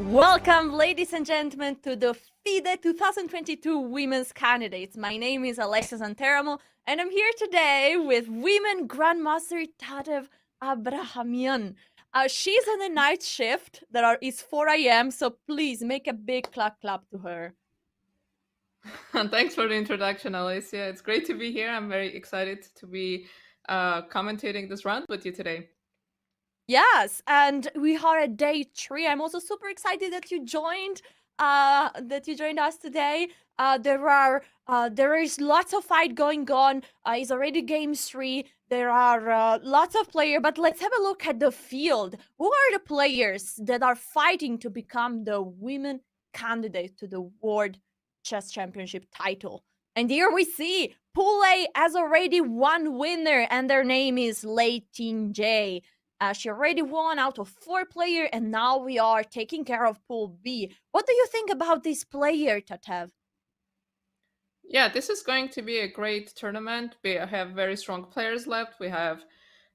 Welcome, ladies and gentlemen, to the FIDE 2022 Women's Candidates. My name is Alexis Anteramo, and I'm here today with Women Grandmaster Tatev Abrahamian. She's on a night shift is 4 a.m., so please make a big clap to her. Thanks for the introduction, Alicia. It's great to be here. I'm very excited to be commentating this round with you today. Yes, and we are at day 3. I'm also super excited that you joined. Us today. There is lots of fight going on. It's already game 3. There are lots of players, but let's have a look at the field. Who are the players that are fighting to become the women candidate to the World Chess Championship title? And here we see Pool A has already one winner, and their name is Lei Tin J. She already won out of 4 players, and now we are taking care of Pool B. What do you think about this player, Tatev? Yeah, this is going to be a great tournament. We have very strong players left. We have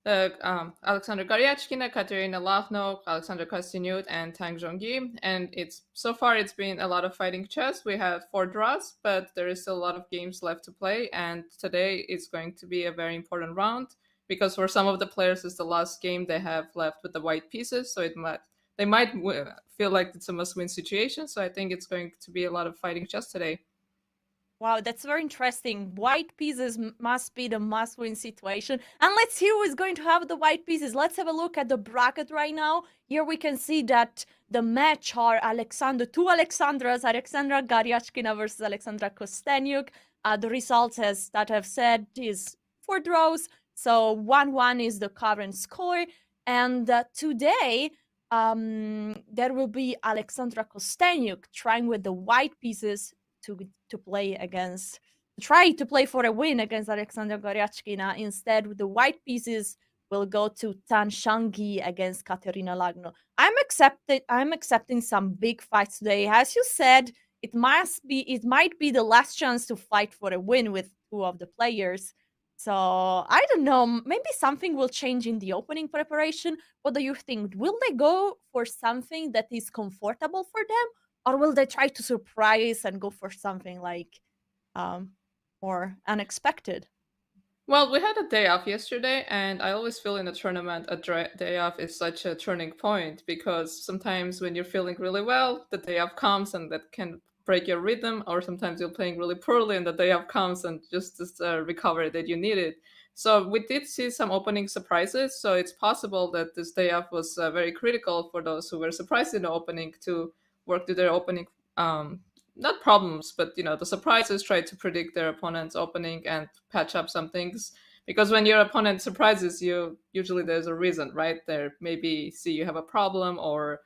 Alexander Goryachkina, Katerina Lagno, Alexander Kosteniuk, and Tang Zhongyi. And it's been a lot of fighting chess. We had 4 draws, but there is still a lot of games left to play. And today is going to be a very important round because for some of the players, it's the last game they have left with the white pieces. So they might feel like it's a must-win situation. So I think it's going to be a lot of fighting chess today. Wow, that's very interesting. White pieces must be the must-win situation. And let's see who is going to have the white pieces. Let's have a look at the bracket right now. Here we can see that the match are two Alexandras, Alexandra Goryachkina versus Alexandra Kosteniuk. The results, as that I've said, is 4 draws. So 1-1 is the current score. And today, there will be Alexandra Kosteniuk trying with the white pieces to try to play for a win against Alexander Goryachkina. Instead, the white pieces will go to Tan Zhongyi against Katerina Lagno. I'm accepting some big fights today. As you said, it might be the last chance to fight for a win with 2 of the players. So I don't know, maybe something will change in the opening preparation. What do you think? Will they go for something that is comfortable for them, or will they try to surprise and go for something like more unexpected? Well, we had a day off yesterday, and I always feel in a tournament day off is such a turning point because sometimes when you're feeling really well, the day off comes and that can break your rhythm, or sometimes you're playing really poorly and the day off comes and just this recovery that you needed. So we did see some opening surprises, so it's possible that this day off was very critical for those who were surprised in the opening to work to their opening not problems, but the surprises, try to predict their opponent's opening and patch up some things. Because when your opponent surprises you, usually there's a reason, right? They maybe see you have a problem, or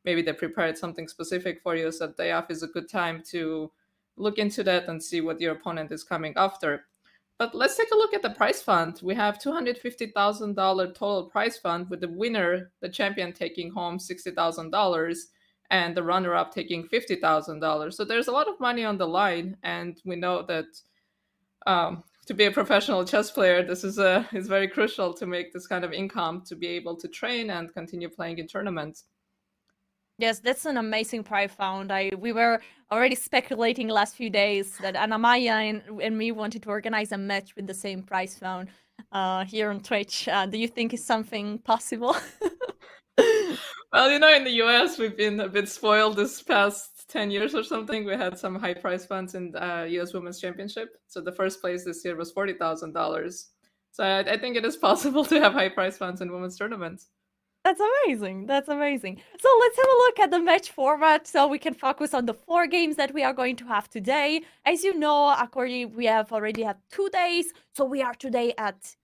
maybe they prepared something specific for you. So day off is a good time to look into that and see what your opponent is coming after. But let's take a look at the prize fund. We have $250,000 total prize fund, with the winner, the champion, taking home $60,000 and the runner-up taking $50,000. So there's a lot of money on the line, and we know that to be a professional chess player, this is very crucial to make this kind of income to be able to train and continue playing in tournaments. Yes, that's an amazing prize found. We were already speculating last few days that Anamaya and me wanted to organize a match with the same prize found here on Twitch. Do you think is something possible? Well, in the US, we've been a bit spoiled this past 10 years or something. We had some high prize funds in the US Women's Championship. So the first place this year was $40,000. So I think it is possible to have high prize funds in women's tournaments. That's amazing. That's amazing. So let's have a look at the match format so we can focus on the 4 games that we are going to have today. As you know, according we have already had 2 days. So we are today at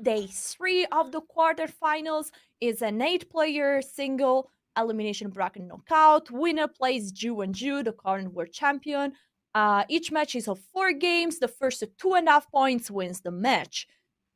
day 3 of the quarterfinals. It's an 8-player single elimination bracket knockout. Winner plays Wenjun, the current world champion. Each match is of 4 games. The first 2.5 points wins the match.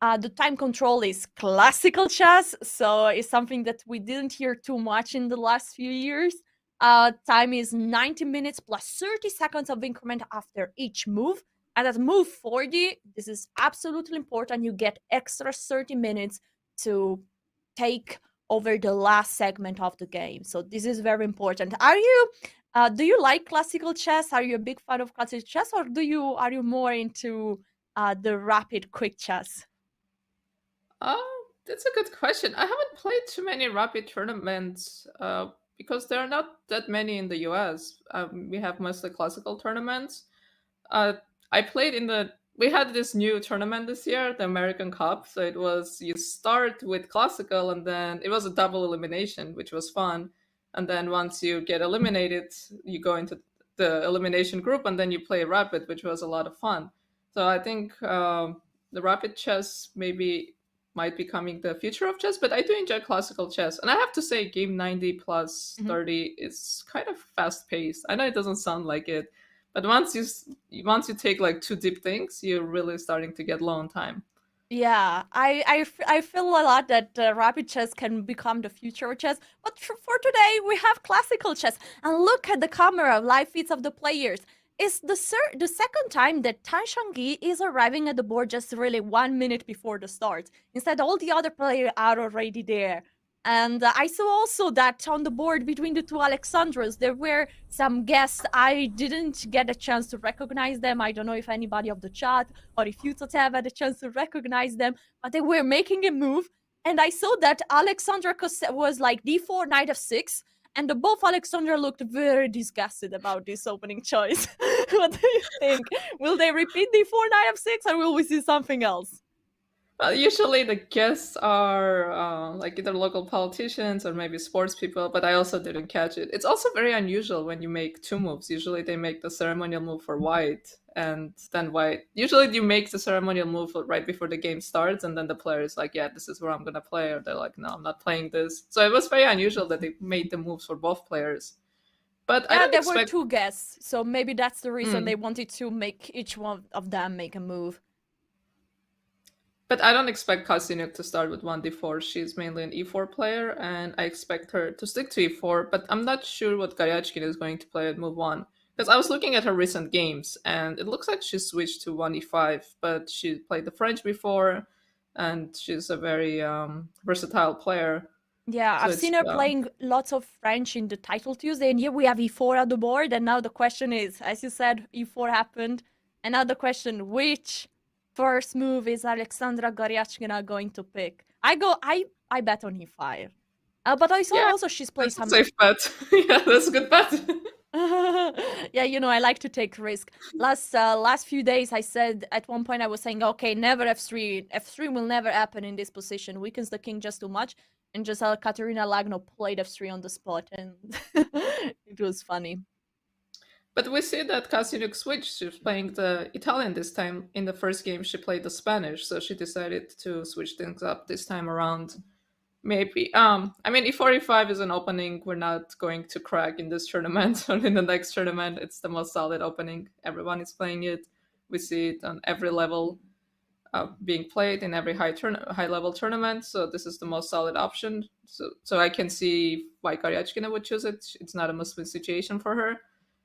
The time control is classical chess, so it's something that we didn't hear too much in the last few years. Time is 90 minutes plus 30 seconds of increment after each move. And at move 40, this is absolutely important. You get extra 30 minutes to take over the last segment of the game. So this is very important. Do you like classical chess? Are you a big fan of classical chess, or are you more into the rapid quick chess? That's a good question. I haven't played too many rapid tournaments because there are not that many in the US. We have mostly classical tournaments. Uh, I played in the. We had this new tournament this year, the American Cup. So it was you start with classical, and then it was a double elimination, which was fun. And then once you get eliminated, you go into the elimination group, and then you play rapid, which was a lot of fun. So I think the rapid chess maybe might be coming the future of chess, but I do enjoy classical chess. And I have to say, game 90 plus Mhm. 30 is kind of fast paced. I know it doesn't sound like it, but once you take like two deep things, you're really starting to get low on time. Yeah, I feel a lot that rapid chess can become the future of chess. But for today, we have classical chess. And look at the camera, live feeds of the players. It's the second time that Tan Zhongyi is arriving at the board just really 1 minute before the start. Instead, all the other players are already there. And I saw also that on the board between the two Alexandras, there were some guests. I didn't get a chance to recognize them. I don't know if anybody of the chat or if you Totev had a chance to recognize them, but they were making a move. And I saw that Alexandra was like d4, knight f6, and the both Alexandra looked very disgusted about this opening choice. What do you think? Will they repeat d4, knight f6, or will we see something else? Usually the guests are like either local politicians or maybe sports people, but I also didn't catch it. It's also very unusual when you make two moves. Usually they make the ceremonial move for white, and then white. Usually you make the ceremonial move right before the game starts, and then the player is like, yeah, this is where I'm going to play. Or they're like, no, I'm not playing this. So it was very unusual that they made the moves for both players. But I Yeah, don't there were expect. two guests, so maybe that's the reason Mm, they wanted to make each one of them make a move. But I don't expect Kosteniuk to start with 1d4. She's mainly an e4 player, and I expect her to stick to e4, but I'm not sure what Goryachkina is going to play at move 1. Because I was looking at her recent games, and it looks like she switched to 1e5, but she played the French before, and she's a very versatile player. Yeah, So I've it's seen her playing lots of French in the title Tuesday, and here we have e4 on the board. And now the question is, as you said, e4 happened, and now the question: which first move is Alexandra Goryachkina going to pick? I bet on e5, but I saw yeah, also she's played that's a some. safe bet. Yeah, that's a good bet. Yeah, I like to take risk. Last few days, I said at one point I was saying, okay, never f3. F3 will never happen in this position. Weakens the king just too much. And just Katerina Lagno played f3 on the spot, and it was funny. But we see that Kosteniuk switched. She's playing the Italian this time. In the first game, she played the Spanish, so she decided to switch things up this time around. Maybe. I mean, E45 is an opening we're not going to crack in this tournament or in the next tournament. It's the most solid opening. Everyone is playing it. We see it on every level being played in every high level tournament. So this is the most solid option. So I can see why Goryachkina would choose it. It's not a must-win situation for her,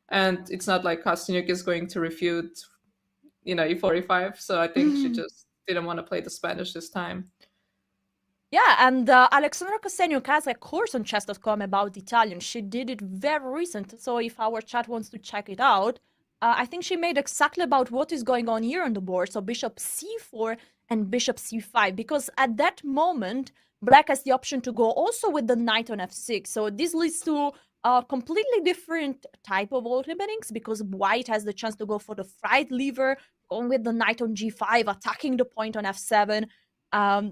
and it's not like Kosteniuk is going to refute, E45. So I think she just didn't want to play the Spanish this time. Yeah, and Alexandra Kosteniuk has a course on chess.com about Italian. She did it very recent, so if our chat wants to check it out, I think she made exactly about what is going on here on the board. So bishop c4 and bishop c5, because at that moment, black has the option to go also with the knight on f6. So this leads to a completely different type of openings, because white has the chance to go for the fried lever, going with the knight on g5, attacking the point on f7,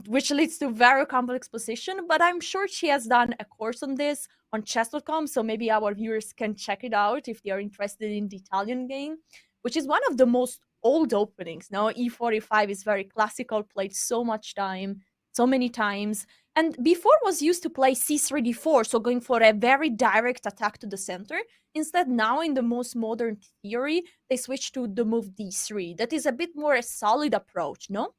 which leads to very complex position. But I'm sure she has done a course on this on chess.com, so maybe our viewers can check it out if they are interested in the Italian game, which is one of the most old openings. Now, E45 is very classical, played so much time, so many times. And before was used to play C3 D4, so going for a very direct attack to the center. Instead, now in the most modern theory, they switch to the move D3. That is a bit more a solid approach, no?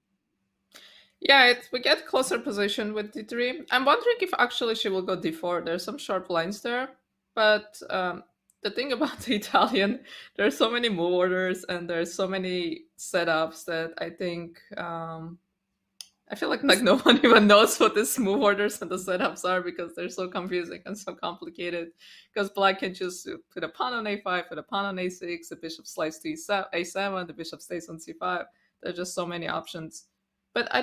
Yeah, we get closer position with d3. I'm wondering if actually she will go d4. There's some sharp lines there, but the thing about the Italian, there's so many move orders and there's so many setups that I think I feel like no one even knows what these move orders and the setups are because they're so confusing and so complicated. Because black can just put a pawn on a5, put a pawn on a6, the bishop slides to a7, the bishop stays on c5. There's just so many options. But I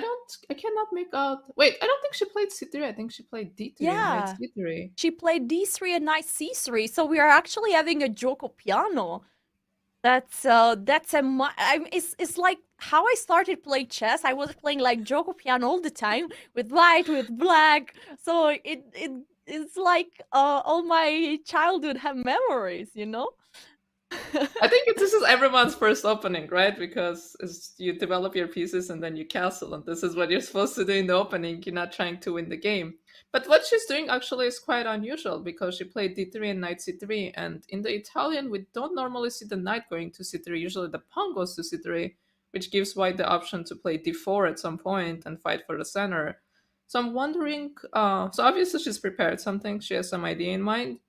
cannot make out. Wait, I don't think she played c3. I think she played d3, knight Yeah, c3. she played d3 and knight c3, so we are actually having a gioco piano. It's like how I started playing chess. I was playing like gioco piano all the time with white, with black. So it's like all my childhood have memories, you know? I think this is everyone's first opening, right? Because you develop your pieces and then you castle, and this is what you're supposed to do in the opening. You're not trying to win the game. But what she's doing actually is quite unusual because she played d3 and knight c3, and in the Italian, we don't normally see the knight going to c3. Usually the pawn goes to c3, which gives white the option to play d4 at some point and fight for the center. So I'm wondering, so obviously she's prepared something, she has some idea in mind.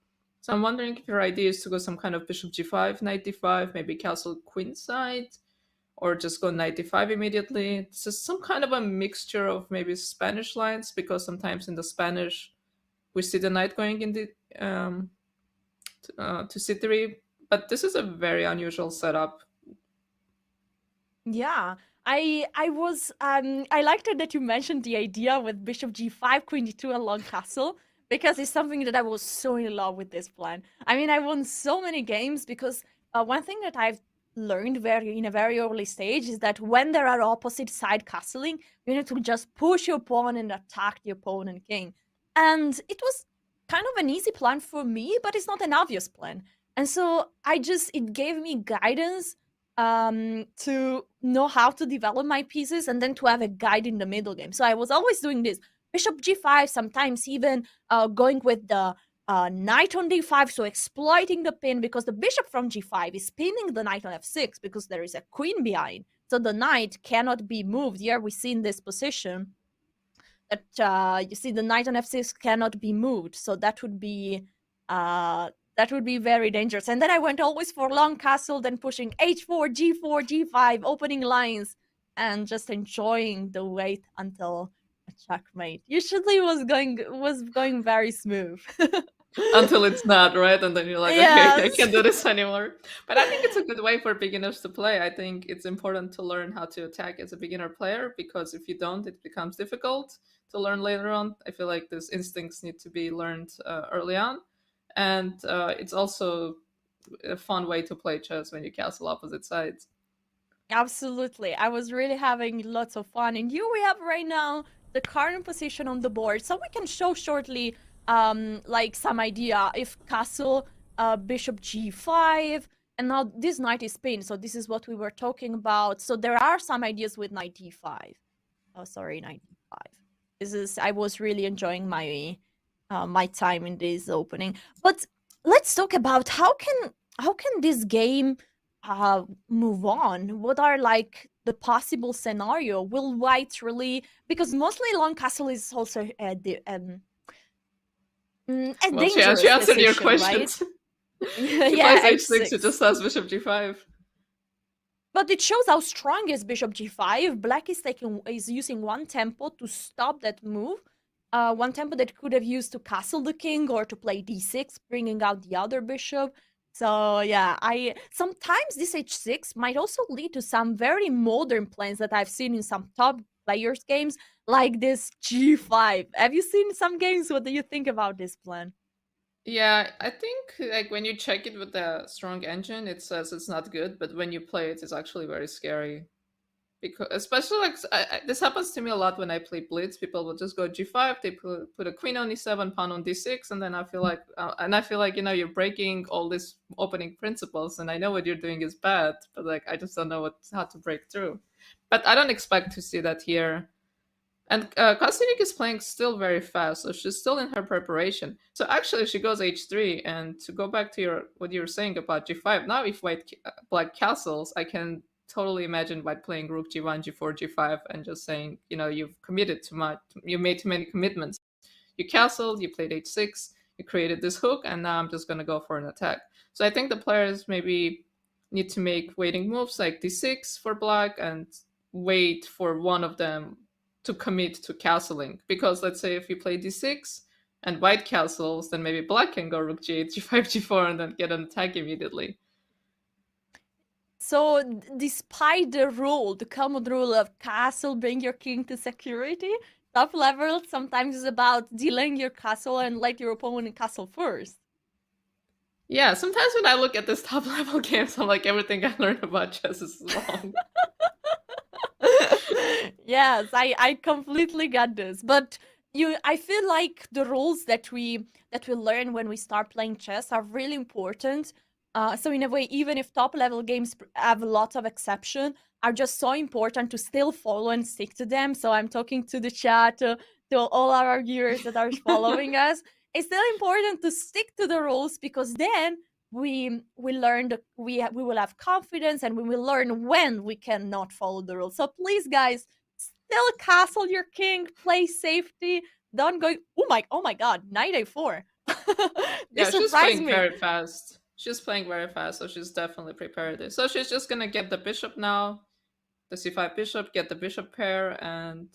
So I'm wondering if your idea is to go some kind of bishop g5, knight d5, maybe castle queenside, or just go knight d5 immediately. This is some kind of a mixture of maybe Spanish lines, because sometimes in the Spanish we see the knight going in the to c3, but this is a very unusual setup. Yeah, I liked it that you mentioned the idea with bishop g5, queen d2, and long castle, because it's something that I was so in love with this plan. I mean, I won so many games because one thing that I've learned very in a very early stage is that when there are opposite side castling, you need to just push your pawn and attack the opponent king. And it was kind of an easy plan for me, but it's not an obvious plan. And so it gave me guidance to know how to develop my pieces and then to have a guide in the middle game. So I was always doing this bishop g5, sometimes even going with the knight on d5, so exploiting the pin because the bishop from g5 is pinning the knight on f6 because there is a queen behind. So the knight cannot be moved. Here we see in this position that you see the knight on f6 cannot be moved. So that would be very dangerous. And then I went always for long castle, then pushing h4, g4, g5, opening lines, and just enjoying the wait until a checkmate. Usually was going very smooth. Until it's not, right? And then you're like, okay, I Yes. can't do this anymore. But I think it's a good way for beginners to play. I think it's important to learn how to attack as a beginner player, because if you don't, it becomes difficult to learn later on. I feel like these instincts need to be learned early on. And it's also a fun way to play chess when you castle opposite sides. Absolutely. I was really having lots of fun. And here we have right now the current position on the board. So we can show shortly like some idea if castle bishop g5, and now this knight is pinned. So this is what we were talking about. So there are some ideas with knight d5. Oh, sorry, knight d5. I was really enjoying my time in this opening. But let's talk about how can this game move on? What are like the possible scenario? Will white really, because mostly long castle is also a Well, she dangerous answered your decision, right? questions. She Yeah, plays h6, she h6. just has bishop g5. But it shows how strong is bishop g5. Black is using one tempo to stop that move. One tempo that could have used to castle the king or to play d6, bringing out the other bishop. So yeah, I sometimes this h6 might also lead to some very modern plans that I've seen in some top players games, like this g5. Have you seen some games? What do you think about this plan? Yeah, I think like when you check it with the strong engine, it says it's not good, but when you play it, it's actually very scary. Because especially like this happens to me a lot when I play Blitz. People will just go g5, they put a queen on e7, pawn on d6, and then I feel like you're breaking all these opening principles, and I know what you're doing is bad, but like I just don't know how to break through. But I don't expect to see that here. And Kosteniuk is playing still very fast, so she's still in her preparation. So actually, she goes h3, and to go back to what you were saying about g5. Now, if black castles, I can totally imagine white playing rook g1, g4, g5, and just saying, you've committed too much, you made too many commitments. You castled, you played h6, you created this hook, and now I'm just going to go for an attack. So I think the players maybe need to make waiting moves like d6 for black and wait for one of them to commit to castling, because let's say if you play d6 and white castles, then maybe black can go rook g8, g5, g4, and then get an attack immediately. So, despite the rule, the common rule of castle, bring your king to security, top level sometimes is about delaying your castle and let your opponent castle first. Yeah, sometimes when I look at this top level games, I'm like, everything I learned about chess is wrong. Yes, I completely get this. But I feel like the rules that we learn when we start playing chess are really important. So in a way, even if top level games have lots of exception, are just so important to still follow and stick to them. So I'm talking to the chat, to all our viewers that are following us. It's still important to stick to the rules, because then we learn that we will have confidence, and we will learn when we cannot follow the rules. So please, guys, still castle your king, play safety, don't go. Oh my god, knight a4. This Yeah, she's surprised playing me. very fast. She's playing very fast, so she's definitely prepared it. So she's just gonna get the bishop now, the c5 bishop, get the bishop pair, and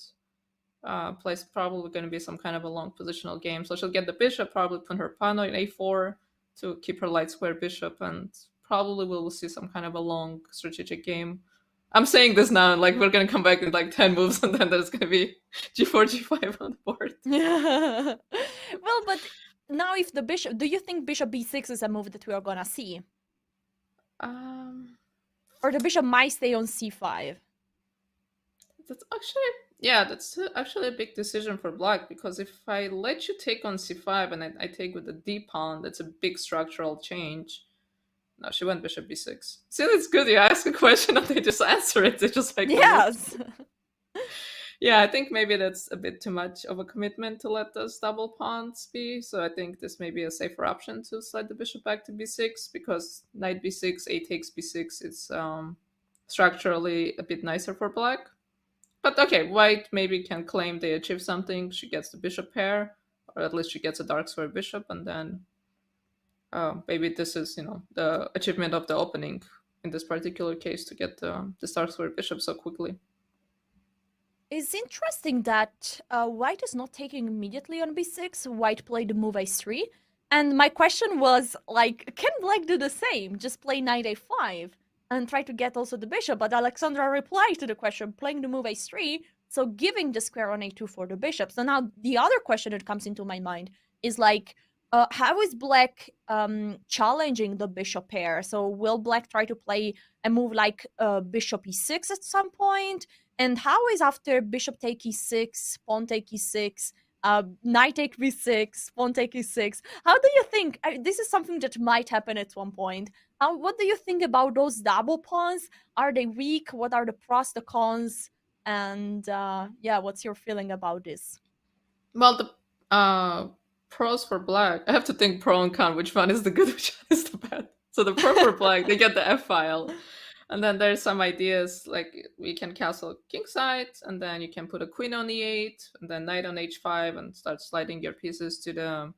plays probably going to be some kind of a long positional game. So she'll get the bishop, probably put her pawn on a4 to keep her light square bishop, and probably we'll see some kind of a long strategic game. I'm saying this now, and like we're going to come back with like 10 moves, and then there's going to be g4, g5 on the board. Well, but now if the bishop, do you think bishop b6 is a move that we are gonna see? Um, Or the bishop might stay on c5? that's actually, yeah, that's actually a big decision for black, because if I let you take on c5 and I take with the d pawn, that's a big structural change. No, she went bishop b6. See, it's good. You ask a question and they just answer it. They just like Yes. Yeah, I think maybe that's a bit too much of a commitment to let those double pawns be. So I think this may be a safer option to slide the bishop back to b6, because knight b6, a takes b6 is structurally a bit nicer for black. But okay, white maybe can claim they achieve something. She gets the bishop pair, or at least she gets a dark square bishop, and then maybe this is, the achievement of the opening in this particular case, to get the dark square bishop so quickly. It's interesting that white is not taking immediately on b6. White played the move a3. And my question was, like, can black do the same? Just play knight a5 and try to get also the bishop. But Alexandra replied to the question, playing the move a3, so giving the square on a2 for the bishop. So now the other question that comes into my mind is, like, how is black challenging the bishop pair? So will black try to play a move like bishop e6 at some point? And how is after bishop take e6, pawn take e6, knight take b6, pawn take e6? How do you think? This is something that might happen at one point. What do you think about those double pawns? Are they weak? What are the pros, the cons? And yeah, what's your feeling about this? Well, the pros for black, I have to think pro and con, which one is the good, which one is the bad. So the pro for black, they get the f file. And then there's some ideas like we can castle king side, and then you can put a queen on e8, and then knight on h5, and start sliding your pieces to the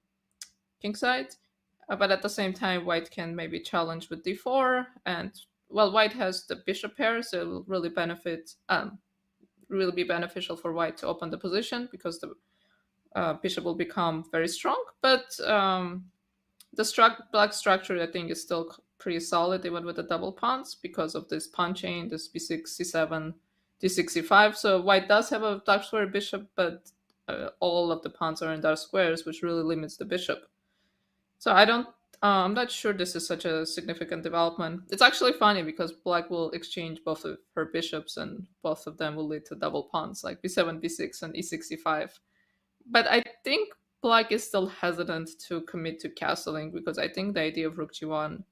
king side. But at the same time, white can maybe challenge with d4, and well, white has the bishop pair, so it will really really be beneficial for white to open the position, because the bishop will become very strong. But the black structure, I think, is still pretty solid, even with the double pawns, because of this pawn chain, this b6, c7, d6, c5. So white does have a dark square bishop, but all of the pawns are in dark squares, which really limits the bishop. So I'm not sure this is such a significant development. It's actually funny, because black will exchange both of her bishops, and both of them will lead to double pawns, like b7, b6, and e6, e5. But I think black is still hesitant to commit to castling, because I think the idea of rook g1,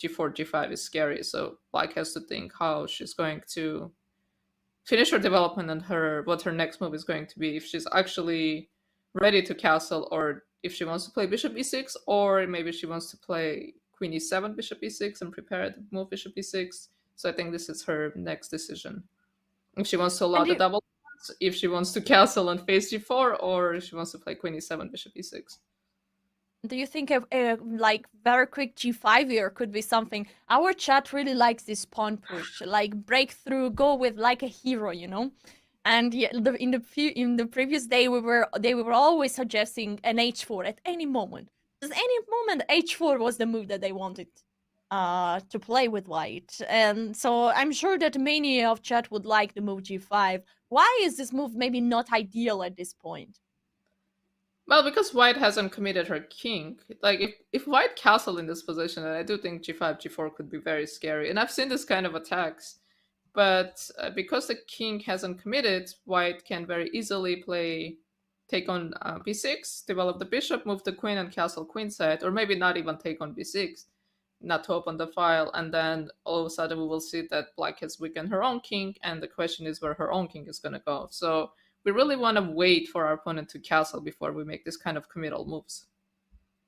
g4, g5 is scary. So black has to think how she's going to finish her development, and what her next move is going to be, if she's actually ready to castle, or if she wants to play bishop e6, or maybe she wants to play queen e7, bishop e6, and prepare to move bishop e6. So I think this is her next decision. If she wants to allow the double, if she wants to castle and face g4, or if she wants to play queen e7, bishop e6. Do you think a like very quick g5 here could be something? Our chat really likes this pawn push, like breakthrough, go with like a hero, you know? And yeah, in the previous day, they were always suggesting an h4 at any moment. Just any moment, h4 was the move that they wanted to play with white. And so I'm sure that many of chat would like the move g5. Why is this move maybe not ideal at this point? Well, because white hasn't committed her king. Like if white castle in this position, and I do think g5, g4 could be very scary. And I've seen this kind of attacks. But because the king hasn't committed, white can very easily take on b6, develop the bishop, move the queen, and castle queenside, or maybe not even take on b6, not to open the file, and then all of a sudden we will see that black has weakened her own king, and the question is where her own king is going to go. So we really want to wait for our opponent to castle before we make this kind of committal moves.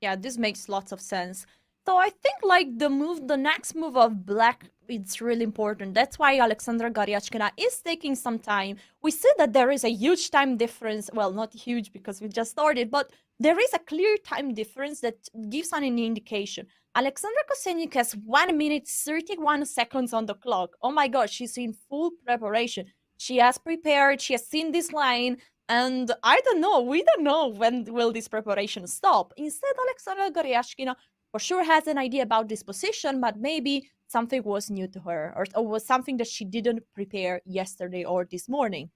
Yeah, this makes lots of sense. So I think like the next move of black, it's really important. That's why Alexandra Goryachkina is taking some time. We see that there is a huge time difference. Well, not huge because we just started, but there is a clear time difference that gives an indication. Alexandra Kosteniuk has 1 minute 31 seconds on the clock. Oh my gosh, she's in full preparation. She has prepared, she has seen this line, and I don't know, we don't know when will this preparation stop. Instead, Alexandra Goryachkina for sure has an idea about this position, but maybe something was new to her or was something that she didn't prepare yesterday or this morning.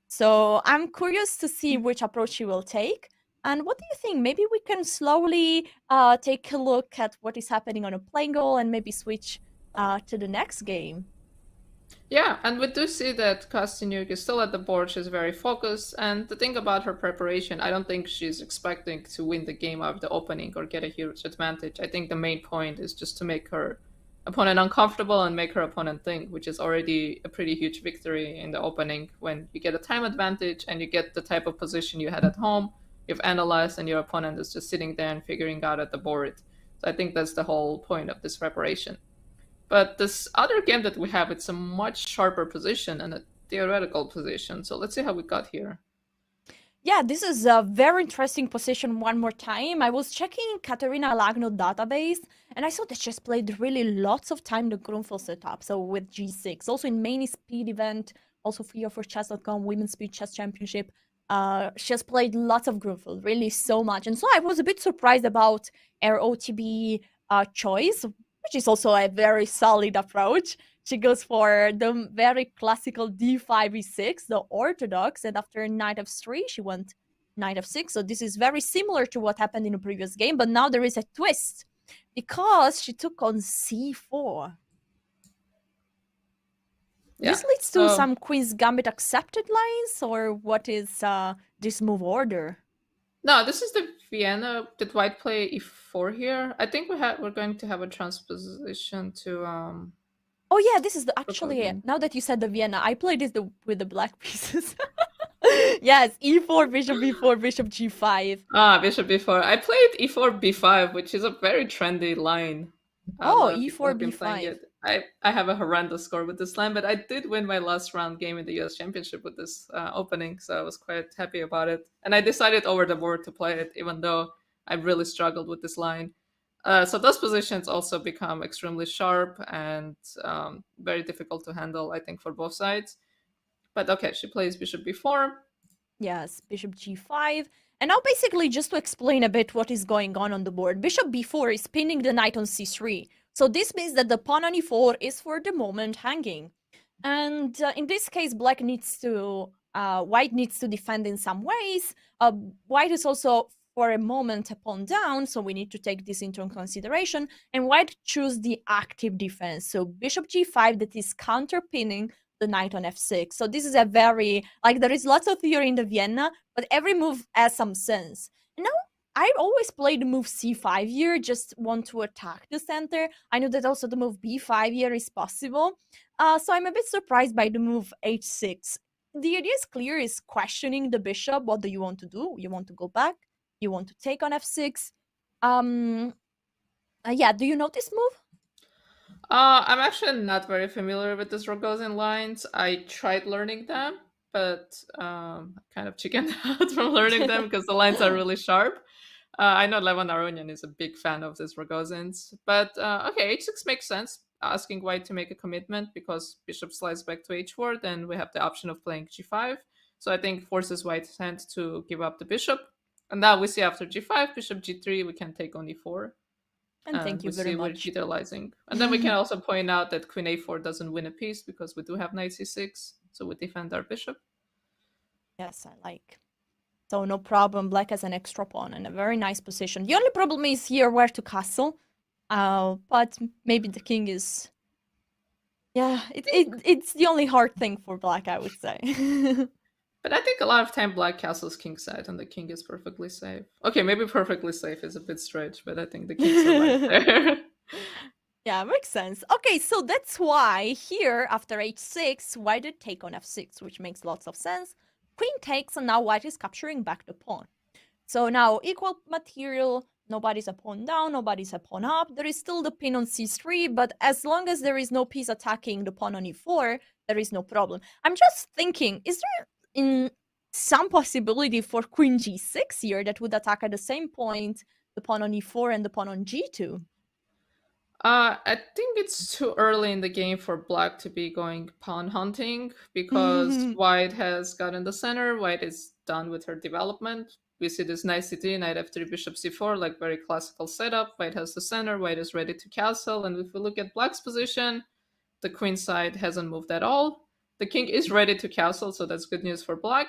So I'm curious to see which approach she will take. And what do you think? Maybe we can slowly take a look at what is happening on a playing goal and maybe switch to the next game. Yeah, and we do see that Kosteniuk is still at the board. She's very focused. And the thing about her preparation, I don't think she's expecting to win the game out of the opening or get a huge advantage. I think the main point is just to make her opponent uncomfortable and make her opponent think, which is already a pretty huge victory in the opening when you get a time advantage and you get the type of position you had at home. You've analyzed, and your opponent is just sitting there and figuring out at the board. So I think that's the whole point of this preparation. But this other game that we have, it's a much sharper position and a theoretical position. So let's see how we got here. Yeah, this is a very interesting position one more time. I was checking Katerina Lagno database and I saw that she's played really lots of time the Grunfeld setup. So with G6, also in many speed event, also for chess.com, Women's Speed Chess Championship. She has played lots of Grunfeld, really so much. And so I was a bit surprised about her OTB choice, which is also a very solid approach. She goes for the very classical d5 e6, the orthodox, and after knight f3, she went knight f6. So this is very similar to what happened in the previous game, but now there is a twist because she took on c4. Yeah. This leads to So some Queen's Gambit accepted lines, or what is this move order? no, this is the Vienna. Did white play e4 here? I think we're going to have a transposition to Oh yeah, this is the actually recording. now that you said the Vienna, I played this with the black pieces. Yes, e4, bishop b4, bishop g5. Ah, bishop b4. I played e4 b5, which is a very trendy line. A Oh, lot of people e4 have been playing b5. it. I have a horrendous score with this line, but I did win my last round game in the US Championship with this opening, so I was quite happy about it. And I decided over the board to play it, even though I really struggled with this line. So those positions also become extremely sharp and very difficult to handle, I think, for both sides. But okay, she plays bishop b4. Yes, bishop g5. And now basically just to explain a bit what is going on the board, bishop b4 is pinning the knight on c3. So this means that the pawn on e4 is for the moment hanging. And in this case, white needs to defend in some ways. White is also for a moment a pawn down, so we need to take this into consideration. And white choose the active defense, so bishop g5 that is counter pinning the knight on f6. So this is a very, like, there is lots of theory in the Vienna, but every move has some sense. And now I always play the move c5 here, just want to attack the center. I know that also the move b5 here is possible. So I'm a bit surprised by the move h6. The idea is clear, is questioning the bishop. What do you want to do? You want to go back? You want to take on f6? Yeah, do you know this move? I'm actually not very familiar with these Rogozin lines. I tried learning them, but kind of chickened out from learning them because the lines are really sharp. I know Levon Aronian is a big fan of these Rogozins, but okay, h6 makes sense. asking white to make a commitment because bishop slides back to h4, then we have the option of playing g5. So I think forces white's hand to give up the bishop. And now we see after g5, bishop g3, we can take on e4. And And thank you we very see we're much. utilizing. And then we can also point out that queen a4 doesn't win a piece because we do have knight c6, so we defend our bishop. Yes, I like. So no problem. Black has an extra pawn and a very nice position. The only problem is here where to castle. But maybe the king is. Yeah, it's the only hard thing for black, I would say. But I think a lot of time black castles kingside and the king is perfectly safe. Okay, maybe perfectly safe is a bit stretch, but I think the king survives there. Yeah, makes sense. Okay, so that's why here, after h6, white did take on f6, which makes lots of sense. Queen takes, and now white is capturing back the pawn. So now equal material, nobody's a pawn down, nobody's a pawn up. There is still the pin on c3, but as long as there is no piece attacking the pawn on e4, there is no problem. I'm just thinking, is there in some possibility for queen g6 here that would attack at the same point the pawn on e4 and the pawn on g2? I think it's too early in the game for black to be going pawn hunting because white has gotten the center. White is done with her development. We see this knight c3, knight f3, bishop c4, like very classical setup. White has the center. White is ready to castle. And if we look at black's position, the queen side hasn't moved at all. The king is ready to castle, so that's good news for black.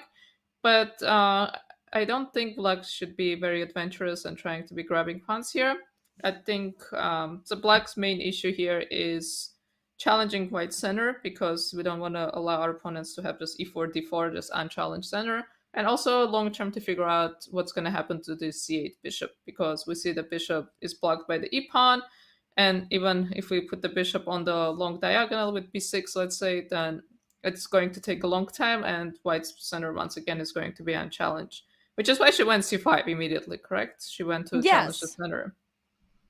But I don't think black should be very adventurous and trying to be grabbing pawns here. I think the black's main issue here is challenging white center because we don't want to allow our opponents to have just e4, d4, just unchallenged center. And also long term to figure out what's going to happen to this c8 bishop because we see the bishop is blocked by the e pawn. And even if we put the bishop on the long diagonal with b6, let's say, then it's going to take a long time and white's center once again is going to be unchallenged. Which is why she went c5 immediately, correct? She went to challenge the Yes, center.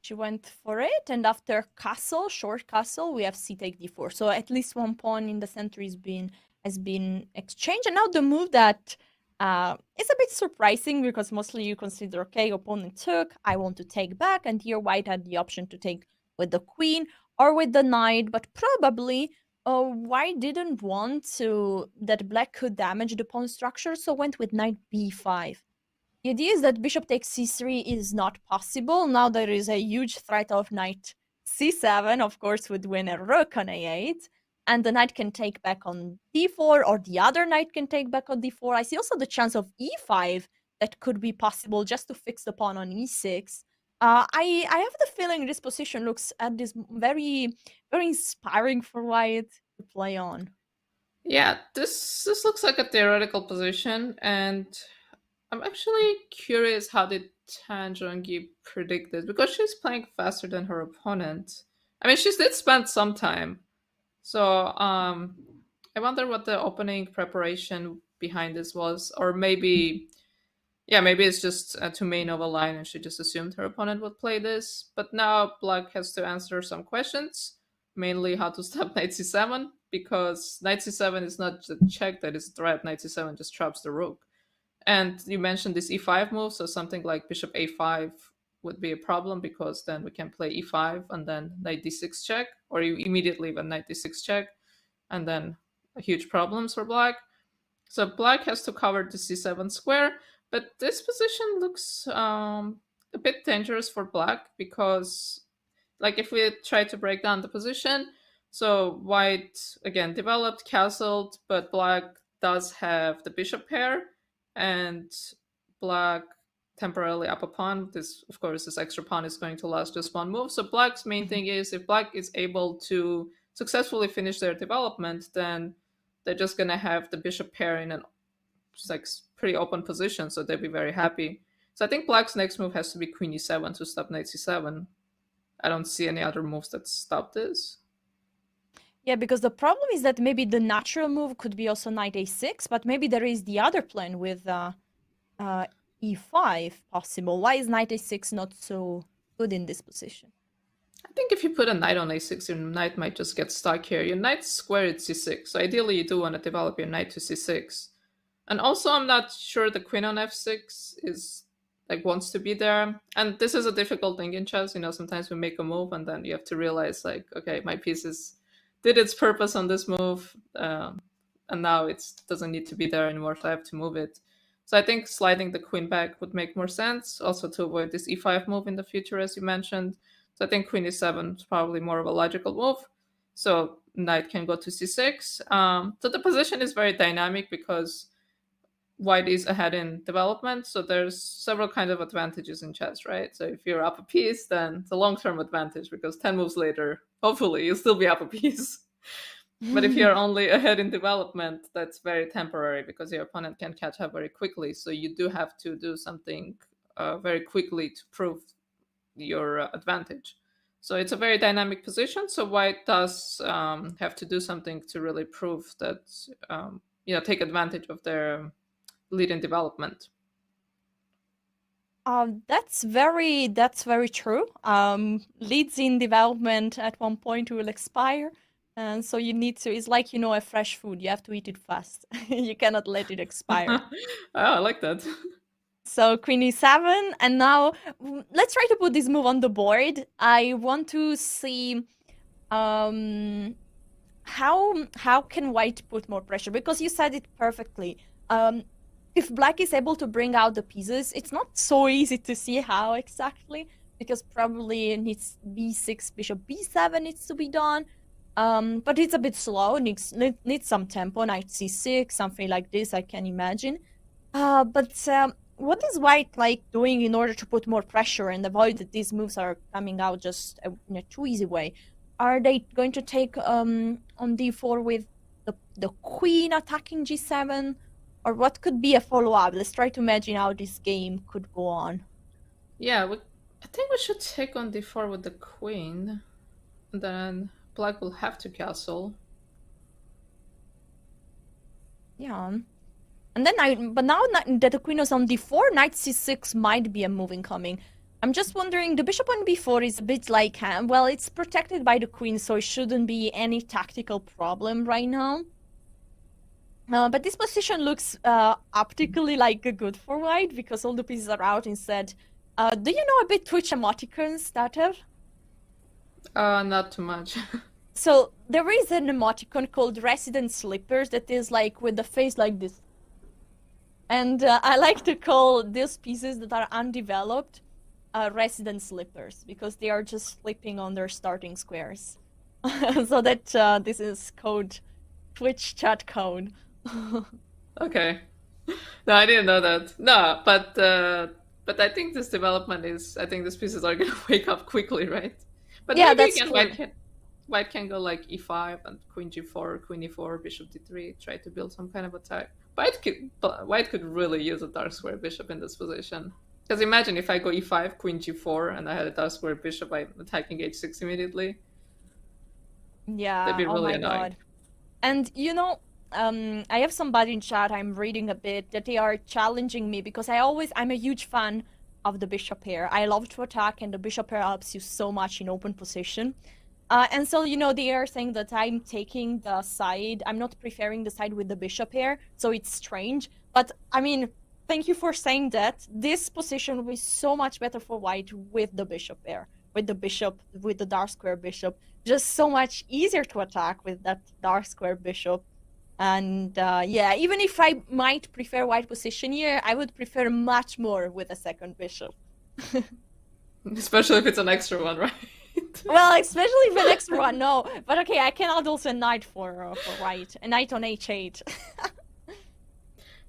she went for it, and after castle, short castle, we have c take d4. So at least one pawn in the center has been exchanged. And now the move that is a bit surprising because mostly you consider, okay, opponent took, I want to take back, and here white had the option to take with the queen or with the knight, but probably white didn't want to that black could damage the pawn structure, so went with knight b5. The idea is that bishop takes c3 is not possible. Now there is a huge threat of knight c7, of course, would win a rook on a8. And the knight can take back on d4, or the other knight can take back on d4. I see also the chance of e5 that could be possible just to fix the pawn on e6. I have the feeling this position looks at this very, very inspiring for white to play on. Yeah, this looks like a theoretical position, and I'm actually curious how did Zhongyi predict this because she's playing faster than her opponent. I mean, she did spend some time, so I wonder what the opening preparation behind this was, or maybe, yeah, maybe it's just to main of a line and she just assumed her opponent would play this. But now Black has to answer some questions, mainly how to stop knight c7 because knight c7 is not the check that is threat. Knight c7 just traps the rook. And you mentioned this e5 move, so something like bishop a5 would be a problem because then we can play e5 and then knight d6 check, or you immediately even knight d6 check, and then huge problems for black. So black has to cover the c7 square, but this position looks a bit dangerous for black because, like, if we try to break down the position, so white again developed, castled, but black does have the bishop pair, and black temporarily up a pawn. This, of course, this extra pawn is going to last just one move. So black's main thing is if black is able to successfully finish their development, then they're just gonna have the bishop pair in an like pretty open position, so they'll be very happy. So I think black's next move has to be queen e7 to stop knight c7. I don't see any other moves that stop this. Yeah, because the problem is that maybe the natural move could be also knight a6, but maybe there is the other plan with e5 possible. Why is knight a6 not so good in this position? I think if you put a knight on a6, your knight might just get stuck here. Your knight's square at c6, so ideally you do want to develop your knight to c6. And also I'm not sure the queen on f6 is like wants to be there. And this is a difficult thing in chess. Sometimes we make a move and then you have to realize like, okay, my piece did its purpose on this move, and now it doesn't need to be there anymore, so I have to move it. So I think sliding the queen back would make more sense, also to avoid this e5 move in the future, as you mentioned. So I think queen e7 is probably more of a logical move. So knight can go to c6. So the position is very dynamic because white is ahead in development. So there's several kinds of advantages in chess, right? So if you're up a piece, then it's a long-term advantage because 10 moves later, hopefully, you'll still be up a piece. But if you're only ahead in development, that's very temporary because your opponent can catch up very quickly. So you do have to do something very quickly to prove your advantage. So it's a very dynamic position. So white does have to do something to really prove that, take advantage of their lead in development. That's very true. Leads in development at one point will expire, and so you need to. It's like a fresh food. You have to eat it fast. You cannot let it expire. I like that. So queen e7, and now let's try to put this move on the board. I want to see how can white put more pressure, because you said it perfectly. If black is able to bring out the pieces, it's not so easy to see how exactly, because probably it needs b6, bishop b7 needs to be done. But it's a bit slow, needs some tempo, knight c6, something like this, I can imagine. But what is white like doing in order to put more pressure and avoid that these moves are coming out just in a too easy way? Are they going to take on d4 with the queen attacking g7? Or what could be a follow-up? Let's try to imagine how this game could go on. Yeah, I think we should take on d4 with the queen. Then black will have to castle. Yeah. And then but now that the queen is on d4, knight c6 might be a move incoming. I'm just wondering, the bishop on b4 is a bit like, well, it's protected by the queen, so it shouldn't be any tactical problem right now. But this position looks optically like good for white because all the pieces are out instead. Do you know a bit Twitch emoticons, Datev? Not too much. So there is an emoticon called Resident Slippers that is like with the face like this. And I like to call these pieces that are undeveloped Resident Slippers because they are just slipping on their starting squares. So that this is code, Twitch chat code. Okay. No, I didn't know that. No, but I think this development I think these pieces are gonna wake up quickly, right? But yeah, maybe that's again, true. white can go like e5 and queen g4, queen e4, bishop d3, try to build some kind of attack. White could really use a dark square bishop in this position. Because imagine if I go e5, queen g4, and I had a dark square bishop, I'm attacking h6 immediately. Yeah, That'd be oh really my annoying. god. And I have somebody in chat, I'm reading a bit, that they are challenging me because I'm a huge fan of the bishop pair. I love to attack, and the bishop pair helps you so much in open position. And so, they are saying that I'm taking the side, I'm not preferring the side with the bishop pair, so it's strange. But, I mean, thank you for saying that. This position will be so much better for white with the bishop pair, with the dark square bishop. Just so much easier to attack with that dark square bishop. And yeah, even if I might prefer white position here, I would prefer much more with a second bishop. Especially if it's an extra one, right? Well, especially if an extra one, no. But okay, I cannot also knight for white. A knight on h8.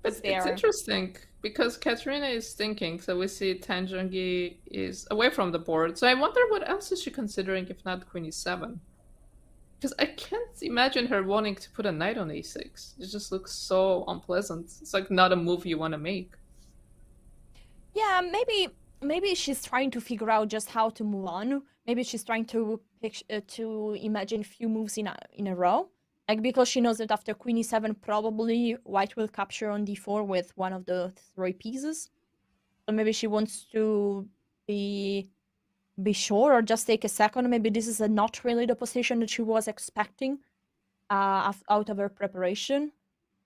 But it's interesting because Katerina is thinking, so we see Zhongyi is away from the board. So I wonder what else is she considering if not queen e7? Because I can't imagine her wanting to put a knight on a6. It just looks so unpleasant. It's like not a move you want to make. Yeah, maybe she's trying to figure out just how to move on. Maybe she's trying to imagine a few moves in a row. Like, because she knows that after queen e7, probably white will capture on d4 with one of the 3 pieces. So maybe she wants to be sure or just take a second. Maybe this is not really the position that she was expecting out of her preparation.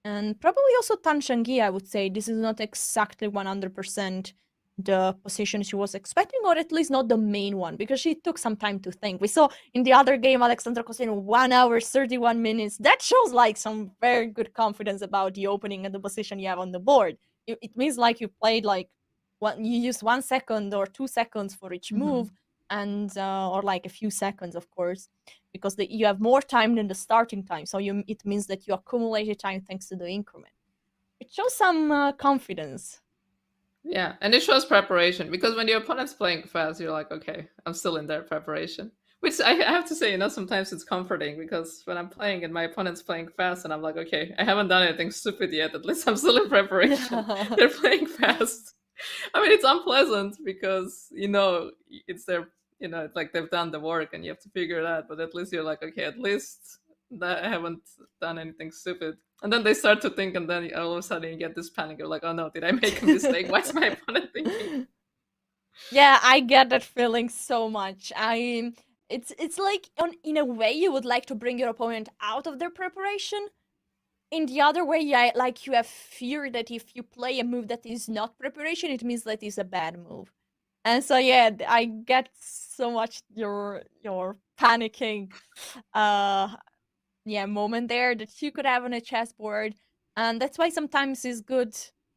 And probably also Zhongyi, I would say. This is not exactly 100% the position she was expecting, or at least not the main one, because she took some time to think. We saw in the other game Alexandra Kosteniuk 1 hour 31 minutes. That shows like some very good confidence about the opening and the position you have on the board. It means like you played like you used 1 second or 2 seconds for each move, and or like a few seconds, of course, because you have more time than the starting time. So it means that you accumulated time thanks to the increment. It shows some confidence. Yeah, and it shows preparation because when your opponent's playing fast, you're like, okay, I'm still in their preparation. Which I have to say, sometimes it's comforting because when I'm playing and my opponent's playing fast, and I'm like, okay, I haven't done anything stupid yet. At least I'm still in preparation. They're playing fast. I mean, it's unpleasant because it's their, it's like they've done the work and you have to figure it out. But at least you're like, okay, at least that I haven't done anything stupid. And then they start to think, and then all of a sudden you get this panic. You're like, oh no, did I make a mistake? What's my opponent thinking? Yeah, I get that feeling so much. It's like in a way you would like to bring your opponent out of their preparation. In the other way, yeah, like you have fear that if you play a move that is not preparation, it means that it's a bad move. And so yeah, I get so much your panicking moment there that you could have on a chessboard. And that's why sometimes it's good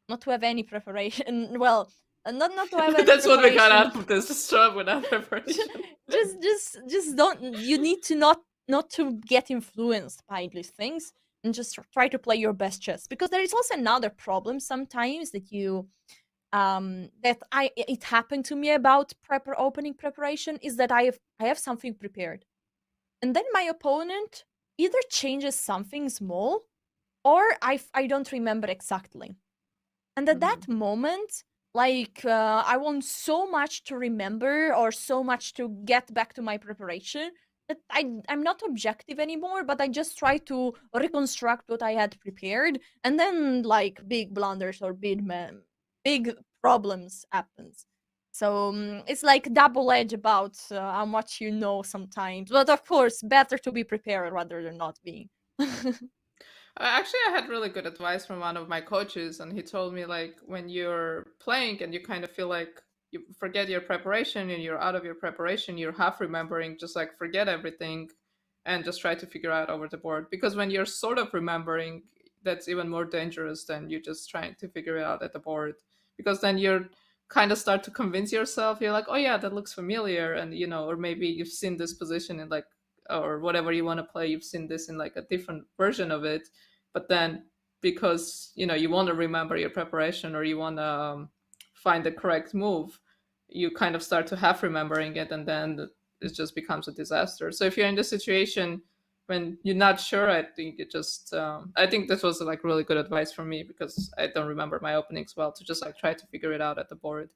not to have any preparation. Well, not to have any That's what we got preparation. out of this. Just show up without preparation. just don't. You need to not to get influenced by these things, and just try to play your best chess, because there is also another problem sometimes that it happened to me about opening preparation, is that I have something prepared, and then my opponent either changes something small, or I don't remember exactly. And at that moment, like, I want so much to remember or so much to get back to my preparation that I'm not objective anymore, but I just try to reconstruct what I had prepared, and then like big blunders or big problems happens. So it's like double edge about how much you know sometimes, but of course, better to be prepared rather than not being. Actually, I had really good advice from one of my coaches, and he told me like when you're playing and you kind of feel like you forget your preparation and you're out of your preparation, you're half remembering, just like forget everything and just try to figure out over the board. Because when you're sort of remembering, that's even more dangerous than you just trying to figure it out at the board. Because then you're kind of start to convince yourself, you're like, oh yeah, that looks familiar, and or maybe you've seen this position in like or whatever you want to play, you've seen this in like a different version of it, but then because you want to remember your preparation or you want to find the correct move, you kind of start to half remembering it, and then it just becomes a disaster. So if you're in the situation when you're not sure, I think it just I think this was like really good advice for me because I don't remember my openings well, to just like try to figure it out at the board.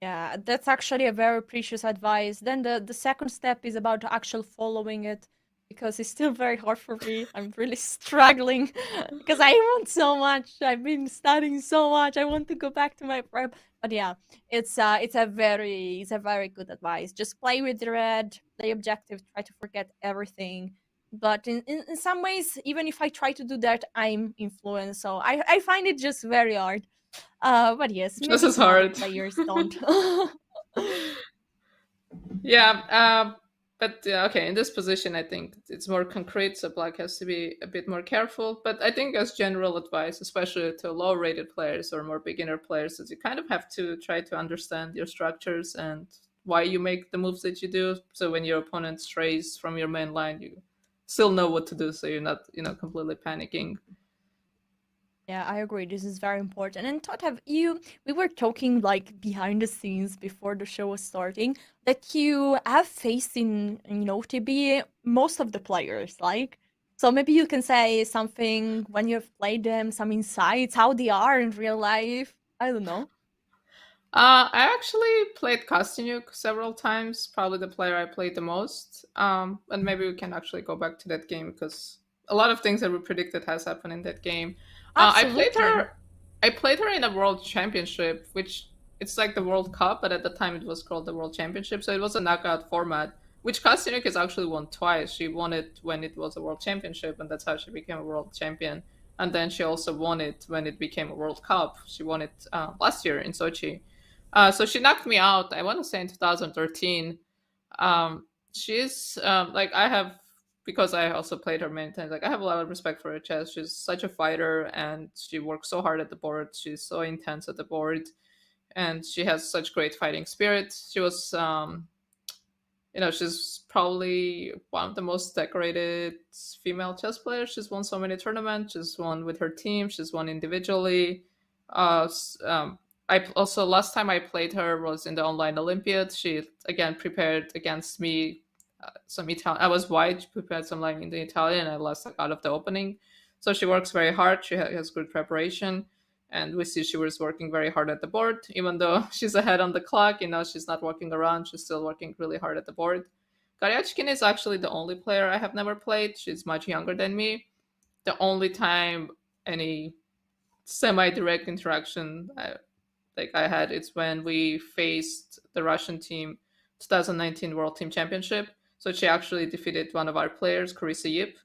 Yeah, that's actually a very precious advice. Then the second step is about actual following it, because it's still very hard for me. I'm really struggling because I want so much. I've been studying so much. I want to go back to my prep. But yeah, it's a very good advice. Just play with the red, play objective, try to forget everything. But in some ways, even if I try to do that, I'm influenced. So I find it just very hard. But yes, This maybe is some other hard. players don't. Yeah, but okay, in this position, I think it's more concrete, so Black has to be a bit more careful. But I think, as general advice, especially to low-rated players or more beginner players, is you kind of have to try to understand your structures and why you make the moves that you do. So when your opponent strays from your main line, you still know what to do, so you're not, completely panicking. Yeah, I agree. This is very important. And Todd, we were talking like behind the scenes before the show was starting, that you have faced in OTB most of the players, like. So maybe you can say something when you've played them, some insights, how they are in real life. I don't know. I actually played Kosteniuk several times, probably the player I played the most. And maybe we can actually go back to that game because a lot of things that we predicted has happened in that game. I played Absolutely. her. I played her in a World Championship, which it's like the World Cup, but at the time it was called the World Championship, so it was a knockout format. Which Kosteniuk has actually won twice. She won it when it was a World Championship, and that's how she became a World Champion. and then she also won it when it became a World Cup. She won it last year in Sochi. So she knocked me out. I want to say in 2013. She's like I have, because I also played her many times. Like I have a lot of respect for her chess. She's such a fighter, and she works so hard at the board. She's so intense at the board, and she has such great fighting spirit. She was she's probably one of the most decorated female chess players. She's won so many tournaments. She's won with her team. She's won individually. I also, last time I played her was in the online Olympiad. She again prepared against me. Some Italian. I was white. She prepared some line in the Italian. I lost out of the opening. So she works very hard. She has good preparation, and we see she was working very hard at the board. Even though she's ahead on the clock, she's not walking around. She's still working really hard at the board. Goryachkina is actually the only player I have never played. She's much younger than me. The only time any semi-direct interaction I had, it's when we faced the Russian team 2019 World Team Championship. So she actually defeated one of our players, Carissa Yip,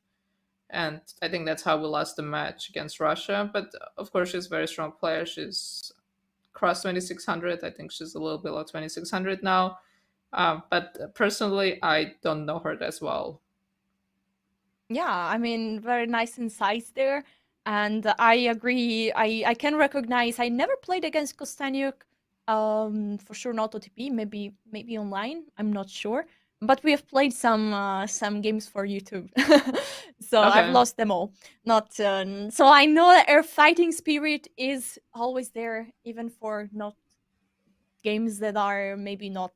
and I think that's how we lost the match against Russia. But of course, she's a very strong player. She's crossed 2600. I think she's a little below 2600 now. But personally, I don't know her as well. Yeah, I mean, very nice insights there. And I agree. I can recognize I never played against Kosteniuk. For sure not OTP, maybe online. I'm not sure. But we have played some games for YouTube. So I've Okay. lost them all. Not so I know that her fighting spirit is always there, even for not games that are maybe not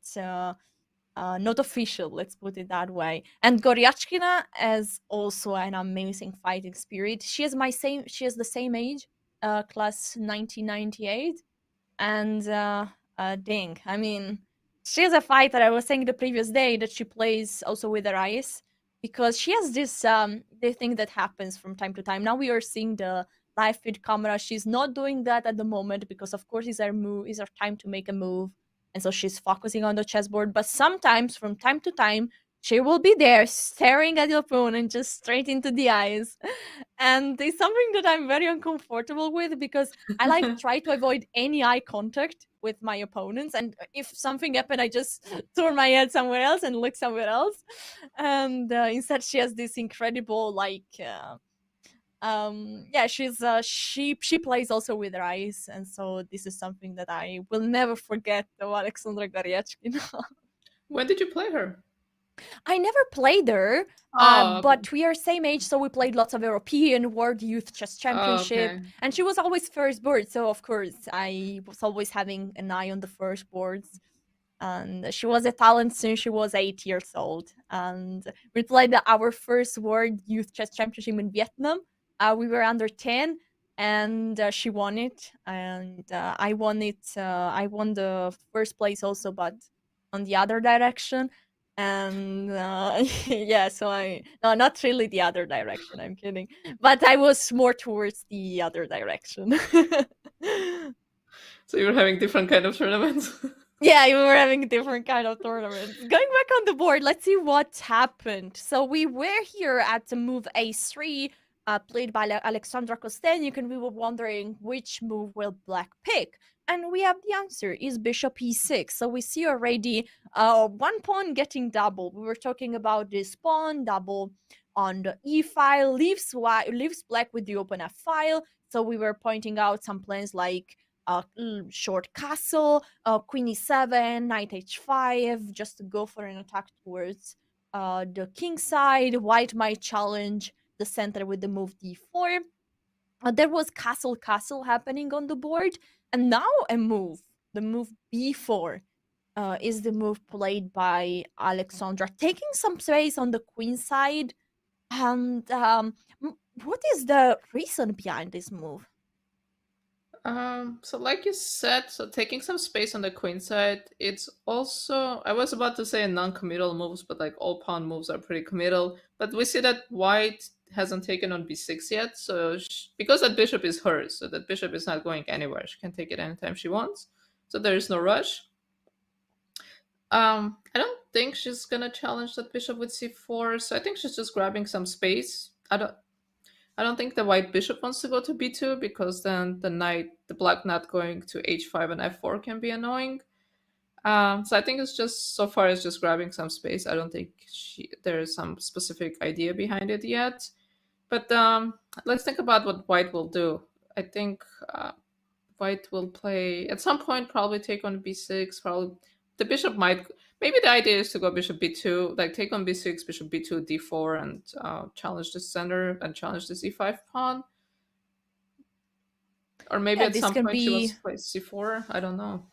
official, let's put it that way. And Goryachkina has also an amazing fighting spirit. She has the same age, class 1998, and dang, I mean, she's a fighter. I was saying the previous day that she plays also with her eyes because she has this the thing that happens from time to time. Now we are seeing the live feed camera. She's not doing that at the moment because of course is her time to make a move, and so she's focusing on the chessboard. But sometimes, from time to time, she will be there staring at the opponent just straight into the eyes, and it's something that I'm very uncomfortable with because I like try to avoid any eye contact with my opponents, and if something happened, I just turn my head somewhere else and look somewhere else. And instead, she has this incredible yeah, she plays also with her eyes, and so this is something that I will never forget of Alexandra Goryachkina. When did you play her? I never played her, Oh, okay. but we are same age, so we played lots of European World Youth Chess Oh, Championship, okay. and she was always first board. So of course, I was always having an eye on the first boards. And she was a talent since she was 8 years old. And we played our first World Youth Chess Championship in Vietnam. We were under 10, and she won it. And I won it. I won the first place also, but on the other direction. And yeah, so no, not really the other direction. I'm kidding, but I was more towards the other direction. So you were having different kind of tournaments. Yeah, we were having different kind of tournaments. Going back on the board, let's see what happened. So we were here at the move a3, played by Alexandra Kosteniuk, and we were wondering which move will black pick. And we have the answer, is bishop e6. So we see already one pawn getting double. We were talking about this pawn double on the e file, leaves black with the open f file. So we were pointing out some plans like short castle, queen e7, knight h5, just to go for an attack towards the king side. White might challenge the center with the move d4. There was castle happening on the board, and now a move. The move b4 is the move played by Alexandra, taking some space on the queen side. And what is the reason behind this move? So like you said, so taking some space on the queen side, it's also, I was about to say non-committal moves, but like all pawn moves are pretty committal. But we see that white hasn't taken on b6 yet, so because that bishop is hers, so that bishop is not going anywhere. She can take it anytime she wants, so there is no rush. I don't think she's gonna challenge that bishop with c4, so I think she's just grabbing some space. I don't think the white bishop wants to go to b2 because then the black knight going to h5 and f4 can be annoying. So I think it's just so far it's just grabbing some space. I don't think there is some specific idea behind it yet. But let's think about what white will do. I think white will play at some point, probably take on b6. Probably the bishop might. Maybe the idea is to go bishop b2, like take on b6, bishop b2, d4, and challenge the center and challenge the c5 pawn. Or maybe Yeah, at this some can point she wants be. to play c4. I don't know.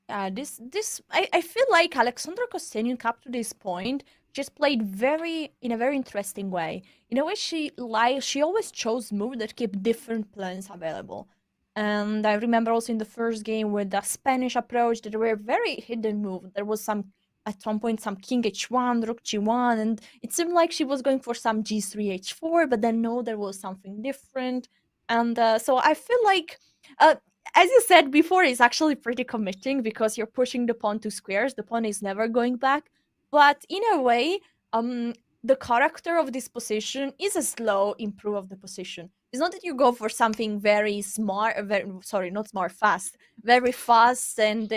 I feel like Alexandra Kosteniuk up to this point just played in a very interesting way. In a way, she always chose moves that keep different plans available. And I remember also in the first game with the Spanish approach, that there were very hidden moves. There was some at some point some King H1, Rook G1, and it seemed like she was going for some G3 H4, but then no, there was something different. And so I feel like uh, as you said before, it's actually pretty committing because you're pushing the pawn to squares. The pawn is never going back. But in a way, um, the character of this position is a slow improve of the position. It's not that you go for something very smart, sorry, not smart, fast, very fast and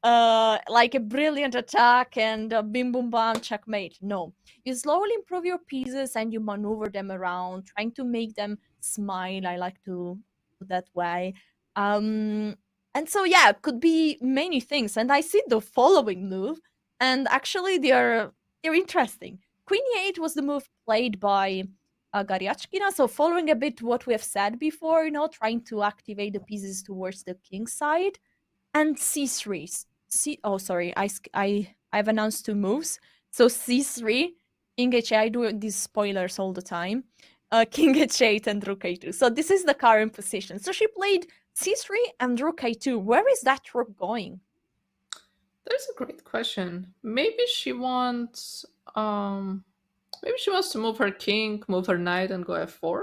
like a brilliant attack and bim bum bam checkmate. No, you slowly improve your pieces and you maneuver them around, trying to make them smile. I like to put that way. um, and so yeah, could be many things. And I see the following move, and actually they're interesting. Queen e8 was the move played by Goryachkina. So following a bit what we have said before, trying to activate the pieces towards the king side, and c3. Oh, sorry, I've announced two moves. So c3, king h8. I do these spoilers all the time. King h8 and rook a2. So this is the current position. So she played c3 and rook a2. Where is that rook going? That's a great question. Maybe she wants to move her king, move her knight, and go f4.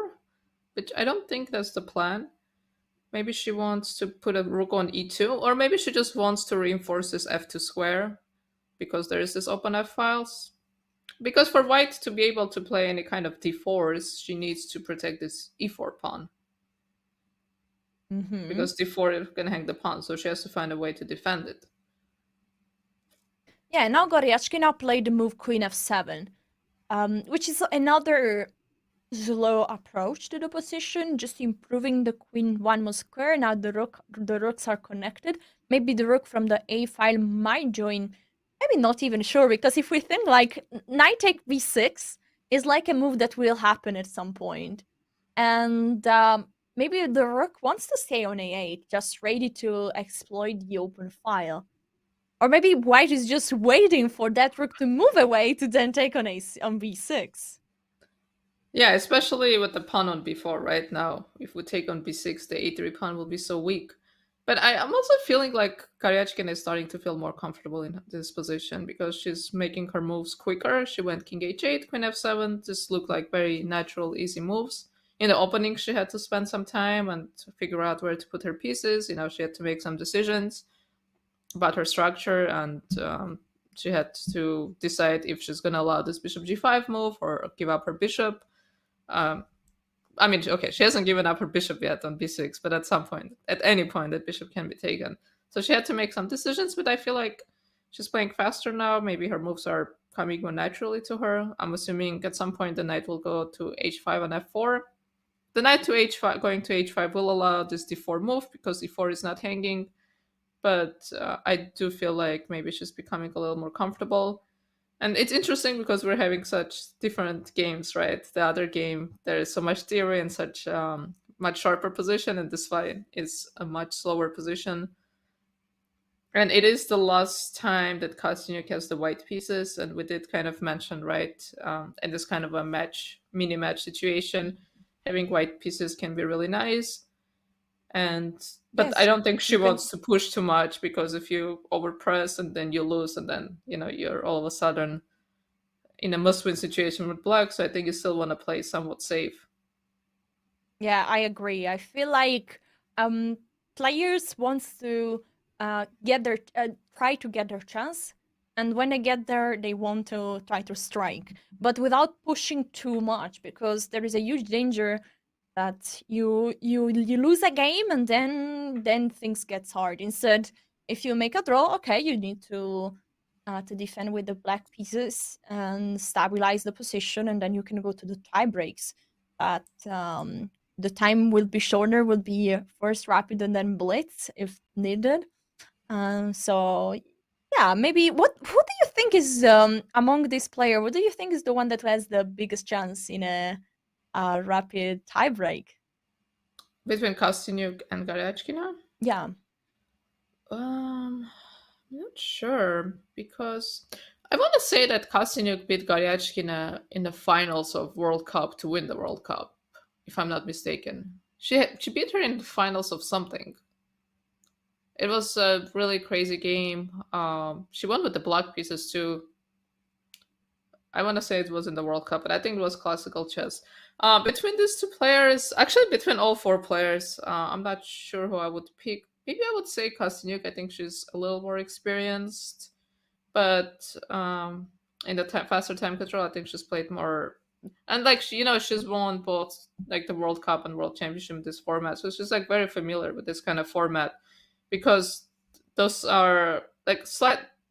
But I don't think that's the plan. Maybe she wants to put a rook on e2, or maybe she just wants to reinforce this f2 square because there is this open f files. Because for white to be able to play any kind of d4s, she needs to protect this e4 pawn. Mm-hmm. Because d4 can hang the pawn, so she has to find a way to defend it. Yeah, now Goryachkina played the move queen f7, which is another slow approach to the position, just improving the queen one more square. Now the rooks are connected. Maybe the rook from the a file might join. Maybe not even sure, because if we think like knight take b6 is like a move that will happen at some point, and maybe the rook wants to stay on a8, just ready to exploit the open file. Or maybe white is just waiting for that rook to move away to then take on b6. Yeah, especially with the pawn on b4 right now. If we take on b6, the a3 pawn will be so weak. But I'm also feeling like Goryachkina is starting to feel more comfortable in this position because she's making her moves quicker. She went king h8, queen f7, just look like very natural, easy moves. In the opening, she had to spend some time and figure out where to put her pieces. She had to make some decisions about her structure, and she had to decide if she's going to allow this bishop g5 move or give up her bishop. um, I mean, okay, she hasn't given up her bishop yet on b6, but at some point, at any point, that bishop can be taken. So she had to make some decisions, but I feel like she's playing faster now. Maybe her moves are coming more naturally to her. I'm assuming at some point the knight will go to h5 and f4. The knight to h5, going to h5 will allow this d4 move because d4 is not hanging. But I do feel like maybe she's becoming a little more comfortable. And it's interesting because we're having such different games, right? The other game, there is so much theory and such much sharper position, and this fight is a much slower position. And it is the last time that Kosteniuk has the white pieces, and we did kind of mention, right, in this kind of a mini match situation, having white pieces can be really nice. But I Yes, don't think she you can. wants to push too much because if you overpress and then you lose, and then you're all of a sudden in a must-win situation with black. So I think you still want to play somewhat safe. Yeah, I agree. I feel like players wants to try to get their chance, and when they get there, they want to try to strike, but without pushing too much, because there is a huge danger that you lose a game and then things gets hard. Instead, if you make a draw, okay, you need to defend with the black pieces and stabilize the position, and then you can go to the tie breaks. But the time will be shorter, will be first rapid and then blitz if needed. So yeah, maybe who do you think is among this player? What do you think is the one that has the biggest chance in a rapid tiebreak? Between Kosteniuk and Goryachkina? Yeah, I'm not sure because I want to say that Kosteniuk beat Goryachkina in the finals of World Cup to win the World Cup, if I'm not mistaken. She beat her in the finals of something. It was a really crazy game. She won with the block pieces too. I want to say it was in the World Cup, but I think it was classical chess. Between these two players, actually between all four players, I'm not sure who I would pick. Maybe I would say Kosteniuk. I think she's a little more experienced, but in the faster time control, I think she's played more. And like she's won both like the World Cup and World Championship in this format, so she's like very familiar with this kind of format because those are like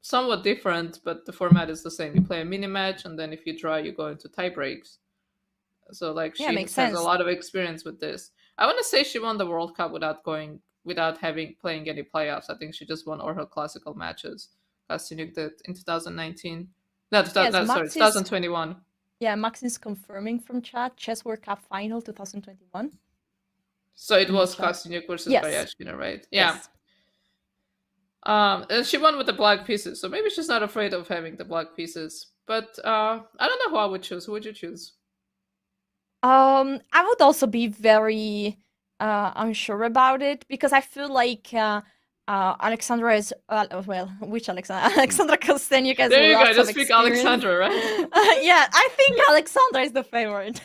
somewhat different, but the format is the same. You play a mini match, and then if you draw, you go into tie breaks. So like yeah, she makes has a sense. lot of experience with this. I want to say she won the World Cup without having playing any playoffs. I think she just won all her classical matches. Kosteniuk did in 2019. No, Yes, no, sorry, Max is 2021. yeah, Max is confirming from chat. Chess World Cup final 2021 So it in the was chat. Kosteniuk versus Yes, Goryachkina, right? Yeah. yes. And she won with the black pieces, so maybe she's not afraid of having the black pieces. But I don't know who I would choose. Who would you choose? I would also be very unsure about it because I feel like Alexandra is well, which Alexandra? Alexandra Kosteniuk has There you go. lots of Just pick experience. Alexandra, right? Yeah, I think Alexandra is the favorite.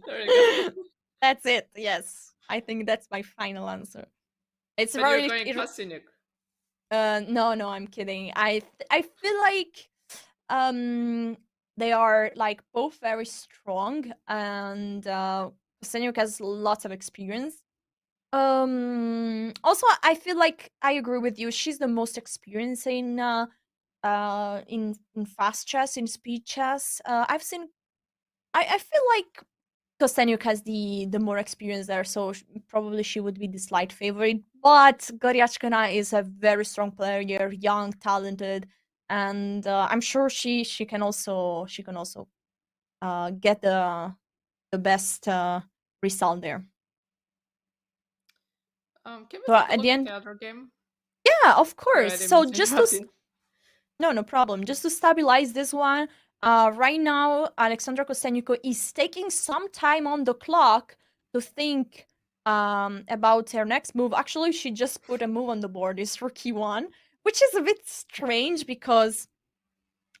There you go. That's it. Yes, I think that's my final answer. It's But you're very. going Kosteniuk. No, no, I'm kidding. I feel like um they are like both very strong, and Kosteniuk has lots of experience. Also, I feel like I agree with you. She's the most experienced in fast chess, in speed chess. I've seen. I feel like Kosteniuk has the more experience there, so probably she would be the slight favorite. But Goryachkina is a very strong player, young, talented, and I'm sure she can also get the best result there. Can we So take a at the look at the end, other game? yeah, of Sorry, course. I didn't So mean to just to interrupt you. no, no problem. Just to stabilize this one, right now, Alexandra Kosteniuk is taking some time on the clock to think about her next move. Actually, she just put a move on the board, is rook e1, which is a bit strange because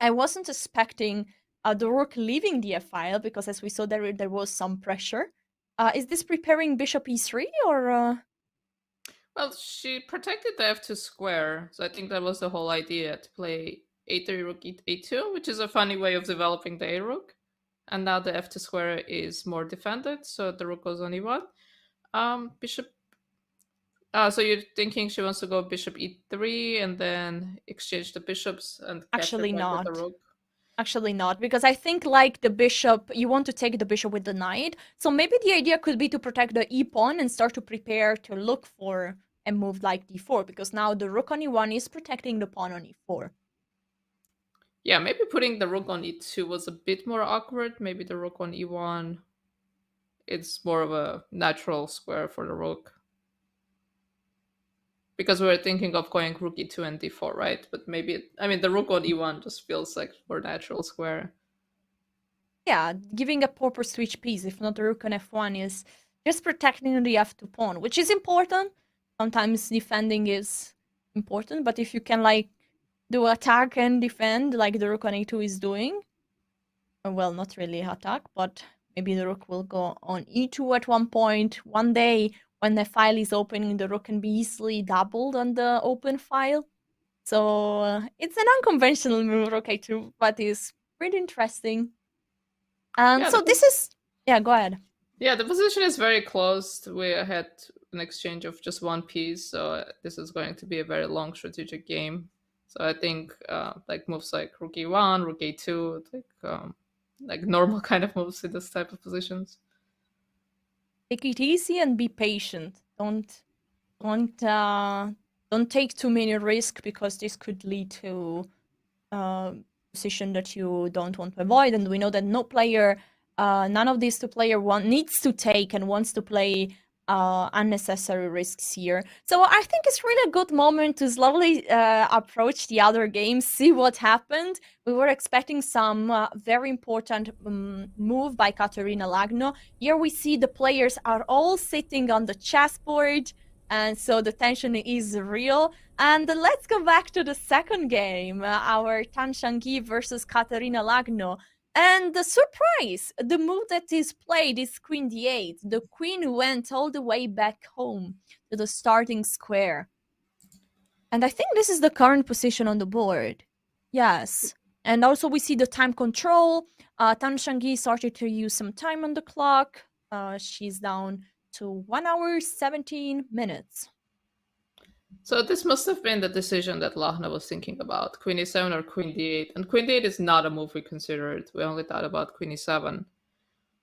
I wasn't expecting the rook leaving the f-file because, as we saw, there was some pressure. Is this preparing bishop e3 or? Well, she protected the f2 square, so I think that was the whole idea to play a3 rook a2, which is a funny way of developing the a rook. And now the f2 square is more defended, so the rook goes on e1. Bishop. So you're thinking she wants to go bishop e3 and then exchange the bishops and capture Actually, point with the not. rook? Actually not, because I think like the bishop, you want to take the bishop with the knight. So maybe the idea could be to protect the e-pawn and start to prepare to look for a move like d4, because now the rook on e1 is protecting the pawn on e4. Yeah, maybe putting the rook on e2 was a bit more awkward. Maybe the rook on e1, it's more of a natural square for the rook. Because we were thinking of going rook e2 and d4, right? But maybe, I mean, the rook on e1 just feels like more natural square. Yeah, giving a proper switch piece, if not the rook on f1, is just protecting the f2 pawn, which is important. Sometimes defending is important, but if you can like do attack and defend like the rook on a2 is doing, well, not really attack, but maybe the rook will go on e2 at one point. One day, when the file is opening, the rook can be easily doubled on the open file. So it's an unconventional move, rook a2, but is pretty interesting. And Yeah, so this is, yeah, go ahead. yeah, the position is very close. We had an exchange of just one piece, so this is going to be a very long strategic game. So I think like moves like rook e1, rook a2, like normal kind of moves in this type of positions. Take it easy and be patient. Don't uh, don't take too many risks because this could lead to uh, position that you don't want to avoid. And we know that no player, none of these two player needs to take and wants to play unnecessary risks here. So I think it's really a good moment to slowly approach the other games, see what happened. We were expecting some very important move by Katerina Lagno. Here we see the players are all sitting on the chessboard, and so the tension is real. And let's go back to the second game, our Tan Zhongyi versus Katerina Lagno. And the surprise, the move that is played is queen d8. The queen went all the way back home to the starting square. And I think this is the current position on the board. Yes. And also we see the time control. Tan Zhongyi started to use some time on the clock. She's down to 1 hour 17 minutes. So this must have been the decision that Lahna was thinking about, queen e7 or queen d8. And queen d8 is not a move we considered. We only thought about queen e7.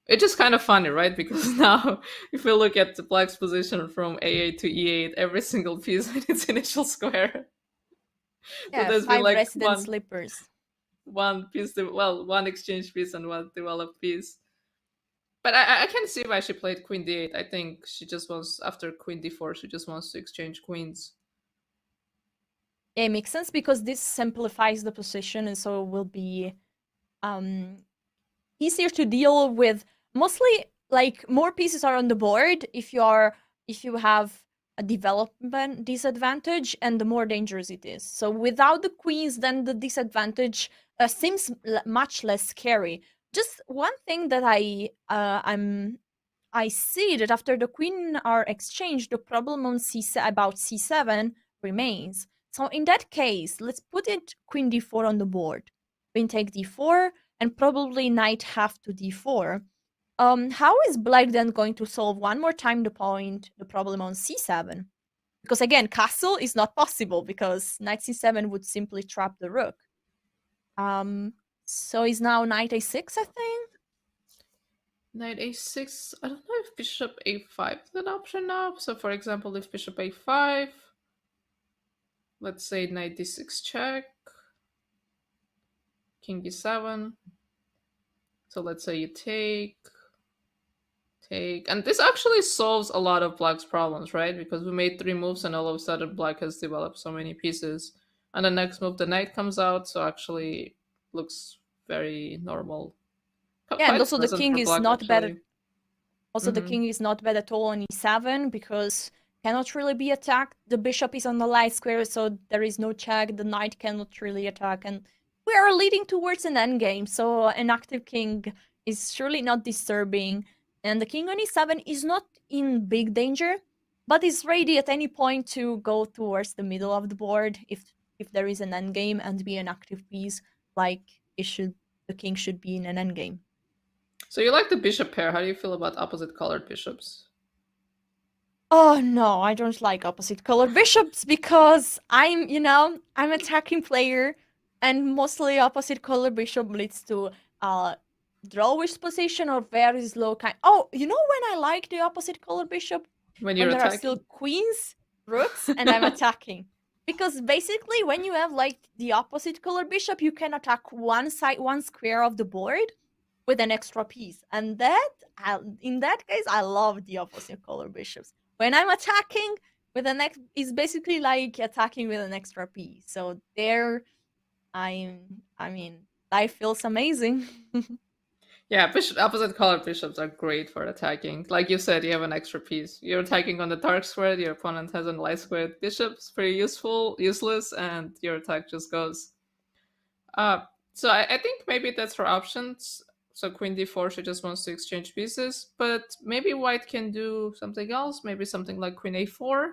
It's just kind of funny, right? Because now, if we look at the black's position from a8 to e8, every single piece in its initial square. So Yeah, there's been 5 like resident slippers. one piece, one exchange piece and one developed piece. But I can see why she played queen d8. I think she just wants, after queen d4, she just wants to exchange queens. Yeah, it makes sense because this simplifies the position, and so it will be um, easier to deal with. Mostly, like more pieces are on the board if you have a development disadvantage, and the more dangerous it is. So without the queens, then the disadvantage seems much less scary. Just one thing that I see that after the queen are exchanged, the problem on about c7 remains. So in that case, let's put it queen d4 on the board. Queen take d4, and probably knight half to d4. How is black then going to solve one more time the problem on c7? Because again, castle is not possible because knight c7 would simply trap the rook. So is now knight a6, I think? Knight a6. I don't know if bishop a5 is an option now. So, for example, if bishop a5, let's say knight d6 check, king e7. So let's say you take, and this actually solves a lot of black's problems, right? Because we made 3 moves and all of a sudden black has developed so many pieces. And the next move, the knight comes out, so actually looks very normal. Yeah, and Quite also the pleasant king for is black, not bad. actually. Also, the king is not bad at all on e7 because cannot really be attacked. The bishop is on the light square, so there is no check. The knight cannot really attack, and we are leading towards an endgame. So an active king is surely not disturbing, and the king on e7 is not in big danger, but is ready at any point to go towards the middle of the board if there is an endgame and be an active piece, like it should. The king should be in an endgame. So you like the bishop pair. How do you feel about opposite colored bishops? Oh no, I don't like opposite color bishops because I'm attacking player, and mostly opposite color bishop leads to drawish position or very slow kind. Oh, you know when I like the opposite color bishop? When When you're there are still attacking? queens, rooks, and I'm attacking. Because basically when you have like the opposite color bishop, you can attack one side, one square of the board with an extra piece. And in that case, I love the opposite color bishops. When I'm attacking with an ex, it's basically like attacking with an extra piece. So there, I mean, life feels amazing. Yeah, opposite colored bishops are great for attacking. Like you said, you have an extra piece. You're attacking on the dark square, your opponent has a light square bishop. It's pretty useless, and your attack just goes. Uh, so I think maybe that's for options. So queen d4, she just wants to exchange pieces, but maybe white can do something else. Maybe something like queen a4,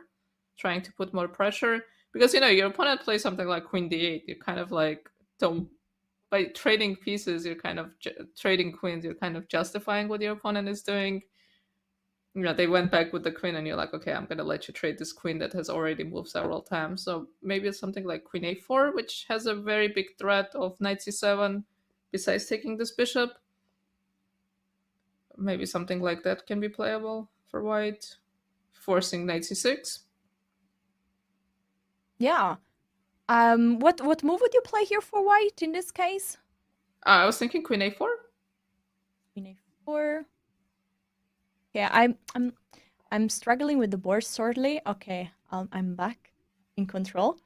trying to put more pressure. Because your opponent plays something like queen d8, you kind of like don't, by trading pieces, you're kind of trading queens, you're kind of justifying what your opponent is doing. They went back with the queen, and you're like, okay, I'm gonna let you trade this queen that has already moved several times. So maybe it's something like queen a4, which has a very big threat of knight c7, besides taking this bishop. Maybe something like that can be playable for white, forcing knight c6. Yeah. What move would you play here for white in this case? I was thinking queen a4. Queen a4. Yeah, I'm struggling with the board sorely. Okay, I'm back in control.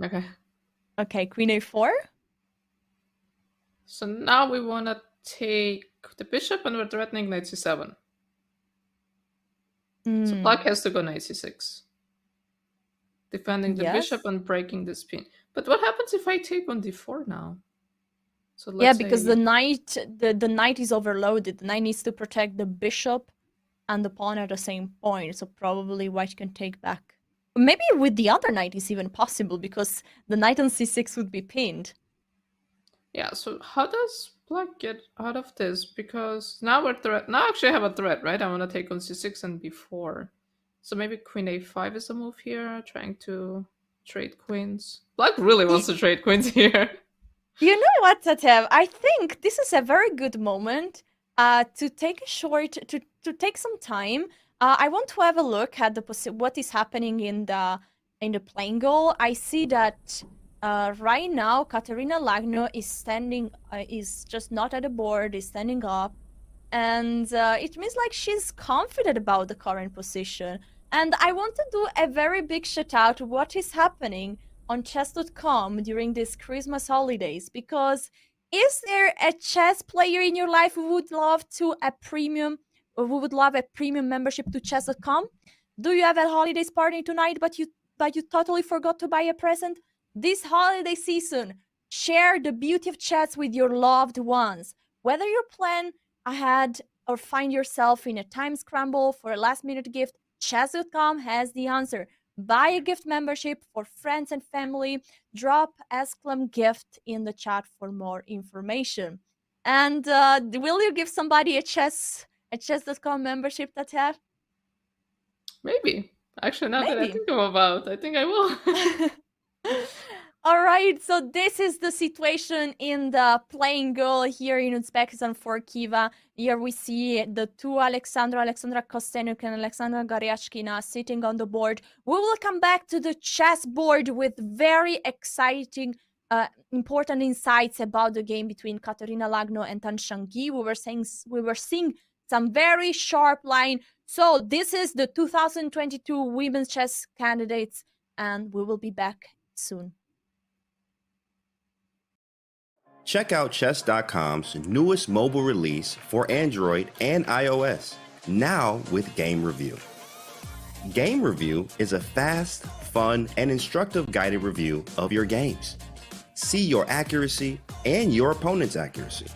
Okay. Okay, queen a4. So now we want to take the bishop, and we're threatening knight c7. So black has to go knight c6, defending the bishop Yes. and breaking this pin. But what happens if I take on d4 now? So Yeah, let's because say the knight is overloaded. The knight needs to protect the bishop and the pawn at the same point. So probably white can take back. Maybe with the other knight is even possible because the knight on c6 would be pinned. yeah. So how does black get out of this? Because now we're now actually I have a threat, right? I want to take on c6 and b4. So maybe queen a5 is a move here, trying to trade queens. Black really wants to trade queens here. You know what, Tatev? I think this is a very good moment to take a short to take some time. I want to have a look at what is happening in the playing goal. I see that right now Katerina Lagno is standing, is just not at the board, is standing up, and it means like she's confident about the current position. And I want to do a very big shout out to what is happening on chess.com during these Christmas holidays, because is there a chess player in your life who would love to a premium or who would love a premium membership to chess.com? Do you have a holidays party tonight but you totally forgot to buy a present? This holiday season, share the beauty of chess with your loved ones. Whether you plan ahead or find yourself in a time scramble for a last minute gift, chess.com has the answer. Buy a gift membership for friends and family. Drop Esclam gift in the chat for more information. And will you give somebody a chess.com membership, Tatev? Maybe. Actually, now that I Maybe. think I think I will. All right, so this is the situation in the playing goal here in Uzbekistan for Kiva. Here we see the two Alexandra Kosteniuk and Alexandra Goryachkina sitting on the board. We will come back to the chessboard with very exciting, important insights about the game between Katerina Lagno and Zhongyi. We were seeing some very sharp line. So this is the 2022 women's chess candidates, and we will be back soon. Check out Chess.com's newest mobile release for Android and iOS, now with Game Review. Game Review is a fast, fun, and instructive guided review of your games. See your accuracy and your opponent's accuracy.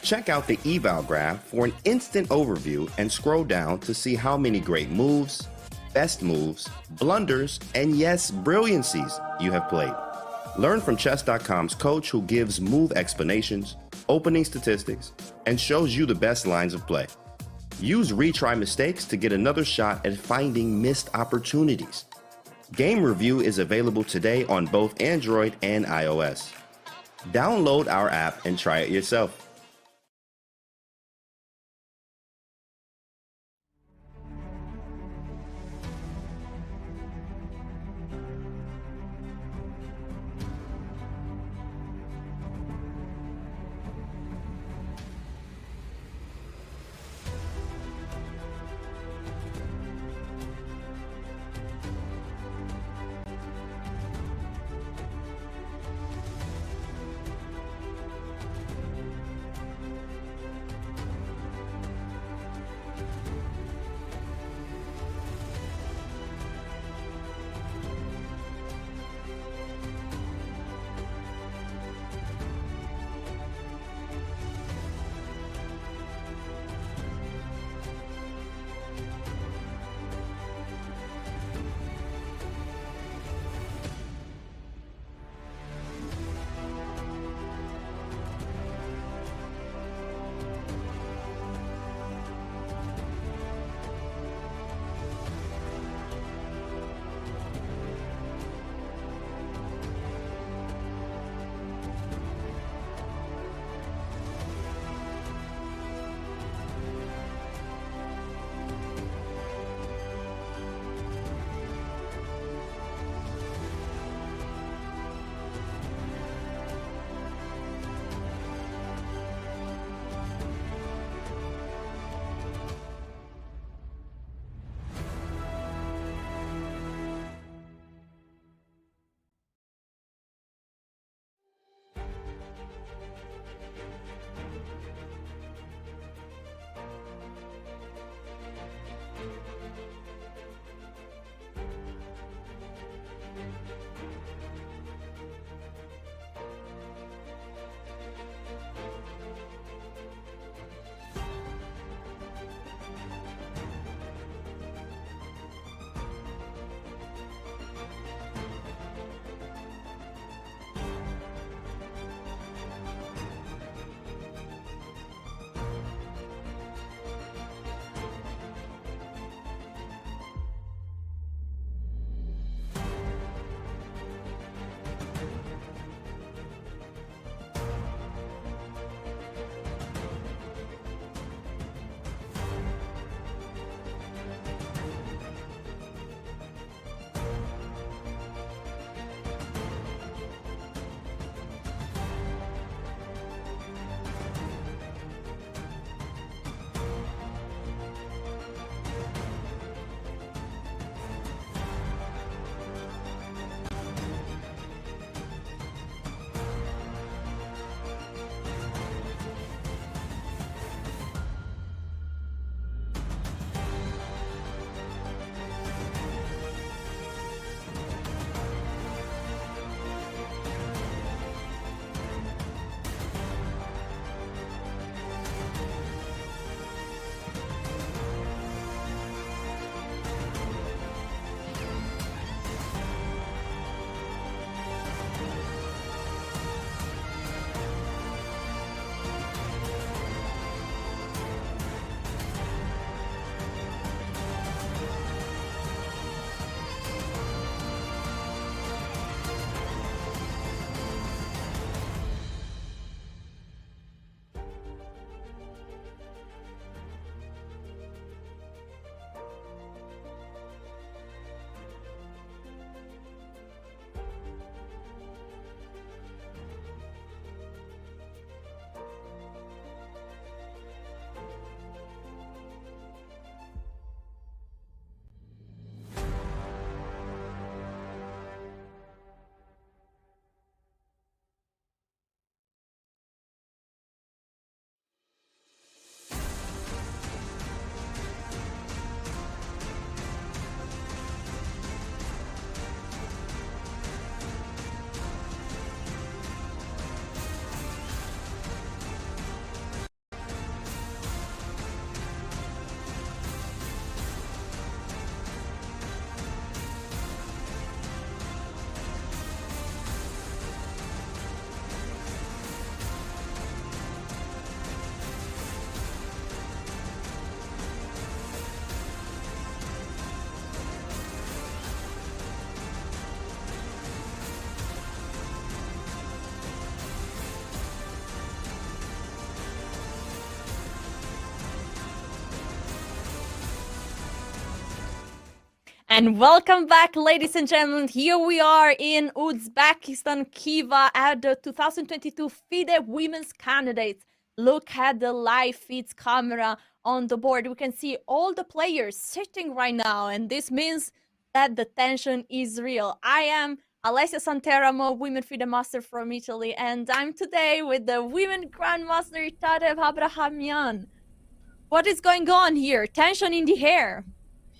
Check out the eval graph for an instant overview and scroll down to see how many great moves, best moves, blunders, and yes, brilliancies you have played. Learn from Chess.com's coach who gives move explanations, opening statistics, and shows you the best lines of play. Use retry mistakes to get another shot at finding missed opportunities. Game Review is available today on both Android and iOS. Download our app and try it yourself. And welcome back, ladies and gentlemen. Here we are in Uzbekistan, Khiva, at the 2022 FIDE Women's Candidates. Look at the live feeds camera on the board. We can see all the players sitting right now, and this means that the tension is real. I am Alessia Santeramo, Women FIDE Master from Italy, and I'm today with the Women Grandmaster Tadev Abrahamian. What is going on here? Tension in the air.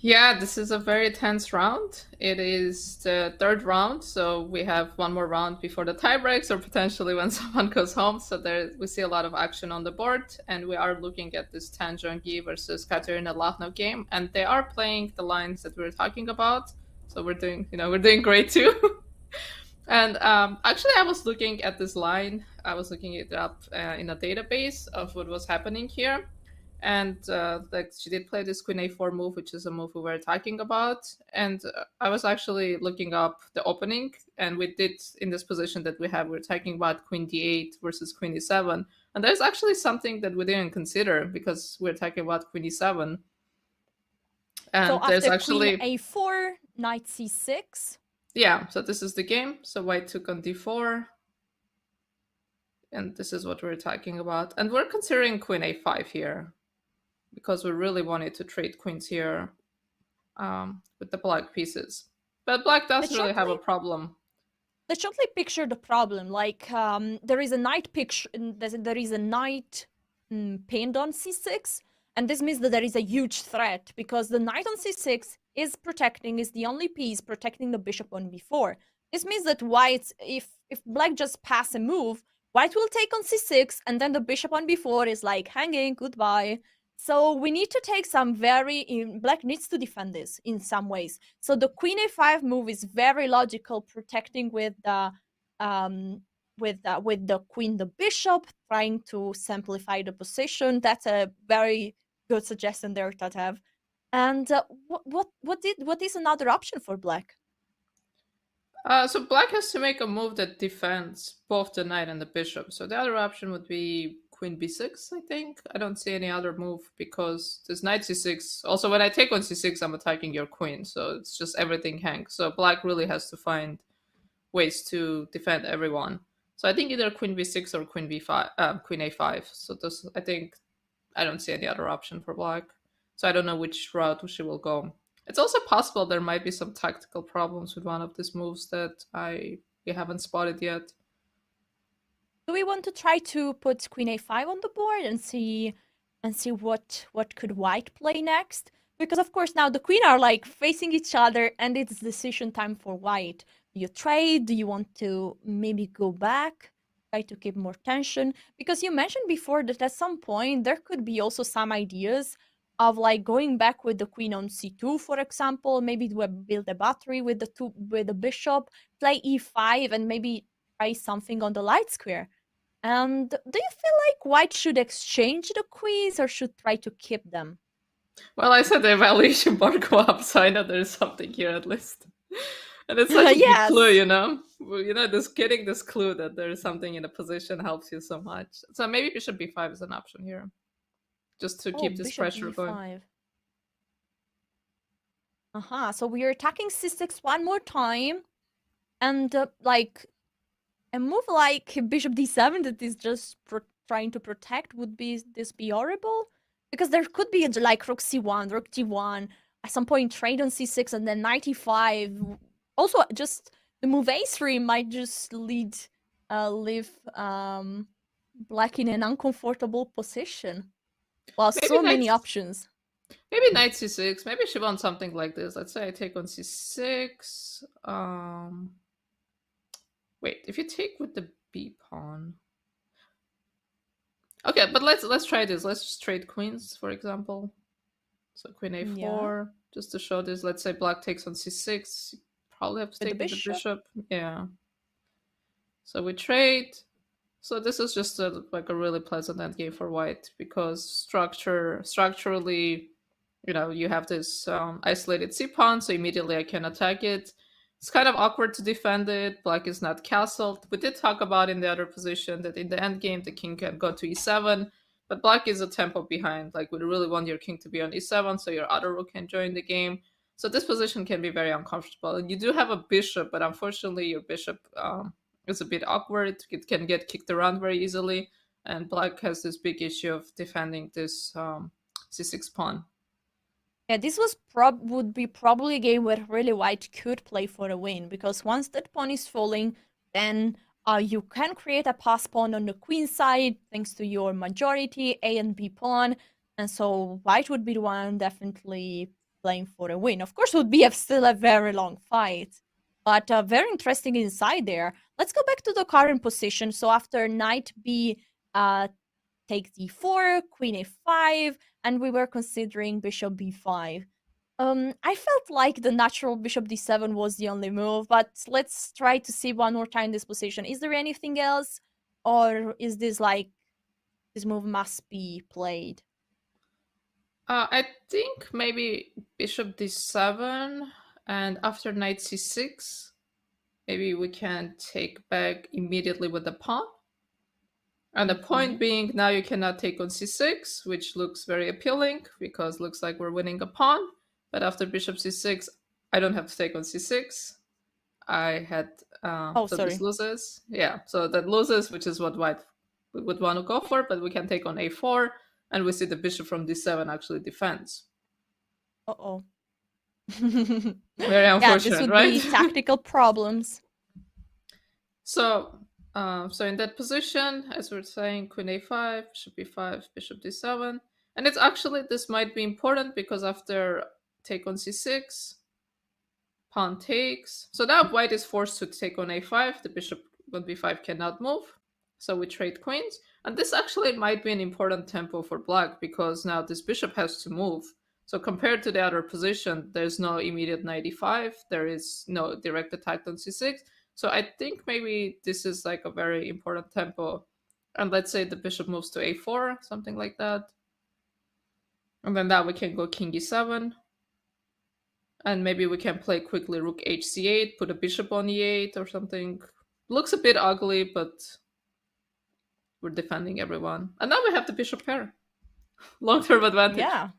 Yeah, this is a very tense round. It is the third round, so we have one more round before the tie breaks or potentially when someone goes home. So there we see a lot of action on the board, and we are looking at this Tan Zhongyi versus Katerina Lagno game, and they are playing the lines that we were talking about. So we're doing great too. And actually, I was looking at this line. I was looking it up in a database of what was happening here. And like she did play this Queen A4 move, which is a move we were talking about. And I was actually looking up the opening, and we did in this position that we're talking about Queen D8 versus Queen E7. And there's actually something that we didn't consider because we're talking about Queen E7. And so there's after actually Queen A4, Knight C6. Yeah, so this is the game. So white took on D4. And this is what we're talking about. And we're considering Queen A5 here, because we really wanted to trade queens here with the black pieces. But black does really have a problem. Let's gently picture the problem. Like there is a knight picture, there is a knight pinned on c6, and this means that there is a huge threat because the knight on c6 is the only piece protecting the bishop on b4. This means that white, if black just pass a move, white will take on c6, and then the bishop on b4 is like hanging, goodbye. So we need to take some black needs to defend this in some ways. So the Queen A5 move is very logical, protecting with the queen, the bishop, trying to simplify the position. That's a very good suggestion there, Tatev. And what is another option for black? So black has to make a move that defends both the knight and the bishop. So the other option would be Queen b6, I think. I don't see any other move because this knight c6. Also, when I take on c6, I'm attacking your queen. So it's just everything hangs. So black really has to find ways to defend everyone. So I think either Queen b6 or Queen b5, Queen a5. So this, I don't see any other option for black. So I don't know which route she will go. It's also possible there might be some tactical problems with one of these moves that we haven't spotted yet. Do we want to try to put Queen A5 on the board and see what could white play next? Because of course now the queen are like facing each other, and it's decision time for white. Do you trade? Do you want to maybe go back? Try to keep more tension? Because you mentioned before that at some point there could be also some ideas of like going back with the queen on c2, for example, maybe build a battery with the bishop, play e5, and maybe try something on the light square. And do you feel like white should exchange the queens or should try to keep them? Well, I said the evaluation bar go up, so I know there's something here at least. And it's such a Yes. big clue, you know? Just getting this clue that there's something in a position helps you so much. So maybe bishop b5 is an option here. Just to keep this pressure going. So we are attacking c6 one more time. And like a move like bishop d7 that is just trying to protect, would this be horrible? Because there could be like rook c1, rook d1, at some point trade on c6, and then knight e5. Also, just the move a3 might just leave black in an uncomfortable position. Well, maybe so many options. Maybe knight c6. Maybe she wants something like this. Let's say I take on c6. Wait, if you take with the b pawn. Okay, but let's try this. Let's just trade queens, for example. So queen a4, just to show this. Let's say black takes on c6. Probably have to take with the bishop. Yeah. So we trade. So this is just a really pleasant endgame for white because structurally, you have this isolated c pawn, so immediately I can attack it. It's kind of awkward to defend it. Black is not castled. We did talk about in the other position that in the endgame the king can go to e7, but black is a tempo behind. Like we really want your king to be on e7 so your other rook can join the game. So this position can be very uncomfortable. And you do have a bishop, but unfortunately your bishop is a bit awkward. It can get kicked around very easily, and black has this big issue of defending this c6 pawn. Yeah, this would be probably a game where really white could play for a win, because once that pawn is falling, then you can create a pass pawn on the queen side thanks to your majority A and B pawn, and so white would be the one definitely playing for a win. Of course, it would be still a very long fight, but very interesting inside there. Let's go back to the current position. So after knight B takes d4, queen a5, and we were considering bishop b5. I felt like the natural bishop d7 was the only move, but let's try to see one more time this position. Is there anything else, or is this like this move must be played? I think maybe bishop d7, and after knight c6, maybe we can take back immediately with the pawn. And the point being, now you cannot take on c6, which looks very appealing because looks like we're winning a pawn. But after bishop c6, I don't have to take on c6. I had Oh, so sorry. this loses. Yeah, so that loses, which is what white would want to go for. But we can take on a4, and we see the bishop from d7 actually defends. Uh-oh. Very unfortunate, yeah, this would right? be tactical problems. So in that position, as we're saying, queen a5, bishop b5, bishop d7. And it's actually, this might be important because after take on c6, pawn takes. So now white is forced to take on a5. The bishop on b5 cannot move. So we trade queens. And this actually might be an important tempo for black because now this bishop has to move. So compared to the other position, there's no immediate knight e5. There is no direct attack on c6. So I think maybe this is like a very important tempo. And let's say the bishop moves to a4, something like that. And then that we can go king e7. And maybe we can play quickly rook hc8, put a bishop on e8 or something. Looks a bit ugly, but we're defending everyone. And now we have the bishop pair. Long-term advantage. Yeah.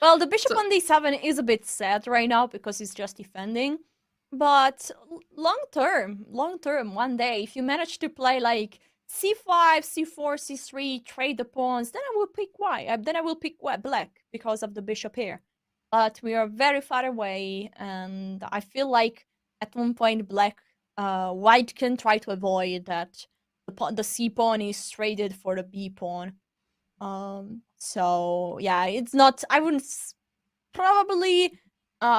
Well, the bishop on d7 is a bit sad right now because it's just defending. But long term, one day, if you manage to play like c5, c4, c3, trade the pawns, then I will pick white. Then I will pick black because of the bishop here. But we are very far away, and I feel like at one point white can try to avoid that the c pawn is traded for the b pawn. So yeah, it's not. I wouldn't probably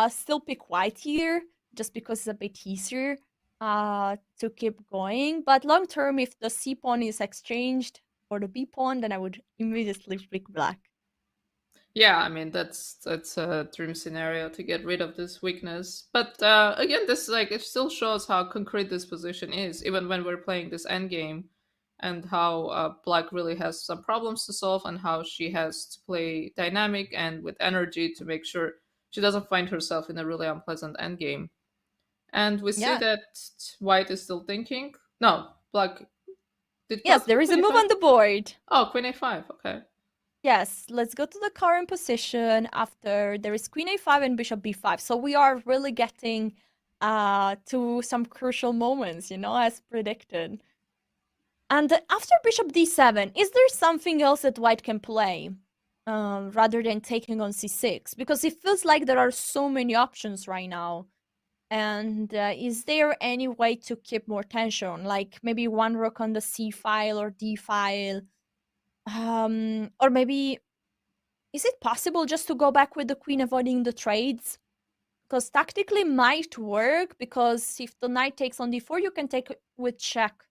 still pick white here just because it's a bit easier to keep going. But long term, if the c pawn is exchanged for the b pawn, then I would immediately pick black. Yeah, I mean that's a dream scenario to get rid of this weakness. But again, this like it still shows how concrete this position is, even when we're playing this endgame, and how black really has some problems to solve, and how she has to play dynamic and with energy to make sure she doesn't find herself in a really unpleasant endgame. And we see that white is still thinking. No, black. Yes, there is a move on the board. Oh, queen a5. Okay. Yes, let's go to the current position after there is queen a5 and bishop b5. So we are really getting to some crucial moments, as predicted. And after bishop d7, is there something else that white can play rather than taking on c6? Because it feels like there are so many options right now. And is there any way to keep more tension? Like maybe one rook on the c file or d file? Or maybe, is it possible just to go back with the queen avoiding the trades? Because tactically might work, because if the knight takes on d4, you can take with check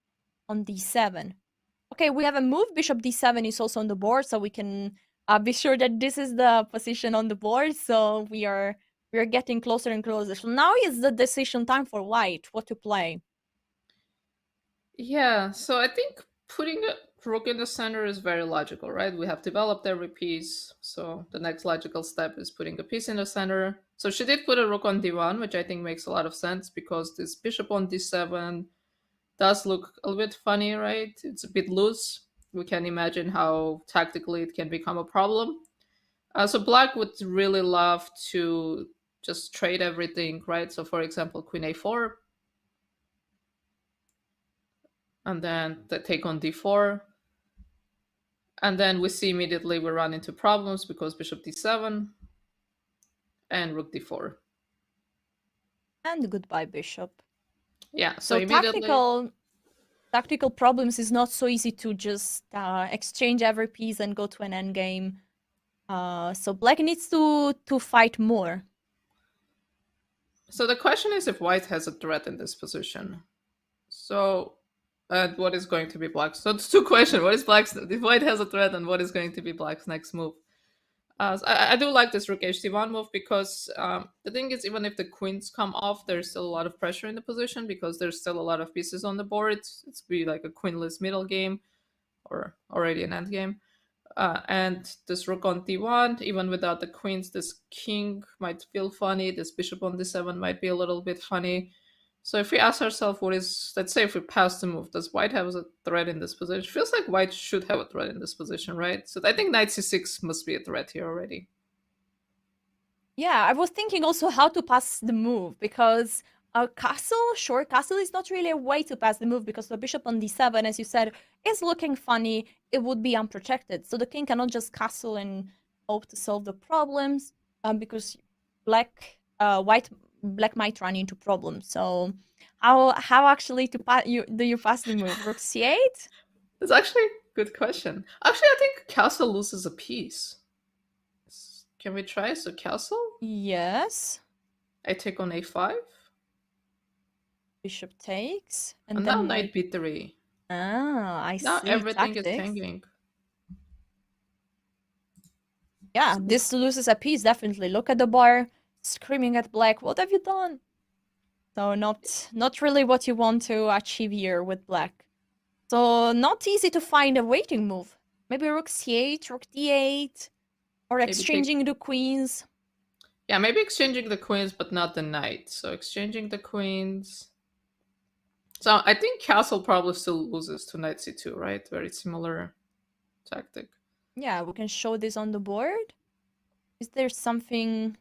on d7. Okay, we have a move. Bishop d7 is also on the board, so we can be sure that this is the position on the board. So we are getting closer and closer. So now is the decision time for white, what to play. Yeah, so I think putting a rook in the center is very logical, right? We have developed every piece, so the next logical step is putting a piece in the center. So she did put a rook on d1, which I think makes a lot of sense because this bishop on d7 does look a little bit funny, right? It's a bit loose. We can imagine how tactically it can become a problem. So black would really love to just trade everything, right? So for example, queen a4, and then they take on d4, and then we see immediately we run into problems because bishop d7 and rook d4. And goodbye, bishop. Yeah, So immediately tactical problems is not so easy to just exchange every piece and go to an endgame. So black needs to fight more. So the question is if white has a threat in this position. So, and what is going to be black's? So it's two questions. What is black's? If white has a threat, and what is going to be black's next move? So I do like this rook hc1 move because the thing is, even if the queens come off, there's still a lot of pressure in the position because there's still a lot of pieces on the board. It's be like a queenless middle game, or already an end game. And this rook on d1, even without the queens, this king might feel funny. This bishop on d7 might be a little bit funny. So if we ask ourselves what is, let's say if we pass the move, does white have a threat in this position? It feels like white should have a threat in this position, right? So I think knight c6 must be a threat here already. Yeah, I was thinking also how to pass the move, because a short castle is not really a way to pass the move, because the bishop on d7, as you said, is looking funny. It would be unprotected. So the king cannot just castle and hope to solve the problems, because black might run into problems. So how actually do you pass the move? Rook c8? That's actually a good question. Actually, I think castle loses a piece. Can we try? So castle? Yes. I take on a5. Bishop takes. And now knight b3. Ah, I now see. Now everything Tactics. is hanging. Yeah, this loses a piece, definitely. Look at the bar, screaming at black, what have you done? So not really what you want to achieve here with black. So not easy to find a waiting move. Maybe rook c8, rook d8, or exchanging the queens. Yeah, maybe exchanging the queens, but not the knight. So exchanging the queens. So I think castle probably still loses to knight c2, right? Very similar tactic. Yeah, we can show this on the board. Is there something...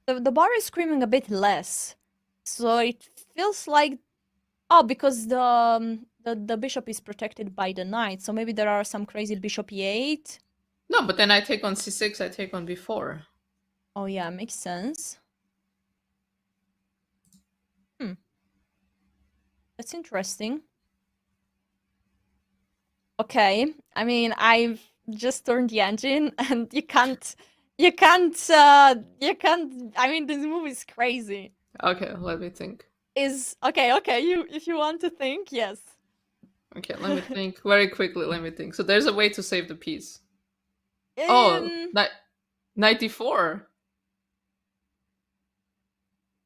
The bar is screaming a bit less. So it feels like... Oh, because the bishop is protected by the knight. So maybe there are some crazy bishop e8. No, but then I take on c6, I take on b4. Oh yeah, makes sense. That's interesting. Okay, I mean, I've just turned the engine, and you can't. I mean, this move is crazy. Okay, let me think. Okay. If you want to think, yes. Okay, let me think very quickly. Let me think. So there's a way to save the piece. Oh, knight d4.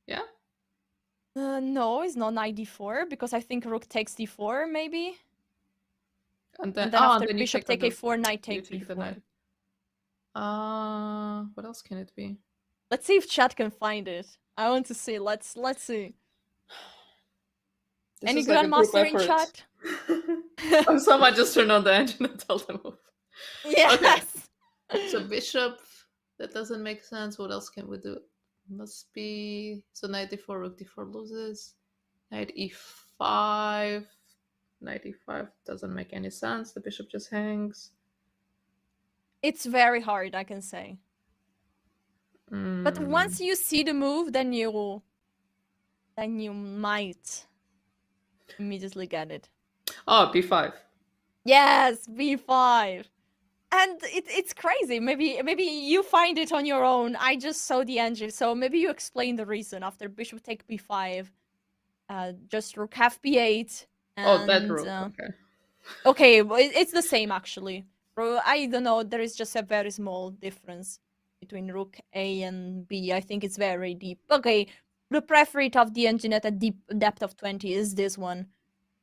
Yeah. No, it's not knight d4, because I think rook takes d4, maybe. And then after bishop take a4, knight take b4. What else can it be? Let's see if chat can find it. I want to see. Let's see. This Any grandmaster in chat? Oh, someone just turned on the engine and told them off. Yes. Okay. So bishop, that doesn't make sense. What else can we do? Must be so knight d4, rook d4 loses. Knight e5. Knight e5 doesn't make any sense. The bishop just hangs. It's very hard, I can say. But once you see the move, then you might immediately get it. Oh, b5. Yes, b5. And it's crazy. Maybe you find it on your own. I just saw the engine, so maybe you explain the reason after bishop take b5. Just rook half b8. And, that rook. Okay. Okay, well, it's the same actually. I don't know. There is just a very small difference between rook A and B. I think it's very deep. Okay, the preferred of the engine at a deep depth of 20 is this one.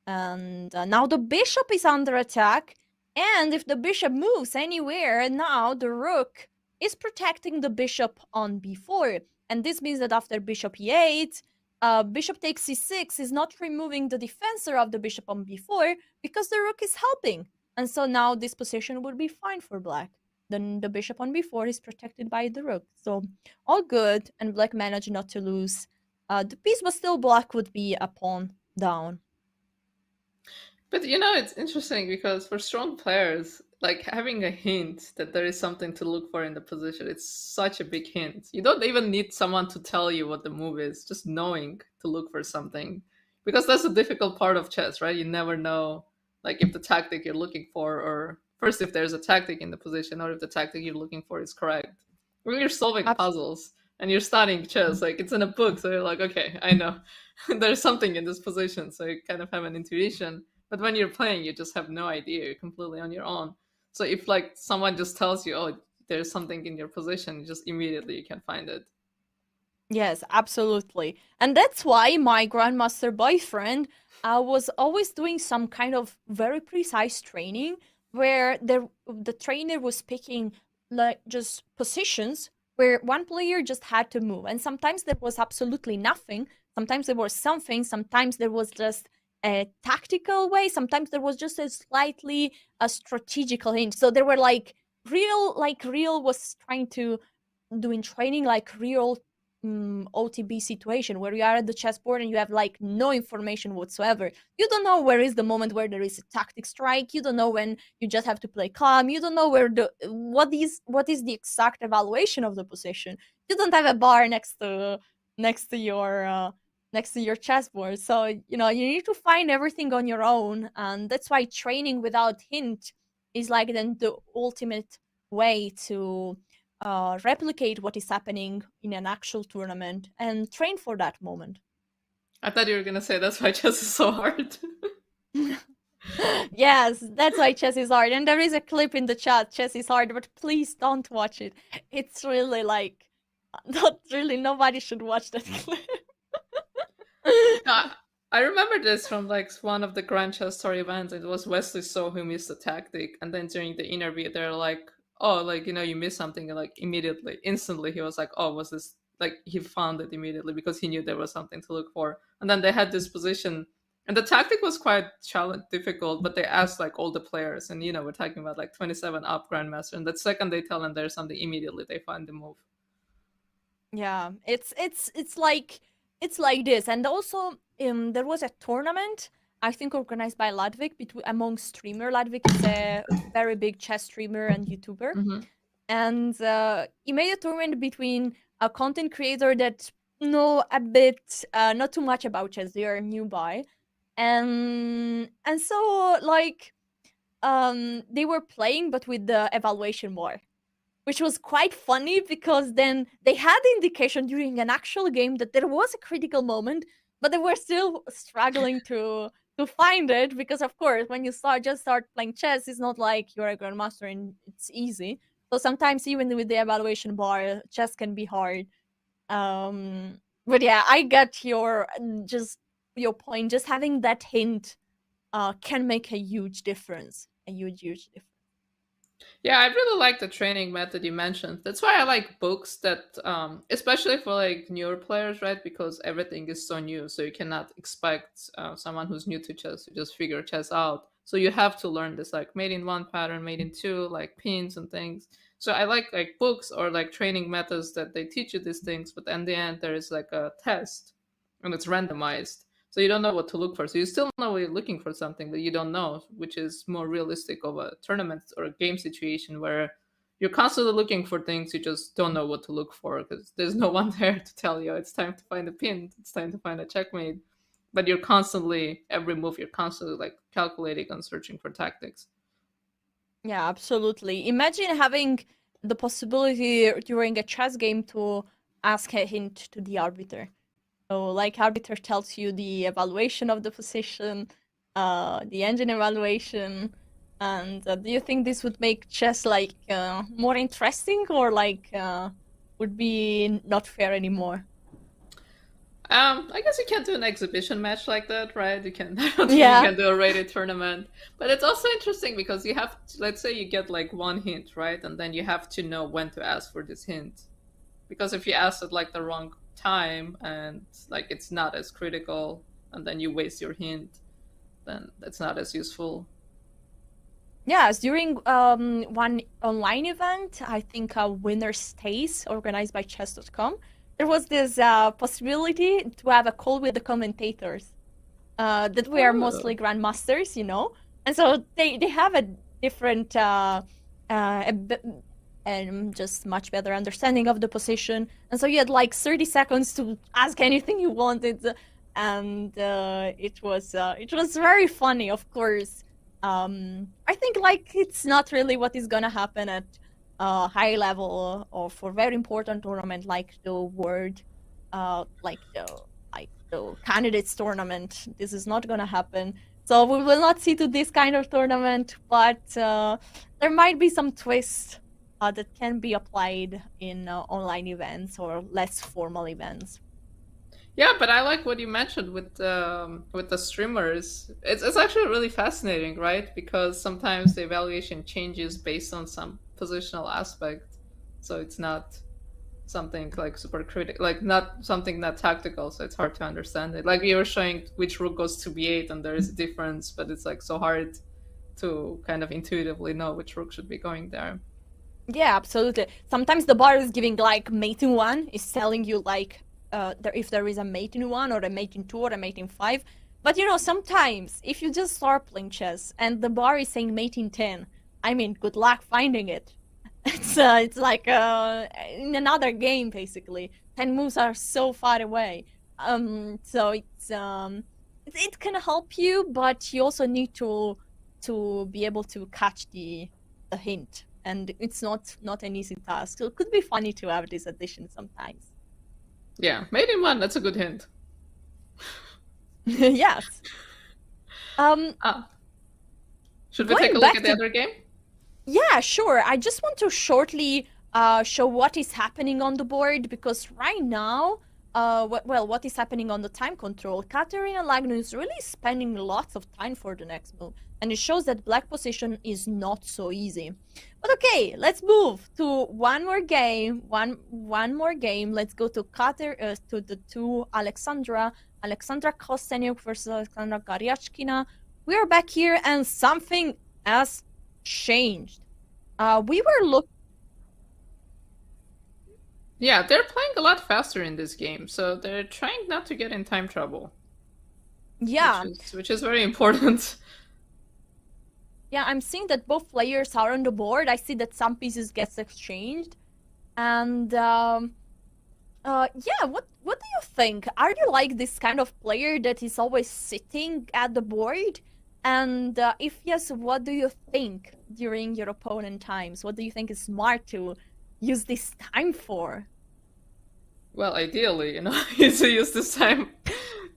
And now the bishop is under attack. And if the bishop moves anywhere, now the rook is protecting the bishop on b4. And this means that after bishop e8, bishop takes c6 is not removing the defensor of the bishop on b4 because the rook is helping. And so now this position would be fine for black. then the bishop on b4 is protected by the rook. So all good, and black managed not to lose the piece, but still black would be a pawn down. But it's interesting because for strong players, like having a hint that there is something to look for in the position, it's such a big hint. You don't even need someone to tell you what the move is, just knowing to look for something. Because that's a difficult part of chess, right? You never know, like, if the tactic you're looking for, or first, if there's a tactic in the position, or if the tactic you're looking for is correct. When you're solving puzzles and you're studying chess, like, it's in a book, so you're like, okay, I know. There's something in this position, so you kind of have an intuition. But when you're playing, you just have no idea. You're completely on your own. So if like someone just tells you, "Oh, there's something in your position," you just immediately you can find it. Yes, absolutely. And that's why my grandmaster boyfriend was always doing some kind of very precise training where the trainer was picking like just positions where one player just had to move. And sometimes there was absolutely nothing. Sometimes there was something. Sometimes there was just a tactical way. Sometimes there was just a slightly a strategical hint. So there were real was trying to doing training like real OTB situation where you are at the chessboard and you have like no information whatsoever. You don't know where is the moment where there is a tactic strike. You don't know when you just have to play calm. You don't know where what is the exact evaluation of the position. You don't have a bar next to your chessboard. So you need to find everything on your own, and that's why training without hint is like then the ultimate way to replicate what is happening in an actual tournament and train for that moment. I thought you were gonna say that's why chess is so hard. Yes, that's why chess is hard. And there is a clip in the chat, chess is hard, but please don't watch it. It's really like, not really, nobody should watch that clip. I remember this from like one of the Grand Chess Tour events. It was Wesley So who missed the tactic, and then during the interview, they're like, "Oh, like you missed something," and like immediately, instantly, he was like, "Oh, was this?" Like he found it immediately because he knew there was something to look for. And then they had this position, and the tactic was quite difficult. But they asked like all the players, and we're talking about like 27 up grandmaster, and the second they tell them there's something, immediately they find the move. Yeah, it's like this. And also there was a tournament I think organized by Ludwig among streamer. Ludwig is a very big chess streamer and YouTuber. Mm-hmm. And he made a tournament between a content creator that know a bit not too much about chess, they are nearby, and so like they were playing but with the evaluation bar, which was quite funny because then they had the indication during an actual game that there was a critical moment, but they were still struggling to find it because, of course, when you start playing chess, it's not like you're a grandmaster and it's easy. So sometimes even with the evaluation bar, chess can be hard. But yeah, I get just your point. Just having that hint can make a huge difference. A huge difference. Yeah, I really like the training method you mentioned. That's why I like books that, especially for like newer players, right? Because everything is so new, so you cannot expect someone who's new to chess to just figure chess out. So you have to learn this like made in one pattern, made in two, like pins and things. So I like books or like training methods that they teach you these things, but in the end there is like a test, and it's randomized. So you don't know what to look for. So you still know you're looking for something that you don't know, which is more realistic of a tournament or a game situation where you're constantly looking for things, you just don't know what to look for because there's no one there to tell you it's time to find a pin, it's time to find a checkmate. But you're constantly, every move, you're constantly like calculating and searching for tactics. Yeah, absolutely. Imagine having the possibility during a chess game to ask a hint to the arbiter. So, like, arbiter tells you the evaluation of the position, the engine evaluation, and do you think this would make chess like more interesting, or like would be not fair anymore? I guess you can't do an exhibition match like that, right? You can, I don't think you Yeah, can do a rated tournament. But it's also interesting because you have to, let's say you get like one hint, right? And then you have to know when to ask for this hint. Because if you ask at like the wrong time and like it's not as critical and then you waste your hint, then that's not as useful. Yes, during one online event, I think Winner Stays, organized by Chess.com, there was this possibility to have a call with the commentators. That we are mostly Oh. grandmasters, and so they have a different and just much better understanding of the position. And so you had like 30 seconds to ask anything you wanted, and it was very funny, of course. I think like it's not really what is gonna happen at high level or for very important tournament like the world, like the candidates tournament. This is not gonna happen. So we will not see to this kind of tournament, but there might be some twist that can be applied in online events or less formal events. Yeah, but I like what you mentioned with the streamers. It's actually really fascinating, right? Because sometimes the evaluation changes based on some positional aspect, so it's not something like super critical, like not something that tactical. So it's hard to understand it. Like you were showing which rook goes to b8, and there is a difference, but it's like so hard to kind of intuitively know which rook should be going there. Yeah, absolutely. Sometimes the bar is giving like mate in 1, is telling you like if there is a mate in 1 or a mate in 2 or a mate in 5. But sometimes if you just start playing chess and the bar is saying mate in 10, I mean, good luck finding it. It's like in another game basically. 10 moves are so far away. So it can help you, but you also need to be able to catch the hint, and it's not an easy task. So it could be funny to have this addition sometimes. Yeah, mate in 1. That's a good hint. Yes. Should we Going take a look back at the to other game? Yeah, sure. I just want to shortly show what is happening on the board, because right now, what is happening on the time control? Katerina Lagno is really spending lots of time for the next move, and it shows that black position is not so easy. But okay, let's move to one more game. One more game. Let's go to Alexandra Kosteniuk versus Alexandra Goryachkina. We are back here, and something else changed. We were looking. Yeah, they're playing a lot faster in this game, so they're trying not to get in time trouble. Yeah, which is very important. yeah, I'm seeing that both players are on the board. I see that some pieces gets exchanged, and yeah, what do you think? Are you like this kind of player that is always sitting at the board? And if yes, what do you think during your opponent times? What do you think is smart to use this time for? Well, ideally, you to use this time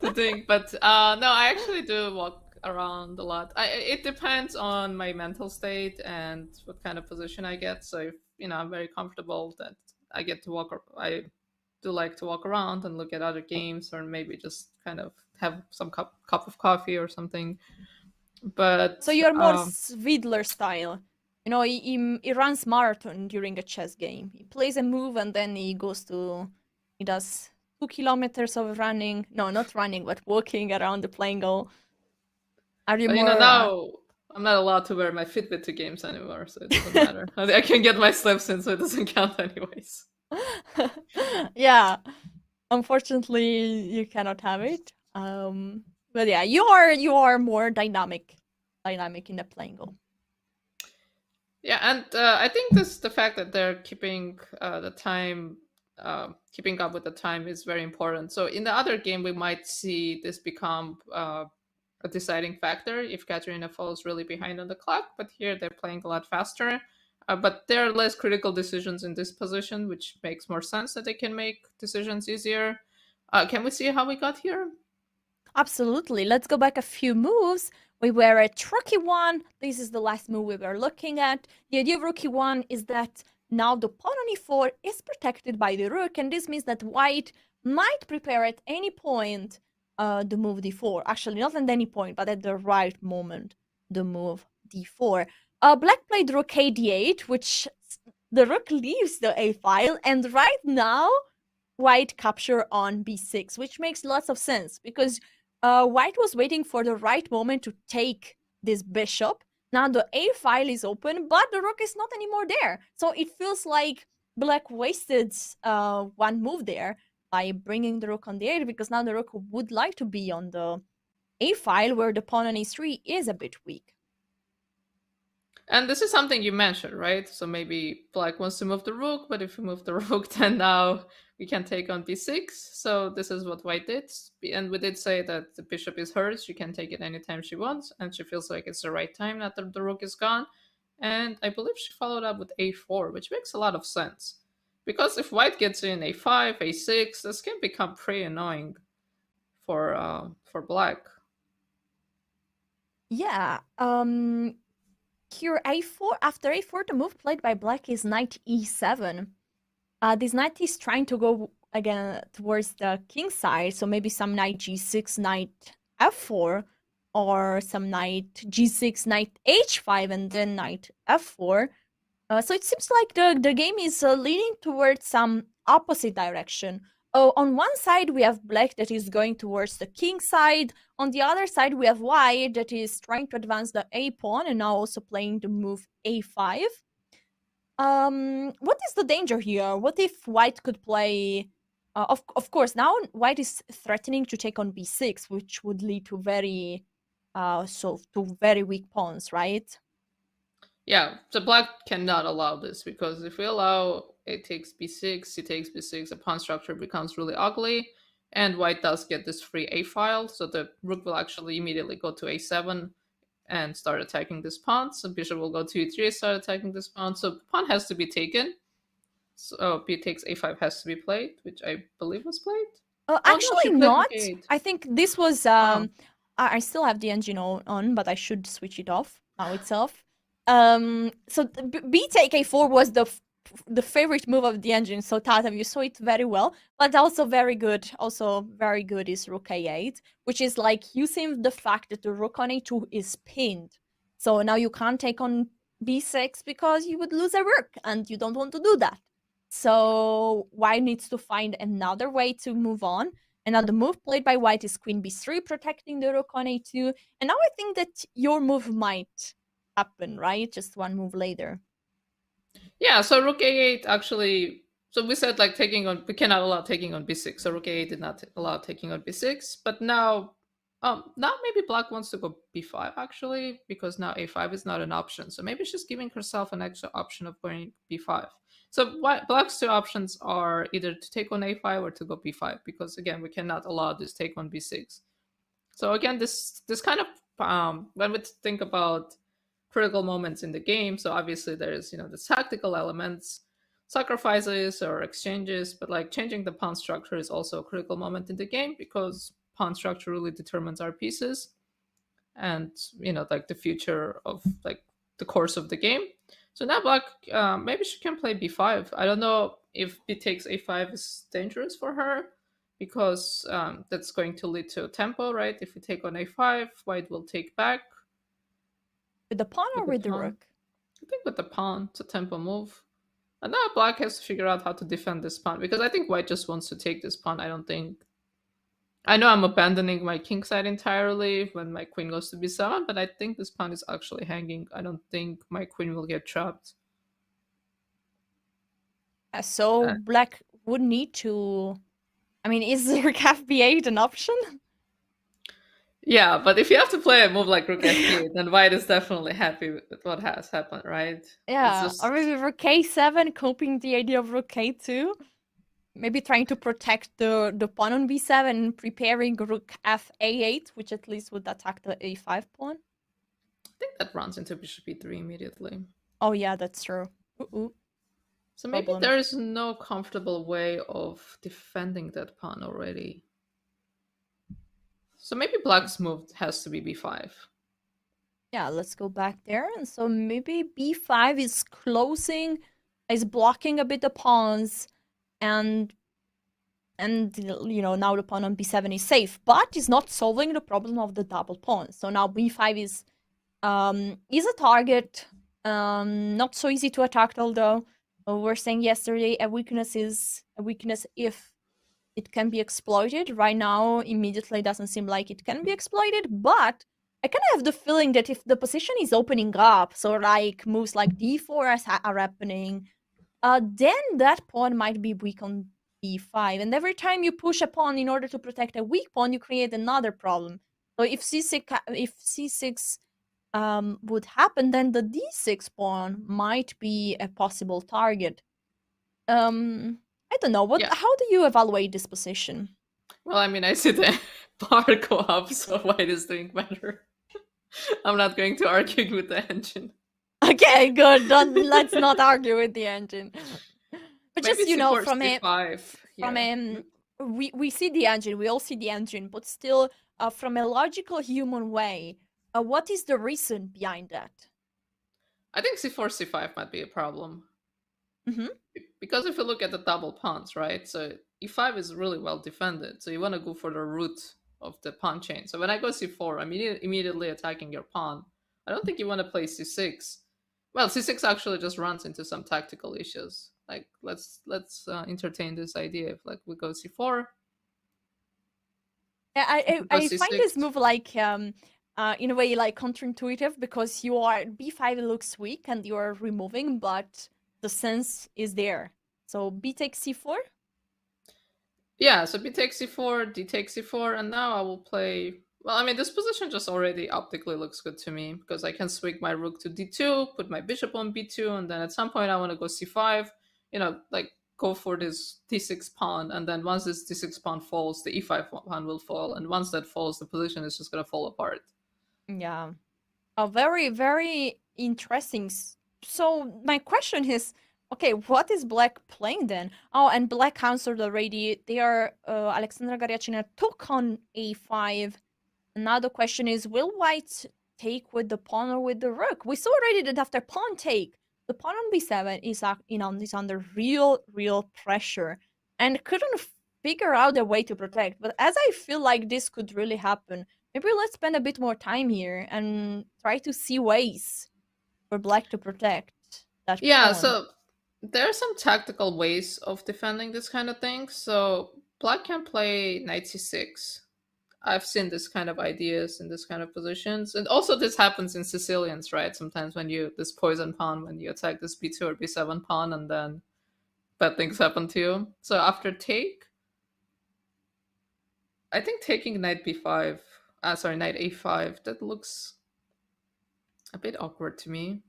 to think. But no, I actually do walk around a lot. It depends on my mental state and what kind of position I get. So if I'm very comfortable that I get to walk, I do like to walk around and look at other games, or maybe just kind of have some cup of coffee or something. But So you're more Svidler style. He runs marathon during a chess game. He plays a move and then he does 2 kilometers of running. No, not running, but walking around the playing goal. Are you more? Now I'm not allowed to wear my Fitbit to games anymore, so it doesn't matter. I can get my steps in, so it doesn't count anyways. Yeah, unfortunately, you cannot have it. But yeah, you are more dynamic in the playing goal. Yeah, and I think the fact that they're keeping the time, keeping up with the time is very important. So in the other game, we might see this become a deciding factor if Katerina falls really behind on the clock. But here they're playing a lot faster. But there are less critical decisions in this position, which makes more sense that they can make decisions easier. Can we see how we got here? Absolutely. Let's go back a few moves. We were at rook e1. This is the last move we were looking at. The idea of rook e1 is that now the pawn on e4 is protected by the rook, and this means that white might prepare at any point the move d4. Actually, not at any point, but at the right moment, the move d4. Black played rook a d8, which the rook leaves the a file, and right now, white capture on b6, which makes lots of sense because white was waiting for the right moment to take this bishop, Now the A file is open, but the rook is not anymore there. So it feels like black wasted one move there by bringing the rook on the A, because now the rook would like to be on the A file where the pawn on A3 is a bit weak. And this is something you mentioned, right? So maybe black wants to move the rook, but if we move the rook, then now we can take on b6. So this is what white did. And we did say that the bishop is hers. She can take it anytime she wants, and she feels like it's the right time now that the rook is gone. And I believe she followed up with a4, which makes a lot of sense. Because if white gets in a5, a6, this can become pretty annoying for black. Yeah. Here a4, after a4, the move played by black is knight e7. This knight is trying to go again towards the king side, so maybe some knight g6, knight f4, or some knight g6, knight h5, and then knight f4. So it seems like the game is leaning towards some opposite direction. Oh, on one side we have black that is going towards the king side. On the other side we have white that is trying to advance the a pawn and now also playing the move a5. What is the danger here? What if white could play? Of course, now white is threatening to take on b6, which would lead to very weak pawns, right? Yeah, so black cannot allow this, because if we allow it takes b6, c takes b6, the pawn structure becomes really ugly, and white does get this free a file, so the rook will actually immediately go to a7 and start attacking this pawn. So bishop will go to e3, start attacking this pawn. So the pawn has to be taken. So b takes a5 has to be played, which I believe was played. Actually, no, not. I think this was. I still have the engine on, but I should switch it off now itself. So b take a4 was the favorite move of the engine. So Tatev, you saw it very well, but also very good. Also very good is rook a8, which is like using the fact that the rook on a2 is pinned. So now you can't take on b6 because you would lose a rook, and you don't want to do that. So white needs to find another way to move on. And now the move played by white is queen b3, protecting the rook on a2. And now I think that your move might happen, right? Just one move later. Yeah, so rook a8 actually. So we said like we cannot allow taking on b6. So rook a8 did not allow taking on b6. But now maybe black wants to go b5 actually, because now a5 is not an option. So maybe she's giving herself an extra option of going b5. So black's two options are either to take on a5 or to go b5, because again we cannot allow this take on b6. So again, this kind of when we think about critical moments in the game, so obviously there's the tactical elements, sacrifices or exchanges, but like changing the pawn structure is also a critical moment in the game, because pawn structure really determines our pieces and like the future of like the course of the game. So now black, maybe she can play b5. I don't know if b takes a5 is dangerous for her, because that's going to lead to a tempo, right? If we take on a5, white will take back. With the pawn or with the rook? I think with the pawn. It's a tempo move. And now black has to figure out how to defend this pawn, because I think white just wants to take this pawn. I know I'm abandoning my king side entirely when my queen goes to b7, but I think this pawn is actually hanging. I don't think my queen will get trapped. So black would need to... I mean, is rook f8 an option? Yeah, but if you have to play a move like rook f8, then white is definitely happy with what has happened, right? Yeah, or maybe rook a7, coping the idea of rook a2. Maybe trying to protect the pawn on b7 and preparing rook f8, which at least would attack the a5 pawn. I think that runs into bishop e3 immediately. Oh yeah, that's true. So maybe there is no comfortable way of defending that pawn already. So maybe black's move has to be b5. Yeah, let's go back there. And so maybe b5 is closing, is blocking a bit the pawns, and now the pawn on b7 is safe, but is not solving the problem of the double pawn. So now b5 is a target, not so easy to attack, although we were saying yesterday a weakness is a weakness if it can be exploited. Right now, immediately doesn't seem like it can be exploited, but I kind of have the feeling that if the position is opening up, so like moves like d4 are happening, then that pawn might be weak on d5. And every time you push a pawn in order to protect a weak pawn, you create another problem. So if c6 would happen, then the d6 pawn might be a possible target. I don't know. Yeah. How do you evaluate this position? Well, I mean, I see the bar go up, so white is doing better. I'm not going to argue with the engine. Okay, good. Let's not argue with the engine. But Maybe just C4, from C5. we see the engine. We all see the engine, but still, from a logical human way, what is the reason behind that? I think C4, C5 might be a problem. Mm-hmm. Because if you look at the double pawns, right? So E5 is really well defended. So you want to go for the root of the pawn chain. So when I go C4, I'm immediately attacking your pawn. I don't think you want to play C6. Well, C6 actually just runs into some tactical issues. Like let's entertain this idea. If like we go C4. I find this move like in a way like counterintuitive, because b5 looks weak and you're removing, but the sense is there. So b takes c4. Yeah, so b takes c4, d takes c4, and now I will play. Well, I mean, this position just already optically looks good to me because I can swing my rook to d2, put my bishop on b2, and then at some point I want to go c5. You know, like go for this d6 pawn, and then once this d6 pawn falls, the e5 pawn will fall, and once that falls, the position is just gonna fall apart. Yeah, very, very interesting. So my question is, okay, what is black playing then? Oh, and black answered already. They are Alexandra Goryachkina took on a5. Another question is, will white take with the pawn or with the rook? We saw already that after pawn take, the pawn on b7 is under real pressure and couldn't figure out a way to protect. But as I feel like this could really happen, maybe let's spend a bit more time here and try to see ways for black to protect that Yeah, pawn. so there are some tactical ways of defending this kind of thing. So black can play knight c6. I've seen this kind of ideas in this kind of positions. And also this happens in Sicilians, right? Sometimes when this poison pawn, when you attack this b2 or b7 pawn, and then bad things happen to you. So after take, I think taking knight b5, knight a5, that looks a bit awkward to me.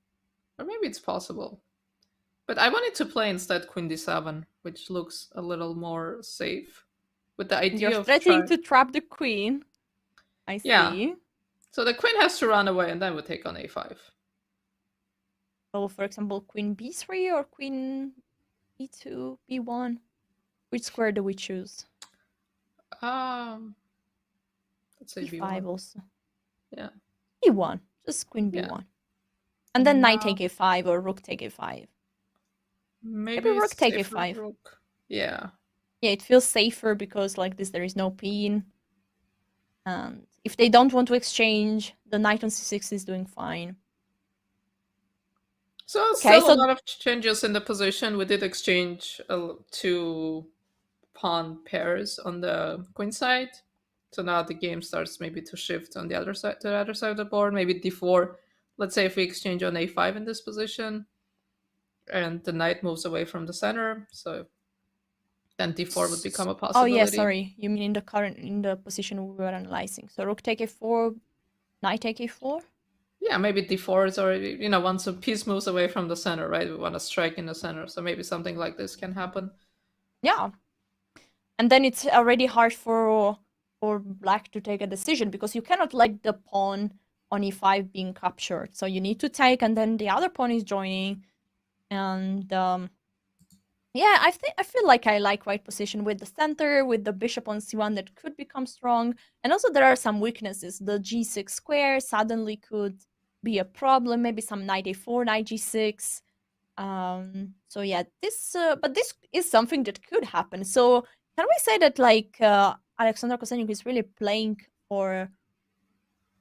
Or maybe it's possible. But I wanted to play instead queen d7, which looks a little more safe. With the idea You're of threatening to trap the queen. I see. Yeah. So the queen has to run away, and then we take on a5. So, for example, queen b3 or queen b2, b1? Which square do we choose? Let's say b5 b1. also. Yeah. b1. Just queen b1. Yeah. And then knight take a5 or rook take a5. Maybe rook take a5. Rook. Yeah. Yeah, it feels safer because like this there is no pin. And if they don't want to exchange, the knight on c6 is doing fine. So still a lot of changes in the position. We did exchange 2 pawn pairs on the queen side. So now the game starts maybe to shift on the other side, to the other side of the board. Maybe d4. Let's say if we exchange on a5 in this position, and the knight moves away from the center, so then d4 would become a possibility. Oh yeah, sorry. You mean in the position we were analyzing. So rook take a4, knight take a4? Yeah, maybe d4 is already, once a piece moves away from the center, right? We want to strike in the center. So maybe something like this can happen. Yeah. And then it's already hard for black to take a decision because you cannot let the pawn on e5 being captured. So you need to take, and then the other pawn is joining. And yeah, I feel like I like white position with the center, with the bishop on c1 that could become strong. And also there are some weaknesses. The g6 square suddenly could be a problem. Maybe some knight a4, knight g6. So yeah, this is something that could happen. So can we say that like Alexandra Kosteniuk is really playing for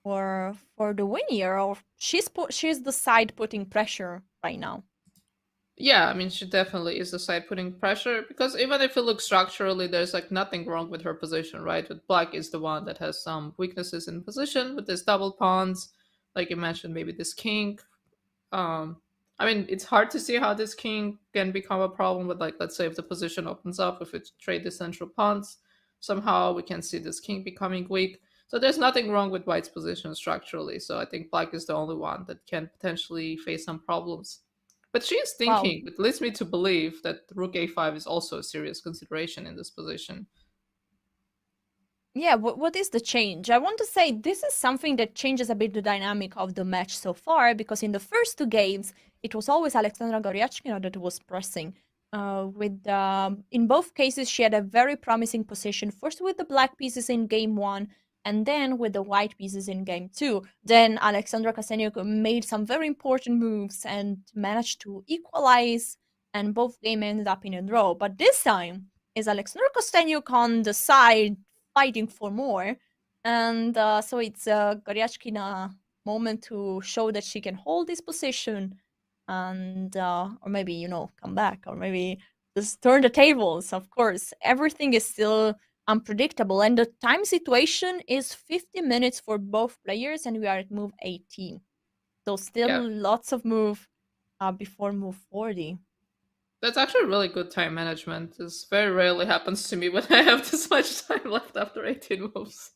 the win here, or she's the side putting pressure right now? Yeah, I mean, she definitely is the side putting pressure because even if you look structurally, there's like nothing wrong with her position, right? But black is the one that has some weaknesses in position with this double pawns, like you mentioned, maybe this king. Um, I mean, it's hard to see how this king can become a problem, but like, let's say if the position opens up, if it's trade the central pawns, somehow we can see this king becoming weak. So there's nothing wrong with white's position structurally. So I think black is the only one that can potentially face some problems. But she is Wow. thinking, it leads me to believe that rook a5 is also a serious consideration in this position. Yeah, what is the change? I want to say this is something that changes a bit the dynamic of the match so far, because in the first two games, it was always Alexandra Goryachkina that was pressing. In both cases, she had a very promising position, first with the black pieces in game one, and then with the white pieces in game two. Then Alexandra Kosteniuk made some very important moves and managed to equalize, and both games ended up in a draw. But this time, is Alexandra Kosteniuk on the side fighting for more. And so it's a Goryachkina moment to show that she can hold this position and, or maybe, come back, or maybe just turn the tables. Of course, everything is still unpredictable. And the time situation is 50 minutes for both players, and we are at move 18. So still Yeah, lots of move before move 40. that's actually really good time management. This very rarely happens to me when I have this much time left after 18 moves.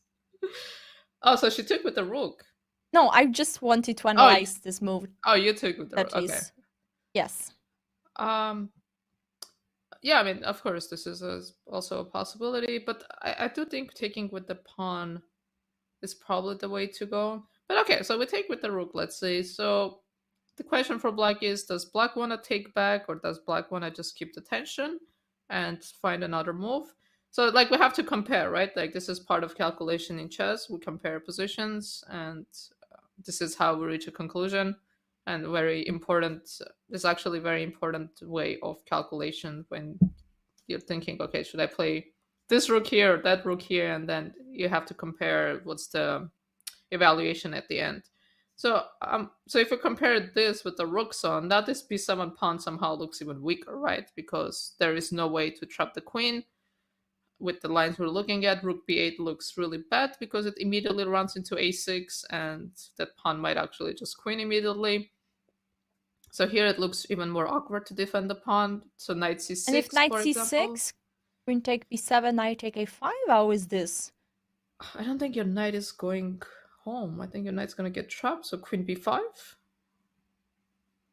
Oh, so she took with the rook. No, I just wanted to Oh, analyze this move. oh, you took with the rook. That Okay. is, yes. Um. Yeah, I mean, of course, this is also a possibility, but I do think taking with the pawn is probably the way to go. But okay, so we take with the rook, let's say. So the question for black is, does black want to take back, or does black want to just keep the tension and find another move? So like we have to compare, right? Like this is part of calculation in chess. We compare positions, and this is how we reach a conclusion. And very important, is actually very important way of calculation when you're thinking, okay, should I play this rook here or that rook here? And then you have to compare what's the evaluation at the end. So if you compare this with the rooks on, that this b7 pawn somehow looks even weaker, right? Because there is no way to trap the queen. With the lines we're looking at, rook b8 looks really bad because it immediately runs into a6, and that pawn might actually just queen immediately. So here it looks even more awkward to defend the pawn. So knight c6, And if knight for example. c6, queen take b7, knight take a5, how is this? I don't think your knight is going home. I think your knight's going to get trapped. So queen b5.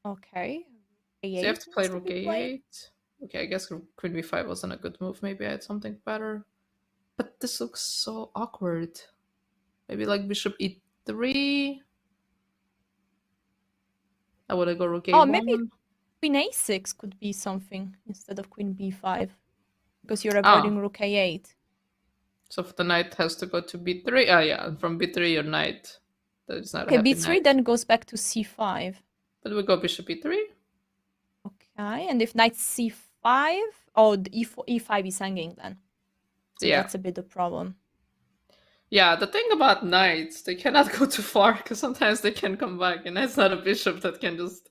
Okay. So a8 you have to play needs to rook be played. a8. Okay, I guess queen b5 wasn't a good move. Maybe I had something better. But this looks so awkward. Maybe like bishop e3. I would go rook Oh, a1. maybe queen a6 could be something instead of queen b5, because you're Ah, avoiding rook a8. so the knight has to go to b3. Ah, yeah, and from b3 your knight. That is not a Okay, happy b3 knight. then goes back to c5. But we go bishop e3. Okay, and if knight c5, oh, the e5 is hanging then. So Yeah. that's a bit the problem. Yeah, the thing about knights, they cannot go too far because sometimes they can come back, and that's not a bishop that can just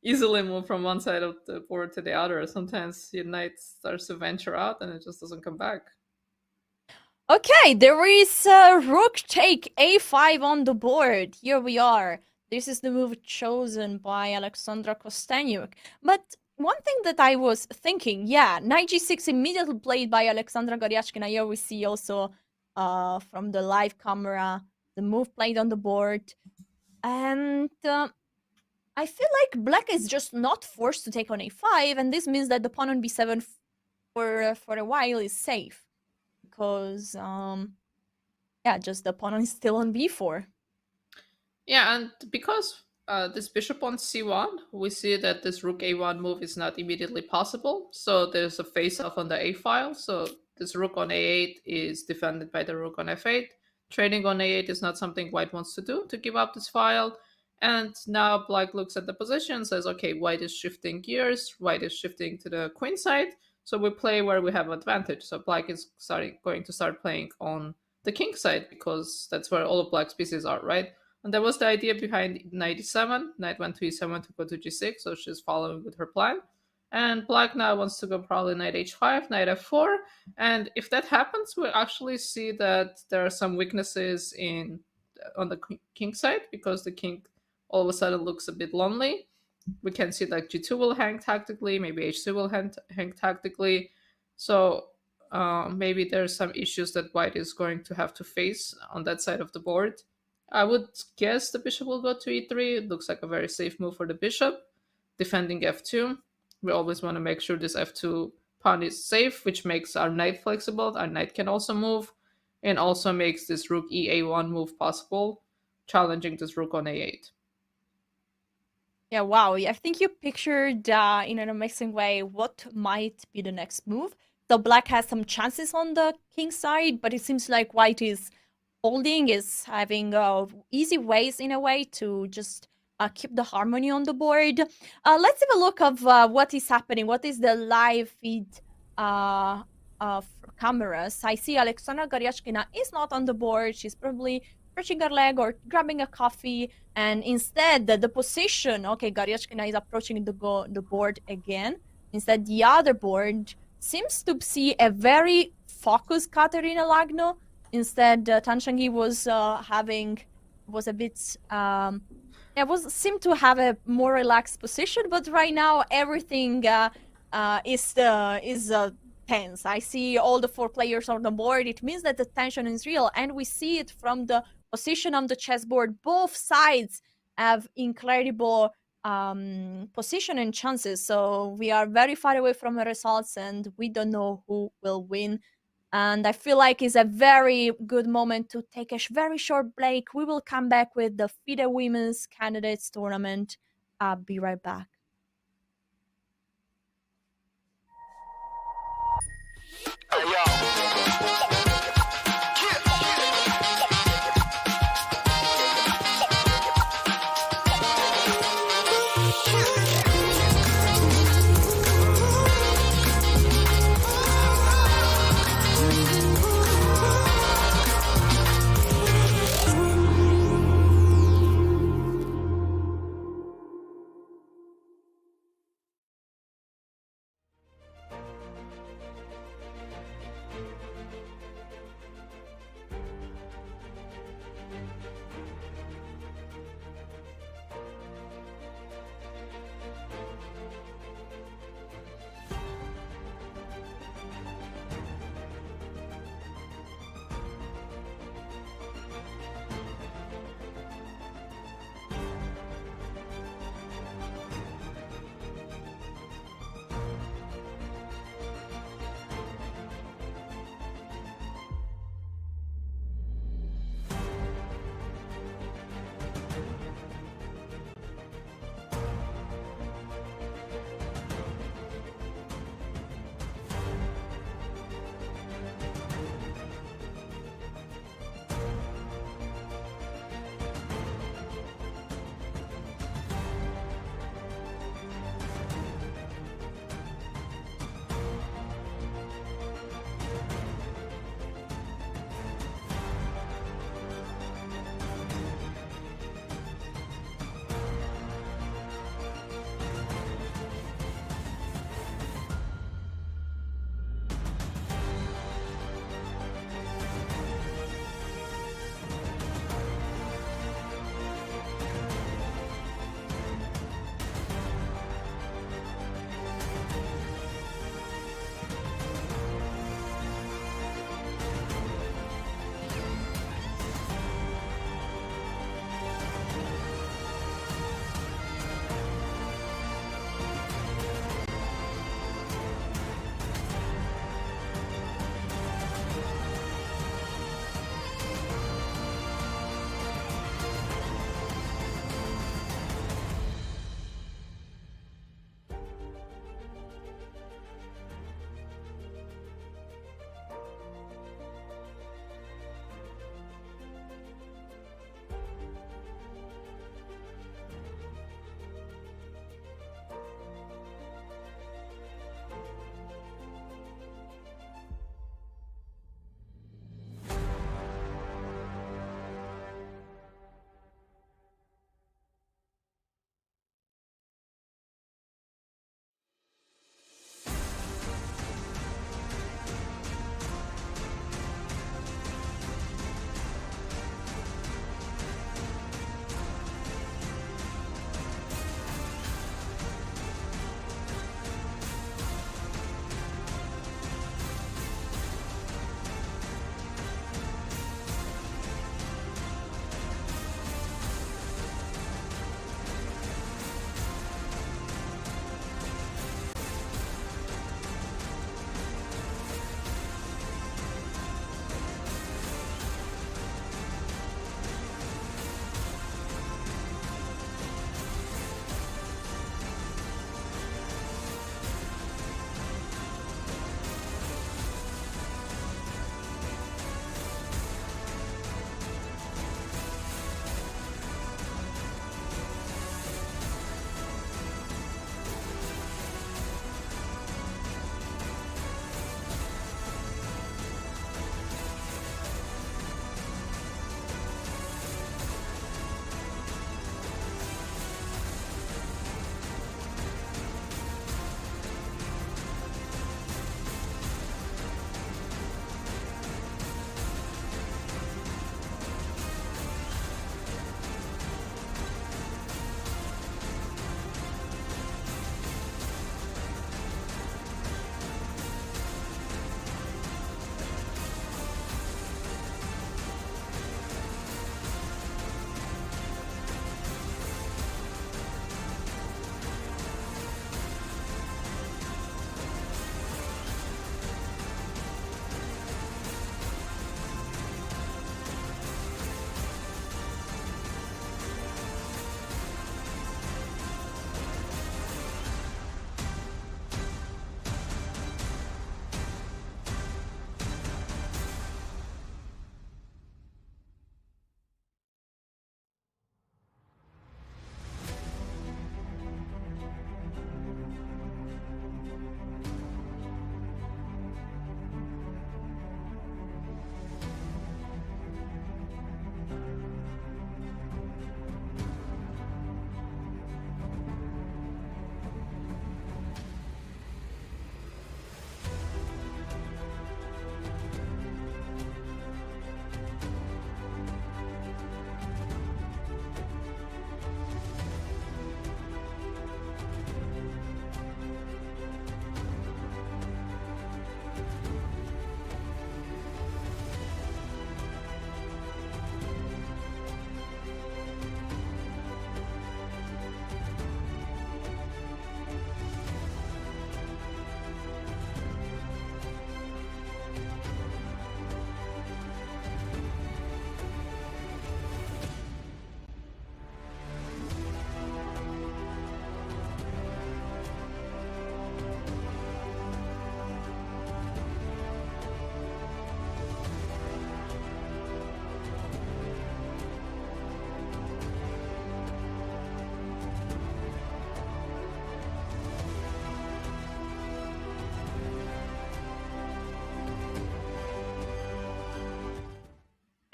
easily move from one side of the board to the other. Sometimes your knight starts to venture out and it just doesn't come back. Okay, there is rook take a5 on the board. Here we are. This is the move chosen by Alexandra Kosteniuk. But one thing that I was thinking, yeah, knight g6 immediately played by Alexandra Goryachkina. Here we see also from the live camera the move played on the board. And I feel like black is just not forced to take on a5, and this means that the pawn on b7 for a while is safe. Because yeah, just the pawn is still on b4. Yeah, and because this bishop on c1, we see that this rook a1 move is not immediately possible. So there's a face-off on the a file. So this rook on a8 is defended by the rook on f8. Trading on a8 is not something white wants to do, to give up this file. And now black looks at the position, says, okay, white is shifting gears, white is shifting to the queen side. So we play where we have advantage. So black is going to start playing on the king side, because that's where all of black's pieces are, right? And that was the idea behind knight e7. Knight went to e7 to go to g6, so she's following with her plan. And black now wants to go probably knight h5, knight f4. And if that happens, we'll actually see that there are some weaknesses on the king side, because the king all of a sudden looks a bit lonely. We can see like g2 will hang tactically, maybe h2 will hang tactically. So maybe there's some issues that white is going to have to face on that side of the board. I would guess the bishop will go to e3. It looks like a very safe move for the bishop. Defending f2. We always want to make sure this f2 pawn is safe, which makes our knight flexible. Our knight can also move, and also makes this rook ea1 move possible, challenging this rook on a8. Yeah, wow. I think you pictured in an amazing way what might be the next move. So black has some chances on the king side, but it seems like white is holding, is having easy ways in a way to just keep the harmony on the board. Let's have a look of what is happening. What is the live feed of cameras? I see Alexandra Goryachkina is not on the board. She's probably stretching her leg or grabbing a coffee, and instead the position, okay, Goryachkina is approaching the board again. Instead, the other board seems to see a very focused Katerina Lagno. Instead, Tan Zhongyi was was a bit seemed to have a more relaxed position, but right now everything is tense. I see all the 4 players on the board. It means that the tension is real, and we see it from the position on the chessboard. Both sides have incredible position and chances, so we are very far away from the results, and we don't know who will win. And I feel like it's a very good moment to take a very short break. We will come back with the FIDE Women's Candidates Tournament. Be right back.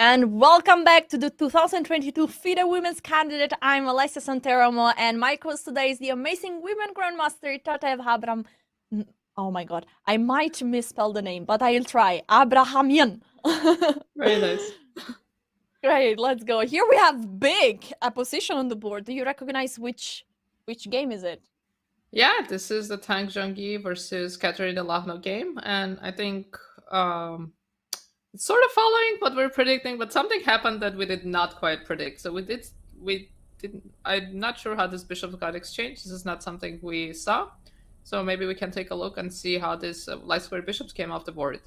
And welcome back to the 2022 FIDE Women's Candidate. I'm Alessia Santeramo, and my host today is the amazing women grandmaster Tatev Abram. Oh my god, I might misspell the name, but I'll try. Abrahamian. Very nice. Great, let's go. Here we have big a position on the board. Do you recognize which game is it? Yeah, this is the Tank Zhongyi versus Katerina Lagno game, and I think it's sort of following what we're predicting, but something happened that we did not quite predict. So we didn't. I'm not sure how this bishop got exchanged. This is not something we saw. So maybe we can take a look and see how this light square bishops came off the board.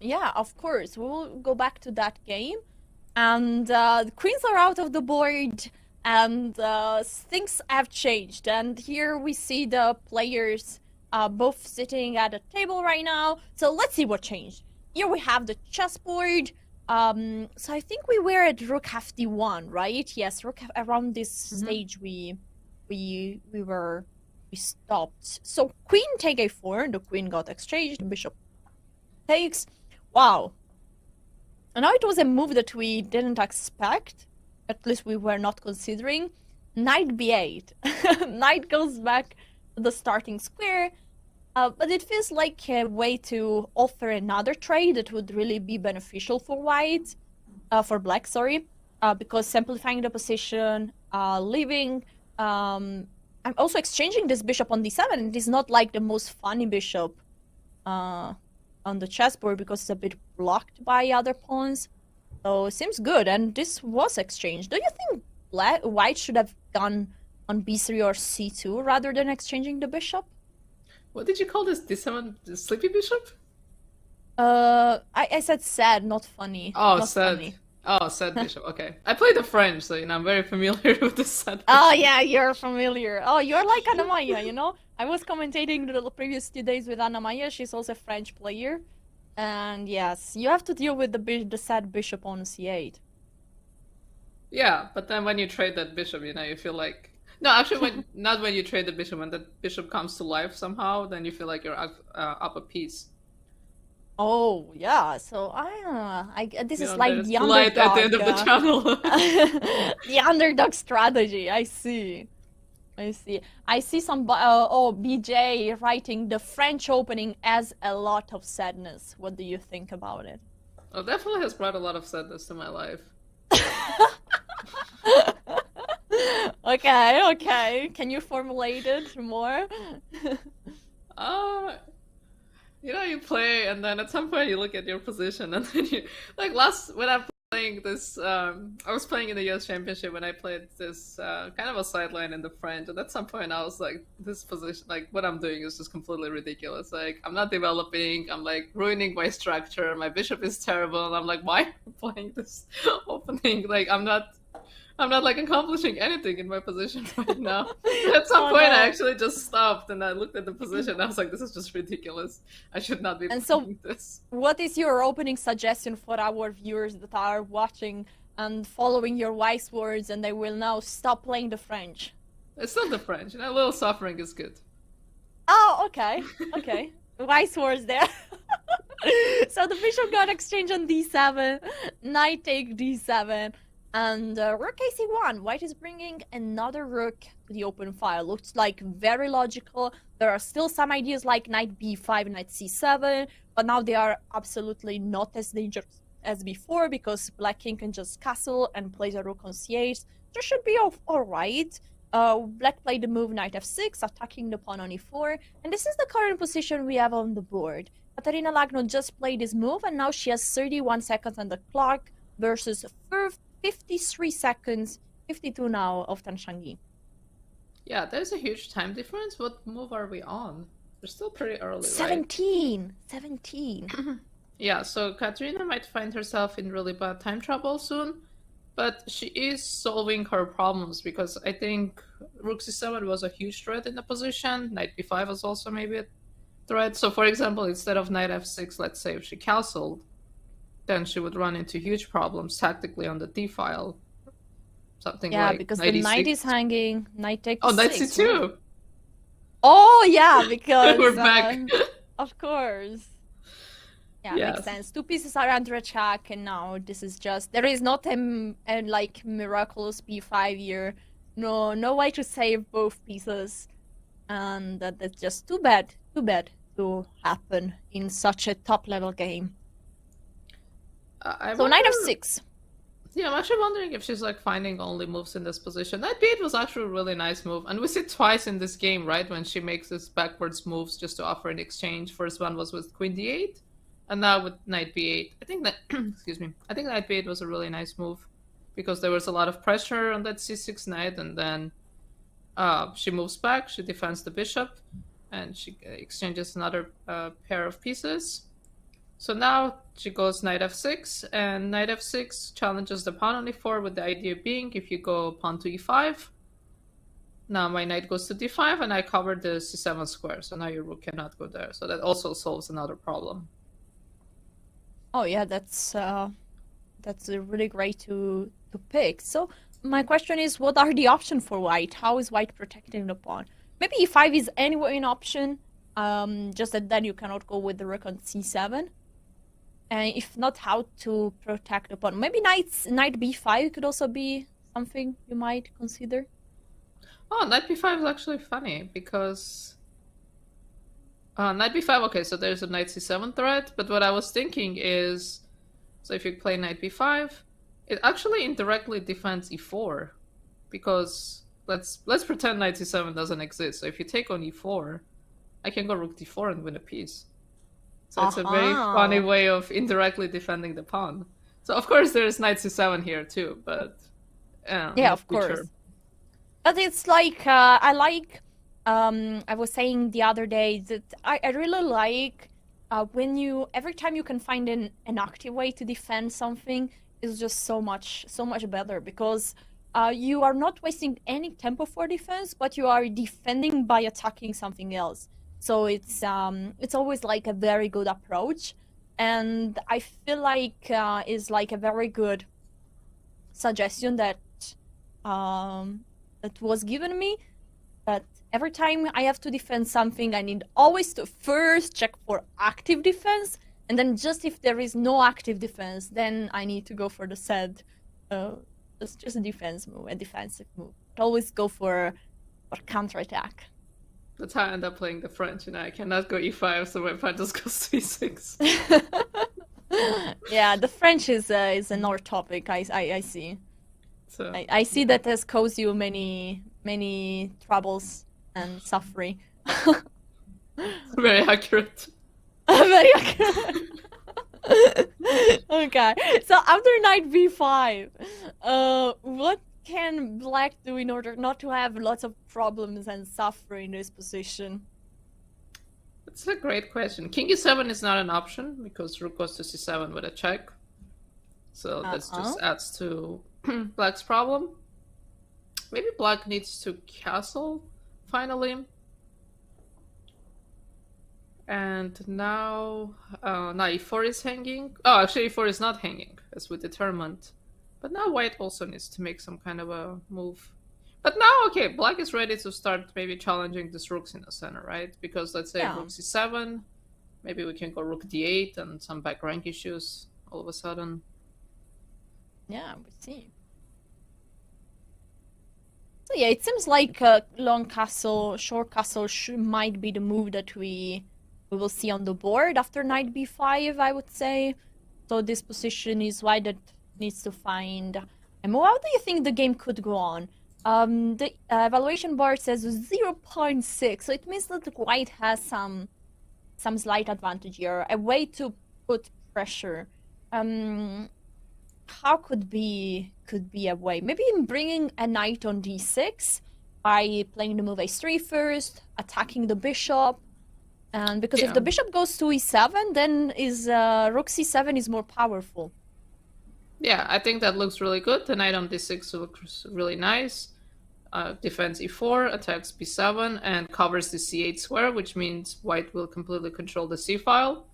Yeah, of course. We will go back to that game. And the queens are out of the board, and things have changed. And here we see the players both sitting at a table right now. So let's see what changed. Here we have the chessboard. So I think we were at rook f1, right? Yes, rook around this stage we stopped. So queen take a4, and the queen got exchanged. Bishop takes. Wow. And now it was a move that we didn't expect. At least we were not considering. Knight b8. Knight goes back to the starting square. But it feels like a way to offer another trade that would really be beneficial for white, for black, sorry, because simplifying the position, leaving. I'm also exchanging this bishop on d7. It is not like the most funny bishop on the chessboard because it's a bit blocked by other pawns. So it seems good, and this was exchanged. Do you think white should have gone on b3 or c2 rather than exchanging the bishop? What did you call this? D7 sleepy bishop? I said sad, not funny. Oh, not sad. Funny. Oh, sad bishop. Okay, I played the French, so I'm very familiar with the sad bishop. Oh yeah, you're familiar. Oh, you're like Anna Maya, I was commentating the previous 2 days with Anna Maya. She's also a French player, and yes, you have to deal with the sad bishop on c8. Yeah, but then when you trade that bishop, you feel like... No, actually, not when you trade the bishop. When the bishop comes to life somehow, then you feel like you're up a piece. Oh yeah, so this is like the light underdog. at the end of the channel. The underdog strategy. I see. I see some BJ writing the French opening as a lot of sadness. What do you think about it? Well, definitely has brought a lot of sadness to my life. Okay. Can you formulate it more? You play, and then at some point you look at your position, and then when I'm playing this, I was playing in the US Championship when I played this kind of a sideline in the French, and at some point I was like, this position, like what I'm doing is just completely ridiculous. Like I'm not developing, I'm like ruining my structure, my bishop is terrible, and I'm like, why am I playing this opening? Like I'm not like accomplishing anything in my position right now. At some point, I actually just stopped and I looked at the position and I was like, this is just ridiculous. I should not be playing this. What is your opening suggestion for our viewers that are watching and following your wise words, and they will now stop playing the French? It's not the French. A little suffering is good. Oh, okay. Wise words there. So the bishop got exchanged on d7, knight take d7. And rook ac1, white is bringing another rook to the open file. Looks like very logical. There are still some ideas like knight b5, knight c7, but now they are absolutely not as dangerous as before because black king can just castle and plays a rook on c8. This should be all right. Black played the move knight f6, attacking the pawn on e4, and this is the current position we have on the board. Katerina Lagno just played this move, and now she has 31 seconds on the clock versus 53 seconds, 52 now of Tan Zhongyi. Yeah, there's a huge time difference. What move are we on? We're still pretty early, 17! Right? 17! Yeah, so Katerina might find herself in really bad time trouble soon, but she is solving her problems because I think rook c7 was a huge threat in the position. Knight b5 was also maybe a threat. So for example, instead of knight f6, let's say if she castled, then she would run into huge problems tactically on the d file. Something like because the knight is hanging, knight takes knight c2. Right? Oh yeah, because we're back. Of course. Yeah, Yes. makes sense. Two pieces are under attack, and now this is just there is not a like miraculous b5 here. No way to save both pieces, and that's just too bad. Too bad to happen in such a top level game. I So knight wonder- f6. Yeah, I'm actually wondering if she's like finding only moves in this position. Knight b8 was actually a really nice move, and we see it twice in this game, right? When she makes this backwards moves just to offer an exchange. First one was with queen d8, and now with knight b8. I think that excuse me. I think knight b8 was a really nice move because there was a lot of pressure on that c6 knight, and then she moves back, she defends the bishop, and she exchanges another pair of pieces. So now she goes knight f6, and knight f6 challenges the pawn on e4 with the idea being if you go pawn to e5, now my knight goes to d5 and I cover the c7 square, so now your rook cannot go there. So that also solves another problem. Oh yeah, that's really great to pick. So my question is, what are the options for white? How is white protecting the pawn? Maybe e5 is anyway an option, just that then you cannot go with the rook on c7. And if not, how to protect the pawn? Maybe knight b5 could also be something you might consider. Oh, knight b5 is actually funny because knight b5, okay, so there's a knight c7 threat, but what I was thinking is, so if you play knight b5, it actually indirectly defends e4, because let's pretend knight c7 doesn't exist. So if you take on e4, I can go rook d4 and win a piece. So it's a very funny way of indirectly defending the pawn. So of course there's knight c7 here too, but yeah, of course. But it's like I was saying the other day that I really like when every time you can find an active way to defend something is just so much better, because you are not wasting any tempo for defense, but you are defending by attacking something else. So it's always like a very good approach, and I feel like is like a very good suggestion that that was given me, that every time I have to defend something, I need always to first check for active defense, and then just if there is no active defense, then I need to go for the said just a defense move, a defensive move. But always go for counterattack. That's how I end up playing the French, and I cannot go e5, so my pawn just goes to e6. Yeah, the French is another topic. I see. So I see that has caused you many troubles and suffering. very accurate. Very accurate. Okay, so after knight b5, what can black do in order not to have lots of problems and suffer in this position? That's a great question. King e7 is not an option because rook goes to c7 with a check. So that just adds to black's problem. Maybe black needs to castle finally. And now e4 is hanging. Oh, actually e4 is not hanging, as we determined. But now white also needs to make some kind of a move. But now, okay, black is ready to start maybe challenging these rooks in the center, right? Because let's say rook c7, maybe we can go rook d8 and some back rank issues all of a sudden. Yeah, we see. So yeah, it seems like long castle, short castle might be the move that we will see on the board after knight b5, I would say. So this position is why that needs to find a move. How do you think the game could go on? The evaluation bar says 0.6, so it means that white has some slight advantage here, a way to put pressure. How could be a way? Maybe in bringing a knight on d6 by playing the move a3 first, attacking the bishop, and because if the bishop goes to e7, then is rook c7 is more powerful. Yeah, I think that looks really good. The knight on d6 looks really nice. Defends e4, attacks b7, and covers the c8 square, which means white will completely control the c-file.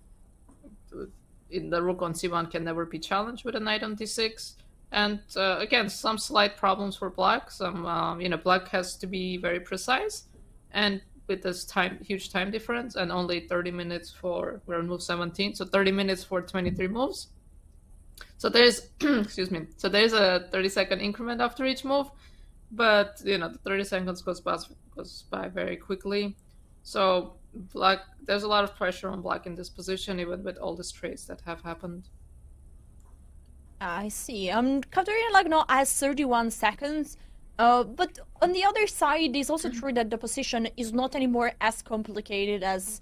The rook on c1 can never be challenged with a knight on d6. And again, some slight problems for black. Black has to be very precise. And with this huge time difference, and only 30 minutes we're on move 17, so 30 minutes for 23 moves. So there's excuse me. So there's a 30-second increment after each move, but the 30 seconds goes by very quickly. So black, there's a lot of pressure on black in this position, even with all the trades that have happened. I see. Katerina Lagno has 31 seconds. But on the other side, it's also true that the position is not anymore as complicated as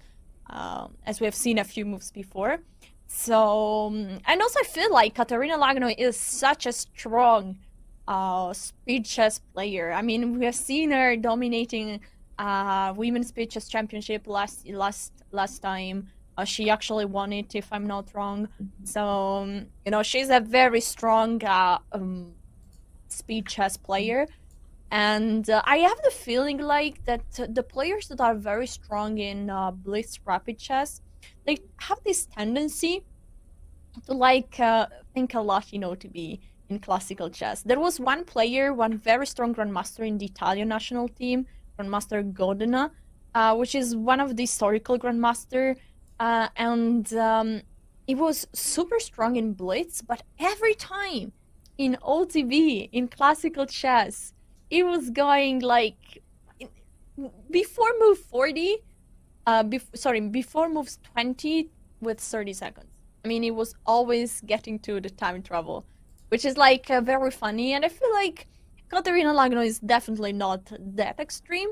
we have seen a few moves before. So, and also I feel like Katerina Lagno is such a strong speed chess player. I mean, we have seen her dominating women's speed chess championship last time. She actually won it, if I'm not wrong. So, she's a very strong speed chess player. And I have the feeling like that the players that are very strong in blitz rapid chess, they have this tendency to think a lot, to be in classical chess. There was one very strong grandmaster in the Italian national team, Grandmaster Godina, which is one of the historical grandmaster, and it was super strong in blitz, but every time in OTB, in classical chess, it was going before move 40, before moves 20 with 30 seconds. I mean, it was always getting to the time travel, which is very funny. And I feel like Katerina Lagno is definitely not that extreme.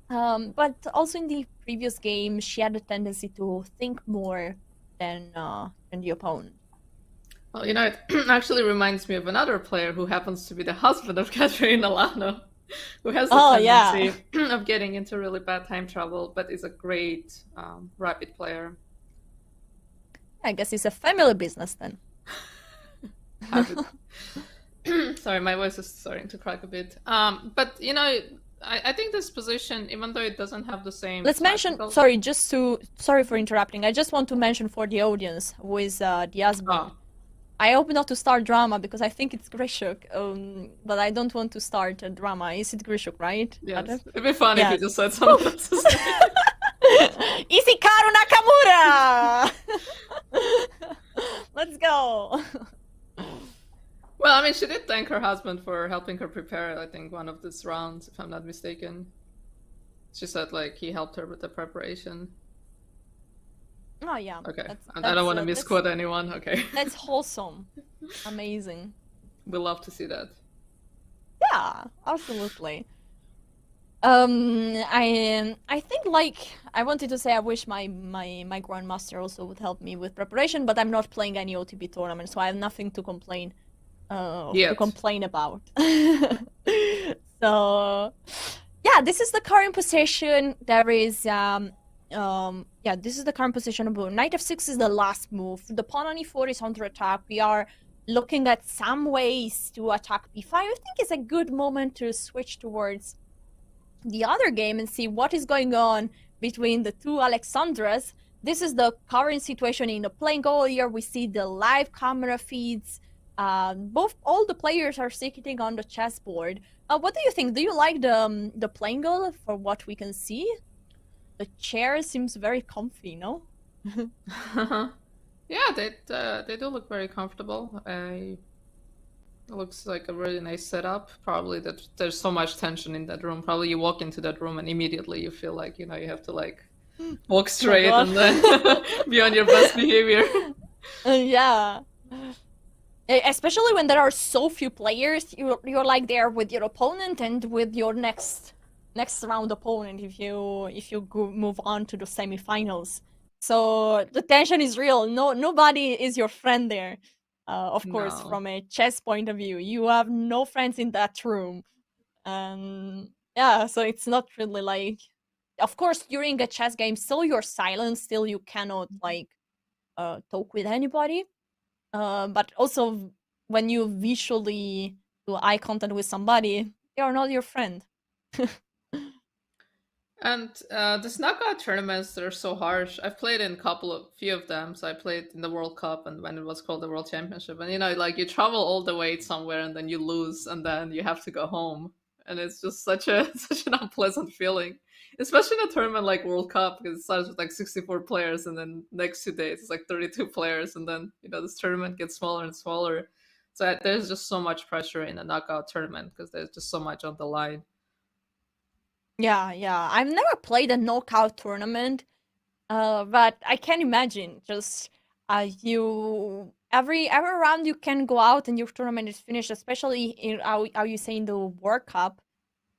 But also in the previous game, she had a tendency to think more than the opponent. Well, it actually reminds me of another player who happens to be the husband of Katerina Lagno, who has the tendency of getting into really bad time trouble, but is a great rapid player. I guess it's a family business then. Sorry, my voice is starting to crack a bit. But I think this position, even though it doesn't have the same. Let's mention. Sorry for interrupting. I just want to mention for the audience who is the husband. I hope not to start drama because I think it's Grishuk, but I don't want to start a drama. Is it Grishuk, right? Yes. It'd be fun if you just said something else. Isikaru Nakamura! Let's go! Well, I mean, she did thank her husband for helping her prepare, I think, one of these rounds, if I'm not mistaken. She said, he helped her with the preparation. Oh, yeah. Okay. I don't want to misquote anyone. Okay. That's wholesome. Amazing. We love to see that. Yeah, absolutely. I think I wanted to say I wish my grandmaster also would help me with preparation, but I'm not playing any OTB tournament, so I have nothing to complain about. So yeah, this is the current position. There is this is the current position of knight f6 is the last move. The pawn on e4 is under attack. We are looking at some ways to attack b5. I think it's a good moment to switch towards the other game and see what is going on between the two Alexandras. This is the current situation in the playing hall. Here we see the live camera feeds. All the players are sitting on the chessboard. What do you think? Do you like the playing hall for what we can see? The chair seems very comfy, no? Yeah, they do look very comfortable. It looks like a really nice setup. Probably that there's so much tension in that room. Probably you walk into that room and immediately you feel like you have to walk straight and then be on your best behavior. Yeah. Especially when there are so few players, you're there with your opponent and with your next round opponent if you move on to the semifinals. So the tension is real. Nobody is your friend there. Of course, from a chess point of view, you have no friends in that room. Yeah, so it's not really of course, during a chess game, still you're silent, still you cannot talk with anybody. But also when you visually do eye contact with somebody, they are not your friend. And these knockout tournaments, they're so harsh. I've played in few of them. So I played in the World Cup and when it was called the World Championship. And you travel all the way somewhere and then you lose and then you have to go home. and it's just such an unpleasant feeling, especially in a tournament like World Cup, because it starts with like 64 players, and then next 2 days it's like 32 players, and then this tournament gets smaller and smaller. So there's just so much pressure in a knockout tournament because there's just so much on the line. Yeah. I've never played a knockout tournament, but I can imagine just you every round you can go out and your tournament is finished, especially in how you say in the World Cup.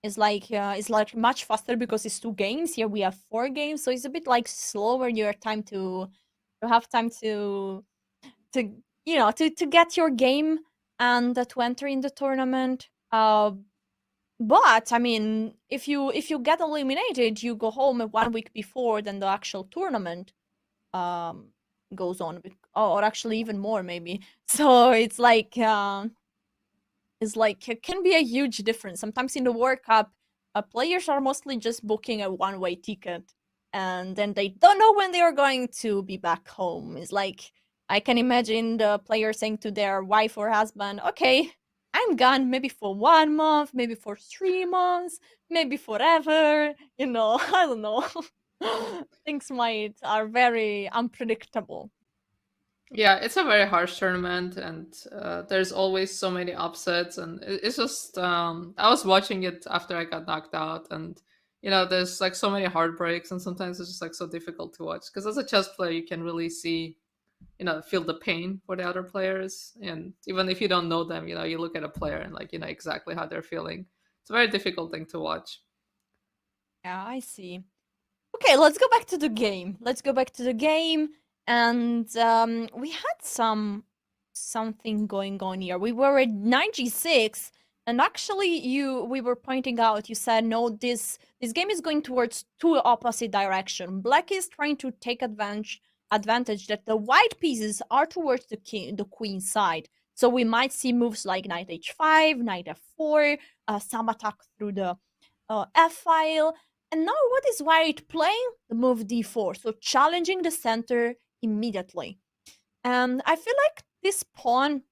It's like much faster because it's 2 games. Here we have 4 games, so it's a bit like slower. Your time to have time to get your game and to enter in the tournament. But I mean, if you get eliminated, you go home 1 week before than the actual tournament um goes on, or actually even more maybe. So it can be a huge difference. Sometimes in the World Cup, players are mostly just booking a one-way ticket, and then they don't know when they are going to be back home. It's like I can imagine the player saying to their wife or husband, "Okay, I'm gone. Maybe for 1 month, maybe for 3 months, maybe forever." I don't know. Things are very unpredictable. Yeah, it's a very harsh tournament, and there's always so many upsets, and it's just I was watching it after I got knocked out, and there's like so many heartbreaks, and sometimes it's just like so difficult to watch because as a chess player you can really see, feel the pain for the other players, and even if you don't know them, you look at a player and like exactly how they're feeling. It's a very difficult thing to watch. Yeah, I see. Okay, let's go back to the game. And we had something going on here. We were at 96, and actually, we were pointing out. You said no, this game is going towards two opposite direction. Black is trying to take advantage that the white pieces are towards the queen side. So we might see moves like knight h5, knight f4, some attack through the f file. And now what is white playing? The move d4, so challenging the center immediately. And I feel like this pawn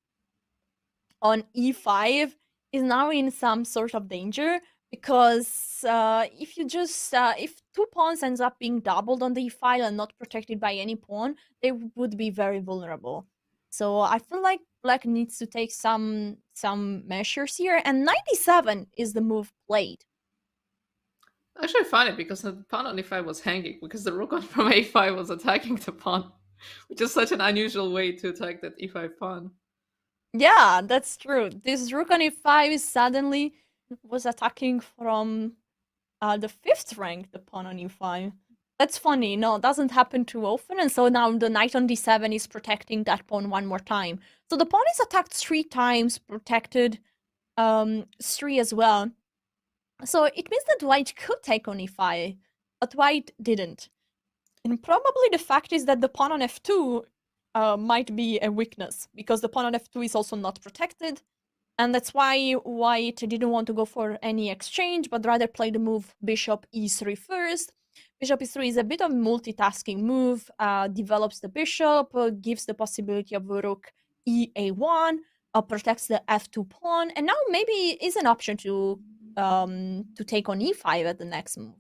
on e5 is now in some sort of danger because if 2 pawns ends up being doubled on the e-file and not protected by any pawn, they would be very vulnerable. So I feel like black needs to take some measures here, and 97 is the move played. Actually funny because the pawn on e5 was hanging because the rook on from a5 was attacking the pawn, which is such an unusual way to attack that e5 pawn. Yeah, that's true. This rook on e5 suddenly was attacking from the 5th rank, the pawn on e5. That's funny. No, it doesn't happen too often. And so now the knight on d7 is protecting that pawn one more time. So the pawn is attacked 3 times, protected 3 as well. So it means that white could take on e5, but white didn't. And probably the fact is that the pawn on f2 might be a weakness, because the pawn on f2 is also not protected. And that's why white didn't want to go for any exchange, but rather play the move bishop e3 first. Bishop e3 is a bit of a multitasking move, develops the bishop, gives the possibility of rook e1, protects the f2 pawn, and now maybe is an option to take on e5 at the next move.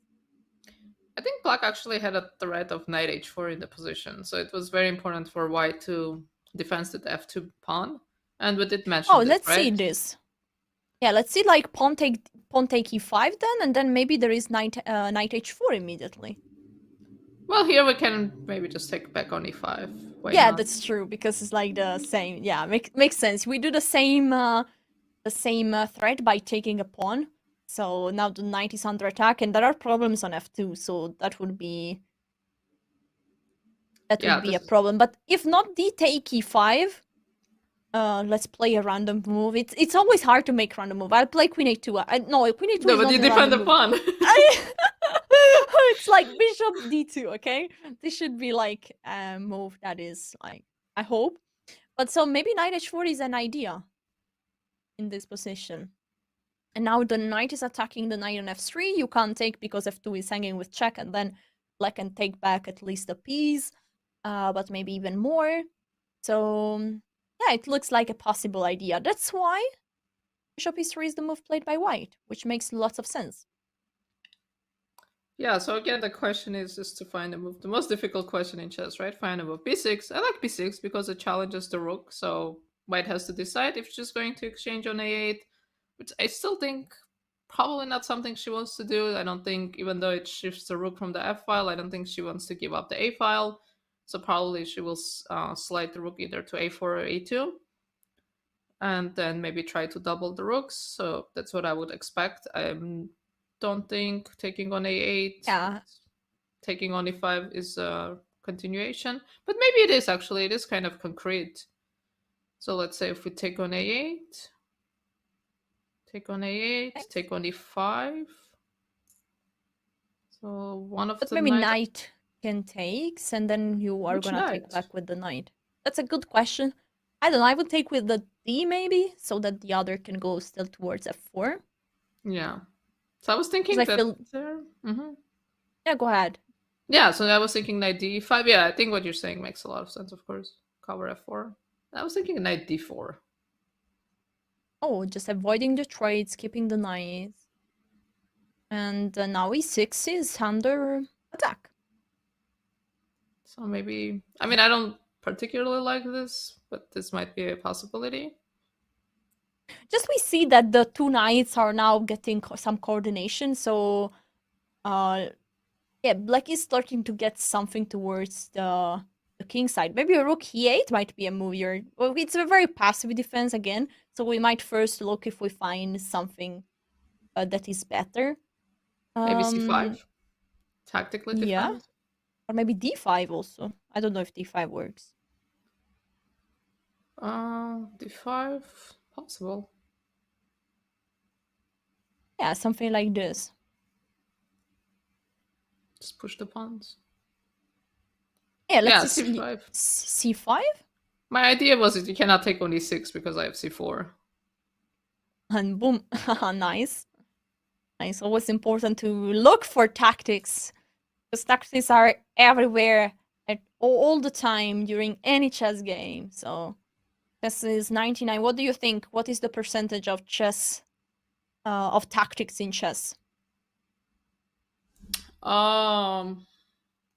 I think black actually had a threat of knight h4 in the position, so it was very important for white to defend the f2 pawn. And we did mention this, let's right? see this. Yeah, let's see like pawn take e5 then, and then maybe there is knight h4 immediately. Well, here we can maybe just take back on e5. Why Yeah, not? that's true, because it's like the same. Yeah, makes sense. We do the same threat by taking a pawn. So now the knight is under attack, and there are problems on f2, so that would be a problem. But if not d take e5, let's play a random move. It's always hard to make random move. I'll play queen a2. No, queen a2 No, is but not you a defend the random pawn. move. It's like bishop d2, okay? This should be like a move that is like, I hope. But so maybe knight h4 is an idea in this position. And now the knight is attacking the knight on f3. You can't take because f2 is hanging with check, and then black can take back at least a piece, but maybe even more. So yeah, it looks like a possible idea. That's why bishop e3 is the move played by white, which makes lots of sense. Yeah, so again, the question is just to find a move. The most difficult question in chess, right? Find a move. b6. I like b6 because it challenges the rook, so white has to decide if she's going to exchange on a8, which I still think probably not something she wants to do. I don't think, even though it shifts the rook from the f file, I don't think she wants to give up the a file. So probably she will slide the rook either to a4 or a2, and then maybe try to double the rooks. So that's what I would expect. I don't think taking on a8, Yeah. taking on e5 is a continuation, but maybe it is actually. It is kind of concrete. So let's say if we take on a8, take on a8, Thanks. take on e5. So one of But the maybe knight. knight can takes, and then you are Which gonna take knight? back with the knight. That's a good question. I don't know. I would take with the d maybe, so that the other can go still towards f4. Yeah. So I was thinking I that feel... there. Yeah, go ahead. Yeah, so I was thinking knight d5. Yeah, I think what you're saying makes a lot of sense, of course. Cover f4. I was thinking knight d4. Oh, just avoiding the trades, keeping the knights. And now e6 is under attack. So maybe, I mean, I don't particularly like this, but this might be a possibility. Just we see that the two knights are now getting some coordination, so yeah, black is starting to get something towards the king side. Maybe a rook e8 might be a move here. Well, it's a very passive defense again, so we might first look if we find something that is better. Maybe c5, tactically Yeah, defend. or maybe d5 also. I don't know if d5 works. d5, possible. Yeah, something like this. Just push the pawns. Yeah, let's yeah, see. c5. C5? My idea was that you cannot take on e6 because I have c4. And boom. Nice. Nice. Always important to look for tactics. Because tactics are everywhere at all the time during any chess game. So this is 99. What do you think? What is the percentage of chess, of tactics in chess?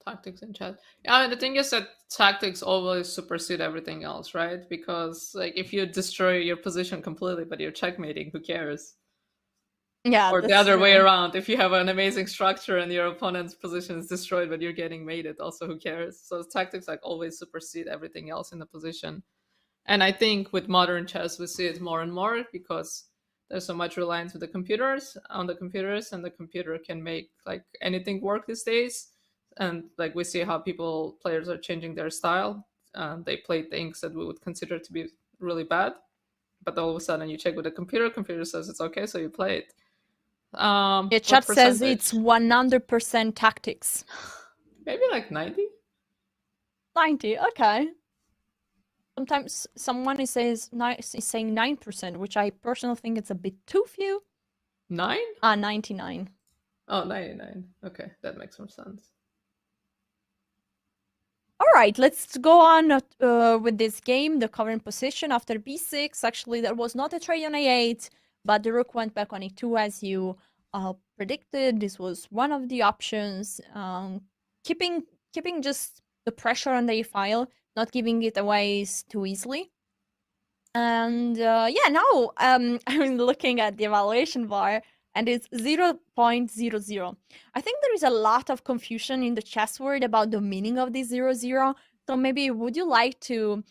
Tactics in chess. Yeah, I mean, the thing is that tactics always supersede everything else, right? Because like if you destroy your position completely, but you're checkmating, who cares? Yeah, Or the that's other way true. around, if you have an amazing structure and your opponent's position is destroyed, but you're getting mated, also who cares? So tactics like always supersede everything else in the position. And I think with modern chess, we see it more and more because there's so much reliance with the computers on the computers, and the computer can make like anything work these days. And like we see how players are changing their style. They play things that we would consider to be really bad, but all of a sudden you check with the computer says it's okay, so you play it. Yeah, What chat says percentage? it's 100% tactics. Maybe like 90? 90, okay. Sometimes someone is saying 9%, which I personally think it's a bit too few. 9? 99. Oh, 99. Okay, that makes more sense. All right, let's go on with this game. The current position after b6. Actually, there was not a trade on a8, but the rook went back on e2 as you predicted. This was one of the options. Keeping just the pressure on the e-file, not giving it away too easily. And yeah, now I'm looking at the evaluation bar, and it's 0.00. I think there is a lot of confusion in the chess world about the meaning of this 00. So maybe would you like to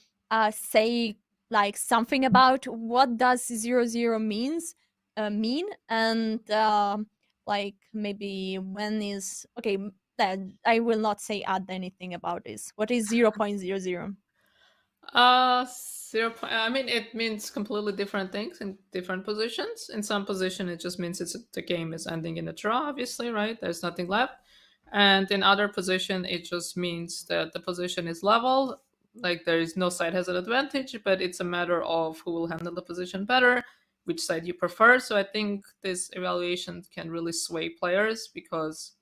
say like something about what does 00 mean, and like maybe when is okay? Then I will not say add anything about this. What is 0.00? I mean, it means completely different things in different positions. In some position, it just means the game is ending in a draw, obviously, right? There's nothing left. And in other position, it just means that the position is level. Like there is no side has an advantage, but it's a matter of who will handle the position better, which side you prefer. So I think this evaluation can really sway players because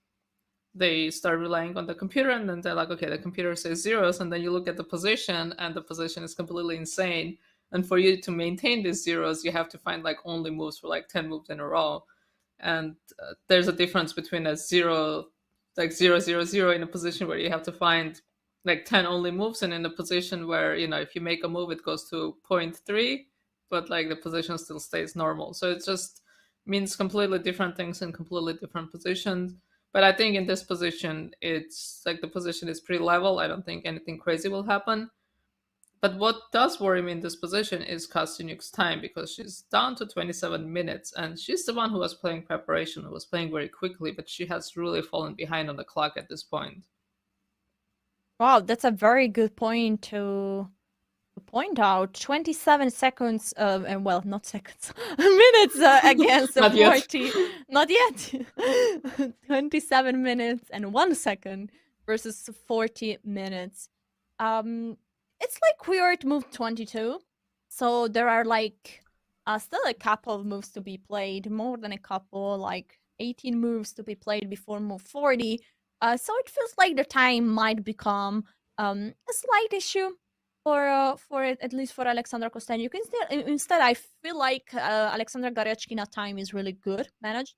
they start relying on the computer, and then they're like, okay, the computer says zeros, and then you look at the position and the position is completely insane, And for you to maintain these zeros, you have to find like only moves for like 10 moves in a row. And there's a difference between a zero, like 0, 0, 0 in a position where you have to find like 10 only moves, and in a position where, you know, if you make a move, it goes to 0.3, but like the position still stays normal. So it just means completely different things in completely different positions. But I think in this position, it's like the position is pretty level. I don't think anything crazy will happen. But what does worry me in this position is Kosteniuk's time, because she's down to 27 minutes, and she's the one who was playing preparation, who was playing very quickly, but she has really fallen behind on the clock at this point. Wow, that's a very good point to point out. 27 seconds, and well, not seconds, minutes against Not yet. 40. Not yet. 27 minutes and 1 second versus 40 minutes. It's like we are at move 22, so there are like still a couple of moves to be played, more than a couple, like 18 moves to be played before move 40. So it feels like the time might become a slight issue for it, at least for Alexandra Kosteniuk. Instead, I feel like Alexandra Goryachkina time is really good managed.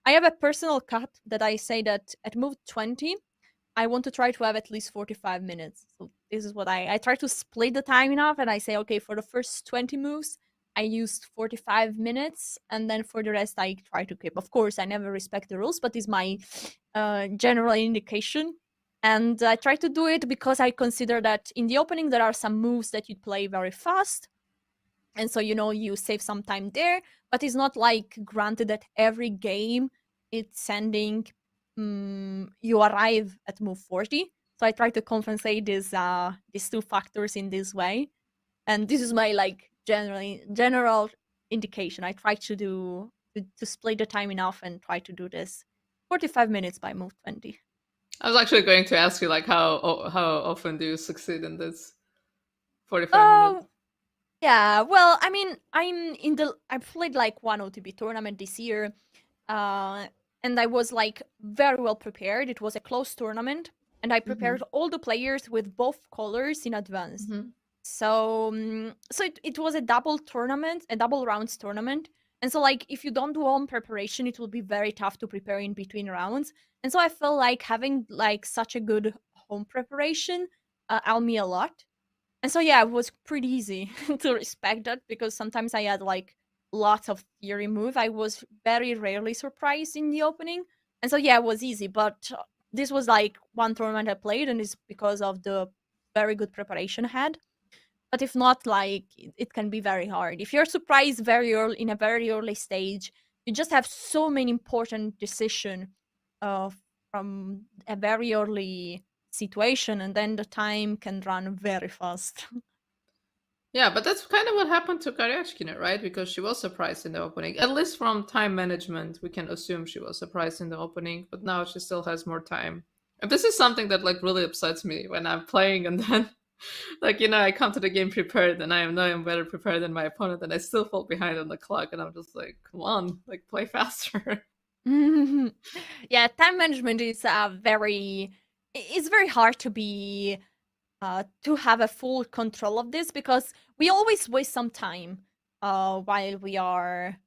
I have a personal cut that I say that at move 20, I want to try to have at least 45 minutes. So this is what I try to split the time enough, and I say, okay, for the first 20 moves, I used 45 minutes, and then for the rest, I try to keep. Of course, I never respect the rules, but it's my general indication. And I try to do it because I consider that in the opening, there are some moves that you play very fast. And so, you know, you save some time there, but it's not like granted that every game it's sending you arrive at move 40. So I try to compensate these two factors in this way. And this is my like general indication. I try to split the time enough and try to do this 45 minutes by move 20. I was actually going to ask you, like, how often do you succeed in this 45 minutes? Yeah, well, I mean, I played like one OTB tournament this year, and I was like very well prepared. It was a close tournament, and I prepared all the players with both colors in advance. So, it was a double tournament, a double rounds tournament. And so, like, if you don't do home preparation, it will be very tough to prepare in between rounds. And so I felt like having like such a good home preparation helped me a lot. And so, yeah, it was pretty easy to respect that, because sometimes I had like lots of theory move. I was very rarely surprised in the opening. And so, yeah, it was easy. But this was like one tournament I played, and it's because of the very good preparation I had. But if not, like, it can be very hard. If you're surprised very early, in a very early stage, you just have so many important decision from a very early situation, and then the time can run very fast. Yeah, but that's kind of what happened to Goryachkina, right? Because she was surprised in the opening. At least from time management, we can assume she was surprised in the opening, but now she still has more time. And this is something that like really upsets me when I'm playing, and then like, you know, I come to the game prepared, and I know I'm better prepared than my opponent, and I still fall behind on the clock, and I'm just like, come on, like, play faster. Yeah, time management is it's very hard to be to have a full control of this, because we always waste some time while we are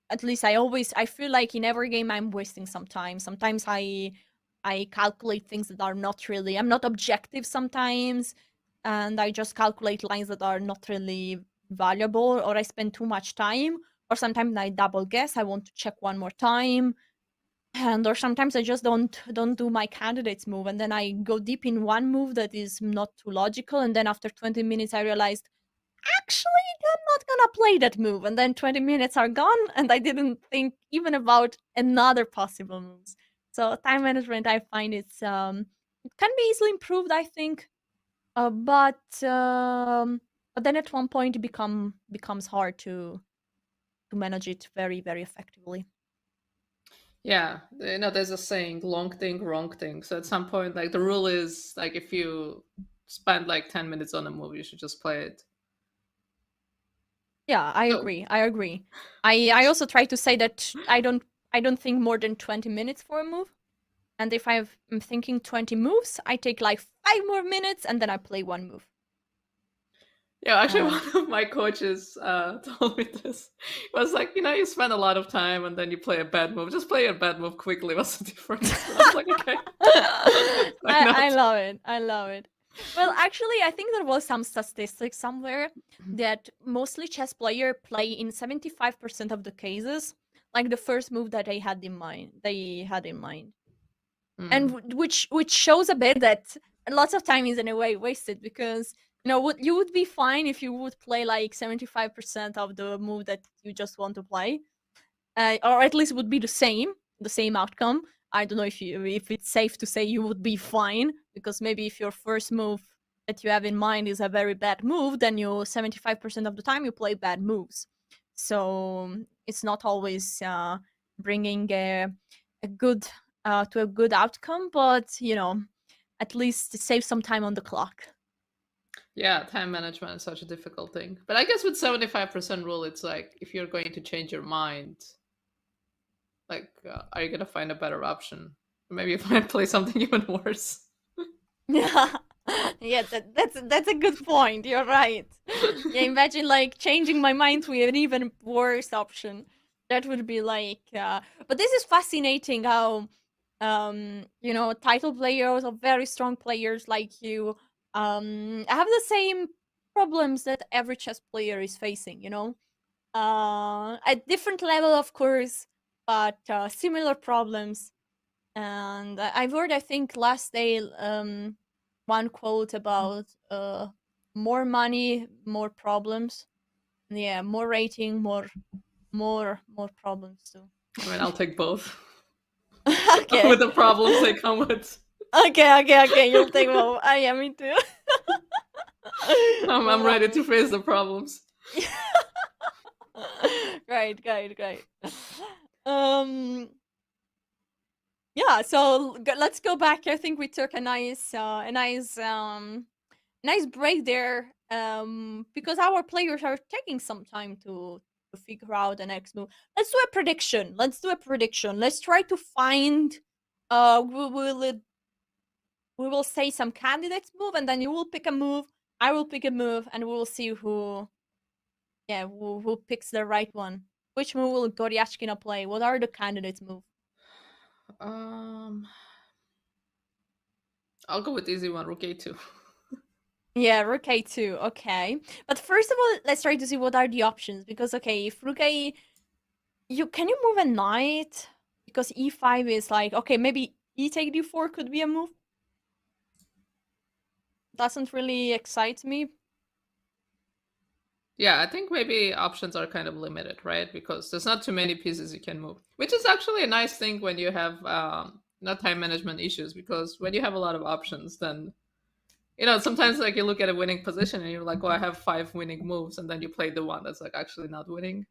at least I feel like in every game I'm wasting some time. Sometimes I calculate things that are not really, I'm not objective sometimes, and I just calculate lines that are not really valuable, or I spend too much time, or sometimes I double guess, I want to check one more time. And or sometimes I just don't do my candidate's move, and then I go deep in one move that is not too logical, and then after 20 minutes I realized, actually, I'm not gonna play that move, and then 20 minutes are gone, and I didn't think even about another possible moves. So time management, I find it can be easily improved, I think, but then at one point it becomes hard to manage it very, very effectively. Yeah, you know, there's a saying, long thing, wrong thing. So at some point, like, the rule is, like, if you spend like 10 minutes on a move, you should just play it. Yeah, I So, agree. I agree. I also try to say that I don't think more than 20 minutes for a move. And if I'm thinking 20 moves, I take like 5 more minutes and then I play one move. Yeah, actually, Uh, one of my coaches told me this. It was like, you spend a lot of time and then you play a bad move. Just play a bad move quickly. What's the difference? And I was like, okay, why I not? love it. I love it. Well, actually, I think there was some statistics somewhere that mostly chess player play in 75% of the cases, like the first move that they had in mind. And Mm. which shows a bit that lots of time is in a way wasted, because you would be fine if you would play like 75% of the move that you just want to play, or at least would be the same outcome. I don't know if it's safe to say you would be fine, because maybe if your first move that you have in mind is a very bad move, then you 75% of the time you play bad moves. So it's not always bringing a good to a good outcome, but at least it saves some time on the clock. Yeah, time management is such a difficult thing. But I guess with 75% rule, it's like if you're going to change your mind, like, are you going to find a better option? Maybe you might play something even worse. Yeah, yeah, that's a good point. You're right. Yeah, imagine like changing my mind to an even worse option. That would be like, but this is fascinating how, title players or very strong players like you, have the same problems that every chess player is facing. At different level, of course, but similar problems. And I've heard, I think, last day, one quote about more money, more problems. Yeah, more rating, more problems too. I mean, I'll take both Okay. with the problems they come with. Okay. You'll take more. Yeah, me too. I'm ready to face the problems. Right. Um. Yeah. So let's go back. I think we took a nice break there, because our players are taking some time to figure out the next move. Let's try to find, we will say some candidates move, and then you will pick a move, I will pick a move, and we will see who picks the right one. Which move will Goryachkina play? What are the candidates move? Um, I'll go with easy one, rook a2. Yeah, rook a2. Okay, but first of all, let's try to see what are the options, because okay, if can you move a knight? Because e5 is like, okay, maybe e take d4 could be a move. Doesn't really excite me. Yeah, I think maybe options are kind of limited, right? Because there's not too many pieces you can move, which is actually a nice thing when you have not time management issues. Because when you have a lot of options, then sometimes like you look at a winning position and you're like, oh, I have 5 winning moves, and then you play the one that's like actually not winning.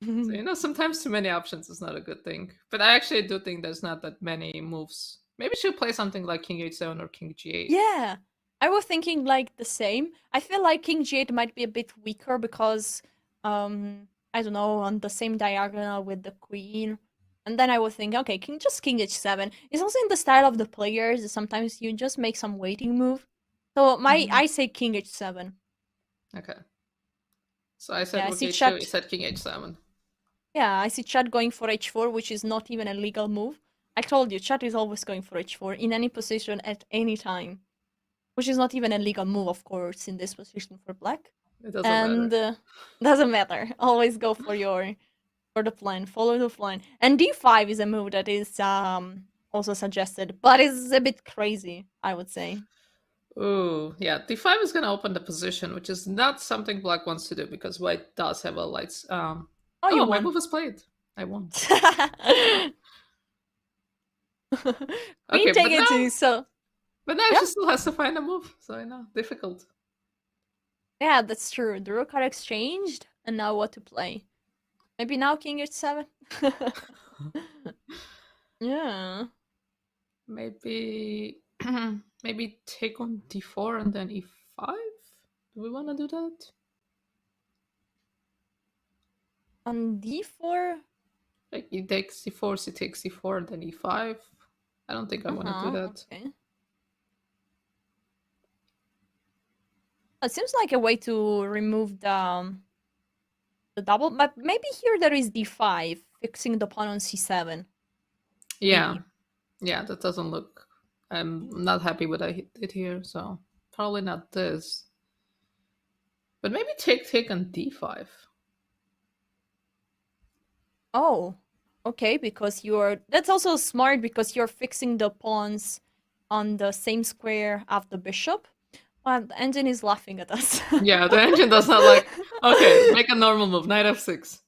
So sometimes too many options is not a good thing. But I actually do think there's not that many moves. Maybe you should play something like king h7 or king g8. Yeah, I was thinking like the same. I feel like king g8 might be a bit weaker because, I don't know, on the same diagonal with the queen. And then I was thinking, okay, king h7. It's also in the style of the players. Sometimes you just make some waiting move. So I say king h7. Okay. So I said Yeah, I rook see h2, you chat. said king h7. Yeah, I see chat going for h4, which is not even a legal move. I told you, chat is always going for h4 in any position at any time, which is not even a legal move, of course, in this position for black. It doesn't And matter. doesn't matter. Always go for the plan, follow the plan. And d5 is a move that is also suggested, but is a bit crazy, I would say. Ooh, yeah. D5 is going to open the position, which is not something black wants to do because white does have a lights. Oh, you Oh, my won. move is played. I won. Queen Okay, take it too, so but now yeah. she still has to find a move. So I know, difficult. Yeah, that's true. The rook are exchanged, and now what to play? Maybe now king h7? Yeah. Maybe, maybe take on D4 and then E5. Do we want to do that? On d4? Like he takes C4, she takes C4, and then E5. I don't think I want to do that. Okay. It seems like a way to remove the double, but maybe here there is d5, fixing the pawn on c7. Yeah, Maybe. yeah, that doesn't look. I'm not happy with what I did here, so probably not this. But maybe take on d5. Oh, okay, because that's also smart because you're fixing the pawns on the same square of the bishop. Well, the engine is laughing at us. Yeah, the engine does not like. Okay, make a normal move, knight f6.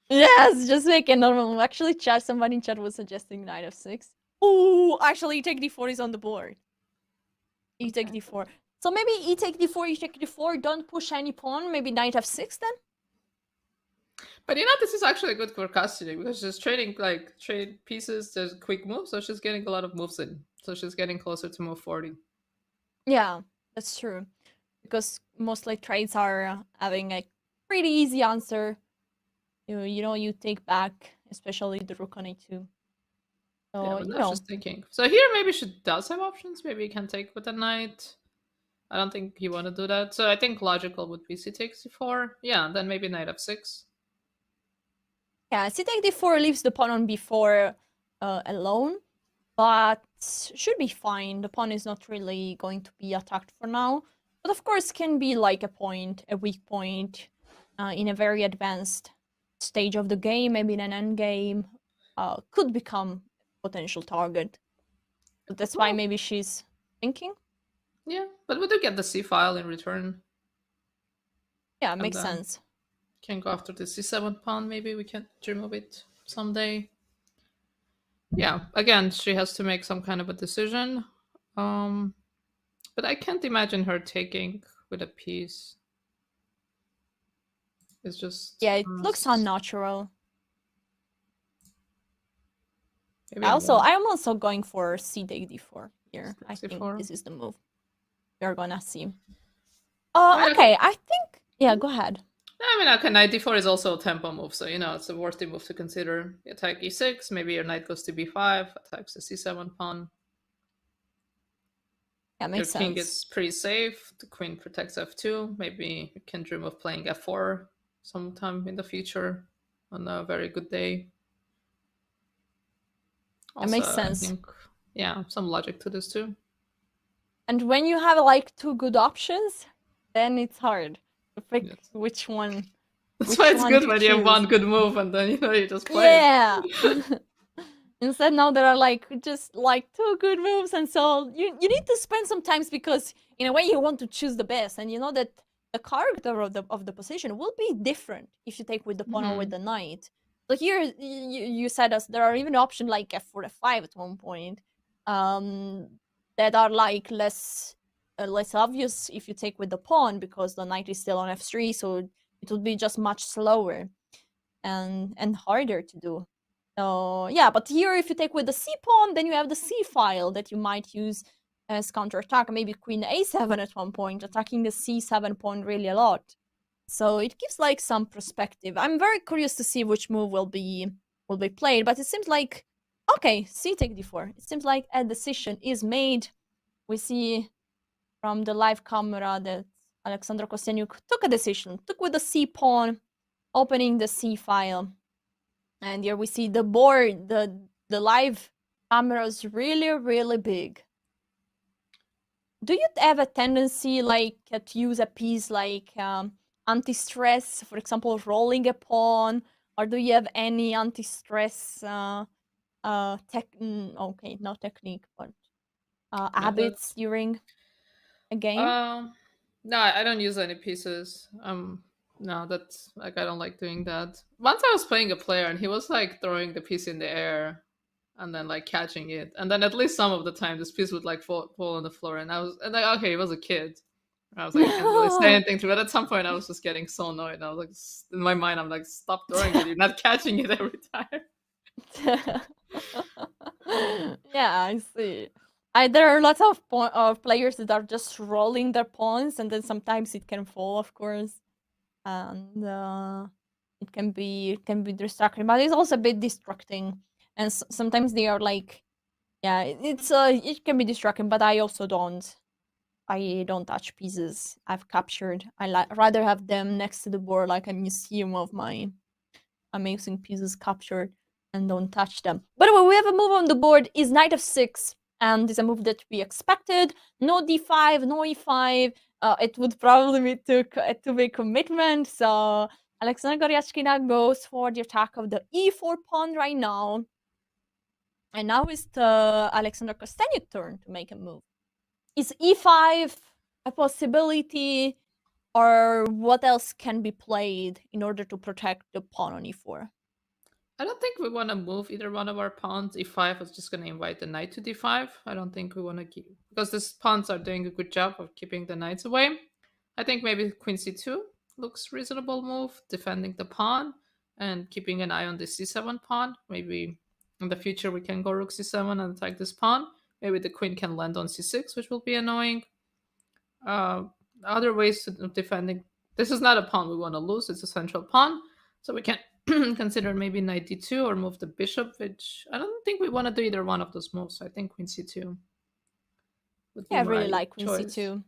Yes, just make a normal move. Actually, somebody in chat was suggesting knight f6. Oh, actually, e take d4 is on the board. E take d4. So maybe e take d4, e take d4, don't push any pawn, maybe knight f6 then? But you know, this is actually good for Kosteniuk because she's trading trade pieces. There's quick moves, so she's getting a lot of moves in. So she's getting closer to move 40. Yeah, that's true. Because mostly trades are having a pretty easy answer. You take back, especially the rook on a2. So, Yeah, but now she's thinking. So here maybe she does have options. Maybe you can take with a knight. I don't think you want to do that. So I think logical would be c takes d4. Yeah, then maybe knight f6. yeah, c take d4 leaves the pawn on b4 alone, but should be fine. The pawn is not really going to be attacked for now. But of course, can be like a weak point in a very advanced stage of the game, maybe in an endgame, could become a potential target. But that's why maybe she's thinking. Yeah, but we do get the c file in return. Yeah, makes sense. Can go after the c7 pawn. Maybe we can remove it someday. Yeah, again, she has to make some kind of a decision. But I can't imagine her taking with a piece. It's just it looks unnatural. I'm also going for c take d4 here. I think this is the move. We're gonna see. Okay, I think. Yeah, go ahead. I mean, okay, knight d4 is also a tempo move, so it's a worthy move to consider. You attack e6, maybe your knight goes to b5, attacks the c7 pawn. Yeah, makes sense. Your king is pretty safe. The queen protects f2. Maybe you can dream of playing f4 sometime in the future on a very good day. Also, it makes sense. I think, yeah, some logic to this too. And when you have like two good options, then it's hard to pick which one. That's why it's good when you have one good move and then you just play. Yeah. Instead, now there are just two good moves, and so you need to spend some time because in a way you want to choose the best, and you know that the character of the position will be different if you take with the pawn or with the knight. So here you said us there are even options like f4, f5 at one point, that are less obvious if you take with the pawn because the knight is still on f3, so it would be just much slower and harder to do. So yeah, but here if you take with the c pawn, then you have the c file that you might use as counterattack. Maybe queen a7 at one point, attacking the c7 pawn really a lot. So it gives some perspective. I'm very curious to see which move will be played, but it seems like okay, c take d4. It seems like a decision is made. We see from the live camera that Alexandra Kosteniuk took a decision, took with the c pawn, opening the c file. And here we see the board, the live camera is really, really big. Do you have a tendency to use a piece anti-stress, for example, rolling a pawn, or do you have any anti-stress okay, not technique, but habits during a game? No, I don't use any pieces. No, that's I don't like doing that. Once I was playing a player and he was throwing the piece in the air and then catching it, and then at least some of the time this piece would fall on the floor, and okay, he was a kid. I was I can't really say anything to it. But at some point I was just getting so annoyed. And I was in my mind, I'm stop throwing it. You're not catching it every time. Yeah, I see. There are lots of players that are just rolling their pawns, and then sometimes it can fall, of course, and it can be distracting, but it's also a bit distracting, and sometimes they are yeah, it can be distracting, but I also don't I don't touch pieces I've captured. I rather have them next to the board like a museum of my amazing pieces captured and don't touch them. By the way, we have a move on the board is knight f6, and it's a move that we expected. No d5, no e5. It would probably be a two-way commitment, so Alexander Goryachkina goes for the attack of the e4 pawn right now. And now it's the Alexander Kosteniuk turn to make a move. Is e5 a possibility, or what else can be played in order to protect the pawn on e4? I don't think we want to move either one of our pawns. e5 is just going to invite the knight to d5. I don't think we want to keep, because these pawns are doing a good job of keeping the knights away. I think maybe queen c2 looks reasonable move, defending the pawn and keeping an eye on the c7 pawn. Maybe in the future we can go rook c7 and attack this pawn. Maybe the queen can land on c6, which will be annoying. Other ways of defending. This is not a pawn we want to lose. It's a central pawn, so we can consider maybe knight d2 or move the bishop, which I don't think we want to do either one of those moves. I think queen c2 would be I really like queen c2.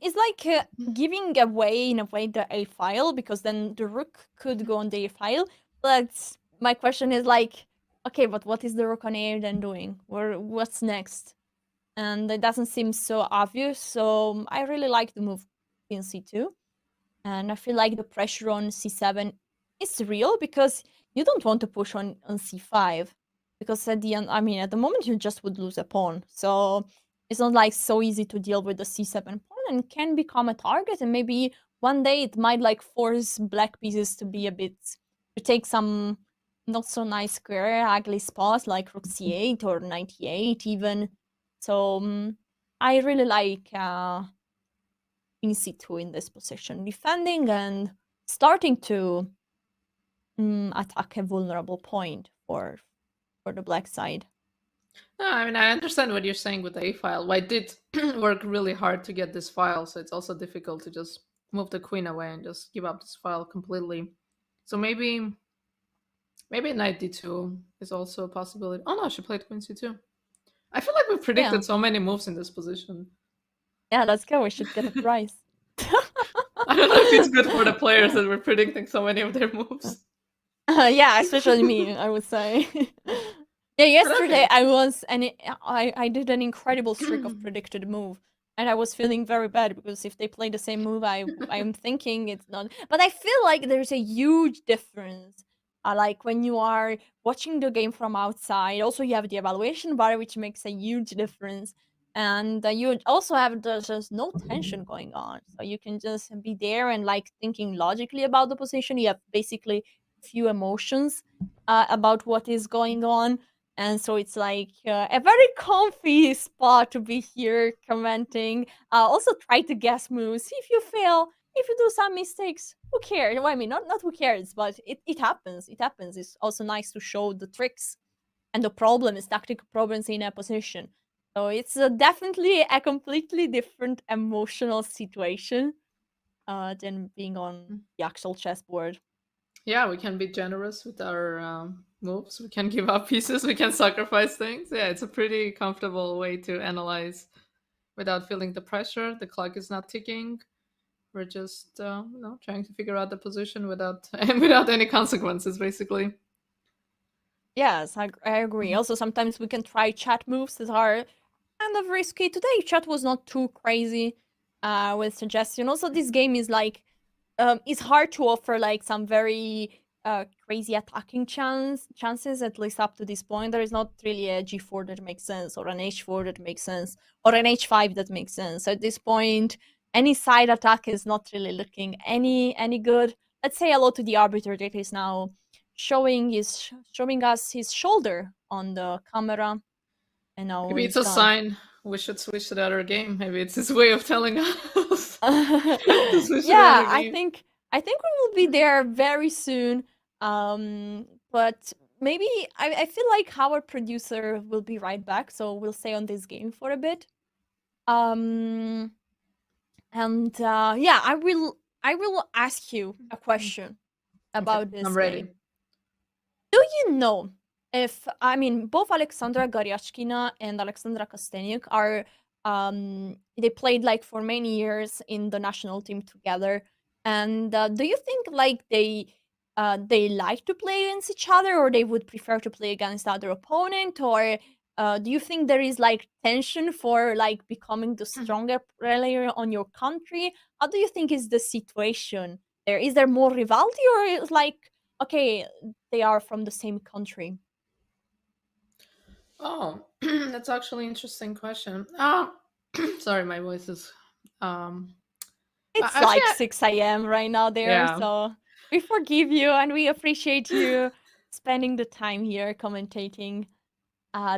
It's like giving away in a way the a file, because then the rook could go on the a file. But my question is like, okay, but what is the rook on a then doing? What's next? And it doesn't seem so obvious. So I really like the move queen c2, and I feel like the pressure on c7 is real, because you don't want to push on c5, because at the end, I mean, at the moment you just would lose a pawn. So it's not like so easy to deal with the c7 pawn, and can become a target, and maybe one day it might like force black pieces to be a bit, to take some not so nice square, ugly spots like rook c8 or knight e8 even. So I really like queen c2 in this position, defending and starting to attack a vulnerable point for the black side. No, I mean, I understand what you're saying with the a file. White did work really hard to get this file, so it's also difficult to just move the queen away and just give up this file completely. So maybe knight d2 is also a possibility. Oh no, she played queen c2. I feel like we predicted so many moves in this position. Yeah, let's go. We should get a prize. I don't know if it's good for the players that we're predicting so many of their moves. Yeah, especially me, I would say. Yeah, yesterday okay. I did an incredible streak of predicted move, and I was feeling very bad, because if they play the same move, I'm thinking it's not. But I feel like there's a huge difference. Like when you are watching the game from outside, also you have the evaluation bar, which makes a huge difference, and you also have just no tension going on, so you can just be there and like thinking logically about the position. You have basically few emotions about what is going on. And so it's like a very comfy spot to be here commenting. Also try to guess moves. If you fail, if you do some mistakes, who cares? Well, I mean, not who cares, but it happens. It happens. It's also nice to show the tricks and the problems, tactical problems in a position. So it's definitely a completely different emotional situation than being on the actual chessboard. Yeah, we can be generous with our moves. We can give up pieces. We can sacrifice things. Yeah, it's a pretty comfortable way to analyze without feeling the pressure. The clock is not ticking. We're just trying to figure out the position without without any consequences, basically. Yes, I agree. Also, sometimes we can try chat moves that are kind of risky. Today, chat was not too crazy with suggestion. Also, this game is like, it's hard to offer like some very crazy attacking chances, at least up to this point. There is not really a g4 that makes sense, or an h4 that makes sense, or an h5 that makes sense. At this point, any side attack is not really looking any good. Let's say hello to the arbiter that is now showing us his shoulder on the camera, and now Maybe it's he's a done. sign we should switch to the other game. Maybe it's his way of telling us to switch to the Yeah, other I game. think we will be there very soon. But maybe I feel like our producer will be right back, so we'll stay on this game for a bit. And yeah, I will ask you a question about Okay, this I'm ready. game. Do you know if, I mean, both Alexandra Goryachkina and Alexandra Kosteniuk are They played like for many years in the national team together. And do you think like they like to play against each other, or they would prefer to play against other opponent, or do you think there is like tension for like becoming the stronger player on your country? How do you think is the situation there? Is there more rivalry, or is like okay, they are from the same country? Oh, that's actually an interesting question. Sorry, my voice is. Um, It's actually, like 6 a.m. right now there, yeah. so we forgive you and we appreciate you spending the time here commentating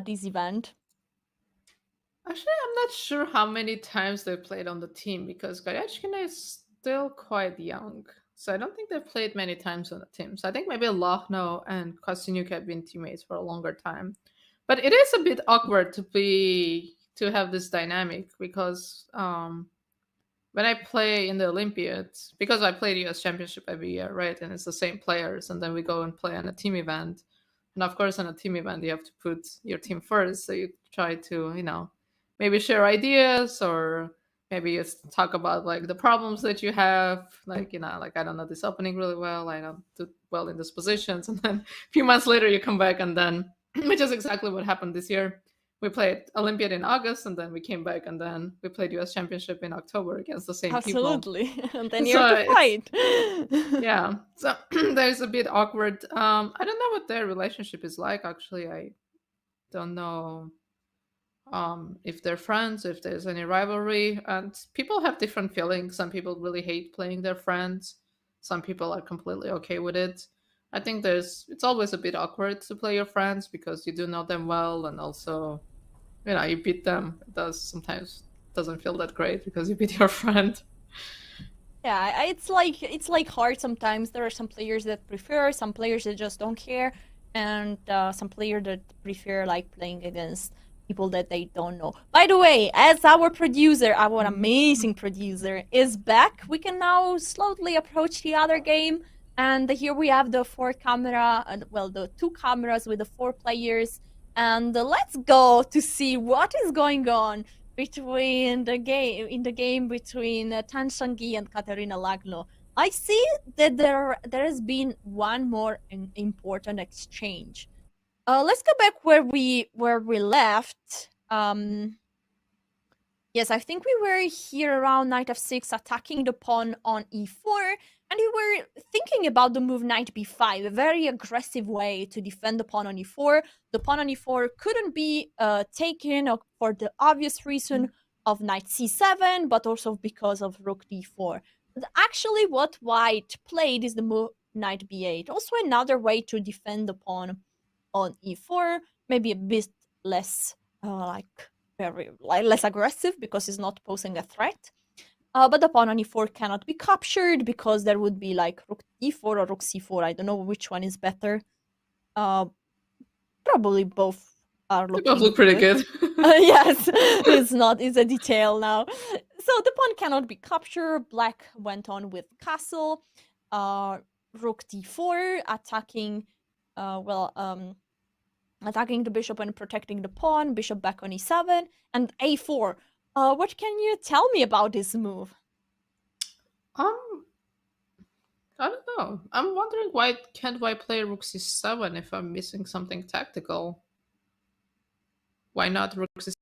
this event. Actually, I'm not sure how many times they played on the team because Goryachkina is still quite young. So I don't think they've played many times on the team. So I think maybe Lagno and Kosteniuk have been teammates for a longer time. But it is a bit awkward to have this dynamic because when I play in the Olympiads, because I play the US Championship every year, right? And it's the same players, and then we go and play on a team event. And of course, on a team event, you have to put your team first. So you try to, maybe share ideas or maybe you talk about like the problems that you have. Like, like I don't know this opening really well. I don't do well in these positions. And then a few months later, you come back and then, which is exactly what happened this year, we played Olympiad in August and then we came back and then we played US Championship in October against the same people. Absolutely. And then you have So to it's fight. yeah. So there's a bit awkward. I don't know what their relationship is like actually. I don't know if they're friends, if there's any rivalry. And people have different feelings. Some people really hate playing their friends. Some people are completely okay with it. I think it's always a bit awkward to play your friends because you do know them well and also you beat them. It does sometimes doesn't feel that great because you beat your friend. Yeah, it's like hard sometimes. There are some players that prefer, some players that just don't care, and some players that prefer like playing against people that they don't know. By the way, as our producer, our amazing producer, is back, we can now slowly approach the other game. And here we have the four camera, well, the two cameras with the four players. And let's go to see what is going on between the game in the game between Tan Zhongyi and Katerina Lagno. I see that there has been one more important exchange. Let's go back where we left. Yes, I think we were here around knight f6, attacking the pawn on e4, and we were thinking about the move knight b5, a very aggressive way to defend the pawn on e4. The pawn on e4 couldn't be taken for the obvious reason of knight c7, but also because of rook d4. But actually, what white played is the move knight b8, also another way to defend the pawn on e4, maybe a bit less like very less aggressive because it's not posing a threat. But the pawn on e4 cannot be captured because there would be like rook e4 or rook c4. I don't know which one is better. Uh, Probably both are They both looking look pretty good. good. Yes, it's not. It's a detail now. So the pawn cannot be captured. Black went on with castle. Rook d4, attacking. Well, attacking the bishop and protecting the pawn, bishop back on e7, and a4. What can you tell me about this move? um, I don't know. I'm wondering why can't I play rook c7 if I'm missing something tactical? Why not rook c7?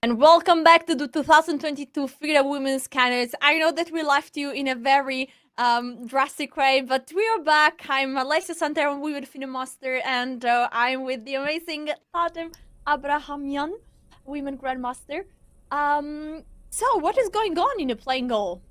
And welcome back to the 2022 FIDE Women's Candidates. I know that we left you in a very drastic way, but we are back. I'm Alessia Santero, we with FIDE Master, and I'm with the amazing Tatem Abrahamian, Women Grandmaster. So what is going on in the playing goal?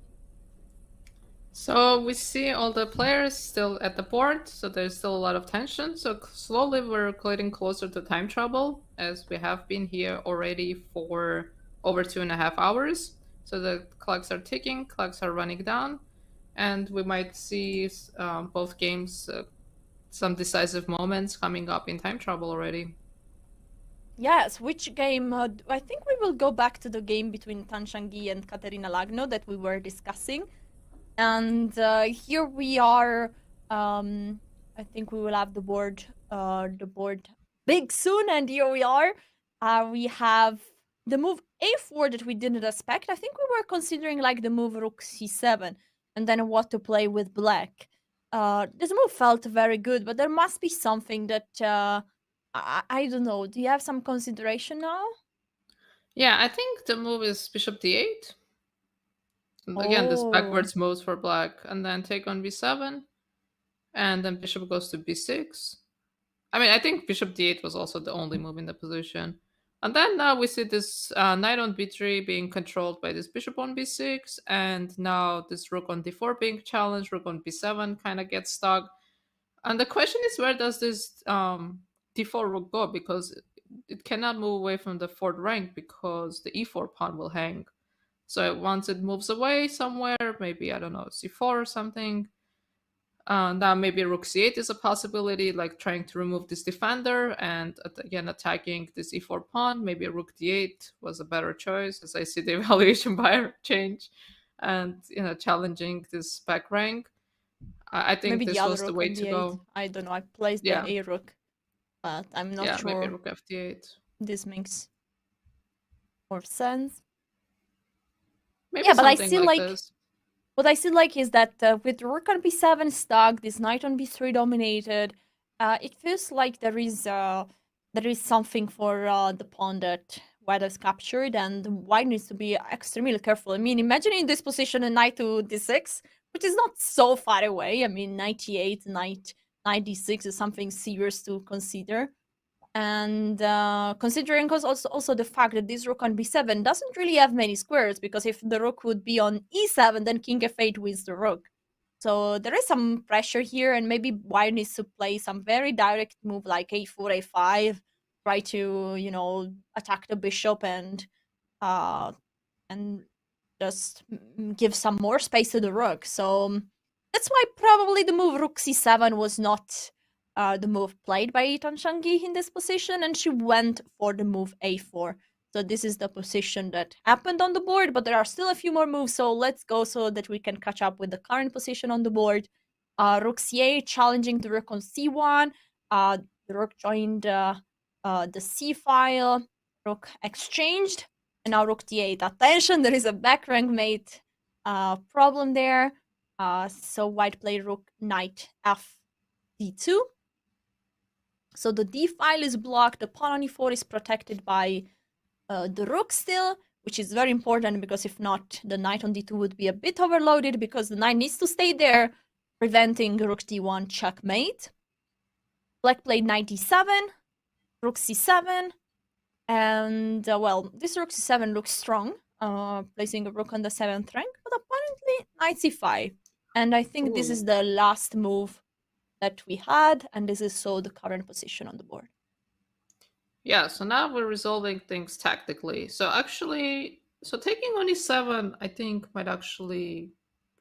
So we see all the players still at the board, so there's still a lot of tension. So slowly we're getting closer to time trouble, as we have been here already for over 2.5 hours. So the clocks are ticking, clocks are running down, and we might see both games, some decisive moments coming up in time trouble already. Yes, which game? I think we will go back to the game between Tan Zhongyi and Katerina Lagno that we were discussing. And here we are. I think we will have the board big soon. And here we are. We have the move a4 that we didn't expect. I think we were considering like the move rook c7 and then what to play with black. This move felt very good, but there must be something that I don't know. Do you have some consideration now? Yeah, I think the move is bishop d8. Again, this Oh. backwards moves for black, and then take on b7, and then bishop goes to b6. I mean, I think bishop d8 was also the only move in the position. And then now we see this knight on b3 being controlled by this bishop on b6, and now this rook on d4 being challenged, rook on b7 kind of gets stuck. And the question is, where does this d4 rook go? Because it cannot move away from the fourth rank because the e4 pawn will hang. So once it moves away somewhere, maybe, I don't know, c4 or something, now maybe rook c8 is a possibility, like trying to remove this defender and again attacking this e4 pawn. Maybe rook d8 was a better choice, as I see the evaluation bar change, and challenging this back rank. I think Maybe this the other was the rook way on to d8. go. I don't know. I placed Yeah. the a rook, but I'm not Yeah, sure maybe rook f8. this makes more sense. Maybe Yeah, but I something see like like this. what I see like is that with rook on b7 stuck, this knight on b3 dominated, it feels like there is something for the pawn that white has captured, and white needs to be extremely careful. I mean, imagining this position a knight to d6, which is not so far away. I mean, knight e8, knight d6 is something serious to consider. And considering also the fact that this rook on b7 doesn't really have many squares, because if the rook would be on e7, then king f8 wins the rook. So there is some pressure here, and maybe white needs to play some very direct move like a4, a5, try to, attack the bishop and just give some more space to the rook. So that's why probably the move rook c7 was not the move played by Tan Zhongyi in this position, and she went for the move a4. So this is the position that happened on the board, but there are still a few more moves, so let's go so that we can catch up with the current position on the board. Rook c8 challenging the rook on c1. The rook joined the c file. Rook exchanged, and now rook d8. Attention, there is a back rank mate problem there. So white played rook knight f d2. So the d file is blocked. The pawn on e4 is protected by the rook still, which is very important, because if not, the knight on d2 would be a bit overloaded, because the knight needs to stay there, preventing rook d1 checkmate. Black played knight d7, rook c7, and well, this rook c7 looks strong, placing a rook on the 7th rank, but apparently knight c5. And I think this is the last move that we had, and this is so the current position on the board. Yeah, so now we're resolving things tactically. So taking on e7, I think, might actually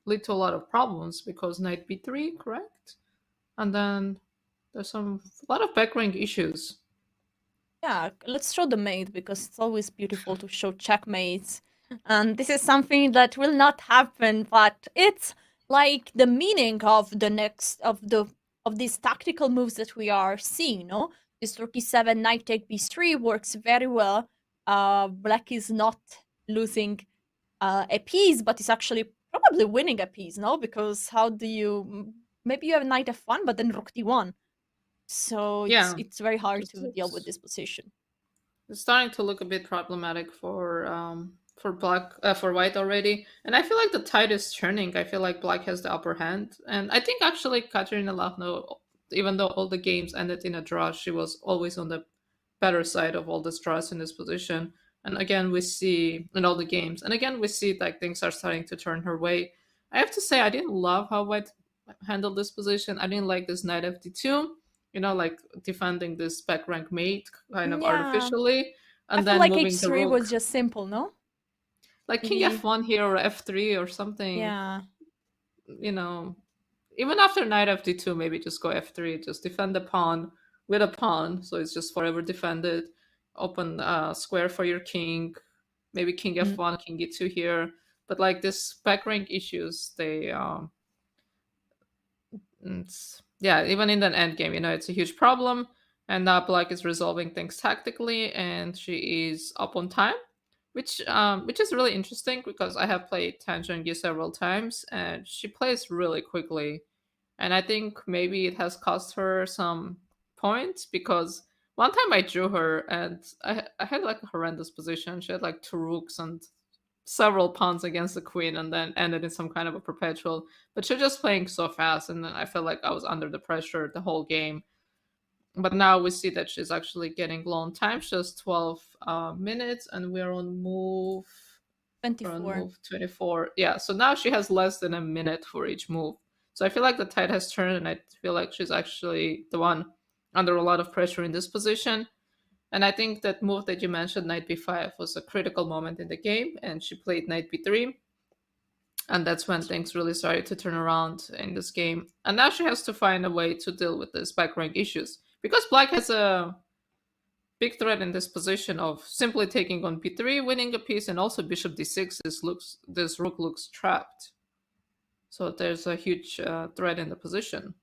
lead to a lot of problems, because knight b3, correct? And then there's a lot of back rank issues. Yeah, let's show the mate, because it's always beautiful to show checkmates. And this is something that will not happen, but it's like the meaning of these tactical moves that we are seeing, no? This rook e7, knight take b3 works very well. Black is not losing a piece, but it's actually probably winning a piece, no? Because how do you... Maybe you have knight f1, but then rook d1. So Yeah. it's very hard to deal with this position. It's starting to look a bit problematic for white already, and I feel like the tide is turning. I feel like black has the upper hand, and I think actually Katerina Lagno, even though all the games ended in a draw, she was always on the better side of all the draws in this position. And again, we see in all the games, and again we see like things are starting to turn her way. I have to say, I didn't love how white handled this position. I didn't like this knight fd2, like defending this back rank mate kind of Yeah. artificially, I and feel then like moving the h3 rook. was just simple, no? Like king Maybe. f1 here or f3 or something. Yeah. Even after knight fd2, maybe just go f3, just defend the pawn with a pawn, so it's just forever defended. Open square for your king, maybe king f1, king e2 here. But like this back rank issues, they even in the end game, it's a huge problem. And now black is resolving things tactically, and she is up on time, which is really interesting because I have played Zhongyi several times, and she plays really quickly. And I think maybe it has cost her some points because one time I drew her and I had like a horrendous position. She had like two rooks and several pawns against the queen, and then ended in some kind of a perpetual. But she was just playing so fast, and then I felt like I was under the pressure the whole game. But now we see that she's actually getting low on time. She has 12 minutes, and we're on move 24. We're on move 24. Yeah, so now she has less than a minute for each move. So I feel like the tide has turned, and I feel like she's actually the one under a lot of pressure in this position. And I think that move that you mentioned, knight b5, was a critical moment in the game, and she played knight b3. And that's when things really started to turn around in this game. And now she has to find a way to deal with these back rank issues. Because black has a big threat in this position of simply taking on b3, winning a piece, and also bishop d6. This rook looks trapped. So there's a huge threat in the position.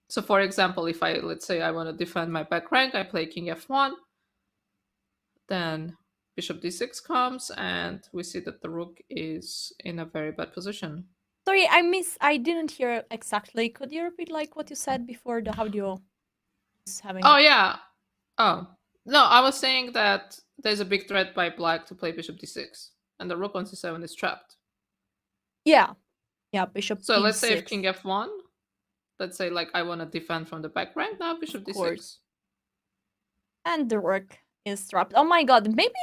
So for example, if let's say I want to defend my back rank, I play king f1, then bishop d6 comes, and we see that the rook is in a very bad position. Sorry, I didn't hear exactly. Could you repeat like what you said before the audio was having? Oh yeah. Oh. No, I was saying that there's a big threat by black to play bishop d6, and the rook on c7 is trapped. Yeah. Yeah, bishop So d6. let's say if king f1, let's say like I want to defend from the back rank, now bishop d6. And the rook is trapped. Oh my god, maybe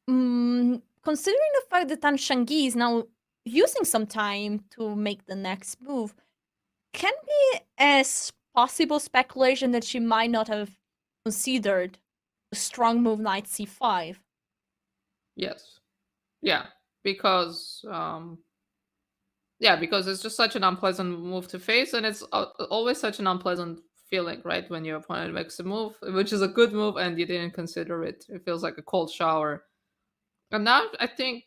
considering the fact that Zhongyi is now using some time to make the next move, can be a possible speculation that she might not have considered a strong move knight c5. Yes. Yeah, because because it's just such an unpleasant move to face, and it's always such an unpleasant feeling, right, when your opponent makes a move, which is a good move, and you didn't consider it. It feels like a cold shower. And now I think,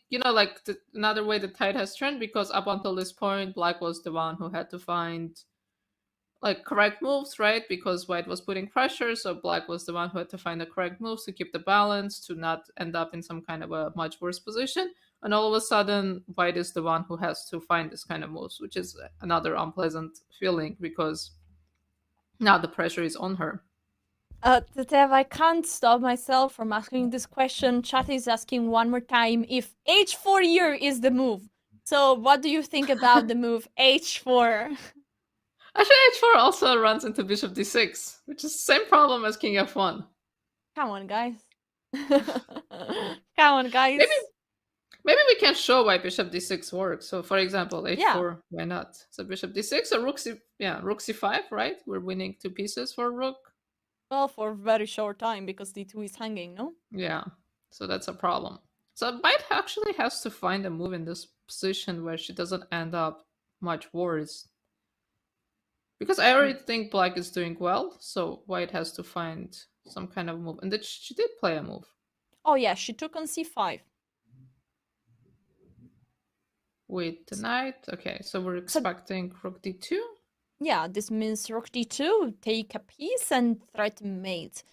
another way the tide has turned, because up until this point, black was the one who had to find like correct moves, right? Because white was putting pressure, so black was the one who had to find the correct moves to keep the balance, to not end up in some kind of a much worse position. And all of a sudden, white is the one who has to find this kind of moves, which is another unpleasant feeling because now the pressure is on her. Tetev, I can't stop myself from asking this question. Chat is asking one more time if h4 here is the move. So what do you think about the move h4? Actually, h4 also runs into bishop d6, which is the same problem as king f1. Come on, guys. Come on, guys. Maybe we can show why bishop d6 works. So, for example, h4, why not? So bishop d6 or rook c5, right? We're winning two pieces for rook. Well, for a very short time because d2 is hanging, no? Yeah, so that's a problem. So white actually has to find a move in this position where she doesn't end up much worse. Because I already think black is doing well, so white has to find some kind of move. And she did play a move. Oh yeah, she took on c5. With the knight. Okay, so we're expecting rook d2. Yeah, this means rook d2, take a piece and threaten mate.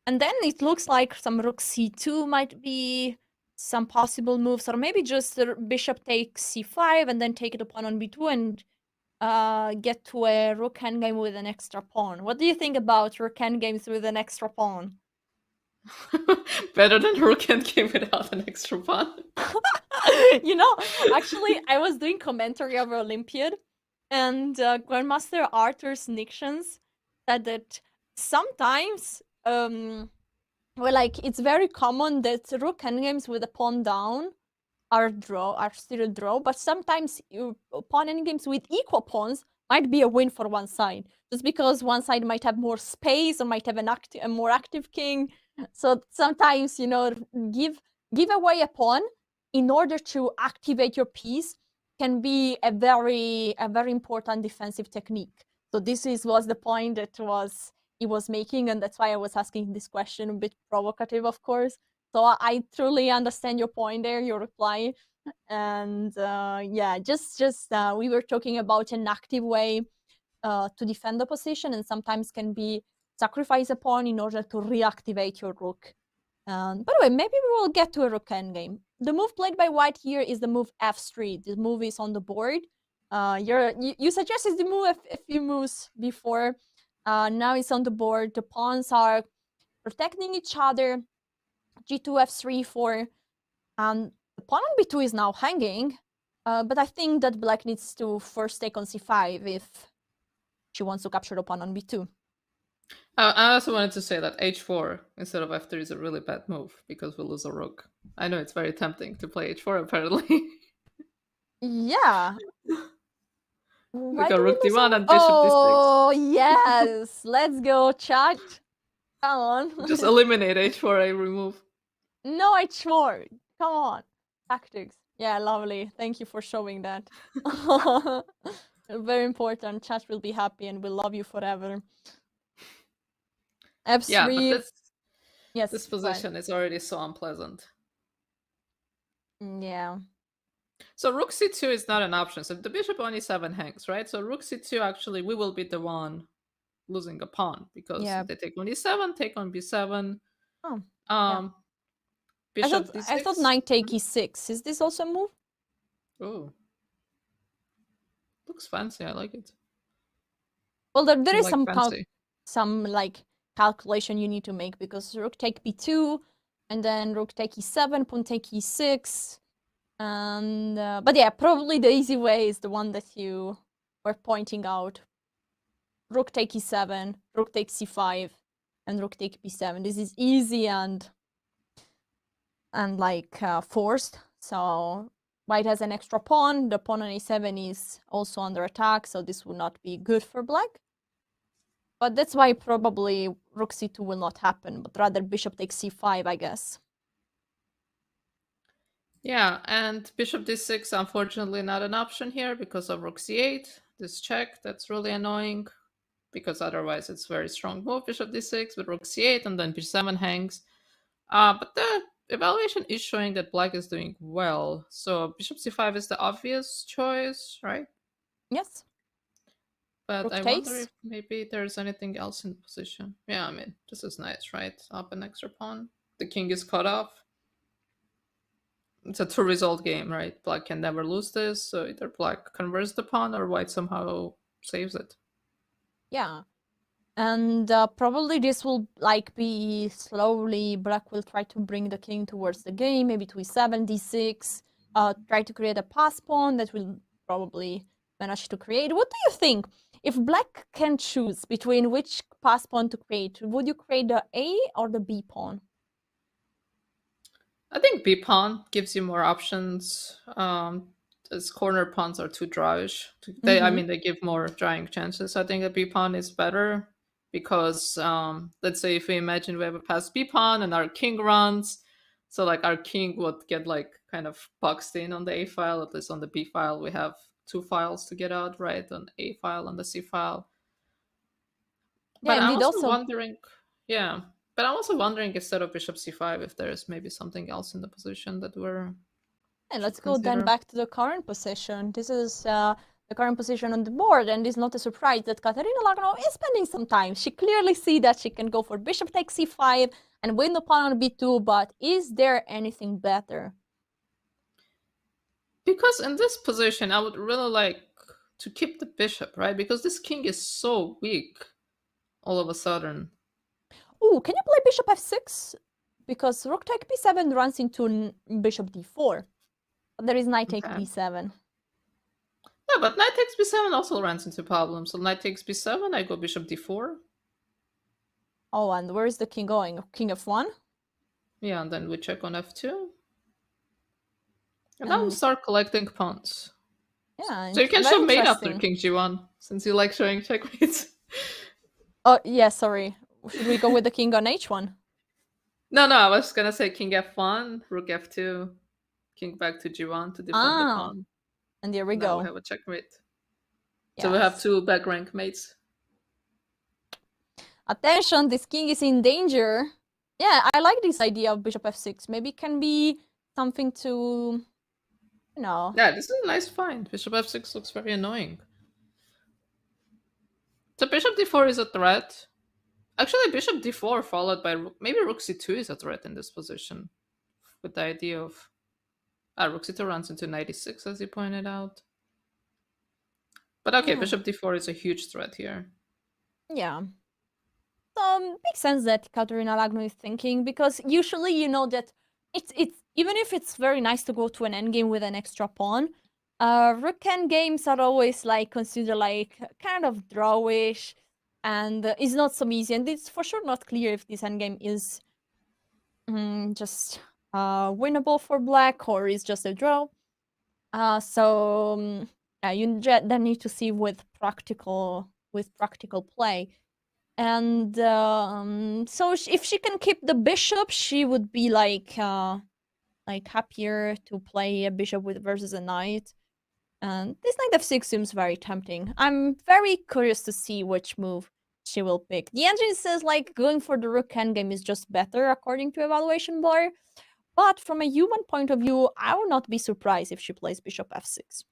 And then it looks like some rook c2 might be some possible moves, or maybe just bishop takes c5 and then take it upon on b2 and get to a rook endgame with an extra pawn. What do you think about rook endgames with an extra pawn? Better than rook endgame without an extra pawn. You know, actually, I was doing commentary over Olympiad, and Grandmaster Arthur Snickshans said that sometimes, well, like it's very common that rook endgames with a pawn down are still a draw, but sometimes pawn endgames with equal pawns might be a win for one side, just because one side might have more space or might have a more active king. So sometimes, you know, give away a pawn in order to activate your piece can be a very important defensive technique. So was the point that he was making, and that's why I was asking this question, a bit provocative, of course. So I truly understand your point there, your reply, and yeah, just we were talking about an active way to defend the position, and sometimes can be sacrifice a pawn in order to reactivate your rook. By the way, maybe we will get to a rook endgame. The move played by white here is the move f3. The move is on the board. You suggested the move a few moves before. Now it's on the board. The pawns are protecting each other. G2, f3, 4. The pawn on b2 is now hanging, but I think that black needs to first take on c5 if she wants to capture the pawn on b2. I also wanted to say that h4 instead of f3 is a really bad move because we lose a rook. I know it's very tempting to play h4 apparently. Yeah. We got rook d1 and bishop Oh, yes. Let's go, chat. Come on. d6. Just eliminate h4, I remove. No h4. Come on. Tactics. Yeah, lovely. Thank you for showing that. Very important. Chat will be happy and will love you forever. F3. Yeah, but yes, this position is already so unpleasant. Yeah. So rook c2 is not an option. So the bishop on e7 hangs, right? So rook c2, actually, we will be the one losing a pawn because they take on e7, take on b7. Oh, bishop d6. I thought knight take e6. Is this also a move? Oh. Looks fancy. I like it. Well, there is like some like calculation you need to make because rook take b2 and then rook take e7, pawn take e6. And but yeah, probably the easy way is the one that you were pointing out. Rook take e7, rook take c5, and rook take b7. This is easy and like forced. So white has an extra pawn. The pawn on a7 is also under attack, so this would not be good for black. But that's why probably rook c2 will not happen, but rather bishop takes c5, I guess. Yeah, and bishop d6, unfortunately not an option here because of rook c8. This check, that's really annoying because otherwise it's very strong move, bishop d6 with rook c8, and then b7 hangs. But the evaluation is showing that black is doing well. So bishop c5 is the obvious choice, right? Yes. But rook I takes. wonder if maybe there's anything else in the position. Yeah, I mean, this is nice, right? Up an extra pawn. The king is cut off. It's a two-result game, right? Black can never lose this, so either black converts the pawn or white somehow saves it. Yeah. And probably this will like be slowly, black will try to bring the king towards the game, maybe to e7, d6, try to create a pass pawn that will probably manage to create. What do you think? If black can choose between which pass pawn to create, would you create the A or the B pawn? I think b pawn gives you more options. As corner pawns are too drawish. I mean, they give more drawing chances. I think a b pawn is better because let's say if we imagine we have a passed b pawn and our king runs, so like our king would get like kind of boxed in on the a file. At least on the b file, we have two files to get out, right? On a file and the c file. But Yeah, I'm also wondering, yeah. But I'm also wondering instead of bishop c5 if there's maybe something else in the position that we're. And let's go then back to the current position. This is the current position on the board, and it's not a surprise that Katerina Lagno is spending some time. She clearly sees that she can go for bishop takes c5 and win the pawn on b2, but is there anything better? Because in this position, I would really like to keep the bishop, right? Because this king is so weak all of a sudden. Ooh, can you play bishop f6? because rook take b7 runs into bishop d4. But there is knight take Okay. d7. Yeah, but knight takes b7 also runs into problems. So knight takes b7, I go bishop d4. Oh, and where is the king going? King f1? Yeah, and then we check on f2. And now we And start collecting pawns. yeah, So you can very show mate after interesting. king g1, since you like showing checkmates. Oh, yeah, sorry. Should we go with the king on h1? No, I was gonna say king f1, rook f2, king back to g1 to defend the Ah, pawn. and there we Now we go. have a checkmate. So we have Yes. 2 back rank mates. Attention, this king is in danger. Yeah, I like this idea of bishop f6. Maybe it can be something to, you know. Yeah, this is a nice find. Bishop f6 looks very annoying. So bishop d4 is a threat. Actually, bishop d4 followed by maybe rook c2 is a threat in this position. With the idea of rook c2 runs into 96, as you pointed out. But okay, bishop d4 is a huge threat here. Yeah. Makes sense that Katerina Lagno is thinking, because usually you know that it's even if it's very nice to go to an endgame with an extra pawn, rook endgames are always like considered like kind of drawish, and it's not so easy. And it's for sure not clear if this endgame is just winnable for black or is just a draw. You then need to see with practical play. And so if she can keep the bishop, she would be like happier to play a bishop with versus a knight. And this knight f6 seems very tempting. I'm very curious to see which move she will pick. The engine says like going for the rook endgame is just better according to evaluation bar. But from a human point of view, I would not be surprised if she plays bishop f6.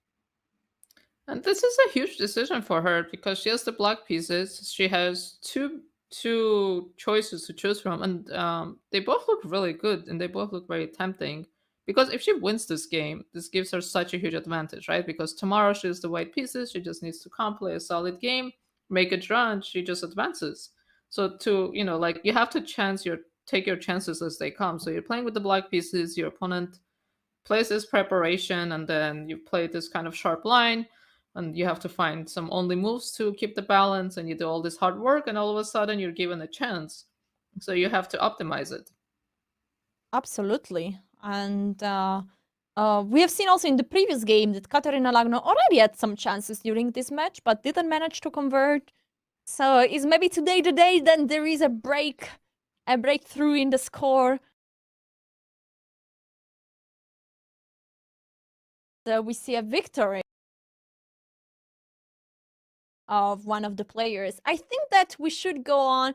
And this is a huge decision for her because she has the black pieces. She has two choices to choose from, and they both look really good, and they both look very tempting. Because if she wins this game, this gives her such a huge advantage, right? Because tomorrow she has the white pieces. She just needs to play a solid game, make a draw, and she just advances. So like you have to take your chances as they come. So you're playing with the black pieces. Your opponent plays this preparation, and then you play this kind of sharp line, and you have to find some only moves to keep the balance, and you do all this hard work, and all of a sudden you're given a chance. So you have to optimize it. Absolutely. And we have seen also in the previous game that Katerina Lagno already had some chances during this match, but didn't manage to convert. So is maybe today the day then there is a breakthrough in the score? So we see a victory of one of the players. I think that we should go on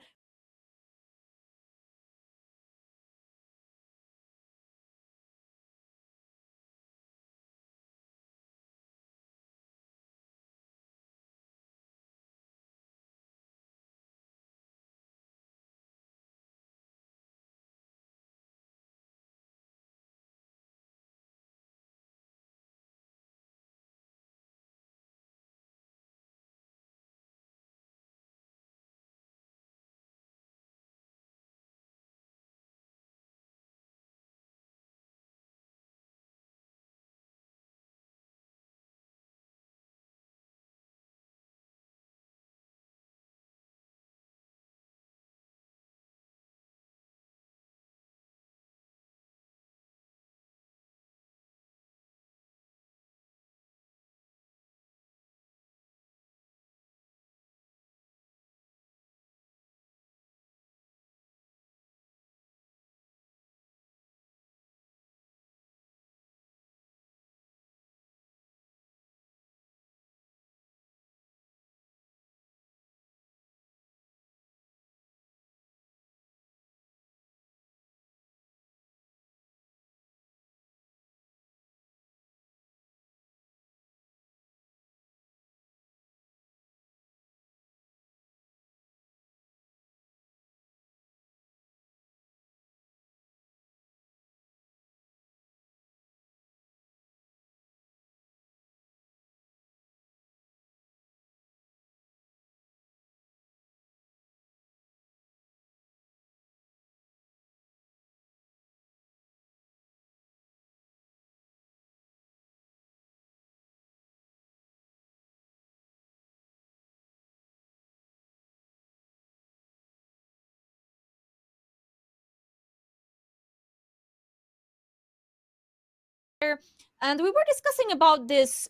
And we were discussing about this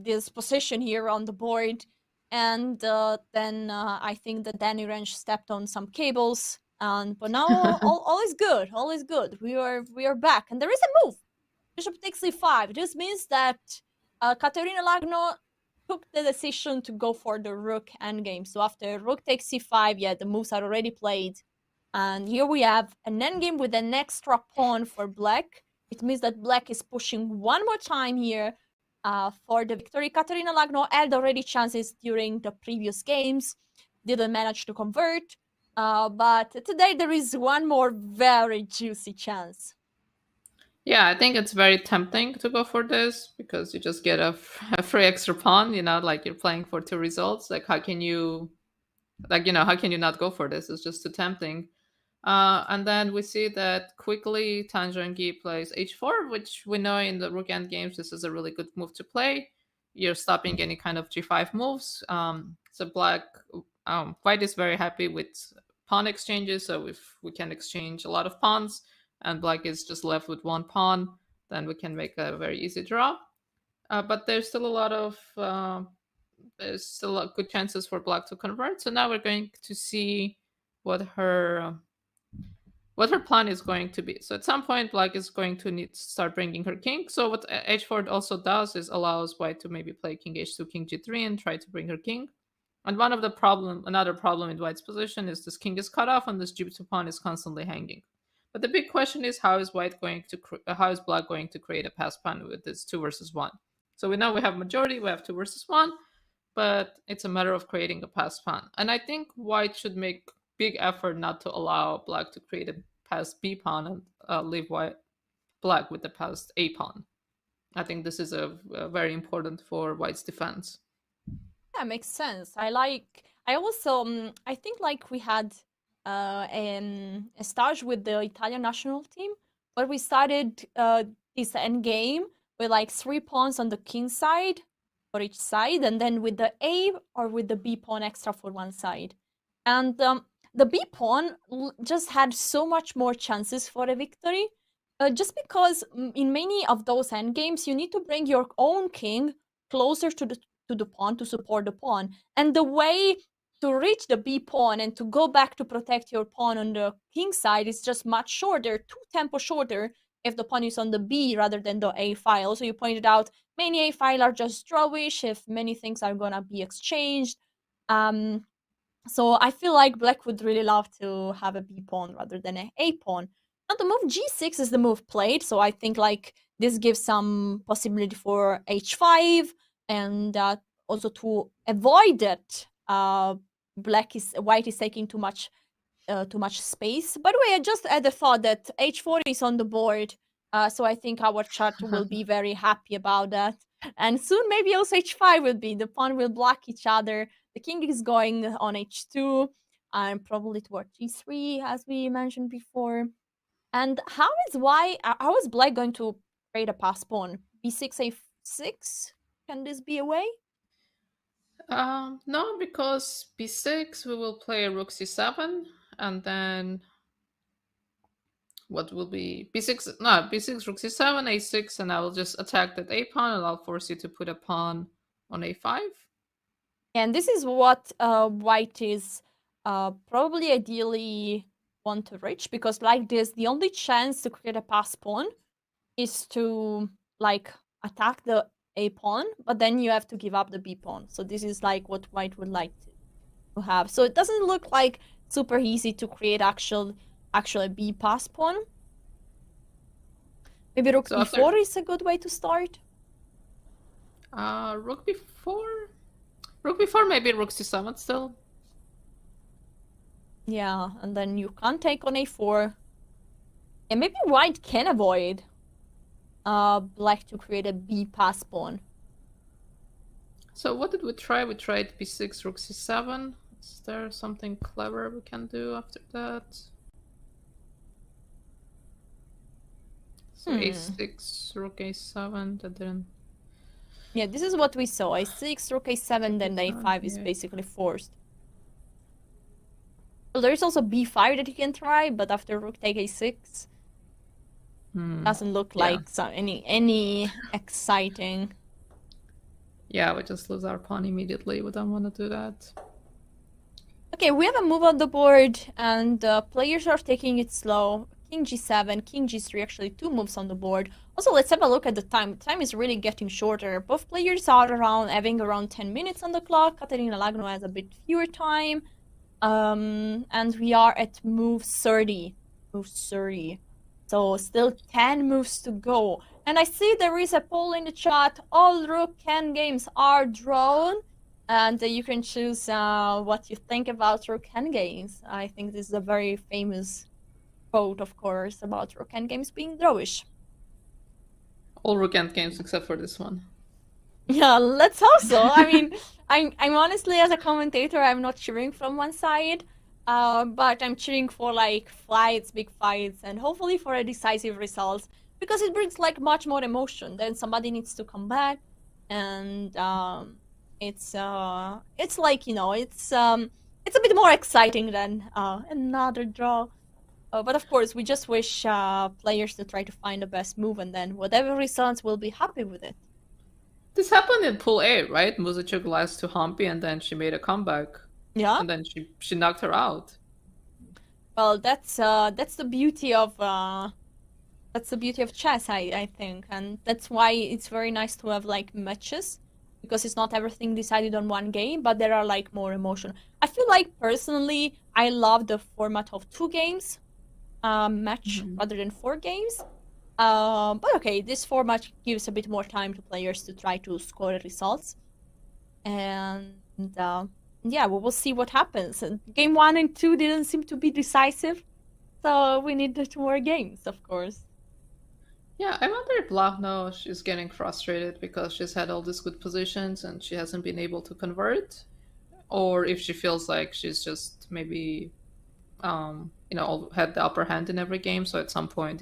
this position here on the board, and then I think that Danny Ranch stepped on some cables, but now all is good. All is good. We are back, and there is a move. Bishop takes e5. This means that Katerina Lagno took the decision to go for the rook endgame. So after rook takes c5, yeah, the moves are already played. And here we have an endgame with an extra pawn for black. It means that black is pushing one more time here for the victory. Katerina Lagno had already chances during the previous games, didn't manage to convert. But today there is one more very juicy chance. Yeah, I think it's very tempting to go for this because you just get a free extra pawn, like you're playing for 2 results. Like, how can you not go for this? It's just too tempting. And then we see that quickly Zhongyi plays h4, which we know in the rook end games, this is a really good move to play. You're stopping any kind of g5 moves. So white is very happy with pawn exchanges. So if we can exchange a lot of pawns, and black is just left with 1 pawn, then we can make a very easy draw. But there's still good chances for black to convert. So now we're going to see what her plan is going to be. So at some point, black is going to need to start bringing her king. So what h4 also does is allows white to maybe play king h2, king g3, and try to bring her king. And another problem in white's position is this king is cut off and this g2 pawn is constantly hanging. But the big question is, how is black going to create a pass pawn with this 2 versus 1? So we know we have majority, we have 2 versus 1, but it's a matter of creating a pass pawn. And I think white should make big effort not to allow black to create a pass b pawn and leave black with the passed a pawn. I think this is a very important for white's defense. Yeah, makes sense. I also I think like we had a stage with the Italian national team where we started this endgame with like 3 pawns on the king side for each side, and then with the a or with the b pawn extra for one side. And the b pawn just had so much more chances for a victory, just because in many of those endgames you need to bring your own king closer to the pawn to support the pawn, and the way to reach the b pawn and to go back to protect your pawn on the king side is just much shorter, 2 tempo shorter if the pawn is on the b rather than the a file. So you pointed out many a file are just drawish if many things are gonna be exchanged. So I feel like black would really love to have a b pawn rather than an a pawn. And the move g6 is the move played, so I think like this gives some possibility for h5, and also to avoid that white is taking too much space. By the way, I just had a thought that h4 is on the board, so I think our chat will be very happy about that. And soon maybe also h5 will be, the pawn will block each other. The king is going on h2 and probably toward g3 as we mentioned before. And how is black going to create a pass pawn? b6 a6? Can this be a way? No, because b6 we will play rook c7, and then what will be b6? No, b6 rook c7, a6, and I will just attack that a pawn, and I'll force you to put a pawn on a5. And this is what white is probably ideally want to reach, because like this, the only chance to create a pass pawn is to like attack the a pawn, but then you have to give up the b pawn. So this is like what white would like to have. So it doesn't look like super easy to create actual b pass pawn. Maybe rook b4 is a good way to start. Rook b4, maybe rook c7 still. Yeah, and then you can't take on a4. And maybe white can avoid black to create a b pass pawn. So what did we try? We tried b6, rook c7. Is there something clever we can do after that? So a6, rook a7, that didn't... Yeah, this is what we saw. a6, rook a7, then a5 is basically forced. Well, there is also b5 that you can try, but after rook take a6. Doesn't look Yeah. like any exciting. Yeah, we just lose our pawn immediately. We don't want to do that. Okay, we have a move on the board, and players are taking it slow. King g7, king g3, actually 2 moves on the board. Also, let's have a look at the time. The time is really getting shorter. Both players are having around 10 minutes on the clock. Katerina Lagno has a bit fewer time. And we are at move 30. Move 30. So still 10 moves to go. And I see there is a poll in the chat. All rook endgames are drawn. And you can choose what you think about rook endgames. I think this is a very famous quote, of course, about rook endgames being drawish. All rook endgames except for this one. Yeah, let's hope so. I mean, I'm honestly, as a commentator, I'm not cheering from one side, but I'm cheering for like fights, big fights, and hopefully for a decisive result, because it brings like much more emotion. Then somebody needs to come back, and it's like, you know, it's a bit more exciting than another draw. But of course, we just wish players to try to find the best move, and then whatever results, we'll be happy with it. This happened in Pool A, right? Muzichuk lost to Humpy and then she made a comeback. Yeah. And then she knocked her out. Well, that's the beauty of chess, I think, and that's why it's very nice to have like matches, because it's not everything decided on one game, but there are like more emotion. I feel like personally, I love the format of 2 games match rather than 4 games. But okay, this format gives a bit more time to players to try to score results, and yeah, we will see what happens. And game 1 and 2 didn't seem to be decisive, so we need 2 more games, of course. Yeah, I wonder if Lagno, she's getting frustrated because she's had all these good positions and she hasn't been able to convert, or if she feels like she's just maybe, had the upper hand in every game. So at some point,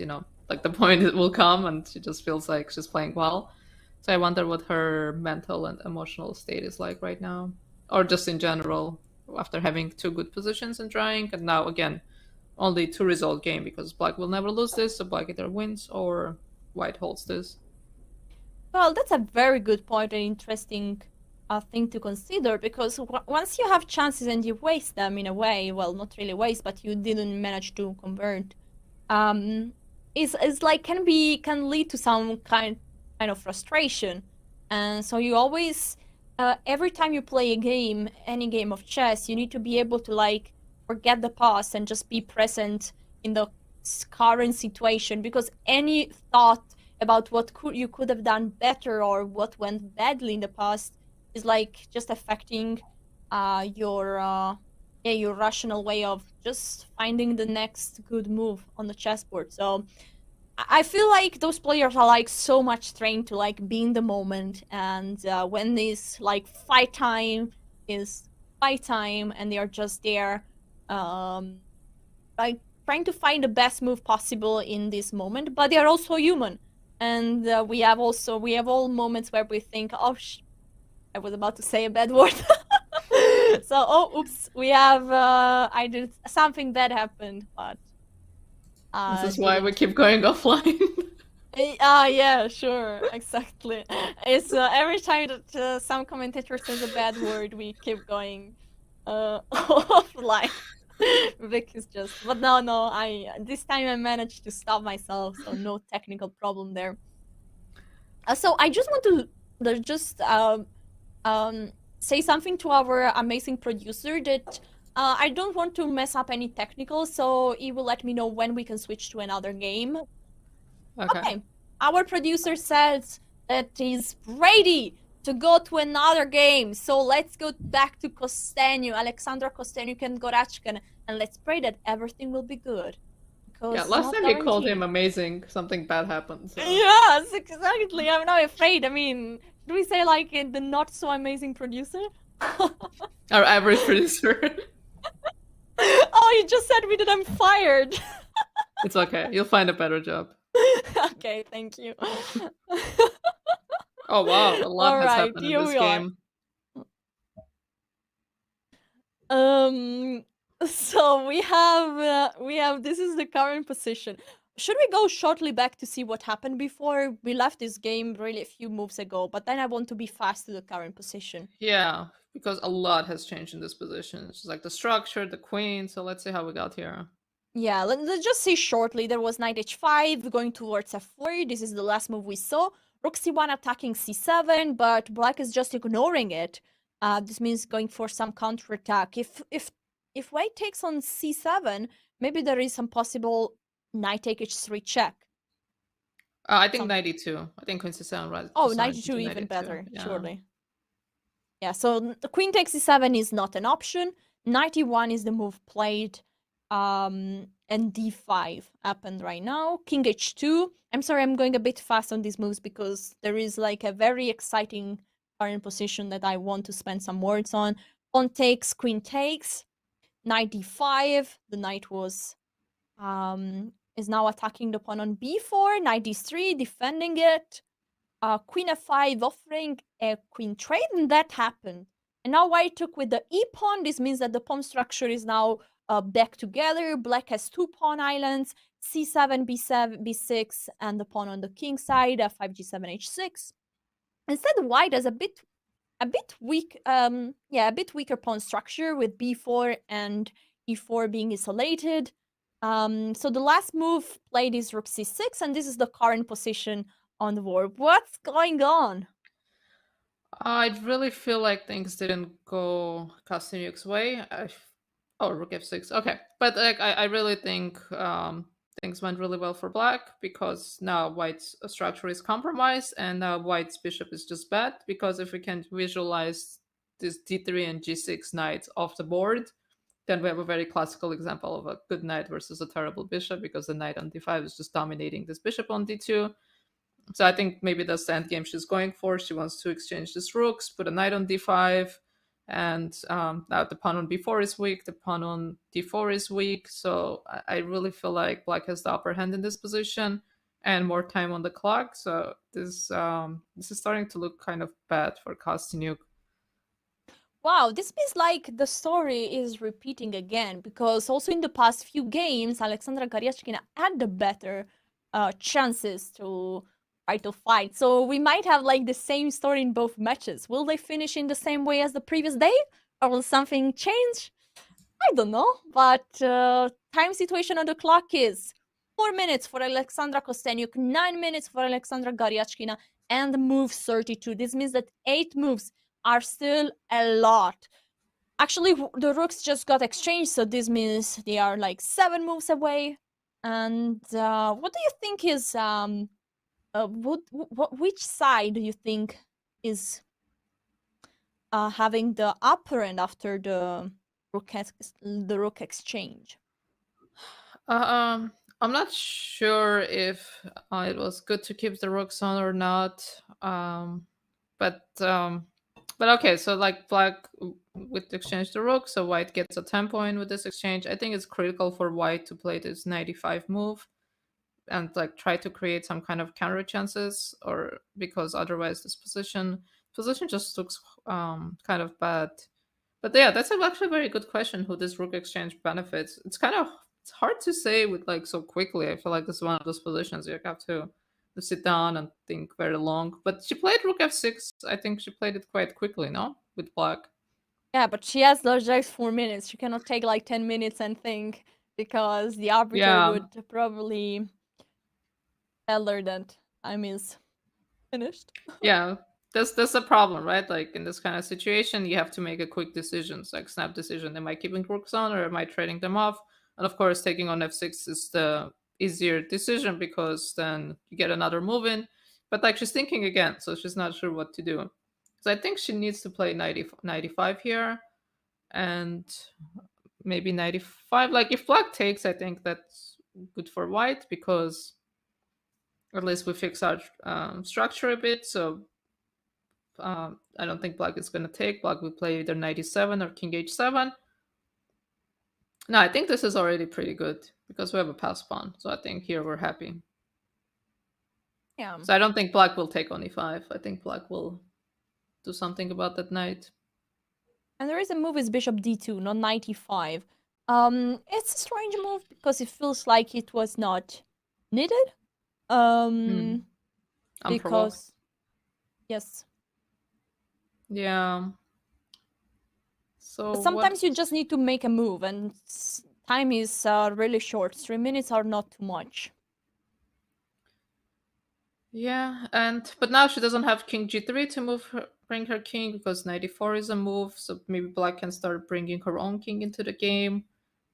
like the point it will come and she just feels like she's playing well. So I wonder what her mental and emotional state is like right now, or just in general after having 2 good positions and trying, and now again only 2 result game because Black will never lose this, so Black either wins or White holds this. Well, that's a very good point, an interesting thing to consider, because once you have chances and you waste them in a way, well, not really waste, but you didn't manage to convert, is like can lead to some kind of frustration, and so you always, every time you play a game, any game of chess, you need to be able to like forget the past and just be present in the current situation, because any thought about what you could have done better or what went badly in the past is like just affecting your rational way of just finding the next good move on the chessboard. So I feel like those players are like so much trained to like be in the moment, and when this like fight time is fight time and they are just there like trying to find the best move possible in this moment, but they are also human. And we have all moments where we think, oh, I was about to say a bad word. So, oh, oops, we have, I did something bad happened, but. This is why we keep going offline. Yeah, sure, exactly. It's every time that some commentator says a bad word, we keep going offline. Vic is just, but no, this time I managed to stop myself, so no technical problem there. So I just want to just say something to our amazing producer that I don't want to mess up any technical, so he will let me know when we can switch to another game. Okay. Our producer says that he's ready to go to another game. So let's go back to Kosteniuk, Alexandra Kosteniuk and Goryachkina, and let's pray that everything will be good. Yeah, last time you called him amazing, something bad happened. So. Yes, exactly. I'm not afraid. I mean, do we say like the not so amazing producer? Our average producer. Oh, you just said me that I'm fired. It's okay. You'll find a better job. Okay, thank you. Oh wow, a lot has happened in this game. So we have this is the current position. should we go shortly back to see what happened before? We left this game really a few moves ago, but then I want to be fast to the current position. Yeah, because a lot has changed in this position. It's just like the structure, the queen. So let's see how we got here. Yeah, let's just see shortly. There was knight h5 going towards f4. This is the last move we saw. Rook c1 attacking c7, but black is just ignoring it. This means going for some counterattack. If white takes on c7, maybe there is some possible knight take h3 check. I think 92. I think queen c7, right? Oh, just 92 even 92, better, yeah. surely. Yeah, so the queen takes c7 is not an option. Knight e1 is the move played. And d5 happened right now. King h2. I'm sorry, I'm going a bit fast on these moves because there is like a very exciting current position that I want to spend some words on. Pawn takes, queen takes. Knight d5. The knight was is now attacking the pawn on b4. Knight d3, defending it. Queen f5 offering a queen trade, and that happened. And now white took with the e pawn. This means that the pawn structure is now back together. Black has 2 pawn islands, c7, b7, b6, and the pawn on the king side, f5, g7, h6. Instead, white has a bit weak, a bit weaker pawn structure with b4 and e4 being isolated. So the last move played is rook c6, and this is the current position on the board. What's going on? I really feel like things didn't go Kosteniuk's way. Oh, rook f6. Okay, but like I really think things went really well for black because now white's structure is compromised and now white's bishop is just bad because if we can visualize this d3 and g6 knights off the board, then we have a very classical example of a good knight versus a terrible bishop because the knight on d5 is just dominating this bishop on d2. So I think maybe that's the end game she's going for. She wants to exchange these rooks, put a knight on d5, and now the pawn on b4 is weak, the pawn on d4 is weak. So I really feel like black has the upper hand in this position and more time on the clock. So this is starting to look kind of bad for Kosteniuk. Wow, this feels like the story is repeating again because also in the past few games, Alexandra Goryachkina had the better chances to try to fight. So we might have like the same story in both matches. Will they finish in the same way as the previous day, or will something change? I don't know, but time situation on the clock is 4 minutes for Alexandra Kosteniuk, 9 minutes for Alexandra Goryachkina, and move 32. This means that 8 moves are still a lot. Actually, the rooks just got exchanged, so this means they are like 7 moves away. And what do you think is which side do you think is having the upper end after the rook exchange? I'm not sure if it was good to keep the rooks on or not. But okay, so like black with exchange the rook, so white gets a 10 point with this exchange. I think it's critical for white to play this 95 move and like try to create some kind of counter chances, or because otherwise this position just looks kind of bad. But yeah, that's actually a very good question. Who this rook exchange benefits? It's hard to say with like so quickly. I feel like this is one of those positions you have to sit down and think very long. But she played rook f6. I think she played it quite quickly, no, with black. Yeah, but she has those just 4 minutes. She cannot take like 10 minutes and think because the arbiter would probably tell her that time is finished. Yeah, that's the problem, right? Like in this kind of situation, you have to make a quick decisions, like snap decision. Am I keeping rooks on or am I trading them off? And of course, taking on f6 is the easier decision because then you get another move in. But like she's thinking again, so she's not sure what to do. So I think she needs to play 95 here and maybe 95. Like if black takes, I think that's good for white because at least we fix our structure a bit. So I don't think black is going to take. Black will play either 97 or king h7. No, I think this is already pretty good because we have a pass pawn. So I think here we're happy. Yeah. So I don't think black will take on e5. I think black will do something about that knight. And there is a move is bishop d2, not 95. It's a strange move because it feels like it was not needed. Unprovoked. Because yes, Yeah. So but sometimes you just need to make a move, and time is really short. 3 minutes are not too much. Yeah, but now she doesn't have king g3 to bring her king because knight e4 is a move. So maybe black can start bringing her own king into the game.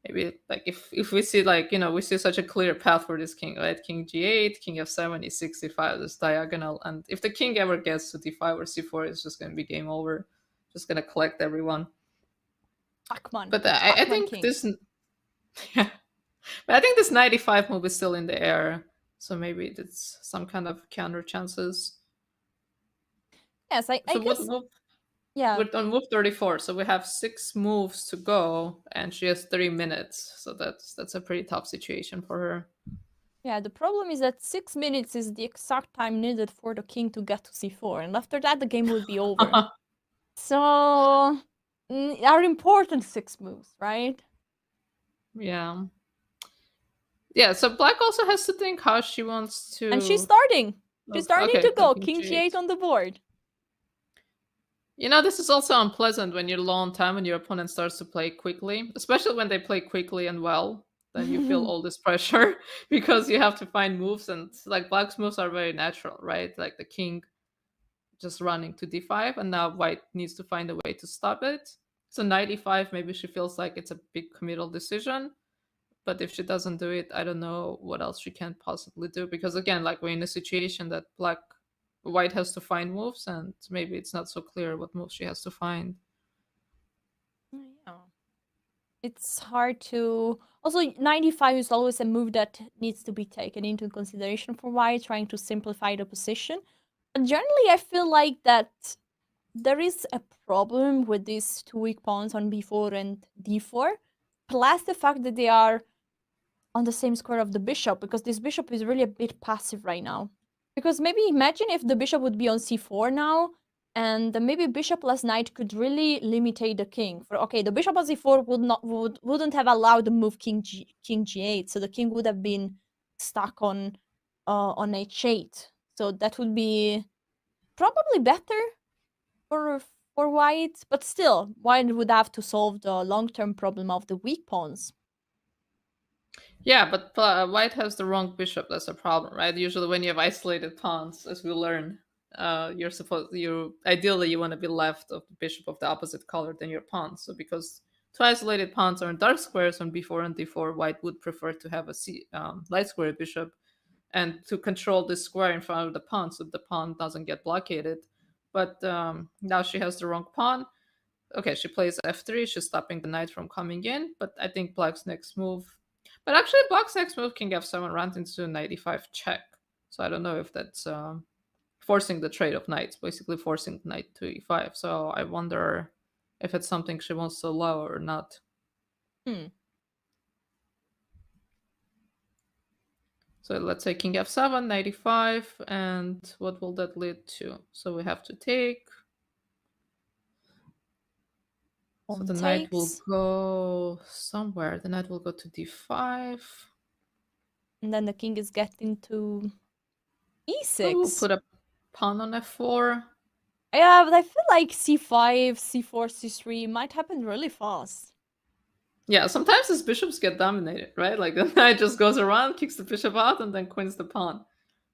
Maybe like if we see like we see such a clear path for this king, right? King g8, king f7, e6, e5, this diagonal, and if the king ever gets to d5 or c4, it's just gonna be game over. Just gonna collect everyone. Bachmann. But I think king. this, yeah, but I think this knight e5 move is still in the air. So maybe it's some kind of counter chances. Yes, I So guess. what move? Yeah. We're on move 34, so we have 6 moves to go, and she has 3 minutes. So that's a pretty tough situation for her. Yeah, the problem is that 6 minutes is the exact time needed for the king to get to c4, and after that the game would be over. So, are important 6 moves, right? Yeah. Yeah, so black also has to think how she wants to... And she's starting. She's starting to go. King King g8 on the board. This is also unpleasant when you're low on time and your opponent starts to play quickly, especially when they play quickly and well. Then you feel all this pressure because you have to find moves, and like black's moves are very natural, right? Like the king just running to d5, and now white needs to find a way to stop it. So knight e5, maybe she feels like it's a big committal decision, but if she doesn't do it, I don't know what else she can possibly do, because again, like we're in a situation that white has to find moves, and maybe it's not so clear what moves she has to find. Yeah. It's hard to... Also, 95 is always a move that needs to be taken into consideration for white, trying to simplify the position. But generally, I feel like that there is a problem with these 2 weak pawns on b4 and d4, plus the fact that they are on the same square of the bishop, because this bishop is really a bit passive right now. Because maybe imagine if the bishop would be on c4 now, and maybe bishop plus knight could really limitate the king. For okay, the bishop on c4 wouldn't have allowed the move king g8, so the king would have been stuck on h8. So that would be probably better for white, but still, white would have to solve the long-term problem of the weak pawns. Yeah, but white has the wrong bishop. That's a problem, right? Usually, when you have isolated pawns, as we learn, ideally you want to be left of the bishop of the opposite color than your pawn. So because 2 isolated pawns are in dark squares on b4 and d4, white would prefer to have a light square bishop, and to control this square in front of the pawn so the pawn doesn't get blockaded. But now she has the wrong pawn. Okay, she plays f3. She's stopping the knight from coming in. But I think black's next move... But actually, black's next move, king f7, runs into knight e5 check. So I don't know if that's forcing the trade of knights, basically forcing knight to e5. So I wonder if it's something she wants to allow or not. So let's say king f7, knight e5, and what will that lead to? So we have to take. So the knight will go somewhere. The knight will go to d5. And then the king is getting to e6. So we'll put a pawn on f4. Yeah, but I feel like c5, c4, c3 might happen really fast. Yeah, sometimes his bishops get dominated, right? Like the knight just goes around, kicks the bishop out, and then queens the pawn.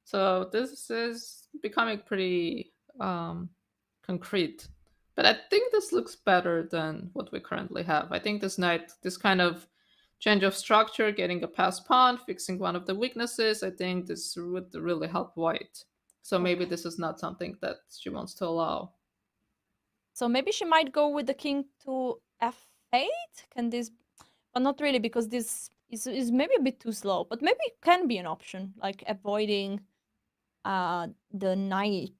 So this is becoming pretty concrete. But I think this looks better than what we currently have. I think this knight, this kind of change of structure, getting a passed pawn, fixing one of the weaknesses, I think this would really help white. So maybe this is not something that she wants to allow. So maybe she might go with the king to f8? Can this... But not really, because this is maybe a bit too slow. But maybe it can be an option, like avoiding the knight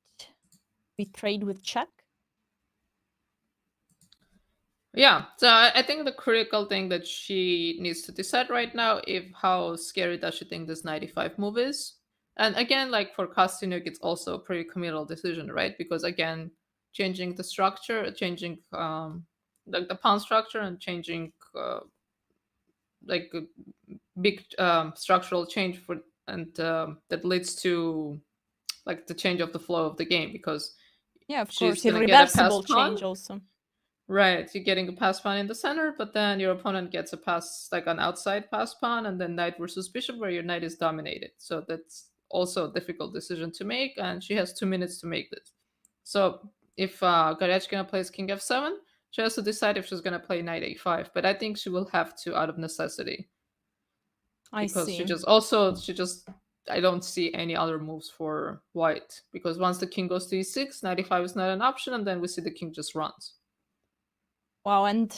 be trade with check. Yeah, so I think the critical thing that she needs to decide right now is how scary does she think this 95 move is. And again, like for Kosteniuk, it's also a pretty committal decision, right? Because again, changing the structure, changing like the pawn structure, and changing like a big structural change for and that leads to like the change of the flow of the game, because Yeah, of she's course, gonna get a pass irreversible pawn. change also. Right, you're getting a pass pawn in the center, but then your opponent gets a pass, like an outside pass pawn, and then knight versus bishop, where your knight is dominated. So that's also a difficult decision to make, and she has 2 minutes to make this. So if Goryachkina plays king f7, she has to decide if she's going to play knight a5, but I think she will have to out of necessity, I because see. I don't see any other moves for white, because once the king goes to e6, knight e5 is not an option, and then we see the king just runs. Wow, and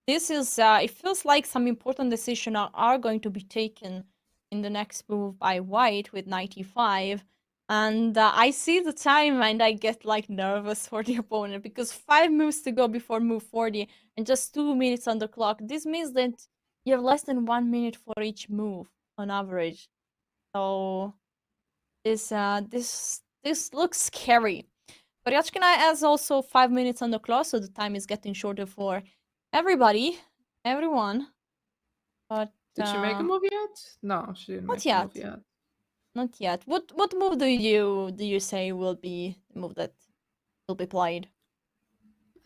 this is, it feels like some important decisions are going to be taken in the next move by white with 95. And I see the time and I get like nervous for the opponent, because 5 moves to go before move 40 and just 2 minutes on the clock. This means that you have less than 1 minute for each move on average. So this looks scary. Goryachkina has also 5 minutes on the clock, so the time is getting shorter for everyone. But Did she make a move yet? No, she didn't not make a move yet. yet. Not yet. What move do you say will be the move that will be played?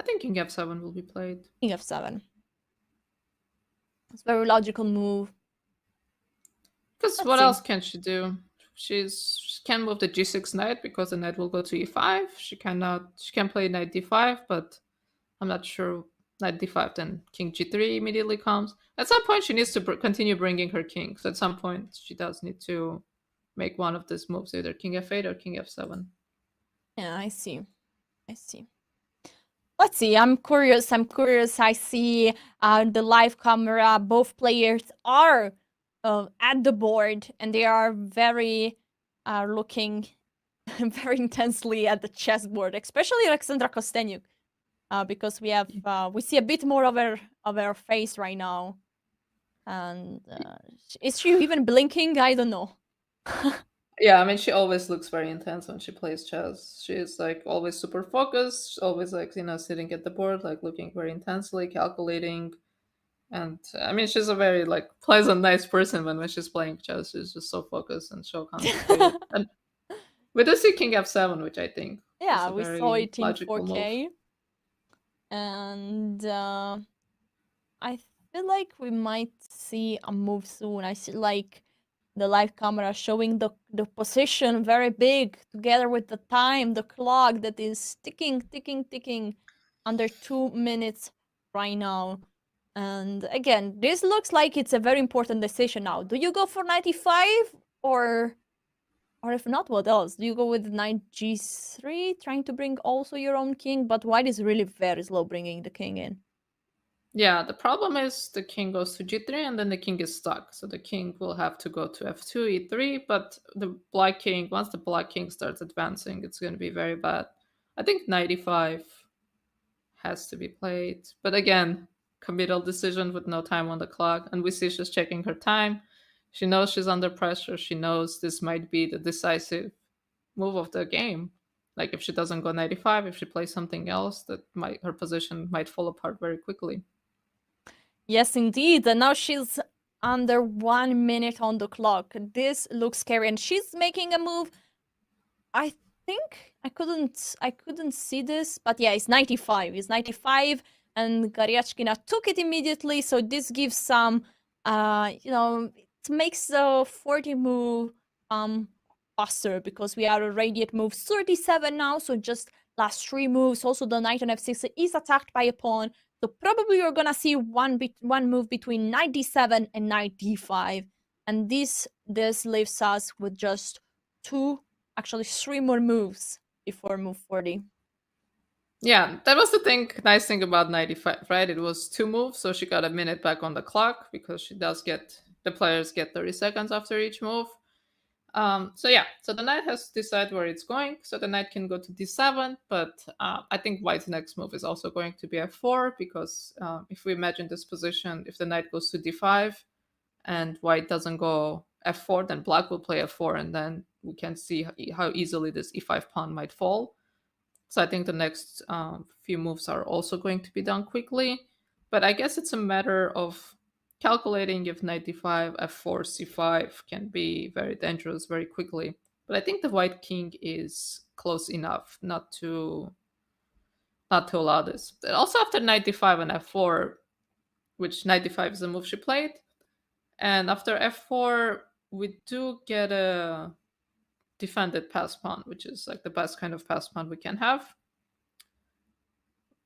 I think king f7 will be played. King f7. It's a very logical move. Because Let's what see. else can she do? She can move the g6 knight, because the knight will go to e5. She can play knight d5, but I'm not sure. Knight d5, then king g3 immediately comes. At some point, she needs to continue bringing her king. So at some point, she does need to make one of these moves, either king f8 or king f7. Yeah, I see. Let's see. I'm curious. I see the live camera. Both players are at the board, and they are very looking very intensely at the chessboard, especially Alexandra Kosteniuk, because we see a bit more of her face right now. And is she even blinking? I don't know. Yeah, I mean, she always looks very intense when she plays chess. She's like always super focused, always like, sitting at the board, like looking very intensely, calculating. And I mean, she's a very like pleasant, nice person when she's playing chess. She's just so focused and so concentrated. And we do see king f7, which I think is Yeah, a we saw very it in logical move. 4K. And I feel like we might see a move soon. I see like the live camera showing the position very big, together with the time, the clock that is ticking under 2 minutes right now. And again, this looks like it's a very important decision now. Do you go for 95, or if not, what else? Do you go with knight g3, trying to bring also your own king? But white is really very slow bringing the king in. Yeah, the problem is the king goes to g3 and then the king is stuck. So the king will have to go to f2, e3, but the black king, once the black king starts advancing, it's going to be very bad. I think 95 has to be played. But again, committal decision with no time on the clock. And we see she's checking her time. She knows she's under pressure. She knows this might be the decisive move of the game. Like if she doesn't go 95, if she plays something else, her position might fall apart very quickly. Yes, indeed. And now she's under 1 minute on the clock. This looks scary, and she's making a move. I think I couldn't see this, but yeah, it's 95. It's 95, and Goryachkina took it immediately. So this gives some, it makes the 40 move faster, because we are already at move 37 now. So just last 3 moves. Also, the knight on f6 is attacked by a pawn. So probably you're gonna see one move between knight d7 and knight d5, and this leaves us with just 3 more moves before move 40. Yeah, that was the nice thing about 95, right? It was 2 moves, so she got a minute back on the clock, because the players get 30 seconds after each move. So the knight has to decide where it's going. So the knight can go to d7, but I think white's next move is also going to be f4, because if we imagine this position, if the knight goes to d5 and white doesn't go f4, then black will play f4, and then we can see how easily this e5 pawn might fall. So I think the next few moves are also going to be done quickly. But I guess it's a matter of, calculating if knight d5, f4, c5 can be very dangerous very quickly. But I think the white king is close enough not to allow this. And also after knight d5 and f4, which knight d5 is the move she played, and after f4 we do get a defended pass pawn, which is like the best kind of pass pawn we can have.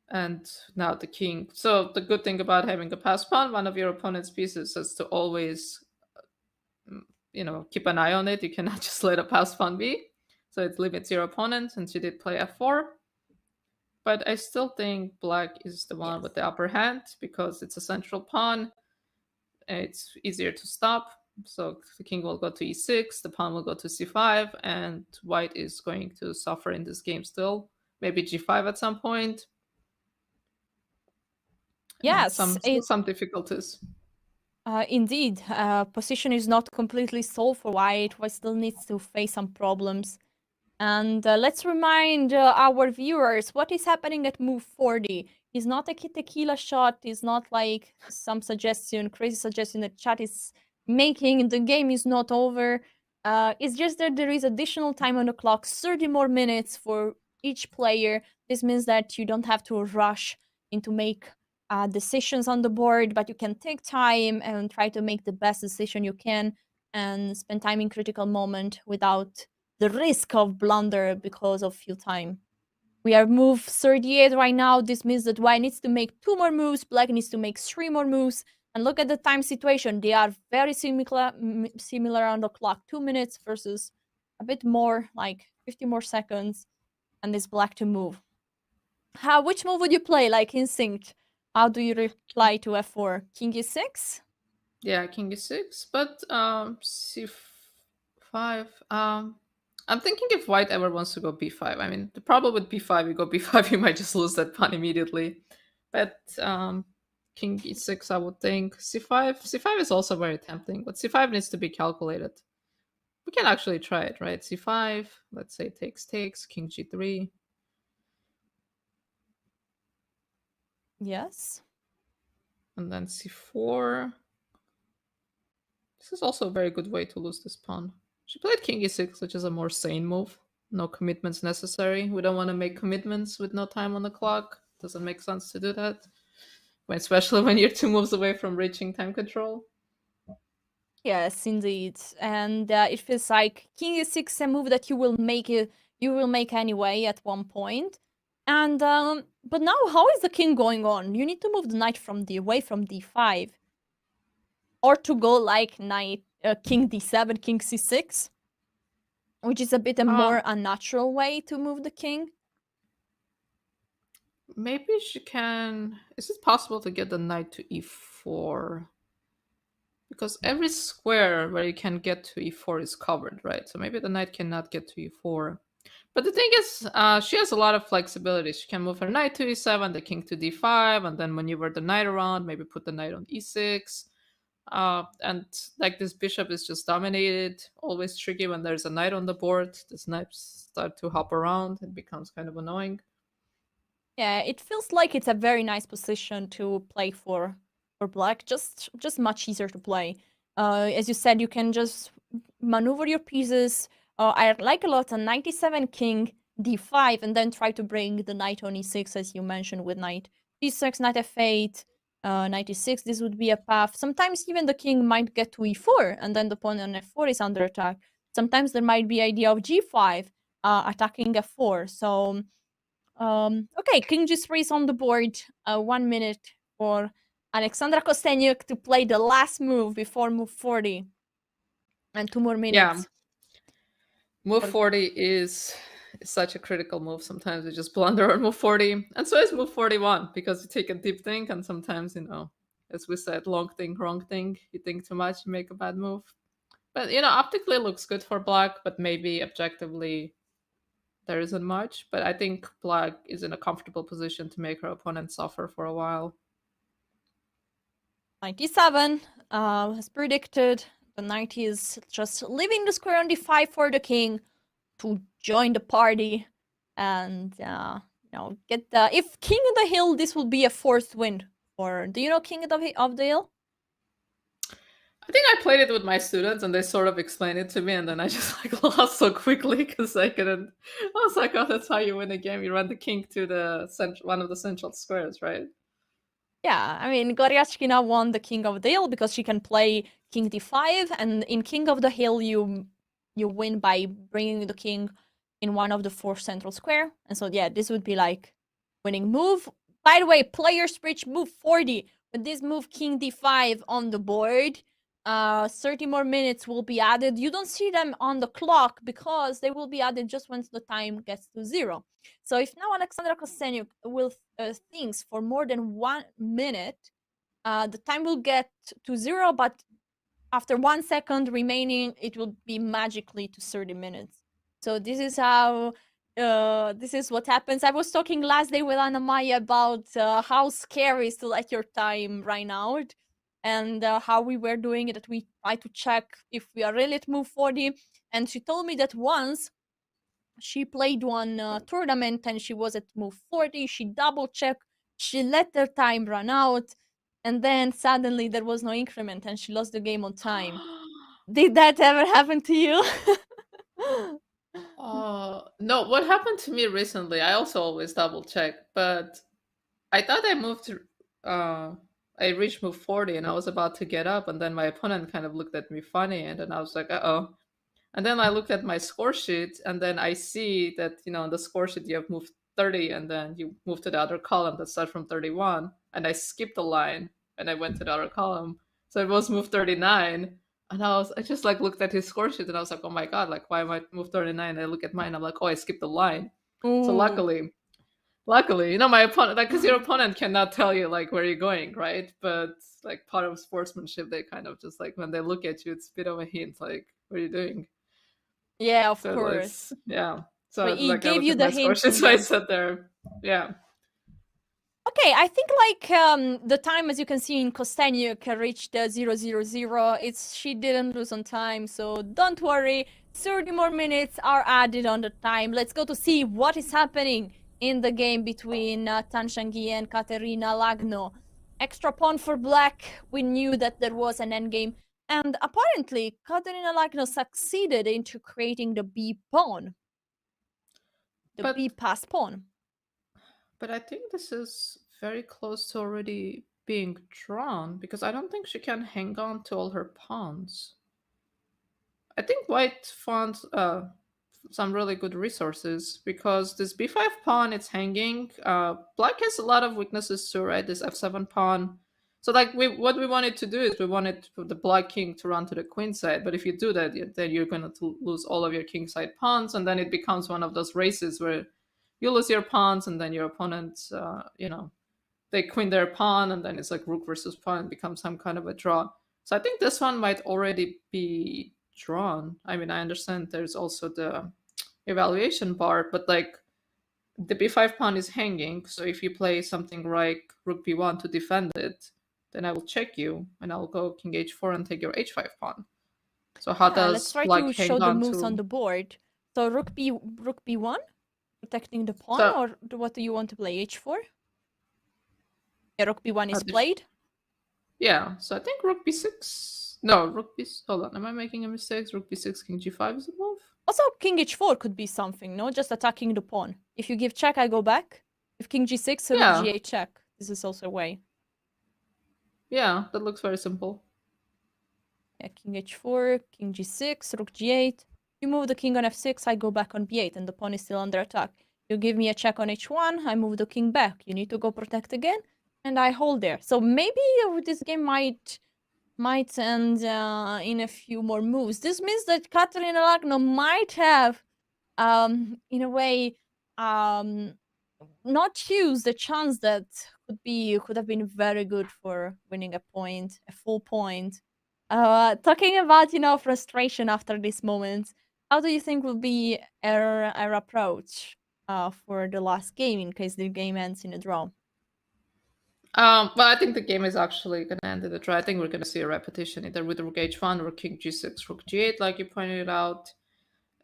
And now the king. So the good thing about having a pass pawn, one of your opponent's pieces, is to always, keep an eye on it. You cannot just let a pass pawn be. So it limits your opponent, and she did play f4. But I still think black is the one with the upper hand because it's a central pawn. It's easier to stop. So the king will go to e6, the pawn will go to c5, and white is going to suffer in this game still. Maybe g5 at some point. Yes, some difficulties. Indeed, position is not completely solved for white. White still needs to face some problems. And let's remind our viewers what is happening at move 40. It's not a tequila shot. It's not like some crazy suggestion that chat is making. The game is not over. It's just that there is additional time on the clock, 30 more minutes for each player. This means that you don't have to rush into make decisions on the board, but you can take time and try to make the best decision you can and spend time in critical moment without the risk of blunder because of few time. We are move 38 right now. This means that white needs to make 2 more moves, black needs to make 3 more moves. And look at the time situation. They are very similar on the clock. 2 minutes versus a bit more, like 50 more seconds. And it's black to move. Which move would you play, like instinct? How do you reply to f4? King e6? Yeah, king e6, but c5. I'm thinking if white ever wants to go b5. I mean, the problem with b5, you go b5, you might just lose that pawn immediately. But king e6, I would think. c5 is also very tempting, but c5 needs to be calculated. We can actually try it, right? c5, let's say takes, king g3. Yes. And then c4. This is also a very good way to lose this pawn. She played king e6, which is a more sane move. No commitments necessary. We don't want to make commitments with no time on the clock. Doesn't make sense to do that. Especially when you're 2 moves away from reaching time control. Yes, indeed. And it feels like king e6 a move that you will make anyway at one point. And but now how is the king going on? You need to move the knight away from d5. Or to go like knight king d7, king c6, which is a bit a more unnatural way to move the king. Maybe she can. Is it possible to get the knight to e4? Because every square where you can get to e4 is covered, right? So maybe the knight cannot get to e4. But the thing is, she has a lot of flexibility. She can move her knight to e7, the king to d5, and then maneuver the knight around, maybe put the knight on e6. And like this bishop is just dominated. Always tricky when there's a knight on the board. These knights start to hop around. It becomes kind of annoying. Yeah, it feels like it's a very nice position to play for black. Just much easier to play. As you said, you can just maneuver your pieces. I like a lot a 97 king d5 and then try to bring the knight on e6 as you mentioned with knight d6, knight f8, knight e6. This would be a path. Sometimes even the king might get to e4 and then the pawn on f4 is under attack. Sometimes there might be idea of g5 attacking f4. So okay, king g3 is on the board. 1 minute for Alexandra Kosteniuk to play the last move before move 40. And 2 more minutes. Yeah. Move 40 is such a critical move. Sometimes we just blunder on move 40. And so is move 41, because you take a deep think and sometimes, as we said, long think, wrong think. You think too much, you make a bad move. But, optically it looks good for black, but maybe objectively there isn't much. But I think black is in a comfortable position to make her opponent suffer for a while. 97, as predicted. The knight is just leaving the square on d5 for the king to join the party and get the. If king of the hill, this will be a forced win. Or do you know king of the hill? I think I played it with my students and they sort of explained it to me, and then I just like lost so quickly because I couldn't. I was like, oh, that's how you win a game. You run the king to the one of the central squares, right? Yeah, I mean, Goryachkina won the King of the Hill because she can play King d5, and in King of the Hill you win by bringing the king in one of the 4 central square. And so yeah, this would be like winning move. By the way, players reach move 40. With this move King d5 on the board, 30 more minutes will be added. You don't see them on the clock because they will be added just once the time gets to 0. So if now Alexandra Kosteniuk will thinks for more than 1 minute, the time will get to 0, but after 1 second remaining, it will be magically to 30 minutes. So this is how this is what happens. I was talking last day with Anna Maya about how scary is to let your time run out, and how we were doing it, that we try to check if we are really at move 40. And she told me that once she played one tournament and she was at move 40, she double checked, she let her time run out, and then suddenly there was no increment and she lost the game on time. Did that ever happen to you? No, what happened to me recently, I also always double check, but I thought I moved to, I reached move 40 and I was about to get up, and then my opponent kind of looked at me funny, and then I was like, uh-oh. And then I looked at my score sheet, and then I see that, on the score sheet you have moved 30, and then you move to the other column that starts from 31, and I skipped a line, and I went to the other column. So it was move 39, and I just like looked at his score sheet, and I was like, oh my god, like why am I move 39? I look at mine, I'm like, oh, I skipped a line. So Ooh. luckily, my opponent, like, because your opponent cannot tell you like where you're going, right? But like part of sportsmanship, they kind of just like when they look at you, it's a bit of a hint, like, what are you doing? Yeah, of So course. yeah. So But he like I gave looked you at the my score hint sheet, in so I the sat there. Yeah. Okay, I think like the time, as you can see in Kosteniuk, reached 000. It's she didn't lose on time, so don't worry. 30 more minutes are added on the time. Let's go to see what is happening in the game between Tan Zhongyi and Katerina Lagno. Extra pawn for black. We knew that there was an endgame, and apparently Katerina Lagno succeeded into creating the B pawn, the But B pass pawn. but I think this is very close to already being drawn, because I don't think she can hang on to all her pawns. I think white found some really good resources, because this b5 pawn, it's hanging. Black has a lot of weaknesses too, right? This f7 pawn. So like what we wanted to do is we wanted the black king to run to the queen side, but if you do that, then you're going to lose all of your king side pawns, and then it becomes one of those races where you lose your pawns, and then your opponents, they queen their pawn, and then it's like rook versus pawn, it becomes some kind of a draw. So I think this one might already be drawn. I mean, I understand there's also the evaluation bar, but like the b5 pawn is hanging, so if you play something like rook b1 to defend it, then I will check you and I'll go king h4 and take your h5 pawn. So how Yeah, let's does try black to show hang the on moves on to? the board. So rook b1, protecting the pawn, So or what do you want to play? H4? Yeah, rook b1 is how did played. yeah, so I think rook b6. No, rook b. Hold on, am I making a mistake? Rook b6, king g5 is a move. Also, king h4 could be something, no? Just attacking the pawn. If you give check, I go back. If king g6, rook Yeah, g8 check. This is also a way. yeah, that looks very simple. Yeah, king h4, king g6, rook g8. You move the king on f6, I go back on b8, and the pawn is still under attack. You give me a check on h1, I move the king back. You need to go protect again, and I hold there. So maybe this game might end in a few more moves. This means that Katerina Lagno might have, in a way, not use the chance that could have been very good for winning a point, a full point. Talking about frustration after this moment, how do you think will be our approach for the last game in case the game ends in a draw? Well, I think the game is actually going to end in a draw. I think we're going to see a repetition either with rook h1 or king g6, rook g8, like you pointed out.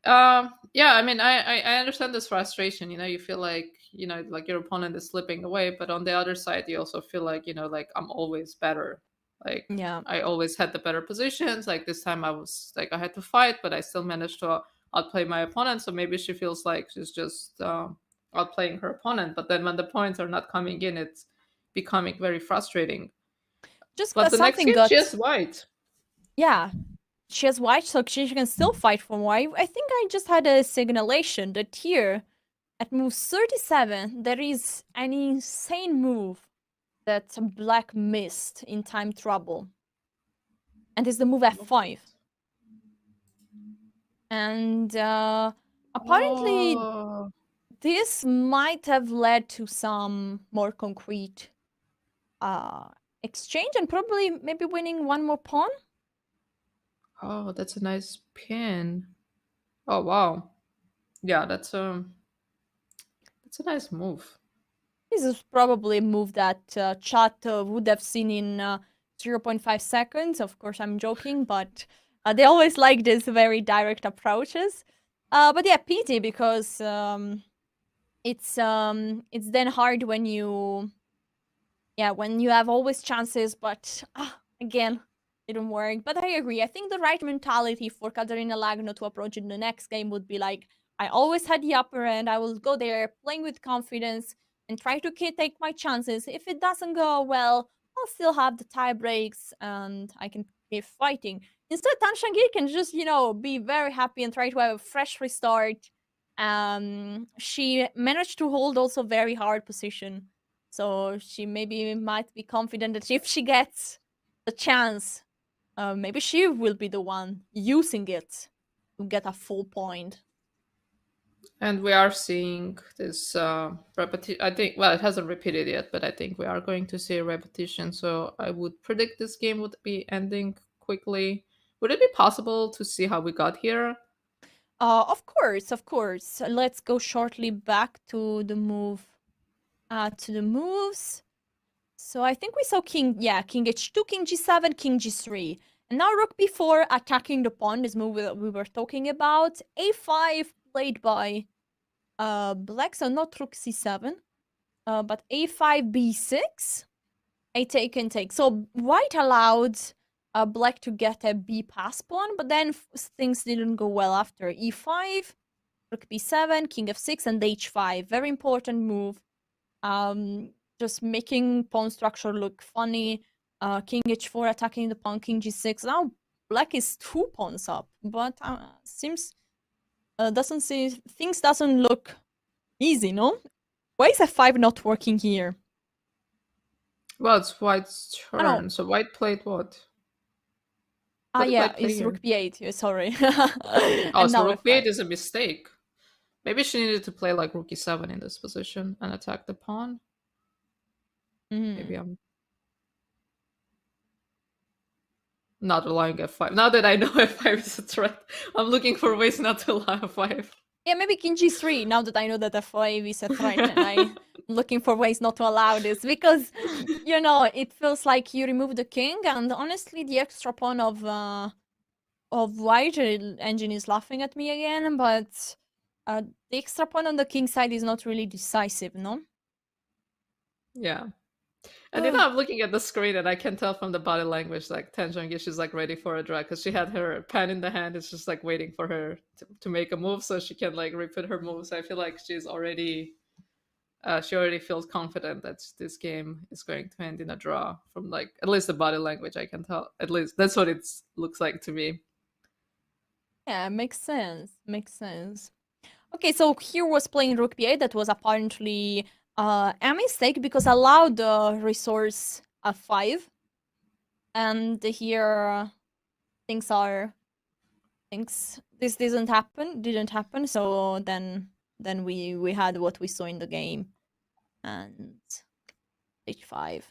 Yeah, I mean, I understand this frustration. You feel like like your opponent is slipping away, but on the other side, you also feel like like I'm always better. Like, Yeah. I always had the better positions. Like this time I was like, I had to fight, but I still managed to outplay my opponent. So maybe she feels like she's just outplaying her opponent. But then when the points are not coming in, it's becoming very frustrating. Just But the next something game, she got. has white. Yeah. She has white, so she can still fight for white. I think I just had a signalation that here at move 37, there is an insane move that black missed in time trouble. And it's the move f5. And apparently Oh. this might have led to some more concrete exchange and probably maybe winning one more pawn. Oh, that's a nice pin. Oh wow. Yeah, that's a nice move. This is probably a move that chat would have seen in 0.5 seconds. Of course, I'm joking, but they always like these very direct approaches. But yeah, pity because it's then hard when you have always chances, but again, it didn't work. But I agree. I think the right mentality for Katerina Lagno to approach in the next game would be like, I always had the upper end. I will go there playing with confidence and try to take my chances. If it doesn't go well, I'll still have the tie breaks and I can keep fighting. Instead, Tan Shangyi can just, be very happy and try to have a fresh restart. She managed to hold also very hard position. So she maybe might be confident that if she gets the chance, maybe she will be the one using it to get a full point. And we are seeing this repetition. I think, well, it hasn't repeated yet, but I think we are going to see a repetition. So I would predict this game would be ending quickly. Would it be possible to see how we got here? Of course, of course. Let's go shortly back to the move. To the moves. So I think we saw king h2, king g7, king g3. And now rook b4 attacking the pawn, this move that we were talking about. a5 played by black, so not rook c7, but a5, b6, a take and take. So white allowed black to get a b pass pawn, but then things didn't go well after e5, rook b7, king f6, and h5. Very important move. Just making pawn structure look funny. King h4 attacking the pawn, king g6. Now black is 2 pawns up, but seems things doesn't look easy, no? Why is f5 not working here? Well, it's white's I know. turn. So white played what? What did Yeah, white play it's here? rook b8. Sorry. Oh, And so now rook f5. b8 is a mistake. Maybe she needed to play like rook e7 in this position and attack the pawn. Maybe I'm not allowing f5. Now that I know f5 is a threat, I'm looking for ways not to allow f5. Yeah, maybe king g3, now that I know that f5 is a threat, and I'm looking for ways not to allow this, because, it feels like you remove the king, and honestly, the extra pawn of white engine is laughing at me again, but the extra pawn on the king side is not really decisive, no? Yeah. And I'm looking at the screen and I can tell from the body language, like Zhongyi, she's like ready for a draw because she had her pen in the hand. It's just like waiting for her to make a move so she can like repeat her moves. I feel like she already feels confident that this game is going to end in a draw from like at least the body language I can tell. At least that's what it looks like to me. Yeah, makes sense. Makes sense. Okay, so here was playing rook b8. That was apparently a mistake because allowed the resource f5. And here this didn't happen, so then we had what we saw in the game. And h5,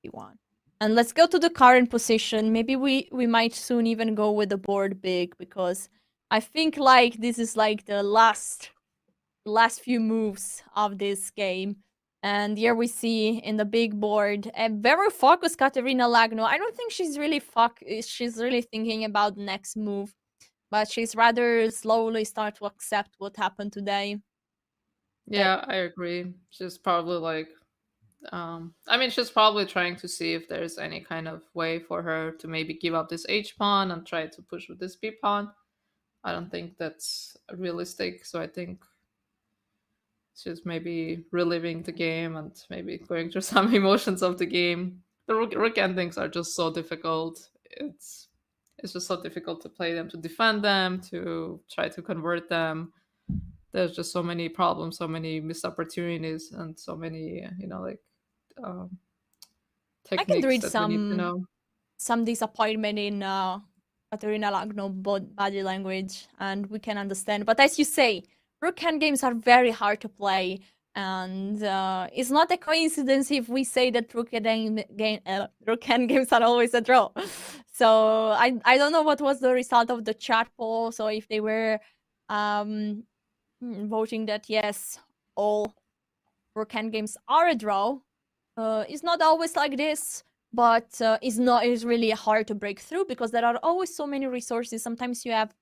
e1. And let's go to the current position. Maybe we might soon even go with the board big, because I think like this is like the last few moves of this game. And here we see in the big board a very focused Katerina Lagno. I don't think she's really thinking about the next move, but she's rather slowly start to accept what happened today. Yeah, I agree. She's probably like I mean, she's probably trying to see if there's any kind of way for her to maybe give up this H pawn and try to push with this B pawn. I don't think that's realistic, so I think she's maybe reliving the game and maybe going through some emotions of the game. The rook endings are just so difficult. It's just so difficult to play them, to defend them, to try to convert them. There's just so many problems, so many missed opportunities, and so many um, I can techniques read that we need to know. some disappointment in Katerina Lagno body language, and we can understand. But as you say, rook hand games are very hard to play, and it's not a coincidence if we say that rook hand games are always a draw. So I don't know what was the result of the chat poll. So if they were voting that yes, all rook hand games are a draw. It's not always like this, but it's really hard to break through because there are always so many resources. Sometimes you have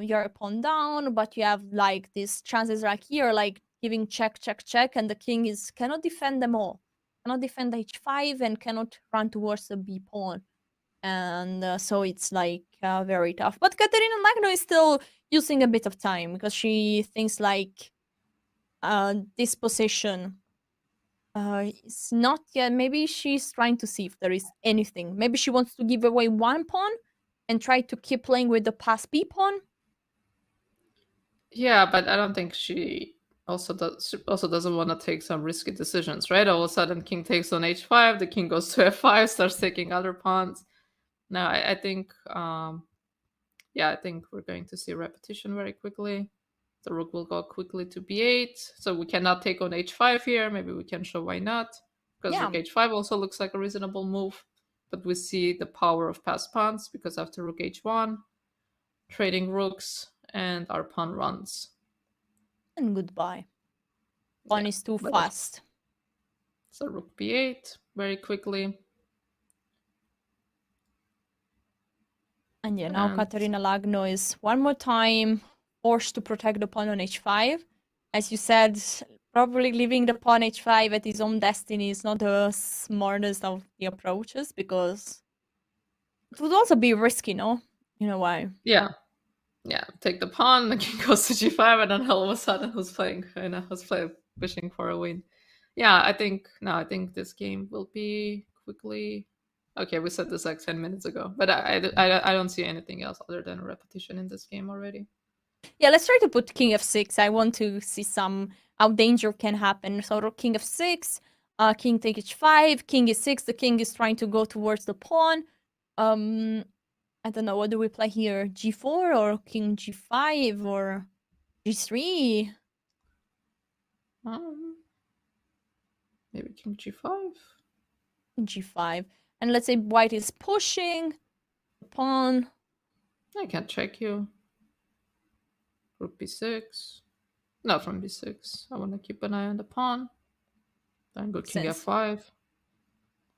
your pawn down, but you have like these chances right here, like giving check, check, check, and the king cannot defend them all. Cannot defend h5 and cannot run towards the b pawn. And so it's like very tough. But Katerina Lagno is still using a bit of time because she thinks like this position it's not yet. Maybe she's trying to see if there is anything. Maybe she wants to give away one pawn and try to keep playing with the pass b pawn. Yeah, but I don't think she also doesn't want to take some risky decisions, right? All of a sudden, king takes on h5, the king goes to f5, starts taking other pawns. No, I think, I think we're going to see repetition very quickly. The rook will go quickly to b8, so we cannot take on h5 here. Maybe we can show why not, because rook h5 also looks like a reasonable move. But we see the power of passed pawns, because after rook h1, trading rooks, and our pawn runs. And goodbye. Pawn is too fast. So rook b8 very quickly. And now Katerina Lagno is one more time forced to protect the pawn on h5. As you said, probably leaving the pawn h5 at his own destiny is not the smartest of the approaches, because it would also be risky, no? In a way. Yeah. Take the pawn, the king goes to g5, and then all of a sudden who's pushing for a win. Yeah, I think this game will be quickly. Okay, we said this like 10 minutes ago, but I don't see anything else other than a repetition in this game already. Yeah, let's try to put king f6. I want to see how danger can happen. So king f6, king take h5, king e6. The king is trying to go towards the pawn. I don't know, what do we play here? g4 or king g5 or g3? Maybe king g5. G5. And let's say white is pushing the pawn. I can check you. Rook b6. No, from b6. I want to keep an eye on the pawn. Then go king f5.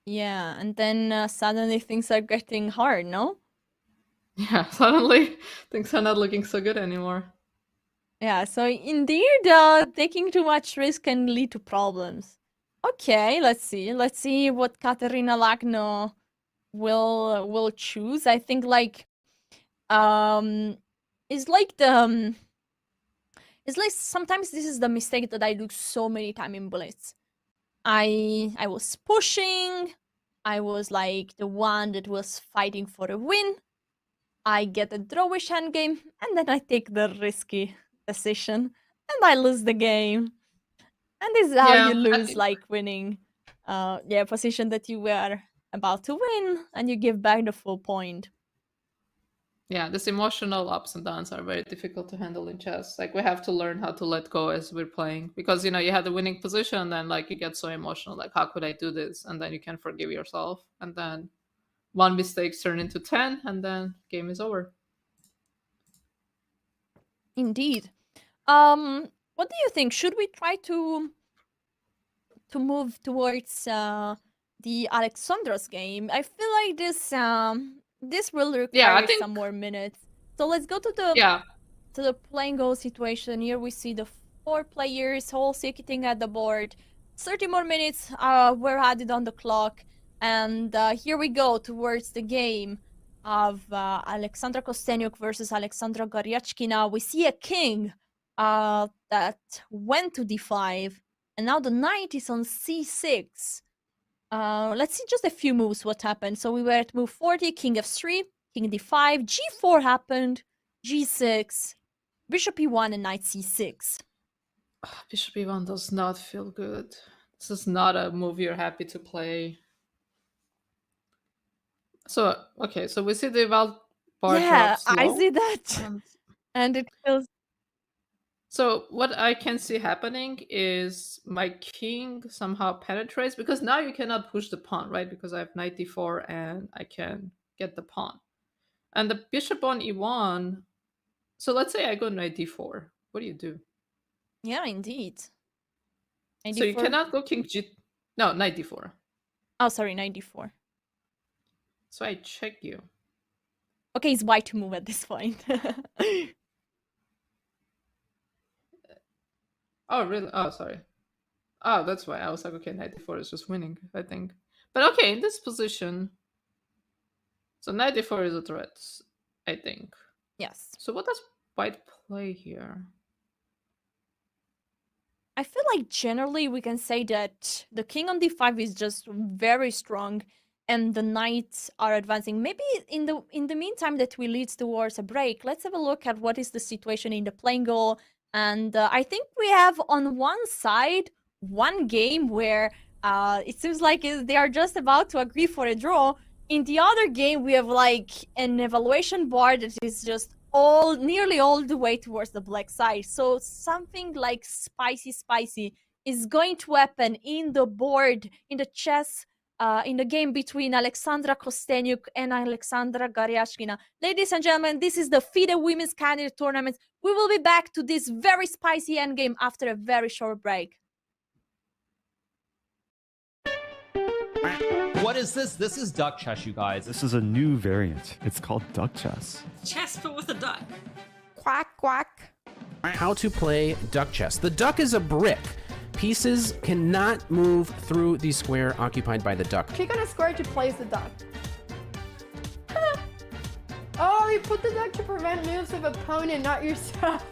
Yeah, and then suddenly things are getting hard, no? Yeah, suddenly things are not looking so good anymore. Yeah, so indeed, taking too much risk can lead to problems. Okay, let's see. Let's see what Katerina Lagno will choose. I think like it's like sometimes this is the mistake that I do so many times in Blitz. I was pushing. I was like the one that was fighting for a win. I get a drawish endgame, and then I take the risky decision, and I lose the game. And this is how you lose, like winning position that you were about to win, and you give back the full point. Yeah, this emotional ups and downs are very difficult to handle in chess. Like, we have to learn how to let go as we're playing, because you have the winning position, then like you get so emotional, like how could I do this, and then you can't forgive yourself, and then one mistake turn into 10, and then game is over. Indeed. What do you think? Should we try to move towards the Alexandra's game? I feel like this will require some more minutes. So let's go to the playing goal situation. Here we see the 4 players all sitting at the board. 30 more minutes were added on the clock, and here we go towards the game of Alexandra Kosteniuk versus Alexandra Goryachkina. We see a king that went to d5, and now the knight is on c6. Let's see just a few moves what happened. So we were at move 40, king f3, king d5, g4 happened, g6, bishop e1, and knight c6. Bishop e1 does not feel good. This is not a move you're happy to play. So, okay, so we see the eval bar drops low. I see that. And it feels... So what I can see happening is my king somehow penetrates, because now you cannot push the pawn, right? Because I have knight d4 and I can get the pawn. And the bishop on e1, so let's say I go knight d4. What do you do? Yeah, indeed. Knight So you d4. cannot go king g... No, knight d4. Oh, sorry, knight d4. So I check you. Okay, it's white to move at this point. Oh, really? Oh, sorry. Oh, that's why. I was like, okay, knight d4 is just winning, I think. But okay, in this position... So knight d4 is a threat, I think. Yes. So what does white play here? I feel like generally we can say that the king on d5 is just very strong, and the knights are advancing. Maybe in the meantime that we lead towards a break, let's have a look at what is the situation in the playing goal. And I think we have on one side one game where it seems like they are just about to agree for a draw. In the other game, we have like an evaluation bar that is just nearly all the way towards the black side. So something like spicy is going to happen in the board, in the chess, in the game between Alexandra Kosteniuk and Alexandra Goryachkina. Ladies and gentlemen, this is the FIDE Women's Candidate Tournament. We will be back to this very spicy endgame after a very short break. What is this? This is duck chess, you guys. This is a new variant. It's called duck chess. Chess, but with a duck. Quack, quack. How to play duck chess. The duck is a brick. Pieces cannot move through the square occupied by the duck. Click on a square to place the duck. Oh, you put the duck to prevent moves of opponent, not yourself.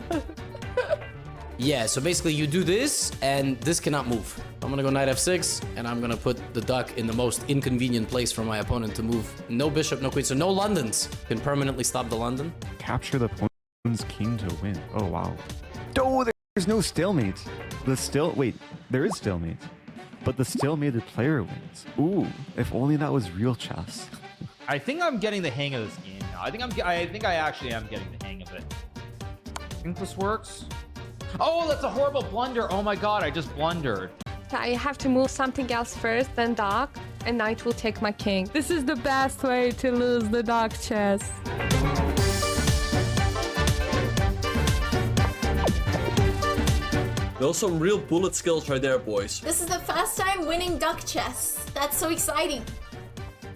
Yeah, so basically you do this, and this cannot move. I'm gonna go knight f6, and I'm gonna put the duck in the most inconvenient place for my opponent to move. No bishop, no queen, so no Londons can permanently stop the London. Capture the opponent's king to win. Oh, wow. Oh, there's no stalemate. Wait, there is stalemate. But the stalemated player wins. Ooh, if only that was real chess. I think I'm getting the hang of this game now. I think I actually am getting the hang of it. I think this works. Oh, that's a horrible blunder. Oh my god, I just blundered. I have to move something else first, then duck, and knight will take my king. This is the best way to lose the duck chess. Those some real bullet skills right there, boys. This is the first time winning duck chess. That's so exciting.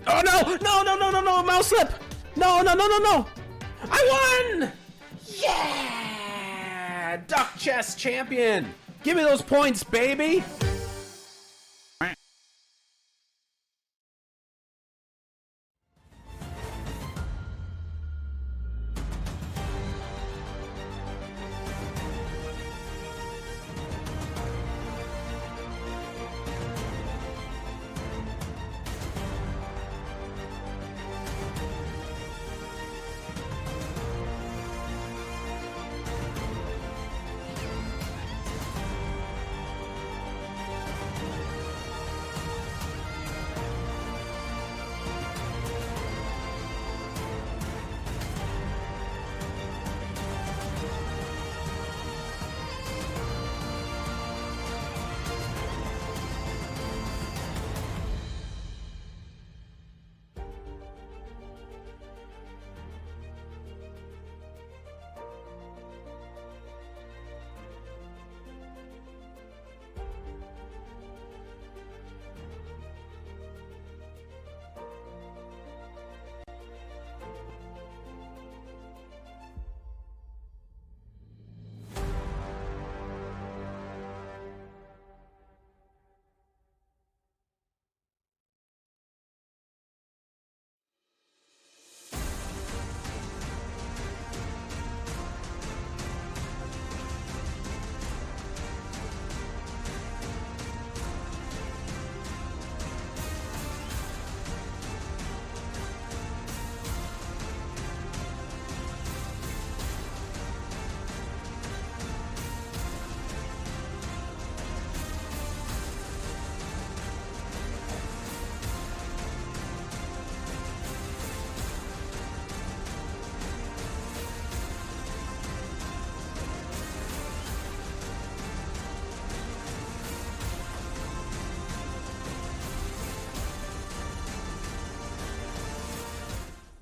Oh no! No! Mouse slip! No! I won! Yeah! Duck chess champion! Give me those points, baby!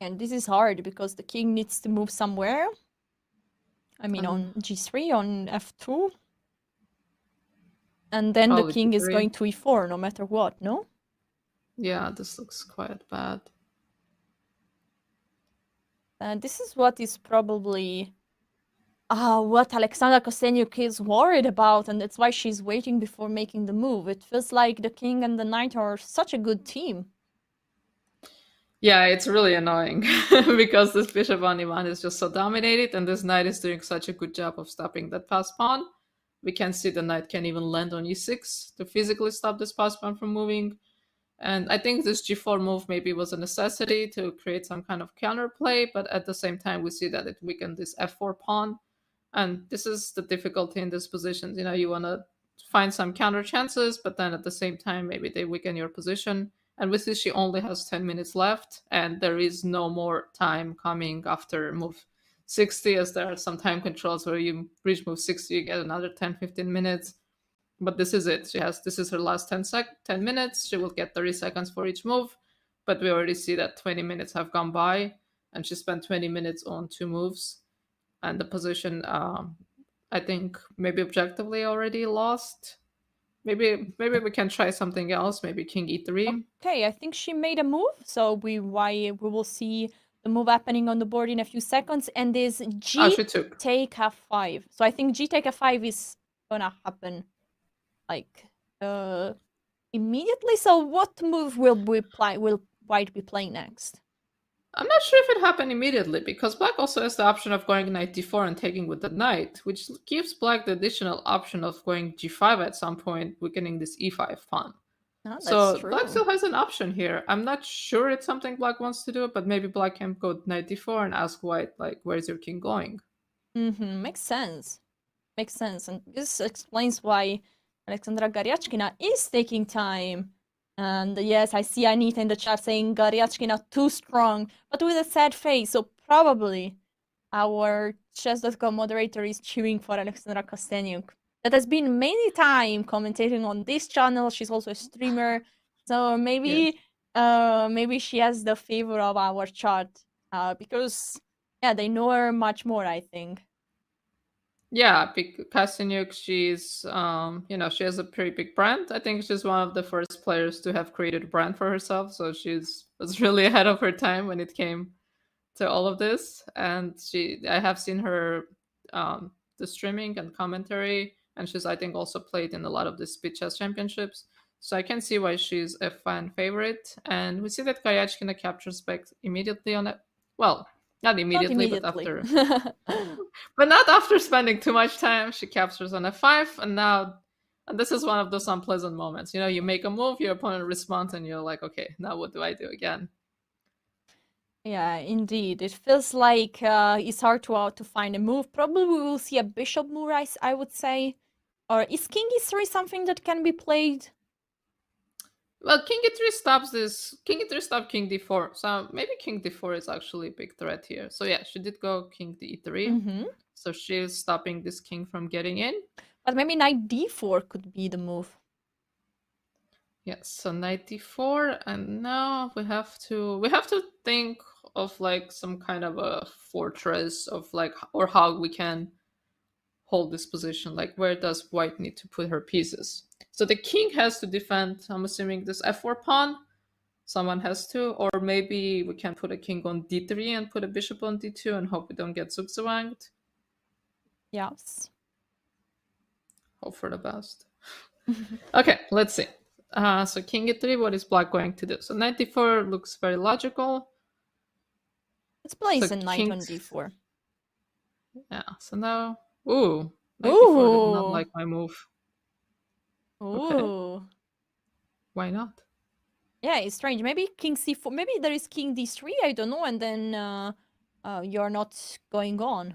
And this is hard because the king needs to move somewhere. I mean, on g3, on f2. And then the Probably king is g3. going to e4 no matter what, no? Yeah, this looks quite bad. This is what is probably what Alexandra Kosteniuk is worried about, and that's why she's waiting before making the move. It feels like the king and the knight are such a good team. Yeah, it's really annoying because this bishop on e1 is just so dominated, and this knight is doing such a good job of stopping that pass pawn. We can see the knight can even land on e6 to physically stop this pass pawn from moving. And I think this g4 move maybe was a necessity to create some kind of counterplay, but at the same time we see that it weakened this f4 pawn. And this is the difficulty in this position. You know, you want to find some counter chances, but then at the same time maybe they weaken your position. And with this, she only has 10 minutes left, and there is no more time coming after move 60, as there are some time controls where you reach move 60, you get another 10-15 minutes. But this is it. This is her last 10 minutes. She will get 30 seconds for each move, but we already see that 20 minutes have gone by, and she spent 20 minutes on 2 moves, and the position, I think, maybe objectively already lost. Maybe we can try something else. Maybe king e3. Okay, I think she made a move, so we will see the move happening on the board in a few seconds. And this g she took. take f5. So I think g take f5 is gonna happen like immediately. So what move will white be playing next? I'm not sure if it happened immediately, because black also has the option of going knight d4 and taking with the knight, which gives black the additional option of going g5 at some point, weakening this e5 pawn. Oh, so true. black still has an option here. I'm not sure it's something black wants to do, but maybe black can go knight d4 and ask white, like, where's your king going? Makes sense. Makes sense. And this explains why Alexandra Goryachkina is taking time. And yes, I see Anita in the chat saying Goryachkina too strong, but with a sad face. So probably our Chess.com moderator is cheering for Alexandra Kosteniuk. That has been many time commentating on this channel. She's also a streamer. So maybe maybe she has the favor of our chat. Because yeah, they know her much more, I think. Yeah, Kosteniuk, she's she has a pretty big brand. I think she's one of the first players to have created a brand for herself, so was really ahead of her time when it came to all of this. And I have seen her the streaming and commentary, and she's, I think, also played in a lot of the speed chess championships. So I can see why she's a fan favorite. And we see that Goryachkina captures back immediately on it. Well, not immediately, but after. But not after spending too much time. She captures on f5, and this is one of those unpleasant moments. You know, you make a move, your opponent responds, and you're like, okay, now what do I do again? Yeah, indeed. It feels like it's hard to find a move. Probably we will see a bishop move, I would say. Or is king e3 something that can be played? Well, king e3 stops this. King e3 stopped king d4. So maybe king d4 is actually a big threat here. So yeah, she did go king d3. So she's stopping this king from getting in. But maybe knight d4 could be the move. Yes, so knight d4, and now we have to think of like some kind of a fortress of like, or how we can hold this position. Like, where does white need to put her pieces? So the king has to defend, I'm assuming, this f4 pawn. Someone has to, or maybe we can put a king on d3 and put a bishop on d2 and hope we don't get zugzwanged. Yes. Hope for the best. Okay, let's see. So king e3, what is black going to do? So knight d4 looks very logical. Let's place a knight on d4. Yeah, so now... Ooh, knight d4 did not like my move. Ooh. Okay. Why not? Yeah, it's strange. Maybe king c4. Maybe there is king d3, I don't know, and then you're not going on.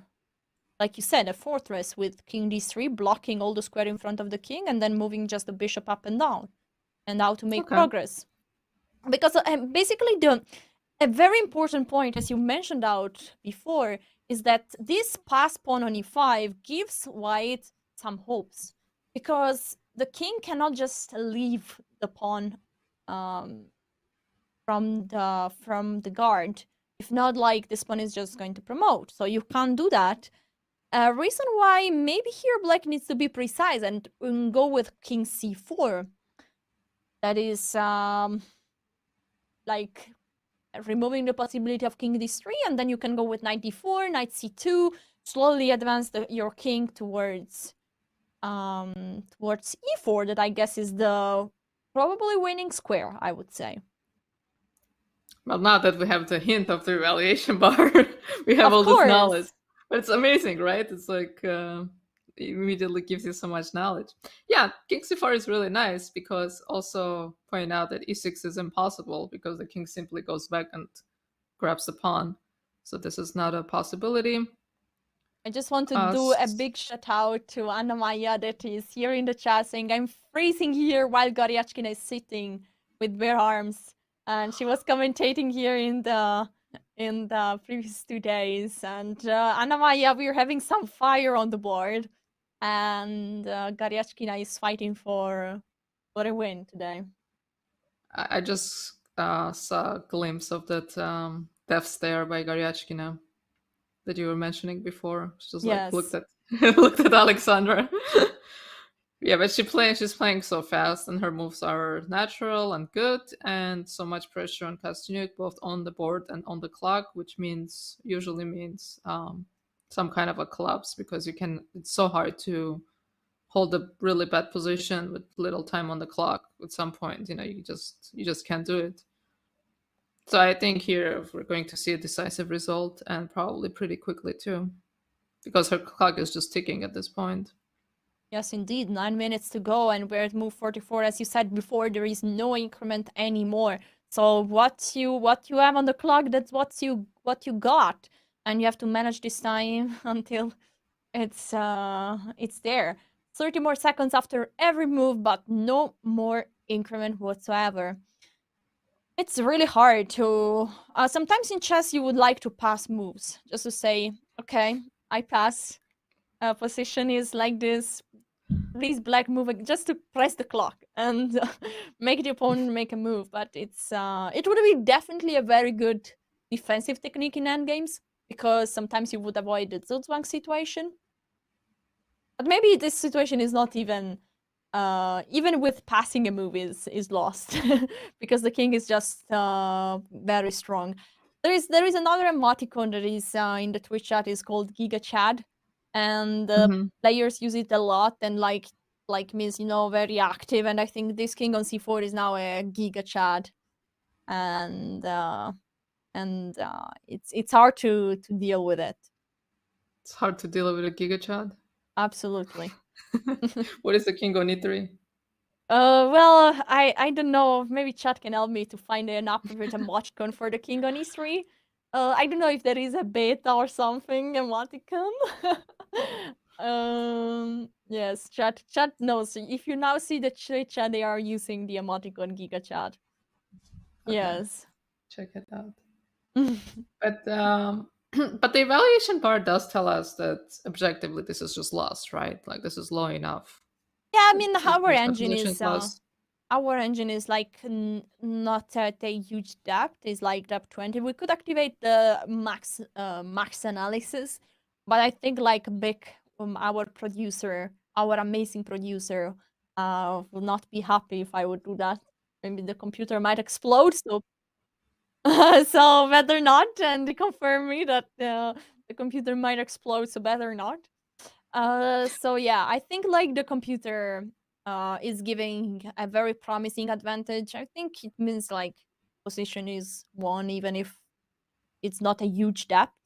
Like you said, a fortress with king d3 blocking all the square in front of the king and then moving just the bishop up and down. And how to make progress. Because basically a very important point, as you mentioned out before, is that this pass pawn on e5 gives white some hopes. Because the king cannot just leave the pawn from the guard. If not, like, this pawn is just going to promote. So you can't do that. Reason why maybe here black needs to be precise and go with king c4. That is like removing the possibility of king d3, and then you can go with knight d4, knight c2, slowly advance your king towards e4. That I guess is the probably winning square, I would say. Well, now that we have the hint of the evaluation bar, we have Of all course. this knowledge. But it's amazing, right? It's like it immediately gives you so much knowledge. Yeah, king c4 is really nice because also point out that e6 is impossible because the king simply goes back and grabs the pawn. So this is not a possibility. I just want to do a big shout out to Anna Maya that is here in the chat saying, I'm freezing here while Goryachkina is sitting with bare arms. And she was commentating here in the previous 2 days. And Anna Maya, we're having some fire on the board. And Goryachkina is fighting for a win today. I just saw a glimpse of that death stare by Goryachkina that you were mentioning before. She just like looked at Alexandra. Yeah, but she's playing so fast, and her moves are natural and good, and so much pressure on Kosteniuk both on the board and on the clock, which usually means some kind of a collapse because it's so hard to hold a really bad position with little time on the clock. At some point, you just can't do it. So I think here we're going to see a decisive result, and probably pretty quickly too, because her clock is just ticking at this point. Yes, indeed. 9 minutes to go, and we're at move 44. As you said before, there is no increment anymore. So what you have on the clock, that's what you got, and you have to manage this time until it's there. 30 more seconds after every move, but no more increment whatsoever. It's really hard to. Sometimes in chess, you would like to pass moves, just to say, okay, I pass. Position is like this. Please black move just to press the clock and make the opponent make a move. But it would be definitely a very good defensive technique in endgames because sometimes you would avoid the Zugzwang situation. But maybe this situation is not even with passing a move is lost because the king is just very strong. There is another emoticon that is in the Twitch chat is called Giga Chad. And players use it a lot and like means very active, and I think this king on c4 is now a giga chad, and it's hard to deal with it. It's hard to deal with a giga chad. Absolutely. What is the king on e3? Well, I don't know. Maybe chat can help me to find an appropriate emoticon for the king on e3. I don't know if there is a beta or something emoticon. Yes, chat knows. If you now see the chat, they are using the emoticon Giga Chat. Okay. Yes. Check it out. But but the evaluation bar does tell us that objectively this is just lost, right? Like this is low enough. Yeah, I mean our engine is like not at a huge depth. It's like depth 20. We could activate the max analysis, but I think like big our amazing producer will not be happy if I would do that. Maybe the computer might explode. So so better not, and they confirm me that the computer might explode. So better not. So yeah, I think like the computer is giving a very promising advantage. I think it means like position is won even if it's not a huge depth,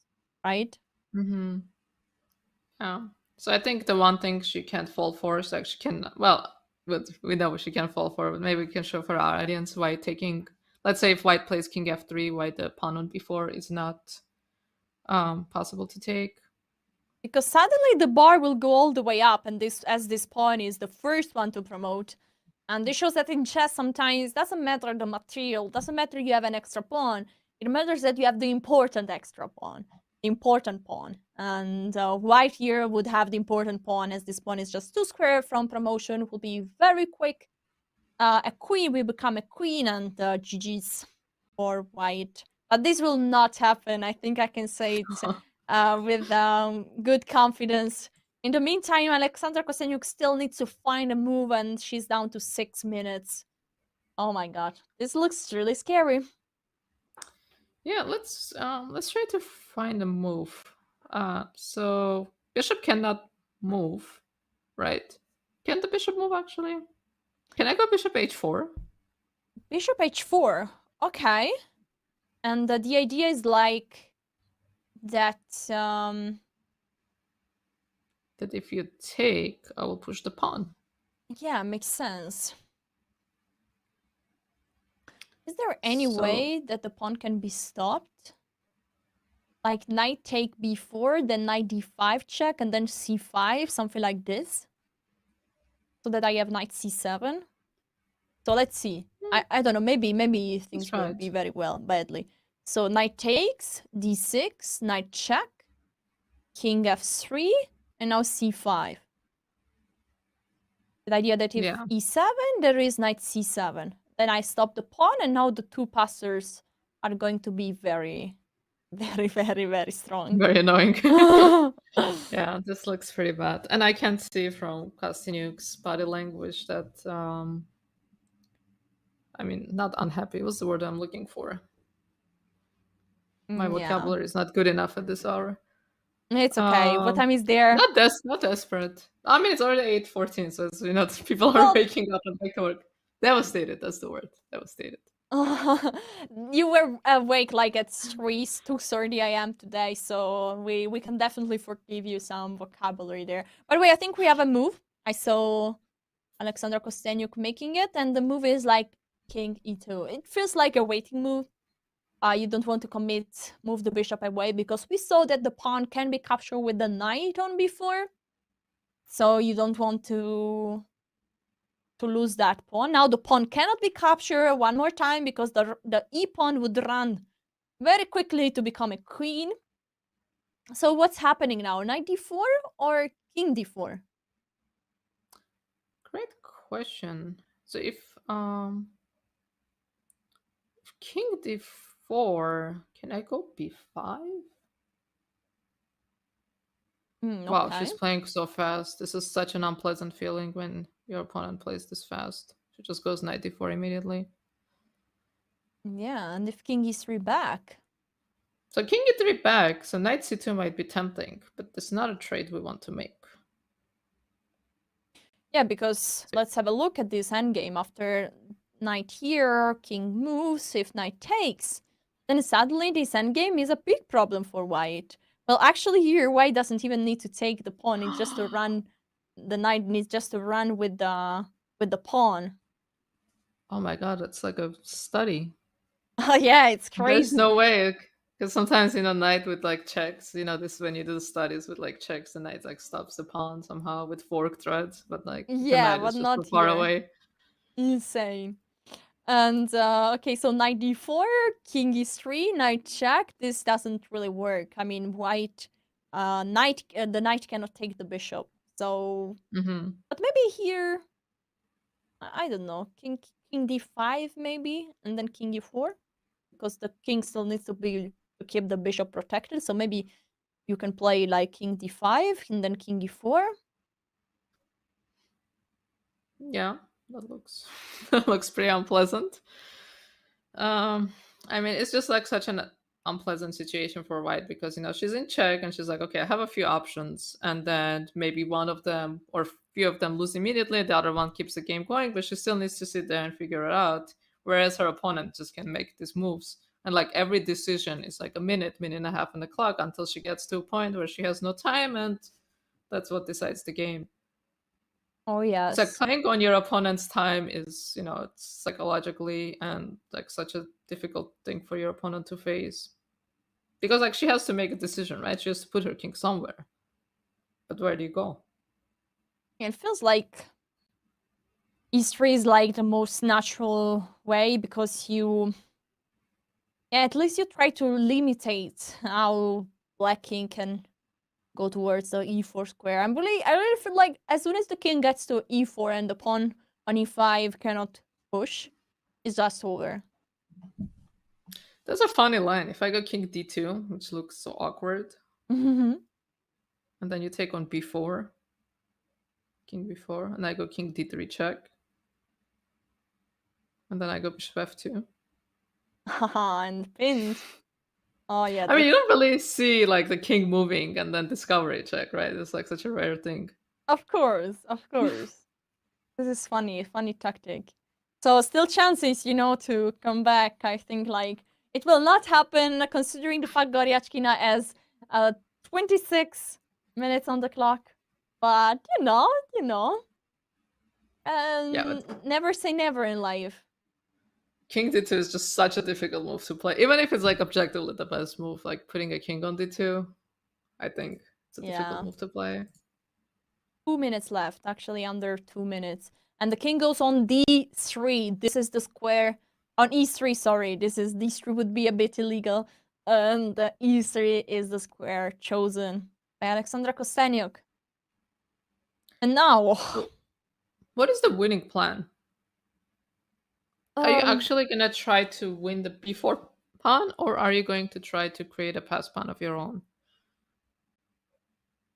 right? Mm-hmm. Yeah. So I think the one thing she can't fall for is like she can, well, we know she can't fall for, but maybe we can show for our audience why taking, let's say if white plays king f3, why the pawn on b4 is not possible to take. Because suddenly the bar will go all the way up, and this pawn is the first one to promote. And this shows that in chess sometimes doesn't matter the material, doesn't matter you have an extra pawn. It matters that you have the important extra pawn, the important pawn. And white here would have the important pawn, as this pawn is just 2 square from promotion, will be very quick. A queen will become a queen, and GG's for white. But this will not happen. I think I can say it with good confidence. In the meantime, Alexandra Kosteniuk still needs to find a move, and she's down to 6 minutes. Oh my god, this looks really scary. Yeah, let's try to find a move. So bishop cannot move, right? Can the bishop move actually? Can I go bishop h4? Bishop h4. Okay. And the idea is like that that if you take, I will push the pawn. Yeah, makes sense. Is there any way that the pawn can be stopped? Like knight take b4, then knight d5 check, and then c5, something like this? So that I have knight c7? So let's see. I don't know, maybe things will be very badly. So knight takes, d6, knight check, king f3, and now c5. The idea that if e7, there is knight c7. Then I stop the pawn, and now the two passers are going to be very, very, very, very strong. Very annoying. Yeah, this looks pretty bad. And I can see from Kosteniuk's body language that, I mean, not unhappy was the word I'm looking for. My vocabulary is not good enough at this hour. It's okay. What time is there? Not desperate. I mean, it's already 8:14, so it's, people are waking up and back to work. Devastated, that's the word. Devastated. You were awake like at 2:30 a.m. today, so we can definitely forgive you some vocabulary there. By the way, I think we have a move. I saw Alexandra Kosteniuk making it, and the move is like king e2. It feels like a waiting move. You don't want to move the bishop away, because we saw that the pawn can be captured with the knight on b4. So you don't want to lose that pawn. Now the pawn cannot be captured one more time, because the e-pawn would run very quickly to become a queen. So what's happening now? Knight d4 or king d4? Great question. So if king d4, can I go b5? Wow, she's playing so fast. This is such an unpleasant feeling when your opponent plays this fast. She just goes knight d4 immediately. Yeah, and if king e3 back? So king e3 back, so knight c2 might be tempting, but it's not a trade we want to make. Yeah, because let's have a look at this endgame. After knight here, king moves, if knight takes, then suddenly this endgame is a big problem for white. Well, actually here, white doesn't even need to take the pawn. It's just to run. The knight needs just to run with the pawn. Oh my god, it's like a study. Oh yeah, it's crazy. There's no way, because sometimes knight with like checks. This is when you do the studies with like checks, the knight like stops the pawn somehow with fork threads, but like the knight is just not so far away. Insane. And okay, so knight d4, king e3, knight check. This doesn't really work. I mean, white, the knight cannot take the bishop. So, but maybe here, I don't know, king d5 maybe, and then king e4, because the king still needs to keep the bishop protected. So maybe you can play like king d5 and then king e4. Yeah. That looks pretty unpleasant. I mean, it's just like such an unpleasant situation for white, because she's in check and she's like, okay, I have a few options, and then maybe one of them or few of them lose immediately, the other one keeps the game going, but she still needs to sit there and figure it out, whereas her opponent just can make these moves, and like every decision is like a minute and a half on the clock until she gets to a point where she has no time, and that's what decides the game. Oh yes. It's like playing on your opponent's time is, it's psychologically and like such a difficult thing for your opponent to face. Because like she has to make a decision, right? She has to put her king somewhere. But where do you go? It feels like e3 is like the most natural way, because at least you try to limitate how black king can go towards the e4 square. I really feel like as soon as the king gets to e4 and the pawn on e5 cannot push, it's just over. That's a funny line. If I go king d2, which looks so awkward, Mhm. and then you take on b4, king b4, and I go king d3 check, and then I go bishop f2. Haha, and pinned. Oh yeah. I mean, you don't really see like the king moving and then discovery check, right? It's like such a rare thing. Of course, of course. This is funny tactic. So still chances, to come back. I think like it will not happen considering the fact Goryachkina has 26 minutes on the clock. But Yeah, but never say never in life. king d2 is just such a difficult move to play. Even if it's like objectively the best move, like putting a king on d2, I think it's a difficult move to play. 2 minutes left, actually under 2 minutes. And the king goes on d3. This is the square. On e3, sorry. d3 would be a bit illegal. And e3 is the square chosen by Alexandra Kosteniuk. And now... What is the winning plan? Are you actually going to try to win the b4 pawn, or are you going to try to create a pass pawn of your own?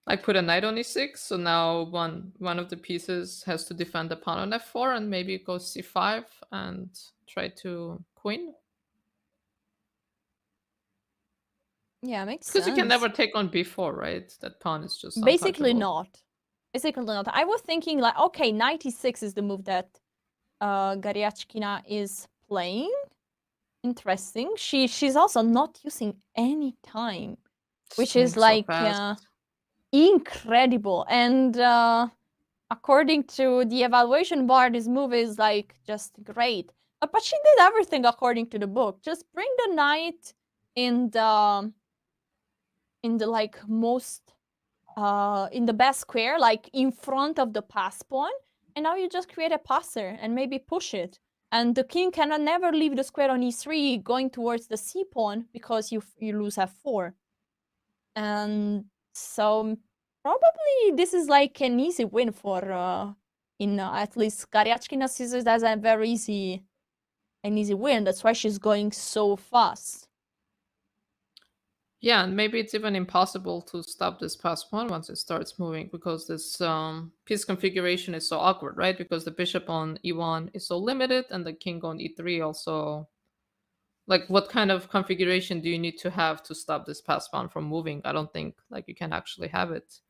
Like put a knight on e6, so now one of the pieces has to defend the pawn on f4, and maybe go c5 and try to queen. Yeah, makes sense. Because you can never take on b4, right? That pawn is just basically untouchable. not. Basically not. I was thinking like, okay, knight e6 is the move that Goryachkina is playing. Interesting. She's also not using any time, which is like incredible. And according to the evaluation bar, this move is like just great. But she did everything according to the book. Just bring the knight in the like most in the best square, like in front of the pass pawn, and now you just create a passer and maybe push it. And the king cannot never leave the square on e3 going towards the c pawn because you lose f4. And so probably this is like an easy win for at least Goryachkina sees it as a very easy win. That's why she's going so fast. Yeah, and maybe it's even impossible to stop this pass pawn once it starts moving, because this piece configuration is so awkward, right? Because the bishop on e1 is so limited, and the king on e3 also. Like, what kind of configuration do you need to have to stop this pass pawn from moving? I don't think like you can actually have it.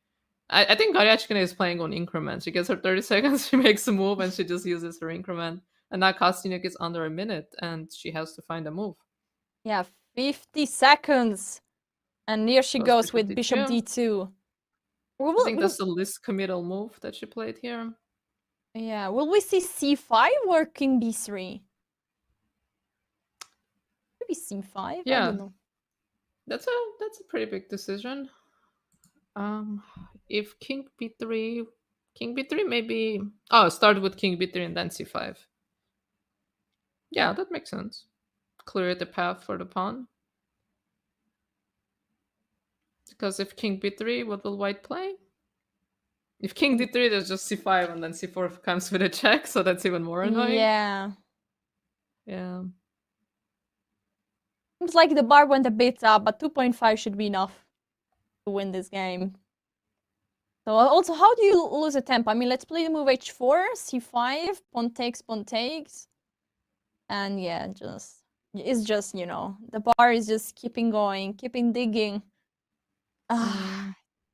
I think Goryachkina is playing on increment. She gets her 30 seconds, she makes a move, and she just uses her increment. And now Kosteniuk is under a minute, and she has to find a move. Yeah, 50 seconds. And here she goes with bishop d2. I think that's the least committal move that she played here. Yeah, will we see c5 or king b3? Maybe c5. Yeah, I don't know. That's a pretty big decision. If king b3 maybe. Oh, start with king b3 and then c5. Yeah, that makes sense. Clear the path for the pawn. Because if king b3, what will white play? If king d3, there's just c5, and then c4 comes with a check, so that's even more annoying. Yeah. Yeah. Seems like the bar went a bit up, but 2.5 should be enough to win this game. So also, how do you lose a tempo? I mean, let's play the move h4, c5, pawn takes. And yeah, it's just, the bar is just keeping going, keeping digging.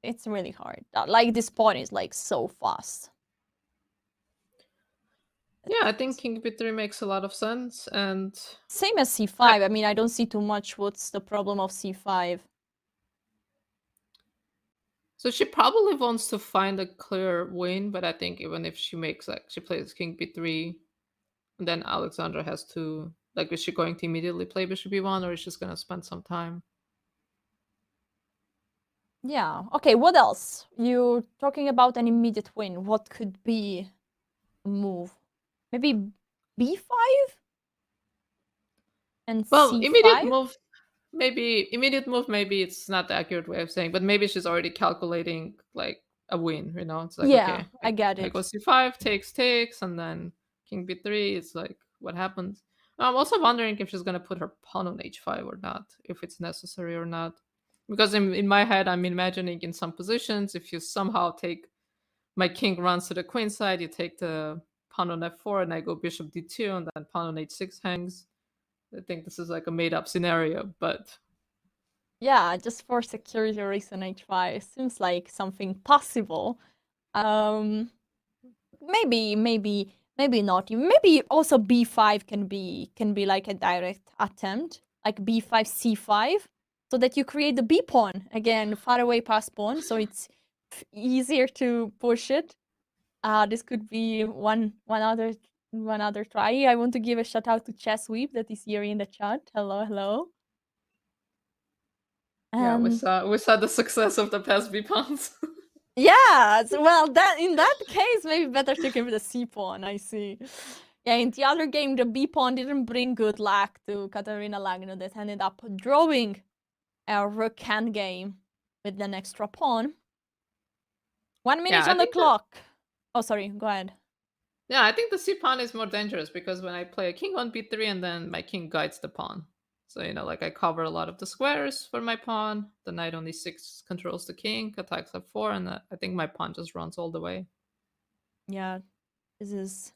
It's really hard. Like, this pawn is like so fast. Yeah, I think king b3 makes a lot of sense, and same as c5. I mean, I don't see too much. What's the problem of c5? So she probably wants to find a clear win, but I think even if she makes she plays king b3, and then Alexandra has to is she going to immediately play bishop b1, or is she just gonna spend some time? Yeah. Okay. What else? You're talking about an immediate win. What could be a move? Maybe b5 and c5? Immediate move, maybe it's not the accurate way of saying, but maybe she's already calculating like a win, It's like, yeah, okay, I get it. I go c5, takes, and then king b3, it's like, what happens? I'm also wondering if she's gonna put her pawn on h5 or not, if it's necessary or not. Because in my head, I'm imagining in some positions, if you somehow take my king runs to the queen side, you take the pawn on f4, and I go bishop d2, and then pawn on h6 hangs. I think this is like a made-up scenario, but Yeah, just for security reason, h5 seems like something possible. Maybe not. Maybe also b5 can be like a direct attempt, like b5 c5, so that you create the b pawn again, far away past pawn, so it's easier to push it. This could be one other try. I want to give a shout out to Chess Weep that is here in the chat. Hello, hello. yeah, we saw the success of the past b pawns. Yeah, well, that in that case, maybe better to give it a c pawn. I see. Yeah, in the other game, the b pawn didn't bring good luck to Katarina Lagno, that ended up drawing a rook endgame with an extra pawn. 1 minute on the clock. Oh, sorry. Go ahead. Yeah, I think the c pawn is more dangerous because when I play a king on b3 and then my king guides the pawn. So, like I cover a lot of the squares for my pawn. The knight on e6 controls the king, attacks f4, and I think my pawn just runs all the way. Yeah, this is,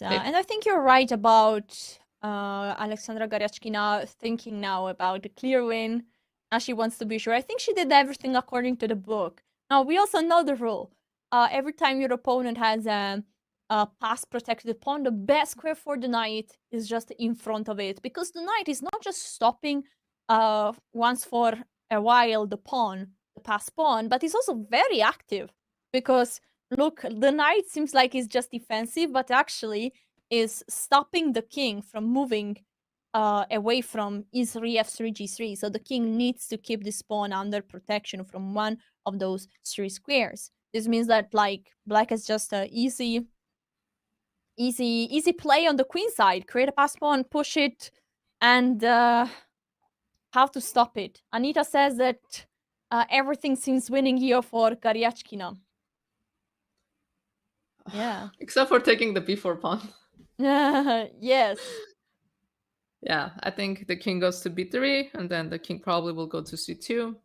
and I think you're right about Alexandra Goryachkina thinking now about the clear win. Now she wants to be sure. I think she did everything according to the book. Now, we also know the rule. Every time your opponent has a pass protected pawn, the best square for the knight is just in front of it, because the knight is not just stopping once for a while the pass pawn, but it's also very active, because look, the knight seems like it's just defensive, but actually is stopping the king from moving away from e3, f3, g3. So the king needs to keep this pawn under protection from one of those 3 squares. This means that like black is just a easy play on the queen side. Create a pass pawn, push it, and how to stop it. Anita says that everything seems winning here for Goryachkina. Yeah. Except for taking the b4 pawn. Yes. Yeah, I think the king goes to b3, and then the king probably will go to c2,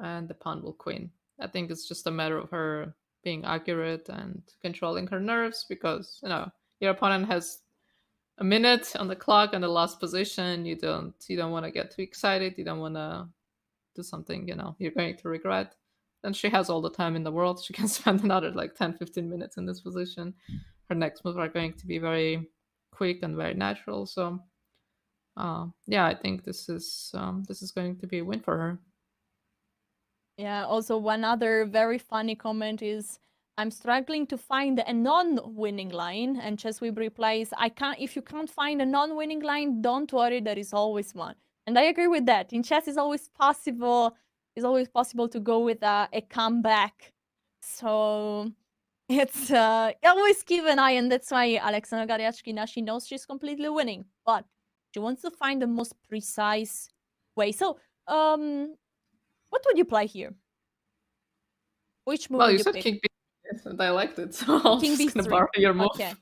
and the pawn will queen. I think it's just a matter of her being accurate and controlling her nerves, because your opponent has a minute on the clock and the last position. You don't want to get too excited. You don't want to do something you're going to regret. Then she has all the time in the world. She can spend another like 10-15 minutes in this position. Her next moves are going to be very quick and very natural. So yeah, I think this is going to be a win for her. Yeah, also one other very funny comment is, I'm struggling to find a non-winning line, and Chessweeb replies, if you can't find a non-winning line, don't worry, there is always one. And I agree with that. In chess, it's always possible to go with a comeback. So it's always keep an eye, and that's why Alexandra Goryachkina, she knows she's completely winning, but she wants to find the most precise way. So what would you play here? Which move would you said pick? king b3, and I liked it, so I'm King just gonna b3. borrow your move. Okay.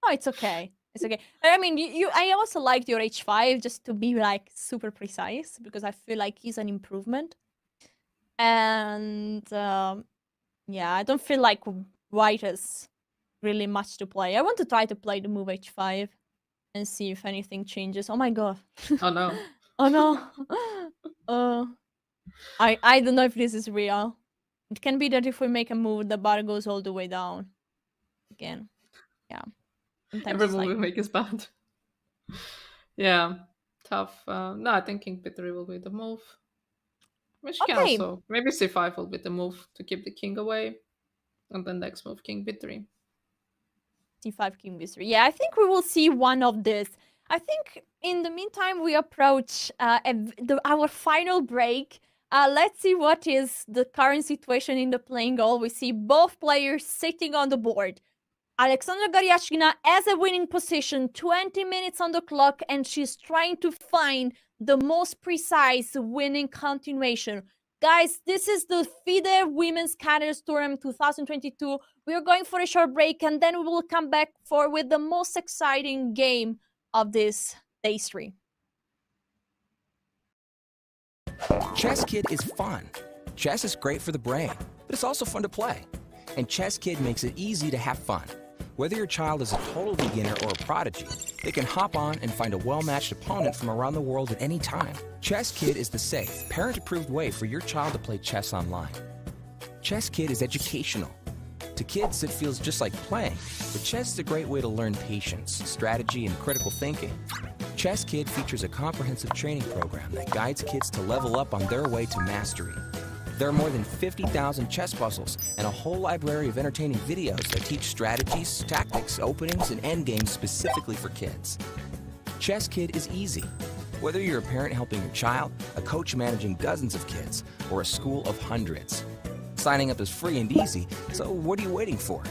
Oh, it's okay. It's okay. I mean, I also liked your h5, just to be like super precise, because I feel like he's an improvement. And yeah, I don't feel like white has really much to play. I want to try to play the move h5 and see if anything changes. Oh my god. Oh no. Oh no. I don't know if this is real. It can be that if we make a move, the bar goes all the way down. Again. Yeah. Sometimes Every it's move like... we make is bad. Yeah. Tough. No, I think king b3 will be the move. Which can also... Maybe c5 will be the move to keep the king away. And then next move, king b3. c5, king b3. Yeah, I think we will see one of this. I think in the meantime, we approach our final break. Let's see what is the current situation in the playing goal. We see both players sitting on the board. Alexandra Goryachkina has a winning position, 20 minutes on the clock, and she's trying to find the most precise winning continuation. Guys, this is the FIDE Women's Candidates Tournament 2022. We are going for a short break, and then we will come back with the most exciting game of this day 3. Chess Kid is fun. Chess is great for the brain, but it's also fun to play. And Chess Kid makes it easy to have fun. Whether your child is a total beginner or a prodigy, they can hop on and find a well-matched opponent from around the world at any time. Chess Kid is the safe, parent-approved way for your child to play chess online. Chess Kid is educational. To kids, it feels just like playing, but chess is a great way to learn patience, strategy, and critical thinking. Chess Kid features a comprehensive training program that guides kids to level up on their way to mastery. There are more than 50,000 chess puzzles and a whole library of entertaining videos that teach strategies, tactics, openings, and endgames specifically for kids. Chess Kid is easy. Whether you're a parent helping your child, a coach managing dozens of kids, or a school of hundreds. Signing up is free and easy, so what are you waiting for?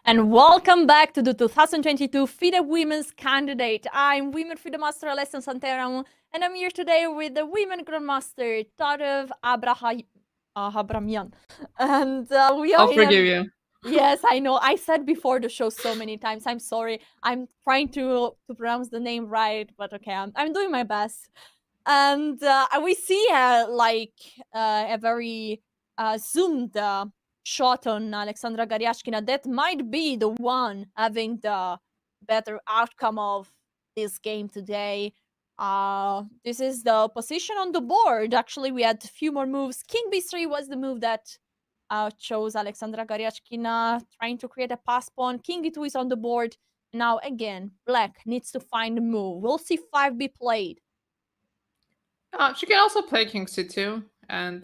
And welcome back to the 2022 FIDE Women's Candidate. I'm Women FIDE Master Alessia Santeramu, and I'm here today with the Women Grandmaster Tarev Abrahamian. And we are I'll forgive you. Yes, I know. I said before the show so many times. I'm sorry. I'm trying to pronounce the name right, but okay, I'm doing my best. And we see a very zoomed shot on Alexandra Goryachkina. That might be the one having the better outcome of this game today. This is the position on the board. Actually, we had a few more moves. King b3 was the move that chose Alexandra Goryachkina, trying to create a pass pawn. King e2 is on the board. Now, again, black needs to find a move. We'll see 5 be played. She can also play king c2 and,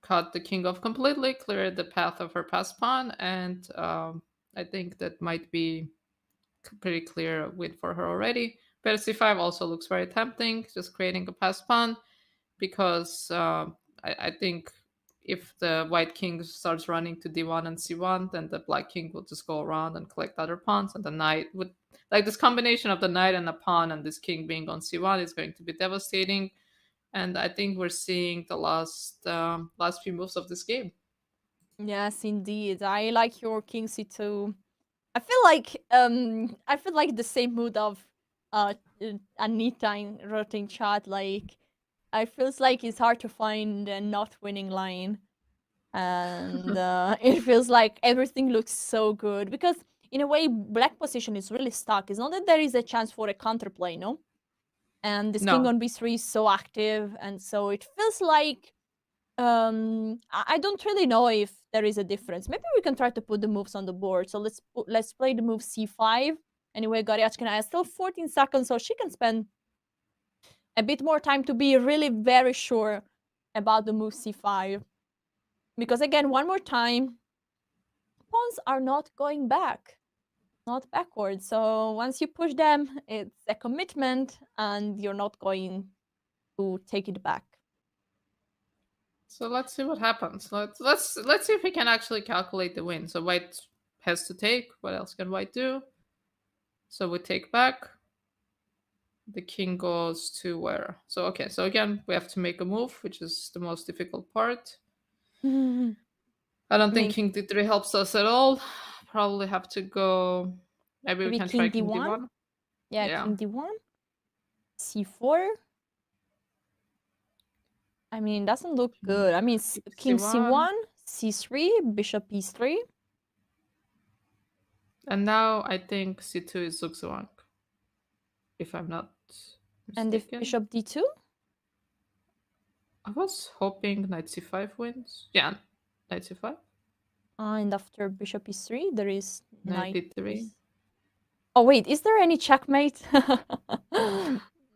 cut the king off completely, clear the path of her pass pawn, and I think that might be pretty clear win for her already. But c5 also looks very tempting, just creating a pass pawn, because I think if the white king starts running to d1 and c1, then the black king will just go around and collect other pawns, and the knight would, like, this combination of the knight and the pawn and this king being on c1 is going to be devastating. And I think we're seeing the last few moves of this game. Yes, indeed. I like your king c2. I feel like the same mood of Anita wrote in chat. Like, I feels like it's hard to find a not winning line, and it feels like everything looks so good because in a way black position is really stuck. It's not that there is a chance for a counterplay, no. And this king No. on b3 is so active, and so it feels like I don't really know if there is a difference. Maybe we can try to put the moves on the board. So let's play the move c5. Anyway, Goryachkina has still 14 seconds, so she can spend a bit more time to be really very sure about the move c5. Because again, one more time, pawns are not going back, not backwards. So once you push them, it's a commitment, and you're not going to take it back. So let's see what happens. Let's see if we can actually calculate the win. So white has to take. What else can white do? So we take back. The king goes to where? So okay, so again we have to make a move, which is the most difficult part. I don't think king d3 helps us at all. Probably have to go. Maybe we can try king d1. Yeah, king d1. c4. I mean, it doesn't look good. I mean, king c1, c3, bishop e3. And now I think c2 is zugzwang, if I'm not mistaken. And if bishop d2? I was hoping knight c5 wins. Yeah, knight c5. And after bishop e3, there is knight d3. Oh wait, is there any checkmate?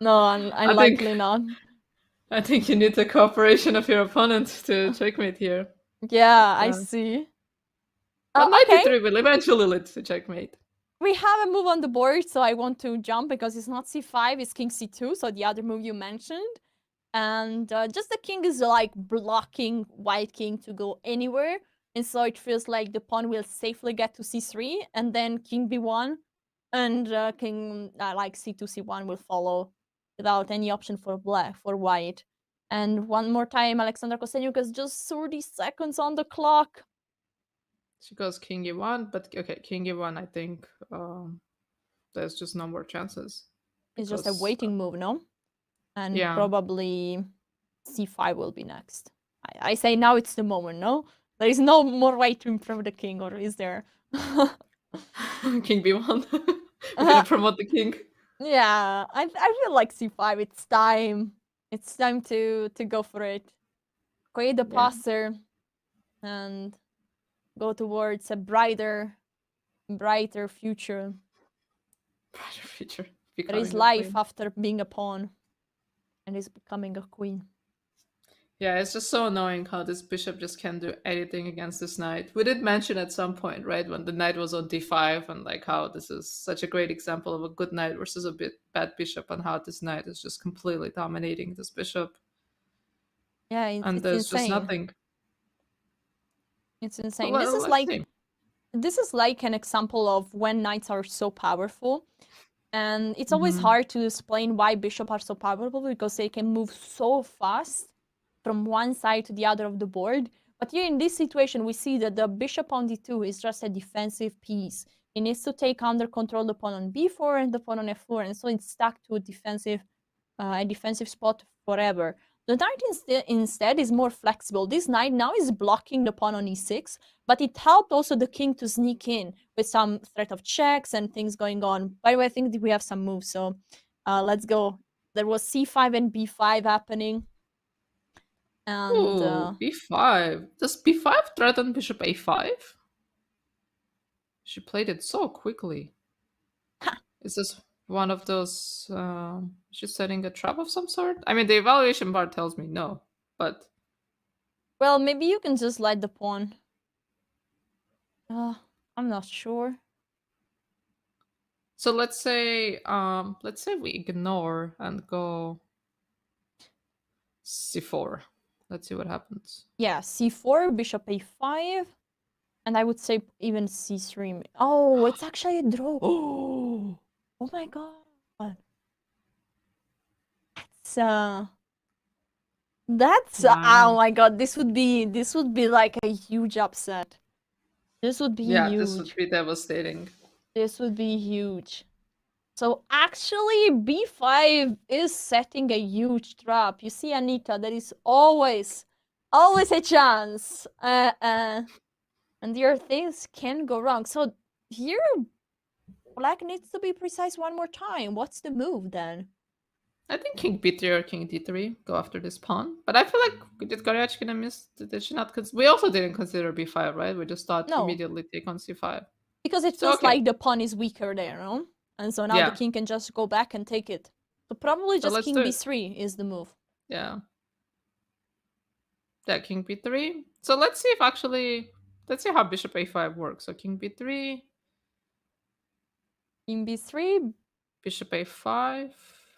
No, unlikely not. I think you need the cooperation of your opponent to checkmate here. Yeah, I see. But knight d3 will eventually lead to checkmate. We have a move on the board, so I want to jump because it's not c5, it's king c2, so the other move you mentioned. And just the king is like blocking white king to go anywhere. And so it feels like the pawn will safely get to c3, and then king b1, and king like c2, c1 will follow without any option for white. And one more time, Alexandra Kosteniuk has just 30 seconds on the clock. She goes king e1, but okay, king e1, I think there's just no more chances. It's just a waiting move, no? And probably c5 will be next. I say now it's the moment, no? There is no more way to improve the king, or is there? King b1. We're gonna promote the king. Yeah, I feel like c5. It's time. It's time to go for it. Create the passer and go towards a brighter future. Brighter future. There is life after being a pawn, and is becoming a queen. Yeah, it's just so annoying how this bishop just can't do anything against this knight. We did mention at some point, right, when the knight was on d5, and like how this is such a great example of a good knight versus a bad bishop, and how this knight is just completely dominating this bishop. Yeah, it's there's insane. Just nothing. It's insane. This is like an example of when knights are so powerful. And it's always hard to explain why bishops are so powerful, because they can move so fast from one side to the other of the board. But here in this situation, we see that the bishop on d2 is just a defensive piece. It needs to take under control the pawn on b4 and the pawn on f4, and so it's stuck to a defensive spot forever. The knight instead is more flexible. This knight now is blocking the pawn on e6, but it helped also the king to sneak in with some threat of checks and things going on. By the way, I think we have some moves, so let's go. There was c5 and b5 happening. And b5. Does b5 threaten bishop a5? She played it so quickly. Is this one of those... she's setting a trap of some sort? I mean, the evaluation bar tells me no, but... Well, maybe you can just let the pawn. I'm not sure. So let's say we ignore and go c4. let's see what happens. Yeah, c4, bishop a5, and I would say even c3. Oh, it's actually a draw. Oh, oh my god. That's oh Wow. my god, this would be like a huge upset. This would be Yeah, huge. this would be devastating. This would be huge. So actually, b5 is setting a huge trap. You see, Anita, there is always a chance. And your things can go wrong. So here, black needs to be precise one more time. What's the move then? I think king b3 or king d3 go after this pawn. But I feel like, did Goryachkina miss? Did she not? We also didn't consider b5, right? We just thought No. immediately take on c5. Because it feels like the pawn is weaker there, no? And so now the king can just go back and take it. So probably just king b3 is the move. Yeah. Yeah, king b3. So let's see if actually, let's see how bishop a5 works. So king b3. King b3. Bishop a5.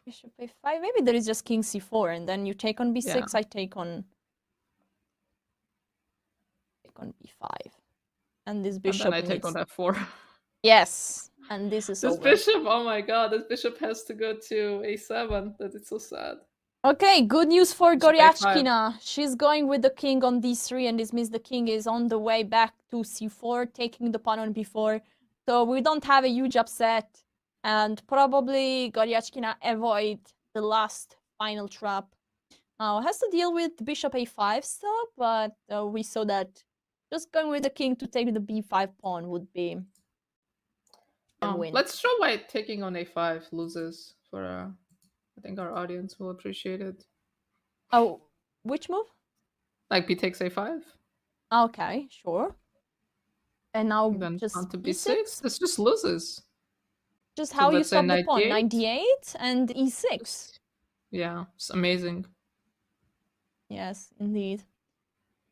Bishop a5. Maybe there is just king c4 and then you take on b6, Yeah. I take on b5. And this bishop And then I take on f4. Yes. And this is This over. bishop, oh my god, this bishop has to go to a7. That is so sad. Okay, good news for Bishop Goryachkina. She's going with the king on d3, and this means the king is on the way back to c4, taking the pawn on b4. So we don't have a huge upset, and probably Goryachkina avoid the last final trap. Now has to deal with bishop a5 still, but we saw that just going with the king to take the b5 pawn would be a win. Let's show why taking on a5 loses for I think our audience will appreciate it. Oh, which move? Like b takes a5. Okay, sure. And now then just on to b6. This just loses. Just So how you let's say stop the pawn. 98. Knight d8 and e6. Yeah, it's amazing. Yes, indeed.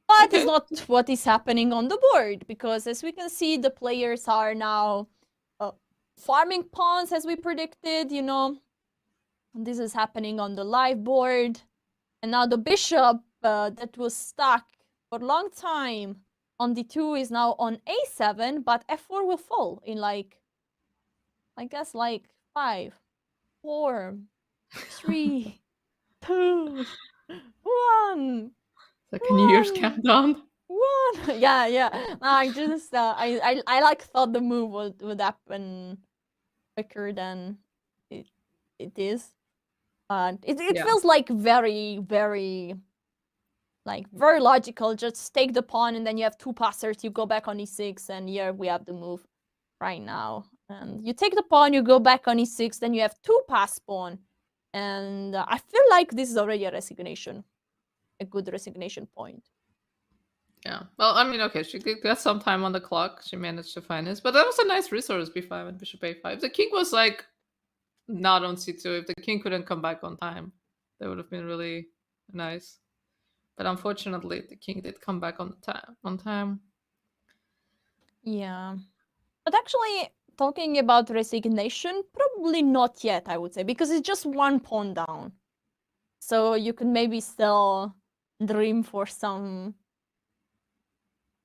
But it's not what is happening on the board, because as we can see, the players are now farming pawns as we predicted, you know. This is happening on the live board. And now the bishop that was stuck for a long time on d2 is now on a7, but f4 will fall in like, I guess like 5, 4, 3, 2, 1. Like a New Year's countdown. 1. Yeah. I just I like thought the move would happen quicker than it is. It feels like very logical. Just take the pawn and then you have two passers. You go back on e6, and here we have the move right now. And you take the pawn, you go back on e6, then you have two pass pawn. And I feel like this is already a resignation, a good resignation point. Yeah. Well, I mean, okay, she got some time on the clock. She managed to find this, but that was a nice resource. b5 and bishop a5. The king was like not on c2. If the king couldn't come back on time, that would have been really nice. But unfortunately, the king did come back on time. Yeah. But actually, talking about resignation, probably not yet, I would say, because it's just one pawn down. So you could maybe still dream for some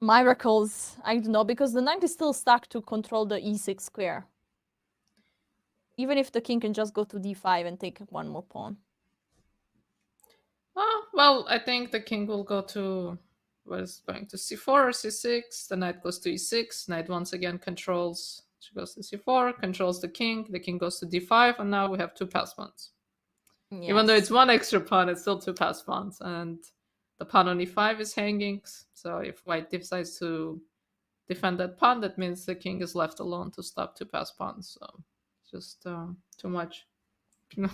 miracles. I don't know, because the knight is still stuck to control the e6 square. Even if the king can just go to d5 and take one more pawn. Well, I think the king will go to, what is going to c4 or c6. The knight goes to e6. Knight once again controls, she goes to c4, controls the king goes to d5, and now we have two pass pawns. Yes. Even though it's one extra pawn, it's still two pass pawns, and the pawn on e5 is hanging. So if white decides to defend that pawn, that means the king is left alone to stop two pass pawns. So it's just too much.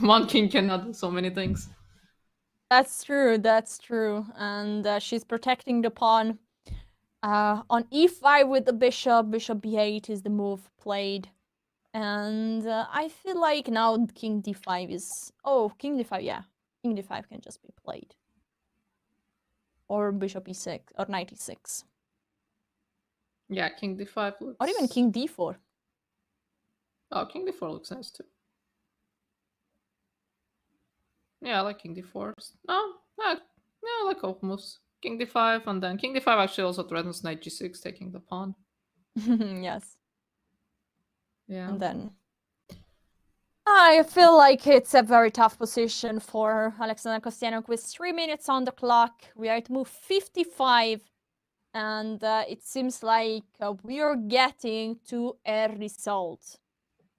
One king cannot do so many things. That's true. And she's protecting the pawn. On e5 with the bishop b8 is the move played. And I feel like now king d5 is... Oh, king d5, yeah. King d5 can just be played. Or bishop e6, or knight e6. Yeah, king d5 looks... Or even king d4. Oh, king d4 looks nice too. Yeah, I like king d4. No, Yeah, like all moves. King d5, and then King d5 actually also threatens knight g6, taking the pawn. Yes. Yeah. And then I feel like it's a very tough position for Alexander Kosteniuk with 3 minutes on the clock. We are at move 55, and it seems like we are getting to a result,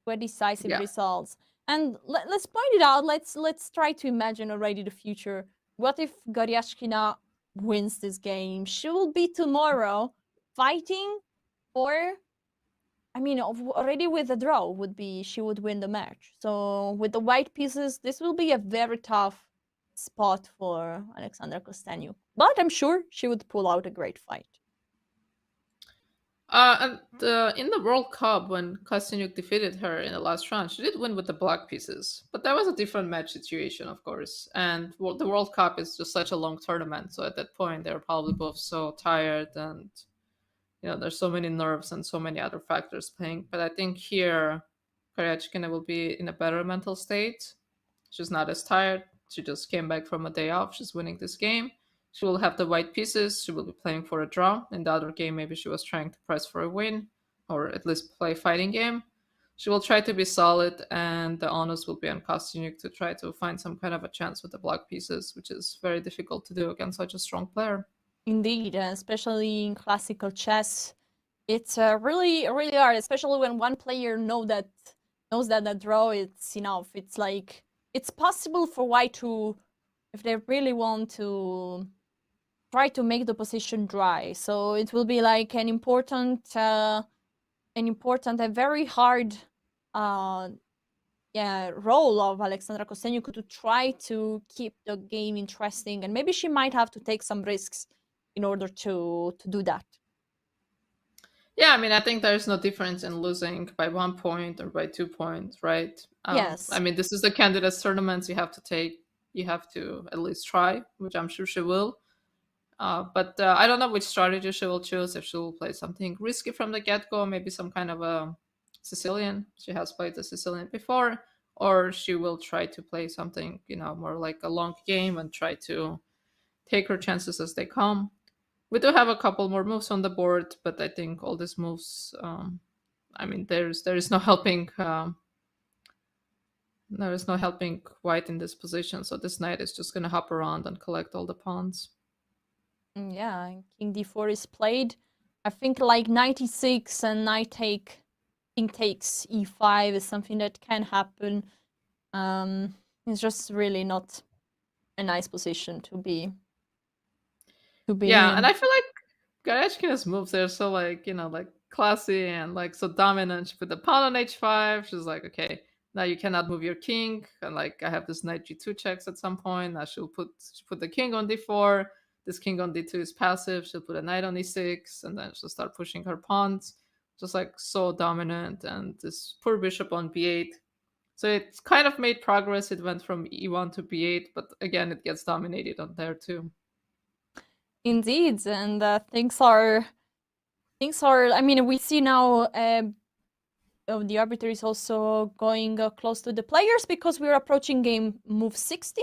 to a decisive result. And let's point it out. Let's try to imagine already the future. What if Goryachkina wins this game? She will be tomorrow fighting for, I mean, already with a draw would be she would win the match. So with the white pieces, this will be a very tough spot for Alexander Kosteniuk. But I'm sure she would pull out a great fight. And in the World Cup, when Kosteniuk defeated her in the last round, she did win with the black pieces. But that was a different match situation, of course. And the World Cup is just such a long tournament. So at that point, they were probably both so tired, and there's so many nerves and so many other factors playing. But I think here, Goryachkina will be in a better mental state. She's not as tired. She just came back from a day off. She's winning this game. She will have the white pieces. She will be playing for a draw. In the other game, maybe she was trying to press for a win, or at least play fighting game. She will try to be solid, and the onus will be on Kosteniuk to try to find some kind of a chance with the black pieces, which is very difficult to do against such a strong player. Indeed, especially in classical chess, it's really, really hard, especially when one player knows that the draw is enough. It's like it's possible for white to, if they really want to, try to make the position dry. So it will be like an important, a very hard, role of Alexandra Kosteniuk to try to keep the game interesting, and maybe she might have to take some risks in order to do that. Yeah, I mean, I think there's no difference in losing by 1 point or by 2 points, right? Yes. I mean, this is the candidates tournaments. You have to at least try, which I'm sure she will. But I don't know which strategy she will choose. If she will play something risky from the get-go, maybe some kind of a Sicilian. She has played the Sicilian before, or she will try to play something, more like a long game and try to take her chances as they come. We do have a couple more moves on the board, but I think all these moves, I mean, there is no helping. There is no helping white in this position, so this knight is just gonna hop around and collect all the pawns. Yeah, King d4 is played. I think like knight e6 and king takes e5 is something that can happen. It's just really not a nice position to be Yeah, in. and I feel like Goryachkina's moves are so like classy and like so dominant. She put the pawn on h5. She's like, okay, now you cannot move your king, and like I have this knight g2 checks at some point. Now she put the king on d4. This king on d2 is passive. She'll put a knight on e6, and then she'll start pushing her pawns, just like so dominant. And this poor bishop on b8. So it's kind of made progress. It went from e1 to b8, but again, it gets dominated on there too. Indeed, and things are. I mean, we see now the arbiter is also going close to the players because we're approaching game move 60.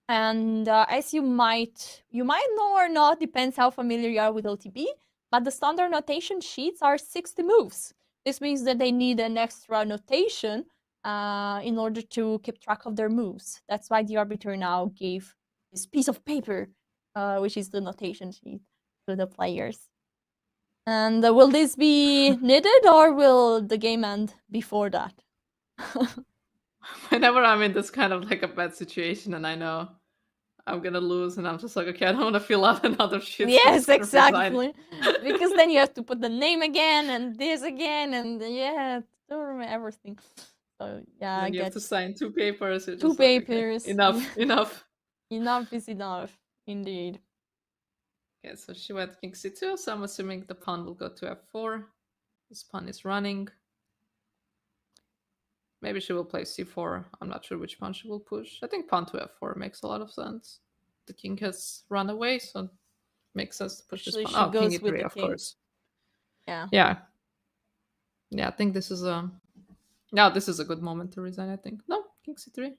And as you might know or not, depends how familiar you are with OTB, but the standard notation sheets are 60 moves. This means that they need an extra notation in order to keep track of their moves. That's why the arbiter now gave this piece of paper, which is the notation sheet, to the players. And will this be needed, or will the game end before that? Whenever I'm in this kind of like a bad situation and I know I'm gonna lose, and I'm just like, okay, I don't want to fill out another sheet. Yes, exactly. Because then you have to put the name again and this again, and everything. So yeah, and you have to sign 2 papers. It's two just like, papers. okay, enough. Enough is enough, indeed. Okay, so she went king c2, so I'm assuming the pawn will go to f4. This pawn is running. Maybe she will play c4. I'm not sure which pawn she will push. I think pawn to f4 makes a lot of sense. The king has run away, so it makes sense to push this pawn. Oh, king e3, of course. Yeah, I think this is a... Now this is a good moment to resign, I think. No, king c3.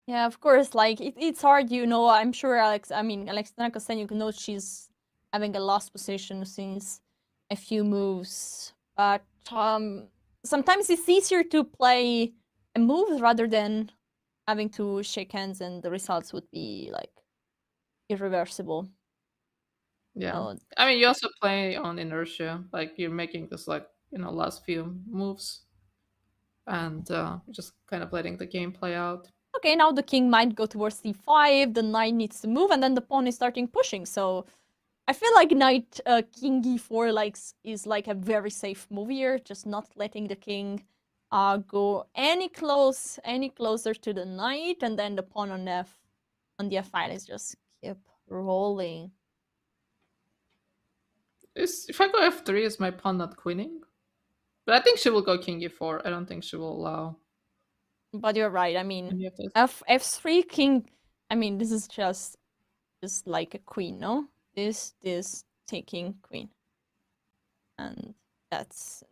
Yeah, of course. Like it's hard, you know. I'm sure Alexandra Kosteniuk knows she's having a lost position since a few moves, but sometimes it's easier to play a move rather than having to shake hands, and the results would be like irreversible. Yeah. So I mean, you also play on inertia. Like you're making this like, last few moves and just kind of letting the game play out. okay, now the king might go towards c5, the knight needs to move, and then the pawn is starting pushing. So I feel like knight king e4 is like a very safe move here, just not letting the king go any closer to the knight, and then the pawn on the f file is just keep rolling. If I go f3, is my pawn not queening? But I think she will go king e4. I don't think she will allow. But you're right. I mean, any of this. f3 king. I mean, this is just like a queen, no? This taking queen, and that's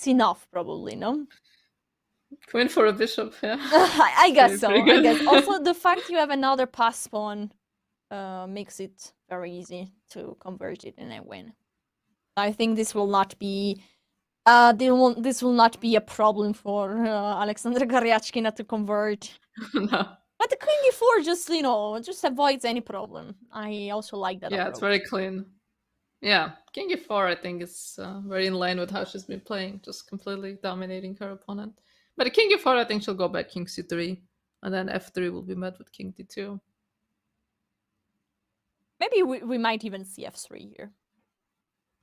enough, probably, no? Queen for a bishop, yeah. I guess so. Pretty I guess good. also the fact you have another pass pawn makes it very easy to convert it in a win. I think this will not be this will not be a problem for Alexandra Goryachkina to convert. No. But the queen e4 just avoids any problem. I also like that Yeah, approach. it's very clean. Yeah, king e4 I think is very in line with how she's been playing, just completely dominating her opponent. But the king e4 I think she'll go back king c3, and then f3 will be met with king d2. Maybe we might even see f3 here.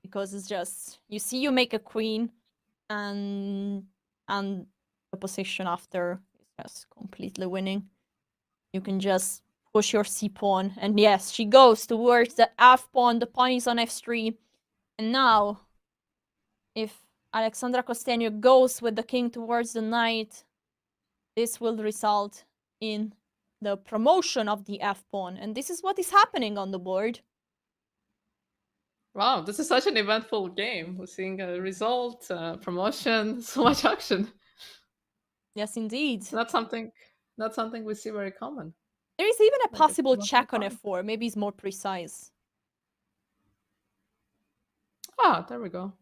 Because it's just, you see you make a queen, and the position after is just completely winning. You can just push your c-pawn, and yes, she goes towards the f-pawn, the pawn is on f3, and now, if Alexandra Kosteniuk goes with the king towards the knight, this will result in the promotion of the f-pawn, and this is what is happening on the board. Wow, this is such an eventful game. We're seeing a result, promotion, so much action. Yes, indeed. Not something we see very common. There is even a Like, possible it's check on fun. f4. Maybe it's more precise. Ah, there we go.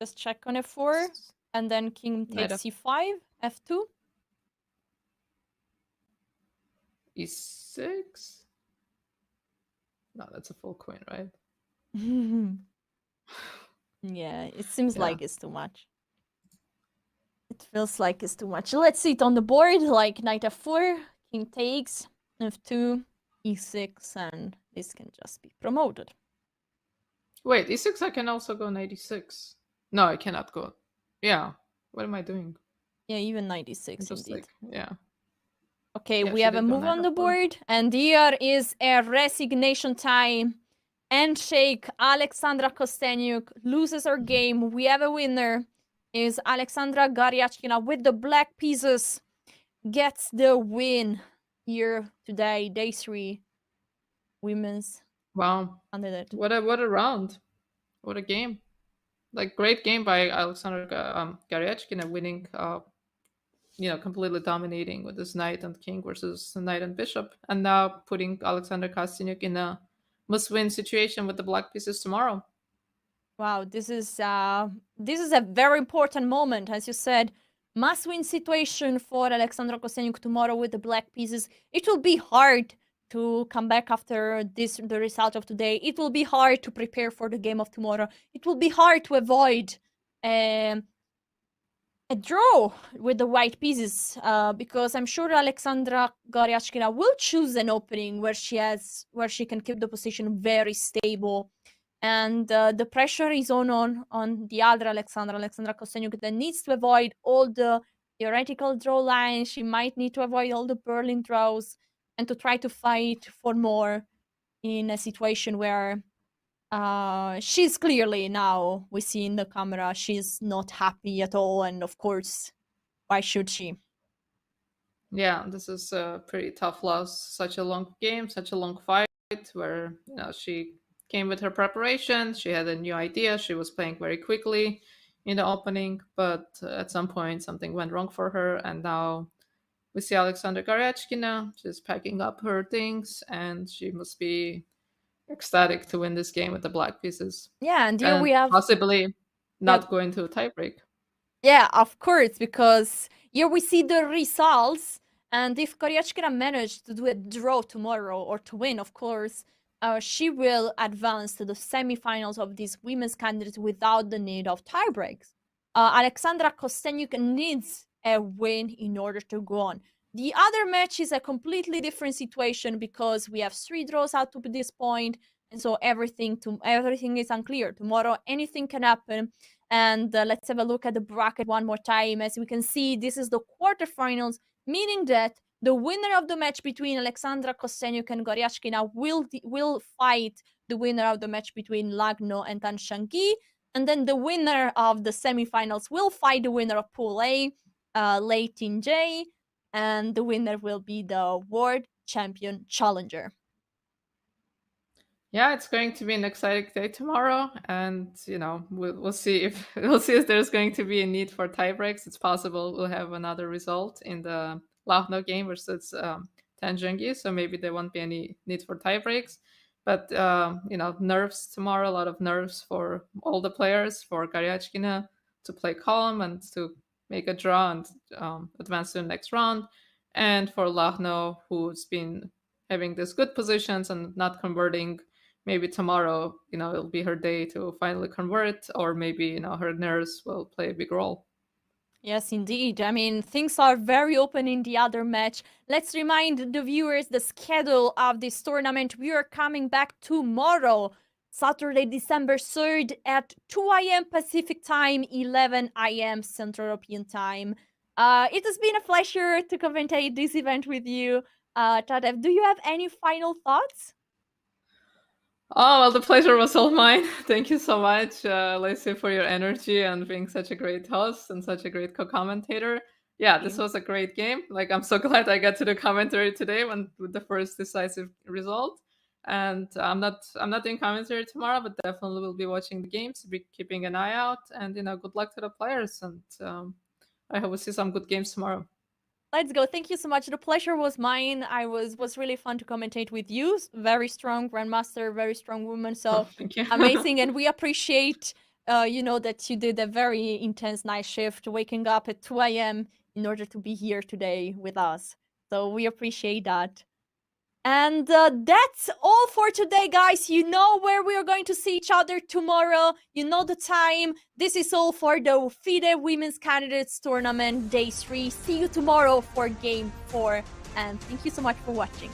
Just check on f4, and then king takes c5, f2. e6? No, that's a full queen, right? Yeah, it seems Yeah. like it's too much. It feels like it's too much. Let's see it on the board, like knight f4, king takes, f2, e6, and this can just be promoted. Wait, e6 I can also go knight e6. No, I cannot go. Yeah, what am I doing? Yeah, even knight e6, Just indeed. yeah. Okay, Yeah, we she have a did go move knight on the f4. board, and here is a resignation time. Handshake, Alexandra Kosteniuk loses her game. We have a winner. Is Alexandra Goryachkina with the black pieces. Gets the win here today, day 3. Women's. Wow. Candidate. What a round. What a game. Like, great game by Alexandra Goryachkina, winning, completely dominating with this knight and king versus the knight and bishop, and now putting Alexandra Kosteniuk in a must-win situation with the black pieces tomorrow. Wow, this is a very important moment, as you said. Must-win situation for Alexandra Kosteniuk tomorrow with the black pieces. It will be hard to come back after the result of today. It will be hard to prepare for the game of tomorrow. It will be hard to avoid a draw with the white pieces, because I'm sure Alexandra Goryachkina will choose an opening where she can keep the position very stable, and the pressure is on the other Alexandra Kosteniuk, that needs to avoid all the theoretical draw lines. She might need to avoid all the Berlin draws and to try to fight for more in a situation where she's clearly, now we see in the camera, she's not happy at all, and of course, why should she? Yeah, this is a pretty tough loss. Such a long game, such a long fight, where she came with her preparation. She had a new idea. She was playing very quickly. in the opening, but at some point something went wrong for her, and now we see Alexandra Goryachkina just packing up her things, and she must be ecstatic to win this game with the black pieces. Yeah, and here And we have possibly not going to a tiebreak. Yeah, of course, because here we see the results, and if Goryachkina managed to do a draw tomorrow or to win, of course, she will advance to the semifinals of these women's candidates without the need of tiebreaks. Alexandra Kosteniuk needs a win in order to go on. The other match is a completely different situation because we have 3 draws out to this point, and so everything is unclear. Tomorrow, anything can happen. And let's have a look at the bracket one more time. As we can see, this is the quarterfinals, meaning that the winner of the match between Alexandra Kosteniuk and Goryachkina will fight the winner of the match between Lagno and Zhongyi. And then the winner of the semifinals will fight the winner of Pool A, Lei J, and the winner will be the World Champion Challenger. Yeah, it's going to be an exciting day tomorrow, and we'll see if there's going to be a need for tiebreaks. It's possible we'll have another result in the Lagno game versus Zhongyi, so maybe there won't be any need for tiebreaks. But nerves tomorrow, a lot of nerves for all the players, for Goryachkina to play calm and to make a draw and advance to the next round, and for Lagno, who's been having these good positions and not converting. Maybe tomorrow, it'll be her day to finally convert, or maybe, her nerves will play a big role. Yes, indeed. I mean, things are very open in the other match. Let's remind the viewers the schedule of this tournament. We are coming back tomorrow, Saturday, December 3rd at 2 a.m. Pacific time, 11 a.m. Central European time. It has been a pleasure to commentate this event with you. Tatev, do you have any final thoughts? Oh, well, the pleasure was all mine. Thank you so much, Lacey, for your energy and being such a great host and such a great co-commentator. Yeah, this was a great game. Like, I'm so glad I got to the commentary today with the first decisive result. And I'm not doing commentary tomorrow, but definitely will be watching the games, be keeping an eye out, and good luck to the players. And I hope we see some good games tomorrow. Let's go. Thank you so much. The pleasure was mine. Was really fun to commentate with you. Very strong grandmaster, very strong woman. So thank you. Amazing. And we appreciate, that you did a very intense night shift, waking up at 2 a.m. in order to be here today with us. So we appreciate that. And that's all for today, guys. You know where we are going to see each other tomorrow. You know the time. This is all for the FIDE Women's Candidates Tournament Day 3. See you tomorrow for Game 4. And thank you so much for watching.